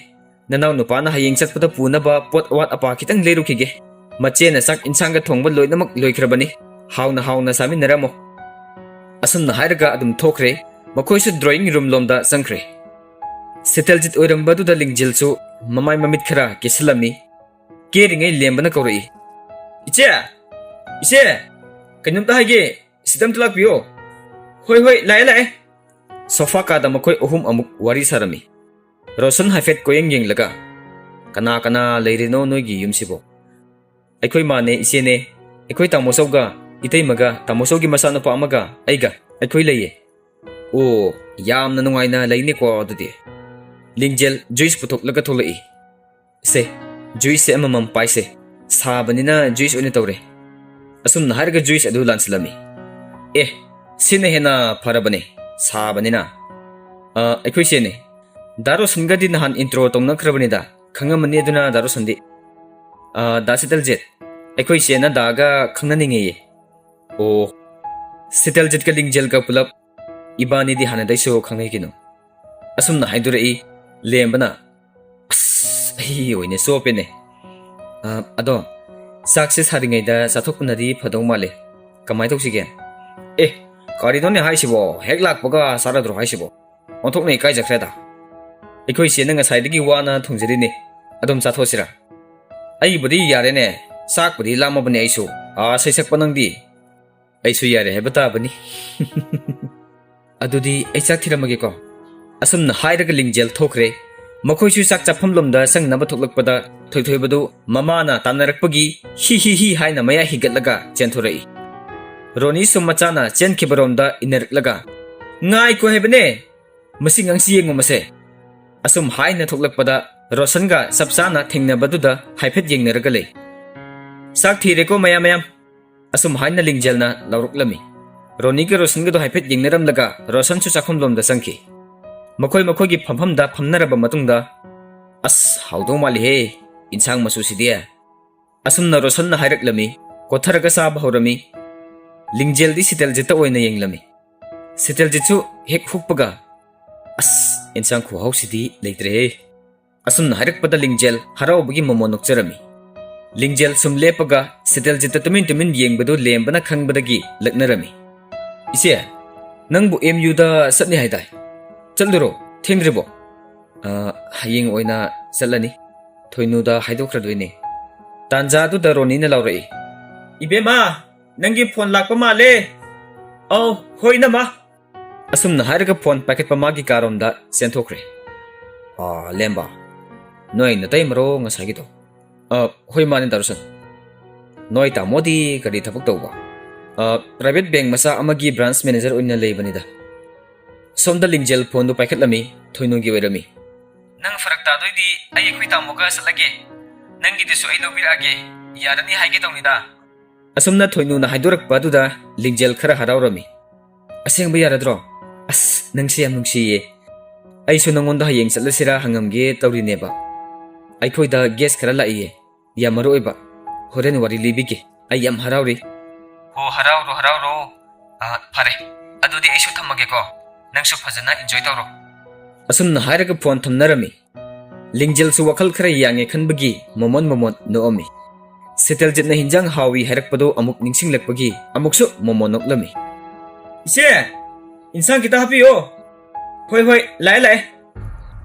ꯅꯅꯥꯎ ꯅꯨꯄꯥꯅ ꯍꯌꯦꯡ ꯆꯠꯄꯗ ꯄꯨꯅꯕ ꯄꯣꯠ ꯑꯋꯥꯠ ꯑꯄꯥ ꯈꯤꯇꯪ ꯂꯩꯔꯨꯈꯤꯒꯦ ꯃꯆꯦꯅ ꯆꯥꯛ ꯏꯟꯁꯥꯡꯒ ꯊꯣꯡꯕ ꯂꯣꯏꯅꯃꯛ ꯂꯣꯏꯈ꯭ꯔꯕꯅꯤ ꯍꯥꯎꯅ ꯆꯥꯃꯤꯟꯅꯔꯝꯃꯣ ꯑꯁꯨꯝꯅ ꯍꯥꯏꯔꯒ ꯑꯗꯨꯝ ꯊꯣꯛꯈ꯭ꯔꯦ ꯃꯈꯣꯏꯁꯨ ꯗ꯭ꯔꯣꯌꯤꯡ ꯔꯨꯝ ꯂꯣꯝꯗ ꯆꯪꯈ꯭ꯔꯦ ꯁꯤꯇꯜꯖꯤꯠ ꯑꯣꯏꯔꯝꯕꯗꯨꯗ ꯂꯤꯡꯖꯦꯜꯁꯨ ꯃꯃꯥꯏ ꯃꯃꯤꯠ ꯈꯔ ꯀꯦꯁꯤꯜꯂꯝꯃꯤ ꯀꯦꯔꯤꯉꯩ ꯂꯦꯝꯕꯅ ꯀꯧꯔꯛꯏ ꯏꯆꯦ ꯀꯩꯅꯣꯝꯇ ꯍꯥꯏꯒꯦ ꯁꯤꯗ ꯑꯝꯇ ꯂꯥꯛꯄꯤꯌꯣ ꯍꯣꯏ ꯂꯥꯛꯑꯦ ꯁꯣꯐꯥ ꯀꯥꯗ ꯃꯈꯣꯏ ꯑꯍꯨꯝ ꯑꯃꯨꯛ ꯋꯥꯔꯤ ꯁꯥꯔꯝꯃꯤ ꯔꯣꯁꯟ ꯍꯥꯏꯐꯦꯠ ꯀꯣꯌꯦꯡ ꯌꯦꯡꯂꯒ ꯀꯅꯥ ꯂꯩꯔꯤꯅꯣ ꯅꯣꯏꯒꯤ ꯌꯨꯝꯁꯤꯕꯣ ꯑꯩꯈꯣꯏ ꯃꯥꯅꯦ ꯏꯆꯦꯅꯦ ꯑꯩꯈꯣꯏ ꯇꯥꯃꯣꯆꯧꯒ ꯏꯇꯩꯃꯒ ꯇꯥꯃꯣꯆꯧꯒꯤ ꯃꯆꯥꯅꯨꯄꯥ ꯑꯃꯒ ꯑꯩꯒ ꯑꯩꯈꯣꯏ ꯂꯩꯌꯦ ꯑꯣ ꯌꯥꯝꯅ ꯅꯨꯡꯉꯥꯏꯅ ꯂꯩꯅꯦꯀꯣ ꯑꯗꯨꯗꯤ ꯂꯤꯡꯖꯦꯜ ꯖꯨꯏꯁ ꯄꯨꯊꯣꯛꯂꯒ ꯊꯣꯛꯂꯛꯏ ꯁꯦ ꯖꯨꯏꯁꯁꯦ ꯑꯃꯃꯝ ꯄꯥꯏꯁꯦ ꯁꯥꯕꯅꯤꯅ ꯖꯨꯏꯁ ꯑꯣꯏꯅ ꯇꯧꯔꯦ ꯑꯁꯨꯝꯅ ꯍꯥꯏꯔꯒ ꯖꯨꯏꯁ ꯑꯗꯨ ꯂꯥꯟꯁꯤꯜꯂꯝꯃꯤ ꯁꯤꯅ ꯍꯦꯟꯅ ꯐꯔꯕꯅꯦ ꯁꯥꯕꯅꯤꯅ ꯑꯩꯈꯣꯏꯁꯦꯅꯦ ꯗꯥꯔꯣꯁꯟꯒꯗꯤ ꯅꯍꯥꯟ ꯏꯟꯇ꯭ꯔꯣ ꯇꯧꯅꯈ꯭ꯔꯕꯅꯤꯗ ꯈꯪꯉꯝꯃꯅꯤ ꯑꯗꯨꯅ ꯗꯥꯔꯣꯁꯟꯗꯤ ꯗꯥ ꯁꯤꯇꯜꯖꯤꯠ ꯑꯩꯈꯣꯏ ꯆꯦꯅ ꯗꯥꯒ ꯈꯪꯅꯅꯤꯡꯉꯦꯌꯦ ꯑꯣ ꯁꯤꯇꯜꯖꯤꯠꯀ ꯂꯤꯡꯖꯦꯜꯒ ꯄꯨꯂꯞ ꯏꯕꯥꯅꯤꯗꯤ ꯍꯥꯟꯅꯗꯩꯁꯨ ꯈꯪꯅꯩ ꯀꯩꯅꯣ ꯑꯁꯨꯝꯅ ꯍꯥꯏꯗꯣꯔꯛꯏ ꯂꯦꯝꯕꯅ ꯑꯩ ꯑꯣꯏꯅ ꯆꯣꯞꯄꯦꯅꯦ ꯑꯗꯣ ꯆꯥꯛꯁꯦ ꯁꯥꯔꯤꯉꯩꯗ ꯆꯥꯊꯣꯛꯄꯅꯗꯤ ꯐꯗꯧ ꯃꯥꯜꯂꯦ ꯀꯃꯥꯏꯅ ꯇꯧꯁꯤꯒꯦ ꯀꯔꯤꯅꯣꯅꯦ ꯍꯥꯏꯁꯤꯕꯣ ꯍꯦꯛ ꯂꯥꯛꯄꯒ ꯆꯥꯔꯗ꯭ꯔꯣ ꯍꯥꯏꯁꯤꯕꯣ ꯑꯣꯟꯊꯣꯛꯅ ꯏꯀꯥꯏꯖꯈ꯭ꯔꯦꯗ ꯑꯩꯈꯣꯏ ꯆꯦꯅ ꯉꯁꯥꯏꯗꯒꯤ ꯋꯥꯅ ꯊꯣꯡꯖꯔꯤꯅꯦ ꯑꯗꯨꯝ ꯆꯥꯊꯣꯛꯁꯤꯔꯥ ꯑꯩꯕꯨꯗꯤ ꯌꯥꯔꯦꯅꯦ ꯆꯥꯛꯄꯨꯗꯤ ꯂꯥꯝꯃꯕꯅꯦ ꯑꯩꯁꯨ ꯁꯩꯁꯛꯄ ꯅꯪꯗꯤ ꯑꯩꯁꯨ ꯌꯥꯔꯦ ꯍꯥꯏꯕ ꯇꯥꯕꯅꯤ ꯑꯗꯨꯗꯤ ꯑꯩ ꯆꯥꯛ ꯊꯤꯔꯝꯃꯒꯦꯀꯣ ꯑꯁꯨꯝꯅ ꯍꯥꯏꯔꯒ ꯂꯤꯡꯖꯦꯜ ꯊꯣꯛꯈ꯭ꯔꯦ ꯃꯈꯣꯏꯁꯨ ꯆꯥꯛ ꯆꯥꯐꯝꯂꯣꯝꯗ ꯆꯪꯅꯕ ꯊꯣꯛꯂꯛꯄꯗ ꯊꯣꯏꯊꯣꯏꯕꯗꯨ ꯃꯃꯥꯅ ꯇꯥꯟꯅꯔꯛꯄꯒꯤ ꯍꯤ ꯍꯥꯏꯅ ꯃꯌꯥ ꯍꯤꯒꯠꯂꯒ ꯆꯦꯟꯊꯣꯔꯛꯏ ꯔꯣꯅꯤꯁꯨ ꯃꯆꯥꯅ ꯆꯦꯟꯈꯤꯕꯔꯣꯝꯗ ꯏꯟꯅꯔꯛꯂꯒ ꯉꯥꯏꯈꯣ ꯍꯥꯏꯕꯅꯦ ꯃꯁꯤ ꯉꯪꯁꯤ ꯌꯦꯡꯉꯨ ꯃꯁꯦ ꯑꯁꯨꯝ ꯍꯥꯏꯅ ꯊꯣꯛꯂꯛꯄꯗ ꯔꯣꯁꯟꯒ ꯆꯞ ꯆꯥꯅ ꯊꯦꯡꯅꯕꯗꯨꯗ ꯍꯥꯏꯐꯦꯠ ꯌꯦꯡꯅꯔꯒ ꯂꯩ ꯆꯥꯛ ꯊꯤꯔꯦꯀꯣ ꯃꯌꯥꯝ ꯑꯁꯨꯝ ꯍꯥꯏꯅ ꯂꯤꯡꯖꯦꯜꯅ ꯂꯥꯎꯔꯛꯂꯝꯃꯤ ꯔꯣꯅꯤꯒ ꯔꯣꯁꯟꯒꯗꯣ ꯍꯥꯏꯐꯦꯠ ꯌꯦꯡꯅꯔꯝꯂꯒ ꯔꯣꯁꯟꯁꯨ ꯆꯥꯛꯈꯨꯝꯂꯣꯝꯗ ꯆꯪꯈꯤ ꯃꯈꯣꯏꯒꯤ ꯐꯝꯐꯝꯗ ꯐꯝꯅꯔꯕ ꯃꯇꯨꯡꯗ ꯍꯥꯎꯗꯧ ꯃꯥꯜꯂꯤꯍꯦ ꯏꯟꯁꯥꯡ ꯃꯆꯨꯁꯤꯗꯤ ꯑꯁꯨꯝꯅ ꯔꯣꯁꯟꯅ ꯍꯥꯏꯔꯛꯂꯝꯃꯤ ꯀꯣꯊꯔꯒ ꯆꯥꯕ ꯍꯧꯔꯝꯃꯤ ꯂꯤꯡꯖꯦꯜꯗꯤ ꯁꯤꯇꯜꯖꯤꯠꯇ ꯑꯣꯏꯅ ꯌꯦꯡꯂꯝꯃꯤ ꯁꯤꯇꯜꯖꯤꯠꯁꯨ ꯍꯦꯛ ꯍꯨꯛꯄꯒ ꯏꯟꯁꯥꯡ ꯈꯨꯍꯥꯎꯁꯤꯗꯤ ꯂꯩꯇ꯭ꯔꯦꯍꯦ ꯑꯁꯨꯝꯅ ꯍꯥꯏꯔꯛꯄꯗ ꯂꯤꯡꯖꯦꯜ ꯍꯔꯥꯎꯕꯒꯤ ꯃꯃꯣ ꯅꯣꯛꯆꯔꯝꯃꯤ ꯂꯤꯡꯖꯦꯜ ꯁꯨꯝ ꯂꯦꯞꯄꯒ ꯁꯤꯇꯜꯖꯤꯠꯇ ꯇꯨꯃꯤꯟ ꯌꯦꯡꯕꯗꯨ ꯂꯦꯝꯕꯅ ꯈꯪꯕꯗꯒꯤ ꯂꯛꯅꯔꯝꯃꯤ ꯏꯆꯦ ꯅꯪꯕꯨ MUꯗ ꯆꯠꯅꯤ ꯍꯥꯏꯗꯥꯏ ꯆꯠꯂꯨꯔꯣ ꯊꯦꯡꯗ꯭ꯔꯤꯕꯣ ꯍꯌꯦꯡ ꯑꯣꯏꯅ ꯆꯠꯂꯅꯤ ꯊꯣꯏꯅꯨꯗ ꯍꯥꯏꯗꯣꯛꯈ꯭ꯔꯗꯣꯏꯅꯦ ꯇꯥꯟꯖꯥꯗꯨꯗ ꯔꯣꯅꯤꯅ ꯂꯥꯎꯔꯛꯏ ꯏꯕꯦꯝꯃ ꯅꯪꯒꯤ ꯐꯣꯟ ꯂꯥꯛꯄ ꯃꯥꯜꯂꯦ ꯍꯣꯏ ꯏꯅꯝꯃ ꯑꯁꯨꯝꯅ ꯍꯥꯏꯔꯒ ꯐꯣꯟ ꯄꯥꯏꯈꯠꯄ ꯃꯥꯒꯤ ꯀꯥꯔꯣꯝꯗ ꯆꯦꯟꯊꯣꯛꯈ꯭ꯔꯦ ꯂꯦꯝꯕ Noi natai maro ngasai gitu. Hoi mani darusan. Noi tamodi kari thapuk tawba. Private bank masa amagi branch manager oina leibanida. Somda lingjel phone do paikhat lami thoinu gi werami. Nang farak ta doi di ai khoi tamoga salage. Nang gi disu ai lobirage. Yarani haige tawnida. Asumna thoinu na haidorak paduda lingjel khara haraurami. Aseng ba yaradro. As nang siyam nungsiye. Ai su nangonda hayeng satlasira hangamge tawrineba. Ai khoida guest khara laiye. Yamaro iba. Horen wari libige. Ai yam harauri. Ho harauro. Phare. Adudi ai su thamage ko. Nang su phajana enjoy tawro. Asumna hairaga phone thamnarami. Lingjel su wakhal khara yange khanbagi momon noomi. Settle jitna hinjang hawi hairakpado amuk ningsinglakpagi amuksu momon noklami. Ise, insan kita hapiyo. Hoi, lai.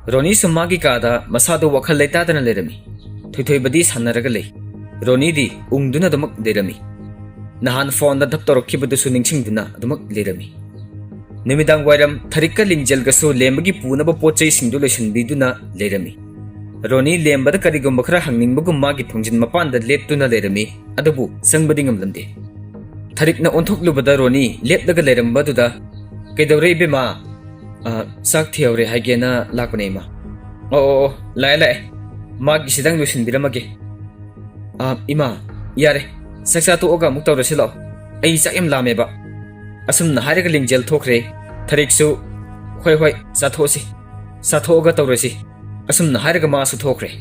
Roni sumagi kada masado wakhal leitadana lerami. Thoi badi sanaraga lei. Roni di ungduna damak lerami. Nahan phone da dhap torokibadu su ningsingduna damak lerami. Nimidang wairam tharika lingjel gasu lembagi punaba pochai singdu loisanbiduna lerami. Roni lembada karigumba khara hangningbagum magi thongjin mapanda leptuna lerami adubu sangbadi ngamlamde. Tharikna onthokluba Roni lepdaga lerambadudha kaidawre ibema sak theore haigena lakpane ma. Lai magi sidang lusinbiramage. Ima yare saksa to oga muk tawrasilo ai sak yam lameba. Asumna hairaga lingjel thokre thariksu hoi sathoga tawrasi. Asumna hairaga masu thokre.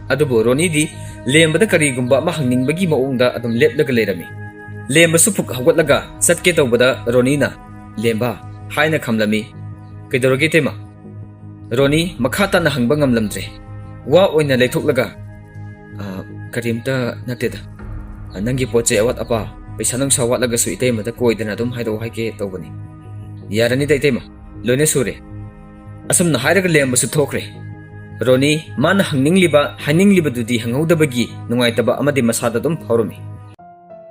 Adubu Roni di lembada karigumba ma hangningbagi maungda adum lepdaga lerami. Lemba supuk hawatlaga satke tawbada Roni na lemba haina khamlami kaidoroge tema. Roni makhata na hangba ngamlamdre. Wa oina leithoklaga karimta nateda. Nangi poche awat apa paisa nang sawatlaga su itay mata koidana dum haido haike tawbani. Yarani da itema lone sure. Asumna hairaga lemba su thokre. Roni mana hangingliba dudi hangaudabagi nungaitaba amadi masada dum phawrumi.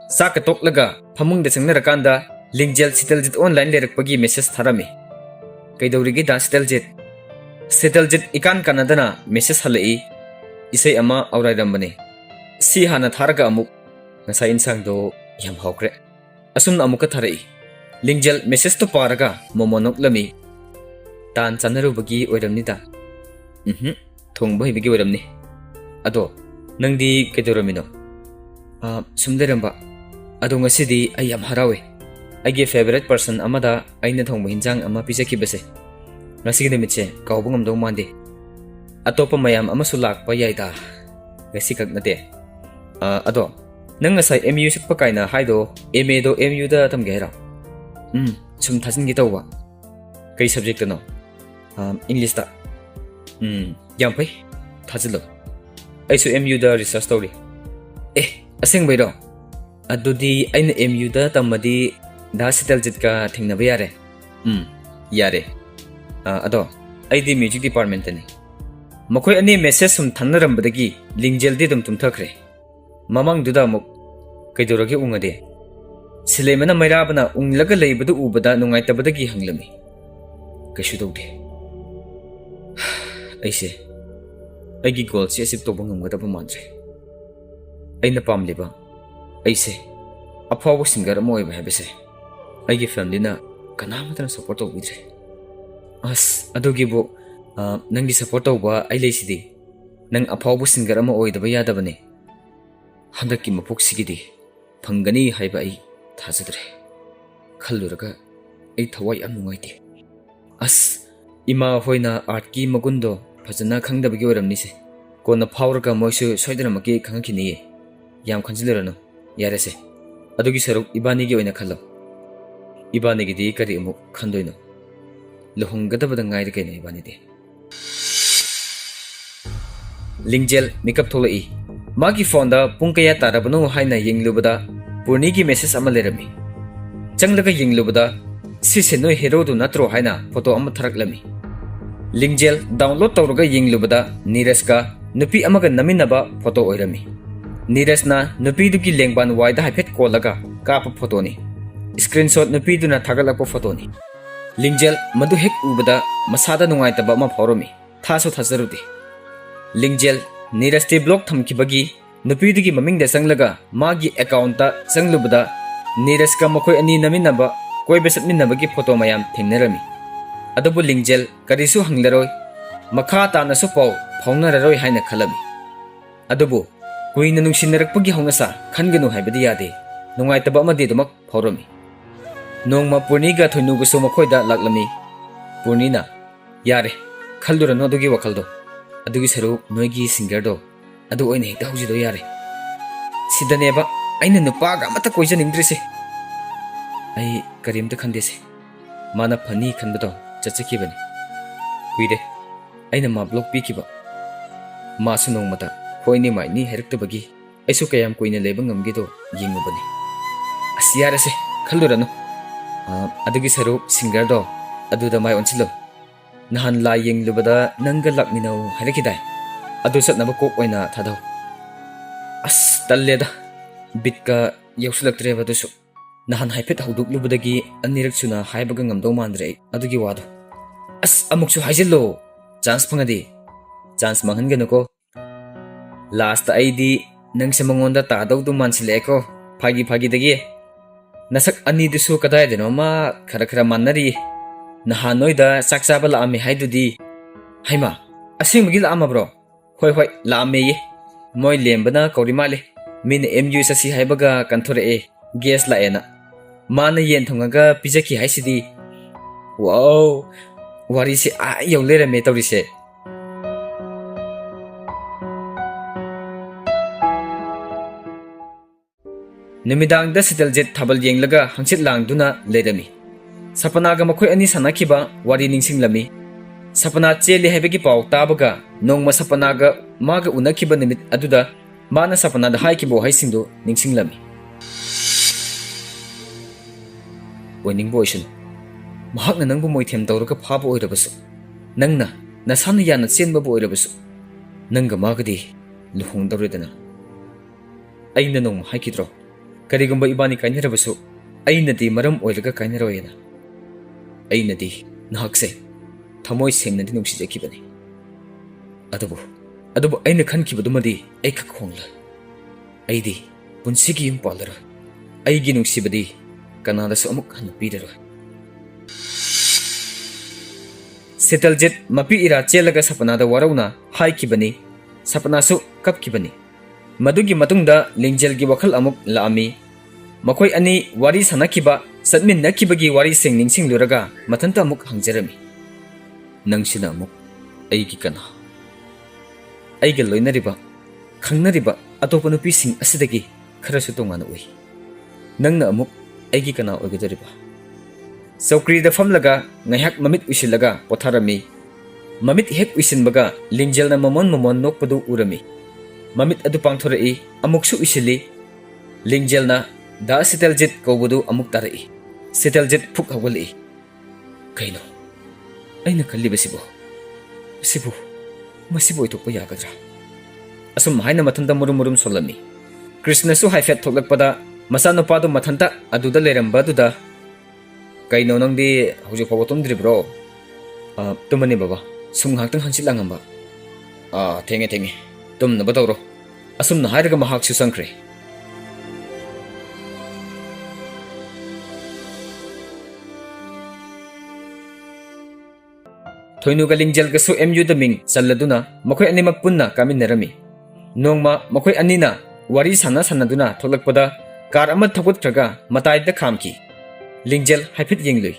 Saka toklaga phamungda changnarakanda lingjel siteljit online lerakpagi message tharami. Kaidawrigi da siteljit ikan kanadana message halai isai ama aurairambane. Si hana tharaga amuk ngasai insang do yam hawkre. Asumna amuka tharai. Lingjel message to paraga momonoklami. Tan chanarubagi oiramnida. Thongba hibigi oiramni. Ado nangdi kaidawramino? Sumderamba. Ado ngasidi ay yam harawe. Aige favorite person amada aina thongba hinjang ama pijakibase. Ngasigi nimitse kauba ngamdong mande. Atopa mayam amasu lakpa yaida. Ngasi kaknate. Ado nang ngasai MU sakpa kaina haido MA do MU da tamge hera. Sum thajingi tawba. Kai subject no? English da. Yam pai thajilo. Aisu MU da research tawri. Aseng bayro. Adudi aina MU da tamadi da siteljit ka thingnaba yare. Yare. Ado aidi music department ni. Makoi ani message sum thanarambadagi lingjel di dum tumthakre. Mamang duda muk kaidorage ungade. Silemana mairabana unglaga leibadu ubada nungaitabadagi hanglami. Kaishu dawde. Aise aigi goal se sip to bangamgadaba mandre. Aina pamliba aise afawa singer mo oiba habese. Aigi family na kanamatana support tawbidre. As adugi bo nangi support tawba ai leisidi nang afawa singer ama oidaba yadabane. Handaki mapok sigidi phangani haiba ai thajadre. Khalluraga ai thawai am nungaite. As ima hoina art ki magundo fajana khangdabagi oramni se. Kona phawraga moisu soidanamaki khangakini. Yam khanjilirano yarese. Adugi saruk ibani gi oina khallo. Ibani gi di kari amu khandoino. Lohonggadabada ngaire kaina ibani de. Lingjel makeup tholai. Magi phone da pung kaya tarabano haina yenglubada Purni gi message ama lerami. Changlaga yenglubada sise noi hero du natro haina photo ama tharaklami. Lingjel download tawraga yenglubada Neeraj ka nupi amaga naminaba photo oirami. Neeraj na nupi du ki lengban waida haipet kolaga kapa photo ni. Screenshot nupi du na thagalakpa photo ni. Lingjel madu hek ubada masada nungaitaba ama phawrami. Thaso thazarudi. Lingjel ꯅꯤꯔꯖꯇꯤ block ꯊꯝꯈꯤꯕꯒꯤ ꯅꯨꯄꯤꯗꯨꯒꯤ ꯃꯃꯤꯡꯗ ꯆꯪꯂꯒ ꯃꯥꯒꯤ account ꯆꯪꯂꯨꯕꯗ ꯅꯤꯔꯖꯀ ꯃꯈꯣꯏ ꯑꯅꯤ ꯅꯝꯃꯤꯟꯅꯕ ꯀꯣꯏꯕ ꯆꯠꯃꯤꯟꯅꯕꯒꯤ photo ꯃꯌꯥꯝ ꯊꯦꯡꯅꯔꯝꯃꯤ꯫ ꯑꯗꯨꯕꯨ ꯂꯤꯡꯖꯦꯜ ꯀꯔꯤꯁꯨ ꯍꯪꯂꯔꯣꯏ, ꯃꯈꯥ ꯇꯥꯅꯁꯨ ꯄꯥꯎ ꯐꯥꯎꯅꯔꯔꯣꯏ ꯍꯥꯏꯅ ꯈꯜꯂꯝꯃꯤ꯫ ꯑꯗꯨꯕꯨ ꯀꯨꯏꯅ ꯅꯨꯡꯁꯤꯅꯔꯛꯄꯒꯤ ꯍꯧꯅꯁꯥ ꯈꯟꯒꯅꯨ ꯍꯥꯏꯕꯗꯤ ꯌꯥꯗꯦ, ꯅꯨꯡꯉꯥꯏꯇꯕ ꯑꯃꯗꯤ ꯑꯗꯨꯃꯛ ꯐꯥꯎꯔꯝꯃꯤ꯫ ꯅꯣꯡꯃ ꯄꯨꯔꯅꯤꯒ ꯊꯣꯏꯅꯨꯒꯁꯨ ꯃꯈꯣꯏꯗ ꯂꯥꯛꯂꯝꯃꯤ꯫ ꯄꯨꯔꯅꯤꯅ "ꯌꯥꯔꯦ, ꯈꯜꯂꯨꯔꯅꯨ ꯑꯗꯨꯒꯤ ꯋꯥꯈꯜꯗꯣ, ꯑꯗꯨꯒꯤ ꯁꯔꯨꯛ ꯅꯣꯏꯒꯤ ꯁꯤꯡꯒꯔꯗꯣ ꯑꯗꯨ ꯑꯣꯏꯅ ꯍꯦꯛꯇ ꯍꯧꯖꯤꯜꯂꯣ ꯌꯥꯔꯦ꯫ ꯁꯤꯗꯅꯦꯕ ꯑꯩꯅ ꯅꯨꯄꯥꯒ ꯑꯃꯠꯇ ꯀꯣꯏꯖꯅꯤꯡꯗ꯭ꯔꯤꯁꯦ꯫ ꯑꯩ ꯀꯔꯤꯝꯇ ꯈꯟꯗꯦꯁꯦ, ꯃꯥꯅ ꯐꯅꯤ ꯈꯟꯕꯗꯣ ꯆꯠꯆꯈꯤꯕꯅꯤ꯫ ꯀꯨꯏꯔꯦ ꯑꯩꯅ ꯃꯥ ꯕ꯭ꯂꯣꯛ ꯄꯤꯈꯤꯕ꯫ ꯃꯥꯁꯨ ꯅꯣꯡꯃꯇ ꯍꯣꯏꯅꯤ ꯃꯥꯏꯅꯤ ꯍꯥꯏꯔꯛꯇꯕꯒꯤ ꯑꯩꯁꯨ ꯀꯌꯥꯝ ꯀꯨꯏꯅ ꯂꯩꯕ ꯉꯝꯒꯦꯗꯣ ꯌꯦꯡꯉꯨꯕꯅꯤ꯫ ꯑꯁ ꯌꯥꯔꯁꯦ, ꯈꯜꯂꯨꯔꯅꯨ꯫ ꯑꯗꯨꯒꯤ ꯁꯔꯨꯛ ꯁꯤꯡꯒꯔꯗꯣ ꯑꯗꯨꯗ ꯃꯥꯏ ꯑꯣꯟꯁꯤꯜꯂꯨ꯫ ꯅꯍꯥꯟ ꯂꯥꯏ ꯌꯦꯡꯂꯨꯕꯗ ꯅꯪꯒ ꯂꯥꯛꯃꯤꯟꯅꯧ ꯍꯥꯏꯔꯛꯈꯤꯗꯥꯏ, ꯑꯗꯨ ꯆꯠꯅꯕ ꯀꯣꯛ ꯑꯣꯏꯅ ꯊꯥꯗꯧ꯫ ꯑꯁ ꯇꯜꯂꯦꯗ, ꯕꯤꯠꯀ ꯌꯧꯁꯤꯜꯂꯛꯇ꯭ꯔꯦꯕ ꯑꯗꯨꯁꯨ꯫ ꯅꯍꯥꯟ ꯍꯥꯏꯐꯦꯠ ꯍꯧꯗꯣꯛꯂꯨꯕꯗꯒꯤ ꯑꯅꯤꯔꯛ ꯁꯨꯅ ꯍꯥꯏꯕꯒ ꯉꯝꯗꯧ ꯃꯥꯟꯗ꯭ꯔꯦ ꯑꯩ ꯑꯗꯨꯒꯤ ꯋꯥꯗꯣ꯫ ꯑꯁ ꯑꯃꯨꯛꯁꯨ ꯍꯥꯏꯖꯤꯜꯂꯣ, ꯆꯥꯟꯁ ꯐꯪꯉꯗꯤ꯫ ꯆꯥꯟꯁ ꯃꯥꯡꯍꯟꯒꯅꯨꯀꯣ꯫ ꯂꯥꯁꯇ ꯑꯩꯗꯤ ꯅꯪꯁꯦ ꯃꯉꯣꯟꯗ ꯇꯥꯗꯧꯗꯨ ꯃꯥꯟꯁꯤꯜꯂꯛꯑꯦꯀꯣ ꯐꯥꯒꯤꯗꯒꯤ꯫ ꯅꯁꯛ ꯑꯅꯤꯗꯨꯁꯨ ꯀꯗꯥꯏꯗꯅꯣꯃ ꯈꯔ ꯃꯥꯟꯅꯔꯤ꯫ ꯅꯍꯥꯟ ꯅꯣꯏꯗ ꯆꯥꯛ ꯆꯥꯕ ꯂꯥꯛꯑꯝꯃꯤ ꯍꯥꯏꯗꯨꯗꯤ꯫ ꯍꯩꯃꯥ, ꯑꯁꯦꯡꯕꯒꯤ ꯂꯥꯛꯑꯝꯃꯕ꯭ꯔꯣ? ꯍꯣꯏ ꯂꯥꯛꯑꯝꯃꯦꯌꯦ꯫ ꯃꯣꯏ ꯂꯦꯝꯕꯅ ꯀꯧꯔꯤ ꯃꯥꯜꯂꯦ꯫ ꯃꯤꯅ MU ꯆꯠꯁꯤ ꯍꯥꯏꯕꯒ ꯀꯟꯊꯣꯔꯛꯑꯦ, ꯒꯦꯁ ꯂꯥꯛꯑꯦꯅ꯫ ꯃꯥꯅ ꯌꯦꯟ ꯊꯣꯡꯉꯒ ꯄꯤꯖꯈꯤ ꯍꯥꯏꯁꯤꯗꯤ꯫ ꯋꯥꯎ, ꯋꯥꯔꯤꯁꯦ ꯌꯧ ꯂꯩꯔꯝꯃꯦ ꯇꯧꯔꯤꯁꯦ꯫ ꯅꯨꯃꯤꯗꯥꯡꯗ ꯁꯤꯇꯜꯖꯤꯠ ꯊꯥꯕꯜ ꯌꯦꯡꯂꯒ ꯍꯪꯆꯤꯠ ꯂꯥꯡꯗꯨꯅ ꯂꯩꯔꯝꯃꯤ꯫ ꯁꯄꯅꯥꯒ ꯃꯈꯣꯏ ꯑꯅꯤ ꯁꯥꯟꯅꯈꯤꯕ ꯋꯥꯔꯤ ꯅꯤꯡꯁꯤꯡꯂꯝꯃꯤ꯫ ꯁꯄꯅꯥ ꯆꯦꯜꯂꯤ ꯍꯥꯏꯕꯒꯤ ꯄꯥꯎ ꯇꯥꯕꯒ ꯅꯣꯡꯃ ꯁꯄꯅꯥꯒ ꯃꯥꯒ ꯎꯅꯈꯤꯕ ꯅꯨꯃꯤꯠ ꯑꯗꯨꯗ ꯃꯥꯅ ꯁꯄꯅꯥꯗ ꯍꯥꯏꯈꯤꯕ ꯋꯥꯍꯩꯁꯤꯡꯗꯨ ꯅꯤꯡꯁꯤꯡꯂꯝꯃꯤ꯫ ꯑꯣꯏꯅꯤꯡꯕ ꯑꯣꯏꯁꯅꯨ, ꯃꯍꯥꯛꯅ ꯅꯪꯕꯨ ꯃꯣꯏꯊꯦꯝ ꯇꯧꯔꯒ ꯐꯥꯕ ꯑꯣꯏꯔꯕꯁꯨ, ꯅꯪꯅ ꯅꯁꯥꯅ ꯌꯥꯅ ꯆꯦꯟꯕꯕꯨ ꯑꯣꯏꯔꯕꯁꯨ, ꯅꯪꯒ ꯃꯥꯒꯗꯤ ꯂꯨꯍꯣꯡꯗꯧꯔꯦꯗꯅ꯫ ꯑꯩꯅ ꯅꯣꯡꯃ ꯍꯥꯏꯈꯤꯗ꯭ꯔꯣ, ꯀꯔꯤꯒꯨꯝꯕ ꯏꯕꯥꯅꯤ ꯀꯥꯏꯅꯔꯕꯁꯨ ꯑꯩꯅꯗꯤ ꯃꯔꯝ ꯑꯣꯏꯔꯒ ꯀꯥꯏꯅꯔꯣꯏꯅ꯫ ꯑꯩꯅꯗꯤ ꯅꯍꯥꯛꯁꯦ ꯊꯃꯣꯏ ꯁꯦꯡꯅꯗꯤ ꯅꯨꯡꯁꯤꯖꯈꯤꯕꯅꯤ꯫ ꯑꯗꯨꯕꯨ ꯑꯩꯅ ꯈꯟꯈꯤꯕꯗꯨꯃꯗꯤ ꯑꯩ ꯈꯛ ꯍꯣꯡꯂꯣꯏ꯫ ꯑꯩꯗꯤ ꯄꯨꯟꯁꯤꯒꯤ ꯌꯨꯝ ꯄꯥꯜꯂꯔꯣꯏ꯫ ꯑꯩꯒꯤ ꯅꯨꯡꯁꯤꯕꯗꯤ ꯀꯅꯥꯗꯁꯨ ꯑꯃꯨꯛ ꯍꯟꯅ ꯄꯤꯔꯔꯣꯏ꯫ ꯁꯤꯇꯜꯖꯤꯠ ꯃꯄꯤ ꯏꯔꯥ ꯆꯦꯜꯂꯒ ꯁꯄꯅꯥꯗ ꯋꯥꯔꯧꯅ ꯍꯥꯏꯈꯤꯕꯅꯤ꯫ ꯁꯄꯅꯥꯁꯨ ꯀꯞꯈꯤꯕꯅꯤ꯫ ꯃꯗꯨꯒꯤ ꯃꯇꯨꯡꯗ ꯂꯤꯡꯖꯦꯜꯒꯤ ꯋꯥꯈꯜ ꯑꯃꯨꯛ ꯂꯥꯛꯑꯝꯃꯤ꯫ ꯃꯈꯣꯏ ꯑꯅꯤ ꯋꯥꯔꯤ ꯁꯥꯟꯅꯈꯤꯕ, ꯆꯠꯃꯤꯟꯅꯈꯤꯕꯒꯤ ꯋꯥꯔꯤꯁꯤꯡ ꯅꯤꯡꯁꯤꯡꯂꯨꯔꯒ ꯃꯊꯟꯇ ꯑꯃꯨꯛ ꯍꯪꯖꯔꯝꯃꯤ꯫ ꯅꯪꯁꯤꯅ ꯑꯃꯨꯛ ꯑꯩꯒꯤ ꯀꯅꯥ? ꯑꯩꯒ ꯂꯣꯏꯅꯔꯤꯕ, ꯈꯪꯅꯔꯤꯕ ꯑꯇꯣꯞꯄ ꯅꯨꯄꯤꯁꯤꯡ ꯑꯁꯤꯗꯒꯤ ꯈꯔꯁꯨ ꯇꯣꯉꯥꯟꯅ ꯎꯏ꯫ ꯅꯪꯅ ꯑꯃꯨꯛ ꯑꯩꯒꯤ ꯀꯅꯥ ꯑꯣꯏꯒꯗꯧꯔꯤꯕ? ꯆꯧꯀ꯭ꯔꯤꯗ ꯐꯝꯂꯒ ꯉꯥꯏꯍꯥꯛ ꯃꯃꯤꯠ ꯎꯏꯁꯤꯜꯂꯒ ꯄꯣꯊꯥꯔꯝꯃꯤ꯫ ꯃꯃꯤꯠ ꯍꯦꯛ ꯎꯏꯁꯤꯟꯕꯒ ꯂꯤꯡꯖꯦꯜꯅ ꯃꯃꯣꯟ ꯅꯣꯛꯄꯗꯨ ꯎꯔꯝꯃꯤ꯫ ꯃꯃꯤꯠ ꯑꯗꯨ ꯄꯥꯡꯊꯣꯔꯛꯏ, ꯑꯃꯨꯛꯁꯨ ꯎꯏꯁꯤꯜꯂꯤ꯫ ꯂꯤꯡꯖꯦꯜꯅ ꯗꯥ ꯁꯤꯇꯜꯖꯤꯠ ꯀꯧꯕꯗꯨ ꯑꯃꯨꯛ ꯇꯥꯔꯛꯏ꯫ ꯁꯤꯇꯜꯖꯤꯠ ꯐꯨꯛ ꯍꯧꯒꯠꯂꯛꯏ꯫ ꯀꯩꯅꯣ ꯑꯩꯅ ꯈꯜꯂꯤꯕꯁꯤꯕꯨ? ꯃꯁꯤꯕꯨ ꯑꯣꯏꯊꯣꯛꯄ ꯌꯥꯒꯗ꯭ꯔꯥ? ꯑꯁꯨꯝ ꯍꯥꯏꯅ ꯃꯊꯟꯇ ꯃꯨꯔꯨꯝ ꯁꯣꯜꯂꯝꯃꯤ꯫ ꯀ꯭ꯔꯤꯁꯅꯁꯨ ꯍꯥꯏꯐꯦꯠ ꯊꯣꯛꯂꯛꯄꯗ ꯃꯆꯥꯅꯨꯄꯥꯗꯨ ꯃꯊꯟꯇ ꯑꯗꯨꯗ ꯂꯩꯔꯝꯕꯗꯨꯗ, ꯀꯩꯅꯣ ꯅꯪꯗꯤ ꯍꯧꯖꯤꯛ ꯐꯥꯎꯕ ꯇꯨꯝꯗ꯭ꯔꯤꯕ꯭ꯔꯣ? ꯇꯨꯝꯃꯅꯤ ꯕꯕꯥ, ꯁꯨꯝ ꯉꯥꯏꯍꯥꯛꯇꯪ ꯍꯪꯆꯤꯠ ꯂꯥꯡꯉꯝꯕ꯫ ꯊꯦꯡꯉꯦ, ꯇꯨꯝꯅꯕ ꯇꯧꯔꯣ꯫ ꯑꯁꯨꯝꯅ ꯍꯥꯏꯔꯒ ꯃꯍꯥꯛꯁꯨ ꯆꯪꯈ꯭ꯔꯦ꯫ ꯊꯣꯏꯅꯨꯒ ꯂꯤꯡꯖꯦꯜꯒꯁꯨ MUꯗ ꯃꯤꯡ ꯆꯜꯂꯗꯨꯅ ꯃꯈꯣꯏ ꯑꯅꯤꯃꯛ ꯄꯨꯟꯅ ꯀꯥꯃꯤꯟꯅꯔꯝꯃꯤ꯫ ꯅꯣꯡꯃ ꯃꯈꯣꯏ ꯑꯅꯤꯅ ꯋꯥꯔꯤ ꯁꯥꯟꯅꯗꯨꯅ ꯊꯣꯛꯂꯛꯄꯗ ꯀꯥꯔ ꯑꯃ ꯊꯧꯒꯠꯈ꯭ꯔꯒ ꯃꯇꯥꯏꯗ ꯈꯥꯝꯈꯤ꯫ ꯂꯤꯡꯖꯦꯜ ꯍꯥꯏꯐꯦꯠ ꯌꯦꯡꯂꯨꯏ꯫